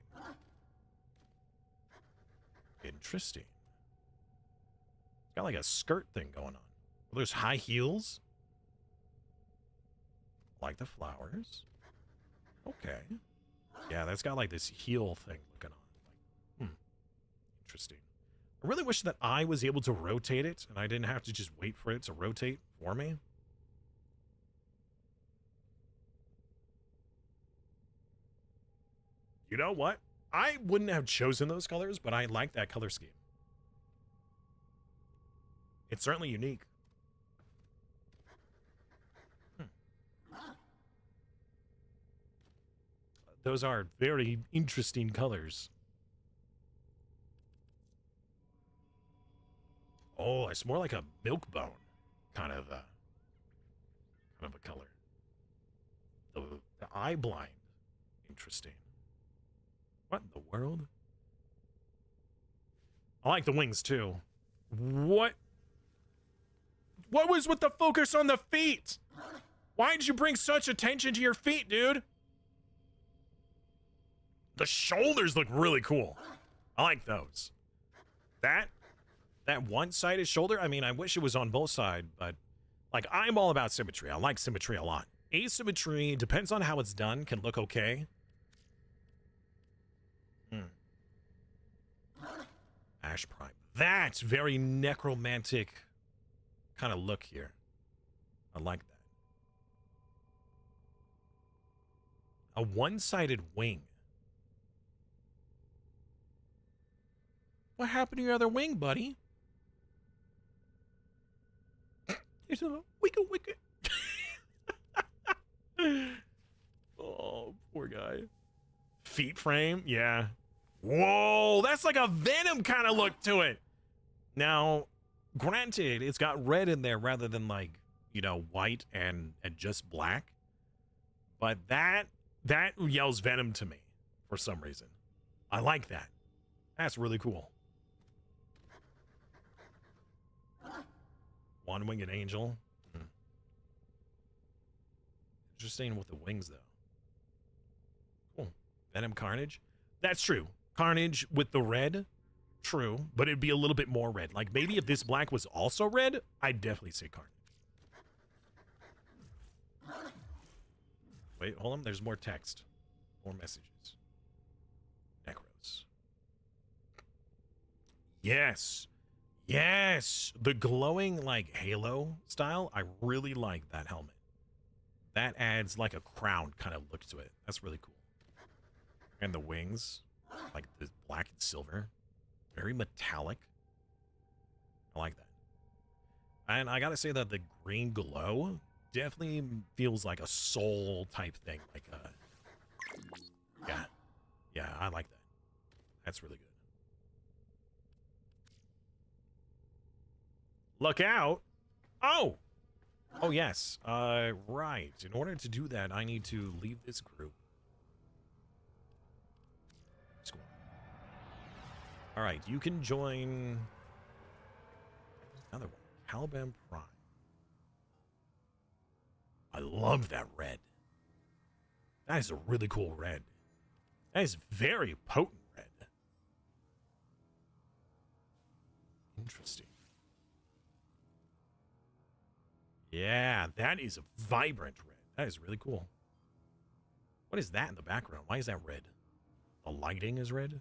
Speaker 2: Interesting. It's got like a skirt thing going on. Well, there's high heels. Like the flowers. Okay. Yeah, that's got like this heel thing looking on. Like, interesting. I really wish that I was able to rotate it and I didn't have to just wait for it to rotate for me. You know what? I wouldn't have chosen those colors, but I like that color scheme. It's certainly unique. Those are very interesting colors. Oh, it's more like a milk bone kind of a color. The eye blind. Interesting. What in the world? I like the wings too. What was with the focus on the feet? Why did you bring such attention to your feet, dude? The shoulders look really cool. I like those. That one-sided shoulder, I mean, I wish it was on both sides, but like, I'm all about symmetry. I like symmetry a lot. Asymmetry, depends on how it's done, can look okay. Ash Prime. That's very necromantic kind of look here. I like that. A one-sided wing. What happened to your other wing, buddy? There's a wiggle. Oh, poor guy. Feet frame, yeah. Whoa, that's like a Venom kind of look to it. Now, granted, it's got red in there rather than like, you know, white and just black. But that yells Venom to me for some reason. I like that. That's really cool. One-winged angel. Interesting with the wings, though. Cool. Venom Carnage. That's true. Carnage with the red. True. But it'd be a little bit more red. Like, maybe if this black was also red, I'd definitely say Carnage. Wait, hold on. There's more text. More messages. Necros. Yes. Yes. The glowing, like, halo style. I really like that helmet. That adds, like, a crown kind of look to it. That's really cool. And the wings. Like, the black and silver. Very metallic. I like that. And I gotta say that the green glow definitely feels like a soul type thing. Like, yeah. Yeah, I like that. That's really good. Look out. Oh! Oh, yes. Right. In order to do that, I need to leave this group. Squad. All right, you can join another one. Caliban Prime. I love that red. That is a really cool red. That is very potent red. Interesting. Yeah, that is a vibrant red. That is really cool. What is that in the background? Why is that red? The lighting is red?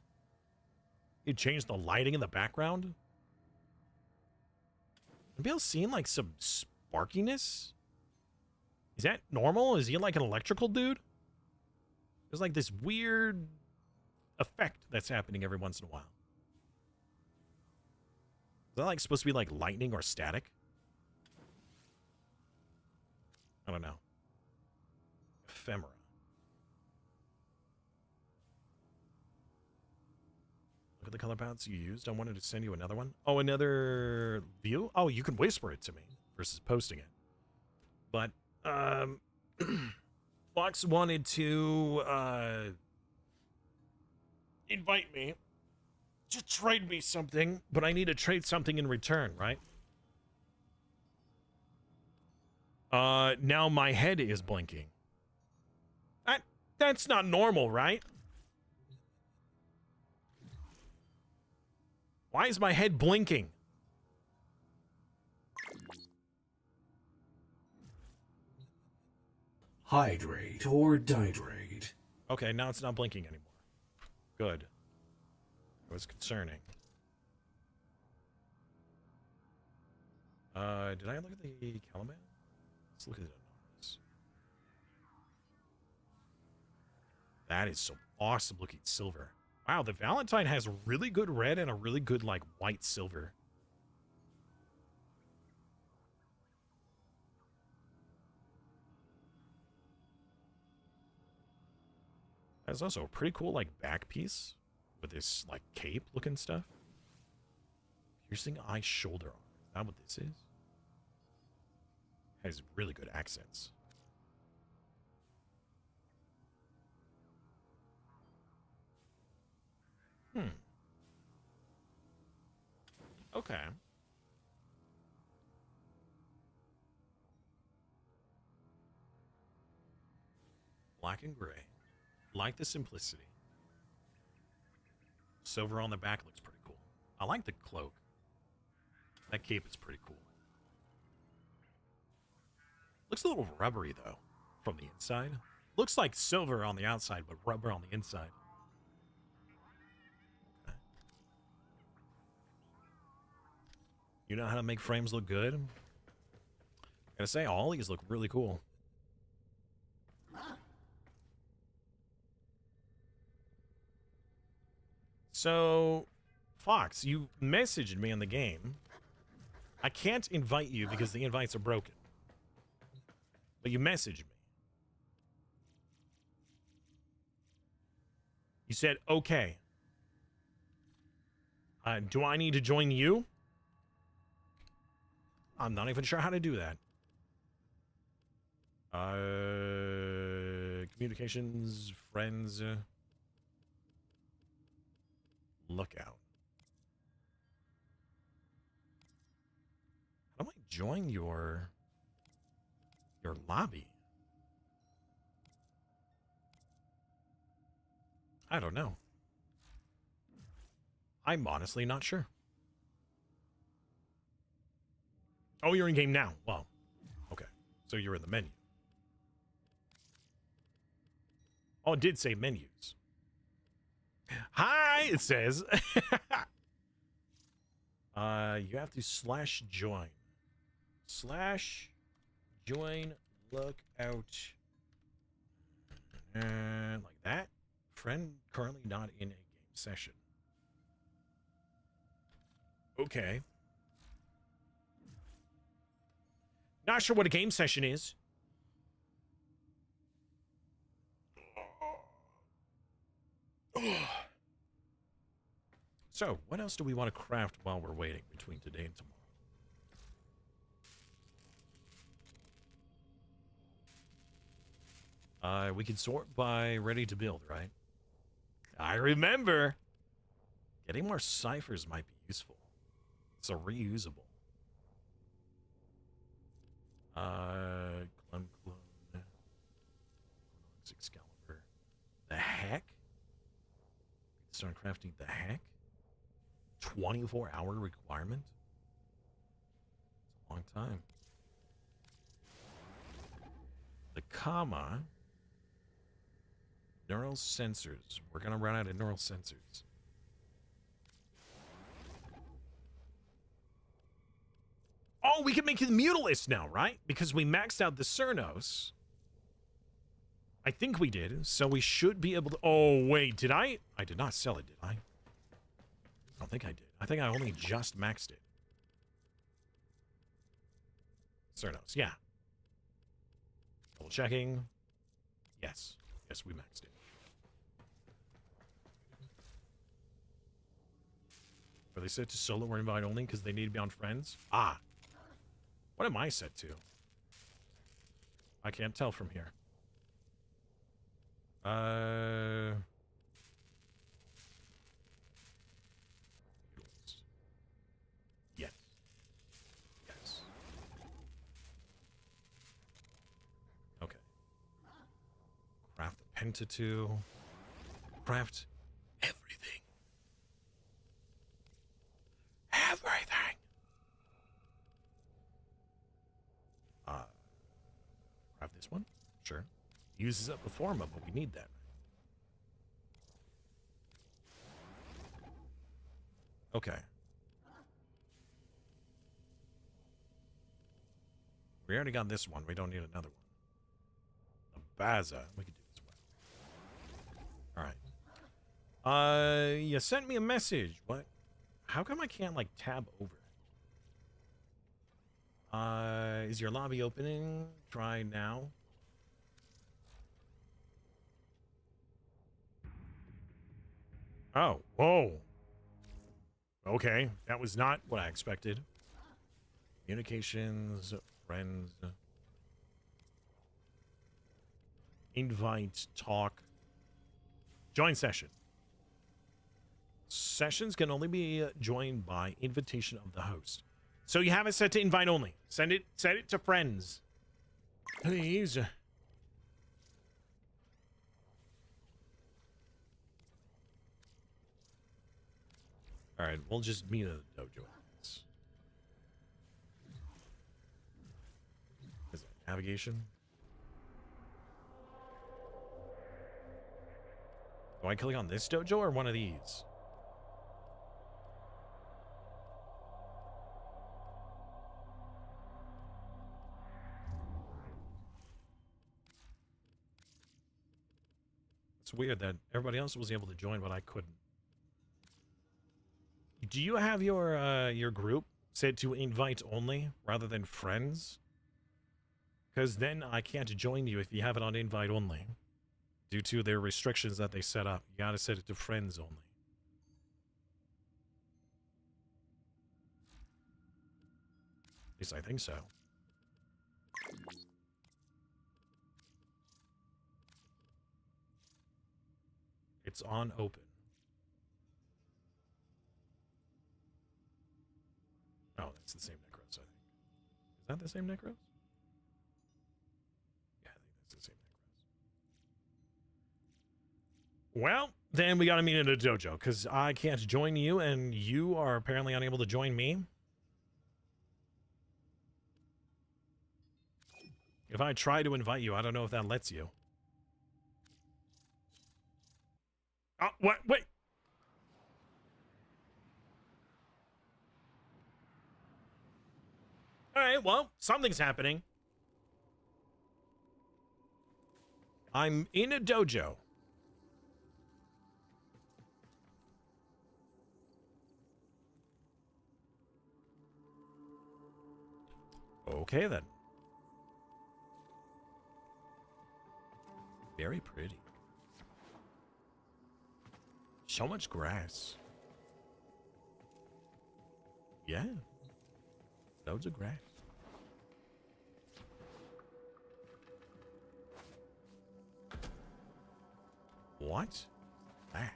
Speaker 2: You changed the lighting in the background? Anybody else seeing like some sparkiness? Is that normal? Is he like an electrical dude? There's like this weird effect that's happening every once in a while. Is that like supposed to be like lightning or static? I don't know. Ephemera. Look at the color palettes you used. I wanted to send you another one. Oh, another view? Oh, you can whisper it to me versus posting it. But, Fox wanted to, invite me to trade me something, but I need to trade something in return, right? Now my head is blinking. That's not normal, right? Why is my head blinking?
Speaker 9: Hydrate or dihydrate.
Speaker 2: Okay, now it's not blinking anymore. Good. It was concerning. Did I look at the Calaman? Let's look at it. That is some awesome looking silver. Wow, the Valentine has really good red and a really good, like, white silver. There's also a pretty cool, like, back piece with this, like, cape looking stuff. Piercing eye shoulder armor. Is that what this is? Has really good accents. Okay. Black and gray. Like the simplicity. Silver on the back looks pretty cool. I like the cloak. That cape is pretty cool. Looks a little rubbery, though, from the inside. Looks like silver on the outside, but rubber on the inside. Okay. You know how to make frames look good? Gotta say, all these look really cool. So, Fox, you messaged me in the game. I can't invite you because the invites are broken. But you messaged me. You said, okay. Do I need to join you? I'm not even sure how to do that. Communications, friends, lookout. How do I join your lobby? I don't know. I'm honestly not sure. Oh, you're in game now. Well, okay. So you're in the menu. Oh, it did say menus. Hi, it says. You have to /join. /join lookout. And like that. Friend currently not in a game session. Okay. Not sure what a game session is. So, what else do we want to craft while we're waiting between today and tomorrow? We can sort by ready to build, right? I remember. Getting more ciphers might be useful. So reusable. Clone. Excalibur. The heck? Start crafting the heck? 24-hour requirement? It's a long time. The comma. Neural sensors. We're gonna run out of neural sensors. Oh, we can make the Mutalist now, right? Because we maxed out the Cernos. I think we did, so we should be able to... Oh, wait, did I? I did not sell it, did I? I don't think I did. I think I only just maxed it. Cernos, yeah. Double checking. Yes. Yes, we maxed it. Are they set to solo or invite only because they need to be on friends? Ah. What am I set to? I can't tell from here. Yes. Yes. Okay. Craft the Pentatoo. Craft everything. Everything. Craft this one. Sure. Uses up the forma, but we need that. Okay. We already got this one. We don't need another one. A Baza. We could do this one. Alright. You sent me a message. What? How come I can't, like, tab over? Is your lobby opening? Try now. Oh, whoa. Okay, that was not what I expected. Communications, friends. Invite, talk. Join session. Sessions can only be joined by invitation of the host. So you have it set to invite only. Send it to friends. Please. All right, we'll just meet at the dojo. Is that navigation? Do I click on this dojo or one of these? It's weird that everybody else was able to join, but I couldn't. Do you have your group set to invite only rather than friends? Because then I can't join you if you have it on invite only. Due to their restrictions that they set up. You gotta set it to friends only. At least I think so. It's on open. Oh, that's the same Necros, I think. Is that the same Necros? Yeah, I think that's the same Necros. Well, then we gotta meet in a dojo, because I can't join you, and you are apparently unable to join me. If I try to invite you, I don't know if that lets you. Oh, what? Wait. All right, well, something's happening. I'm in a dojo. Okay, then. Very pretty. So much grass. Yeah. Loads of grass. What? That.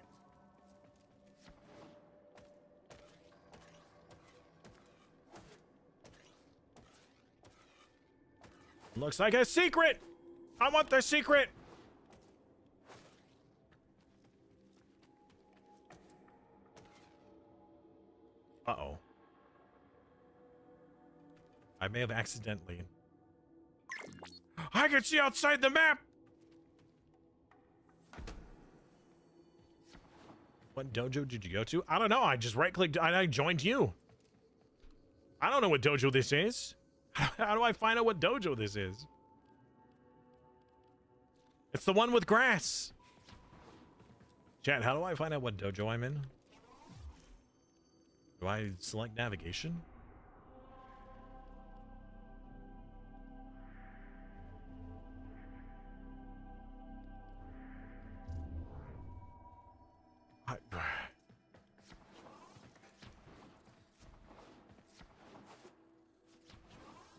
Speaker 2: Looks like a secret! I want the secret! Uh-oh. I may have accidentally... I can see outside the map! What dojo did you go to? I don't know. I just right-clicked and I joined you. I don't know what dojo this is. How do I find out what dojo this is? It's the one with grass. Chat, how do I find out what dojo I'm in? Do I select navigation?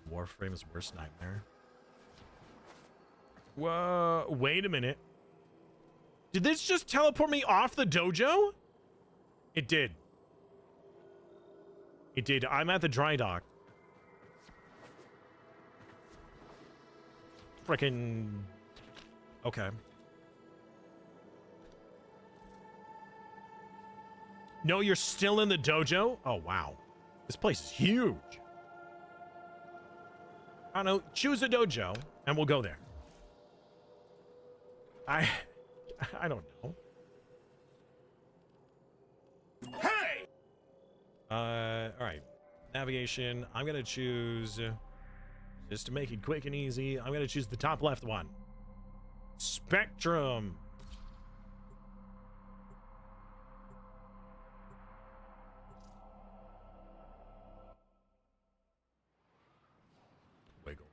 Speaker 2: Warframe's worst nightmare. Whoa, wait a minute. Did this just teleport me off the dojo? It did. It did. I'm at the dry dock. Frickin'. Okay. No, you're still in the dojo? Oh, wow. This place is huge. I don't know. Choose a dojo, and we'll go there. I don't know. Hey! All right. Navigation. I'm going to choose, just to make it quick and easy, I'm going to choose the top left one. Spectrum. Wiggle.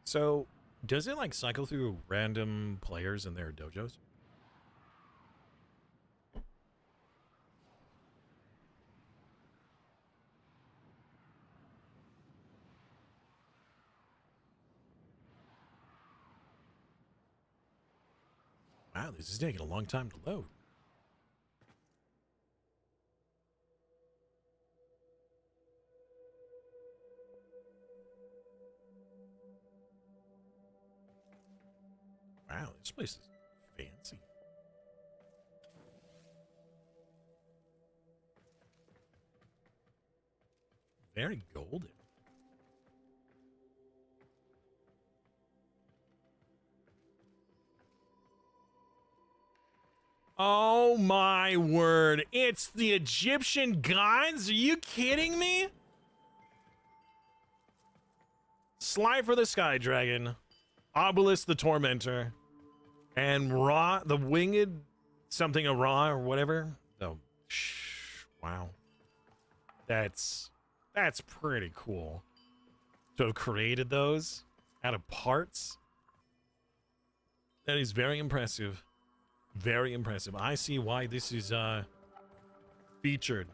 Speaker 2: So, does it like cycle through random players in their dojos? Wow, this is taking a long time to load. Wow, this place is fancy. Very golden. Oh my word. It's the Egyptian gods? Are you kidding me? Slifer the Sky Dragon, Obelisk the Tormentor, and Ra, the winged something of Ra or whatever. Oh, wow. That's pretty cool to have created those out of parts. That is very impressive. Very impressive. I see why this is featured.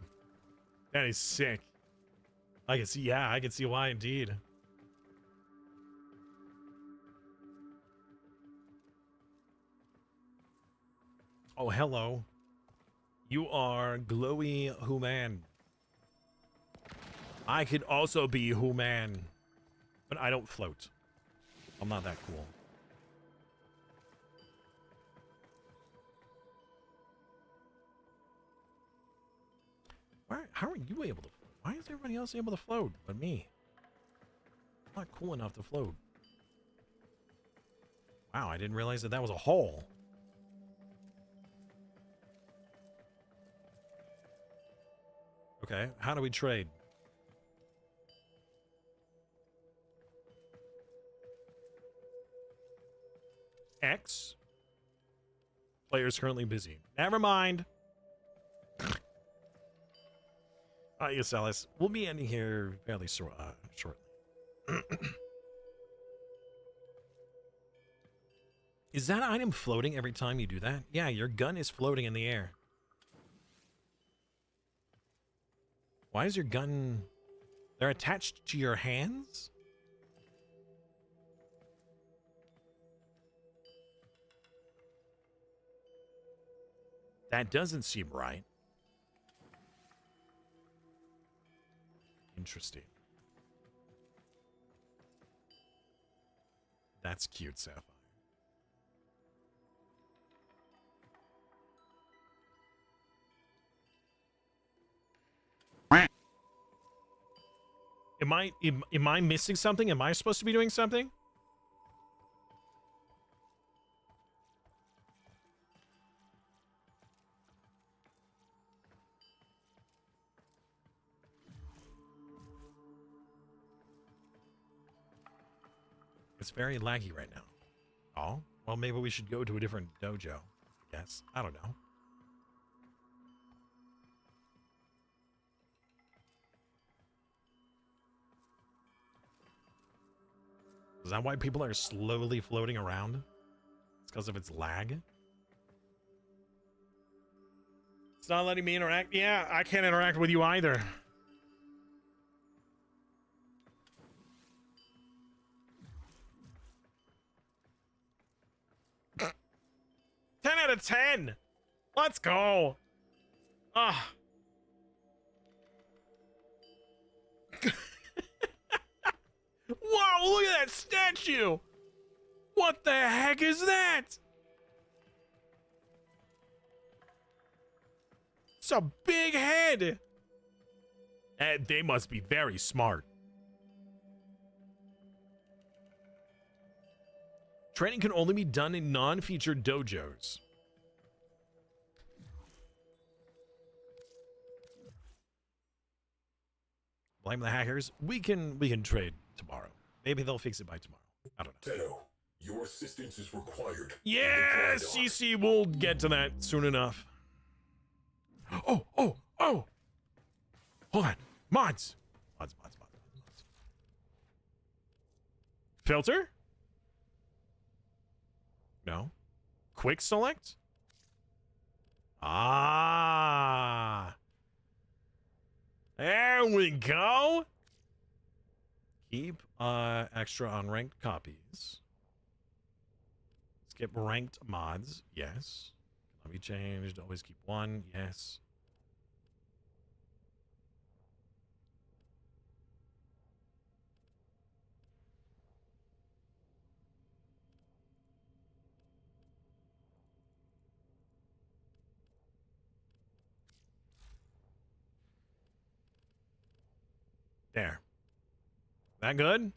Speaker 2: That is sick. I can see, yeah, I can see why indeed. Oh, hello. You are glowy human. I could also be human, but I don't float. I'm not that cool. How are you able to float? Why is everybody else able to float but me? I'm not cool enough to float. Wow, I didn't realize that that was a hole. Okay, how do we trade? X. Player's currently busy. Never mind. Yes, Alice. We'll be ending here fairly shortly. Is that item floating every time you do that? Yeah, your gun is floating in the air. Why is your gun... They're attached to your hands? That doesn't seem right. Interesting. That's cute, Sapphire. Am I missing something? Am I supposed to be doing something? It's very laggy right now. Well, maybe we should go to a different dojo. Yes, I don't know. Is that why people are slowly floating around? It's because of its lag? It's not letting me interact. Yeah, I can't interact with you either. Ten out of 10. Let's go. Ah. Wow, look at that statue. What the heck is that? It's a big head. They must be very smart. Training can only be done in non-featured dojos. Blame the hackers. We can trade tomorrow. Maybe they'll fix it by tomorrow. I don't know.
Speaker 4: Tenno, your assistance is required.
Speaker 2: Yeah, CC, we'll get to that soon enough. Oh. Hold on. Mods. Mods. Filter? No. Quick select? Ah. There we go. Keep extra unranked copies. Skip ranked mods. Yes. Let me changed. Always keep one. Yes. There. That good?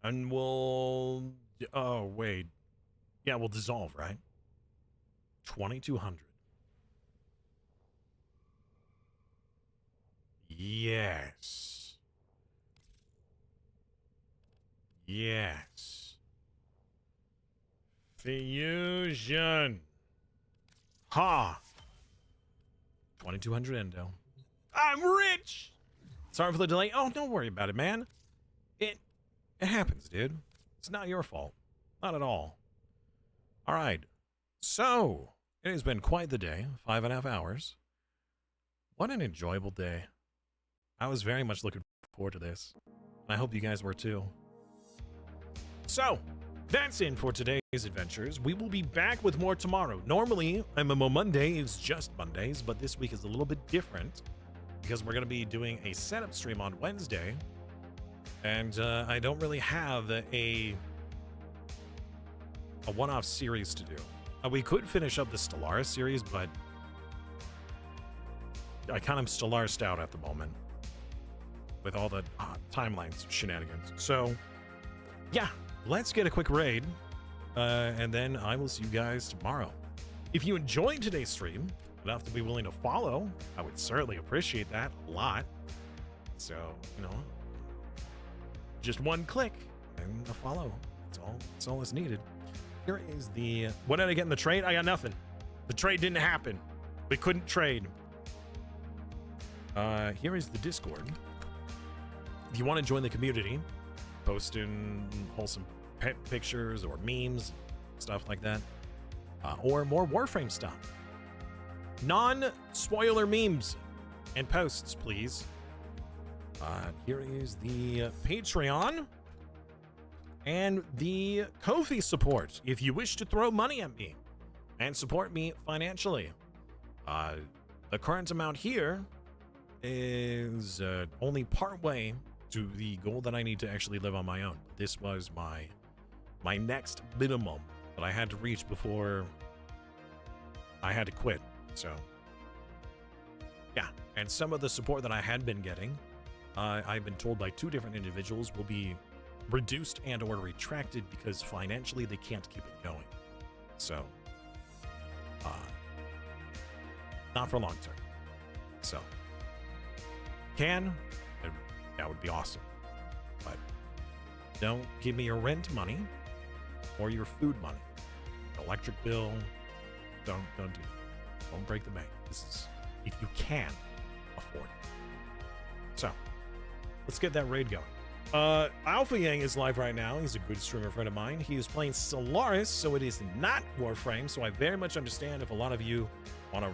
Speaker 2: And we'll... Oh, wait. Yeah, we'll dissolve, right? 2,200. Yes. Yes. Fusion. Ha. 2,200 endo. I'm rich. Sorry for the delay. Oh, don't worry about it, man. It happens, dude. It's not your fault. Not at all. All right. So, it has been quite the day. 5.5 hours. What an enjoyable day. I was very much looking forward to this. I hope you guys were too. So, that's it for today's adventures. We will be back with more tomorrow. Normally, MMO Monday is just Mondays, but this week is a little bit different because we're going to be doing a setup stream on Wednesday. And I don't really have a one-off series to do. We could finish up the Stellaris series, but I kind of Stellarised out at the moment with all the timelines shenanigans. So, yeah, let's get a quick raid, and then I will see you guys tomorrow. If you enjoyed today's stream enough to be willing to follow, I would certainly appreciate that a lot. So, you know, just one click and a follow. That's all that's needed. Here is the... What did I get in the trade? I got nothing. The trade didn't happen. We couldn't trade. Here is the Discord. If you want to join the community, posting wholesome pet pictures or memes, stuff like that, or more Warframe stuff. Non-spoiler memes and posts, please. Here is the Patreon and the Ko-fi support if you wish to throw money at me and support me financially. The current amount here is only part way to the goal that I need to actually live on my own. This was my next minimum that I had to reach before I had to quit. So yeah, and some of the support that I had been getting, I've been told by 2 different individuals will be reduced and or retracted because financially they can't keep it going. So Not for long term. So, then that would be awesome. But don't give me your rent money or your food money, electric bill. Don't do that. Don't break the bank. This is if you can afford it. So let's get that raid going. Alpha Yang is live right now. He's a good streamer friend of mine. He is playing Solaris, so it is not Warframe. So I very much understand if a lot of you want to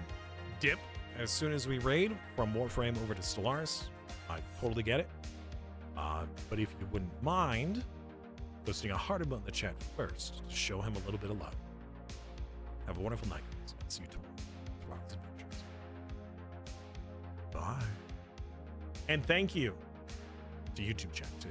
Speaker 2: dip as soon as we raid from Warframe over to Stellaris. I totally get it. But if you wouldn't mind posting a heart emote in the chat first to show him a little bit of love. Have a wonderful night, guys. I'll see you tomorrow for Rock's Adventures. Bye. And thank you to YouTube chat too.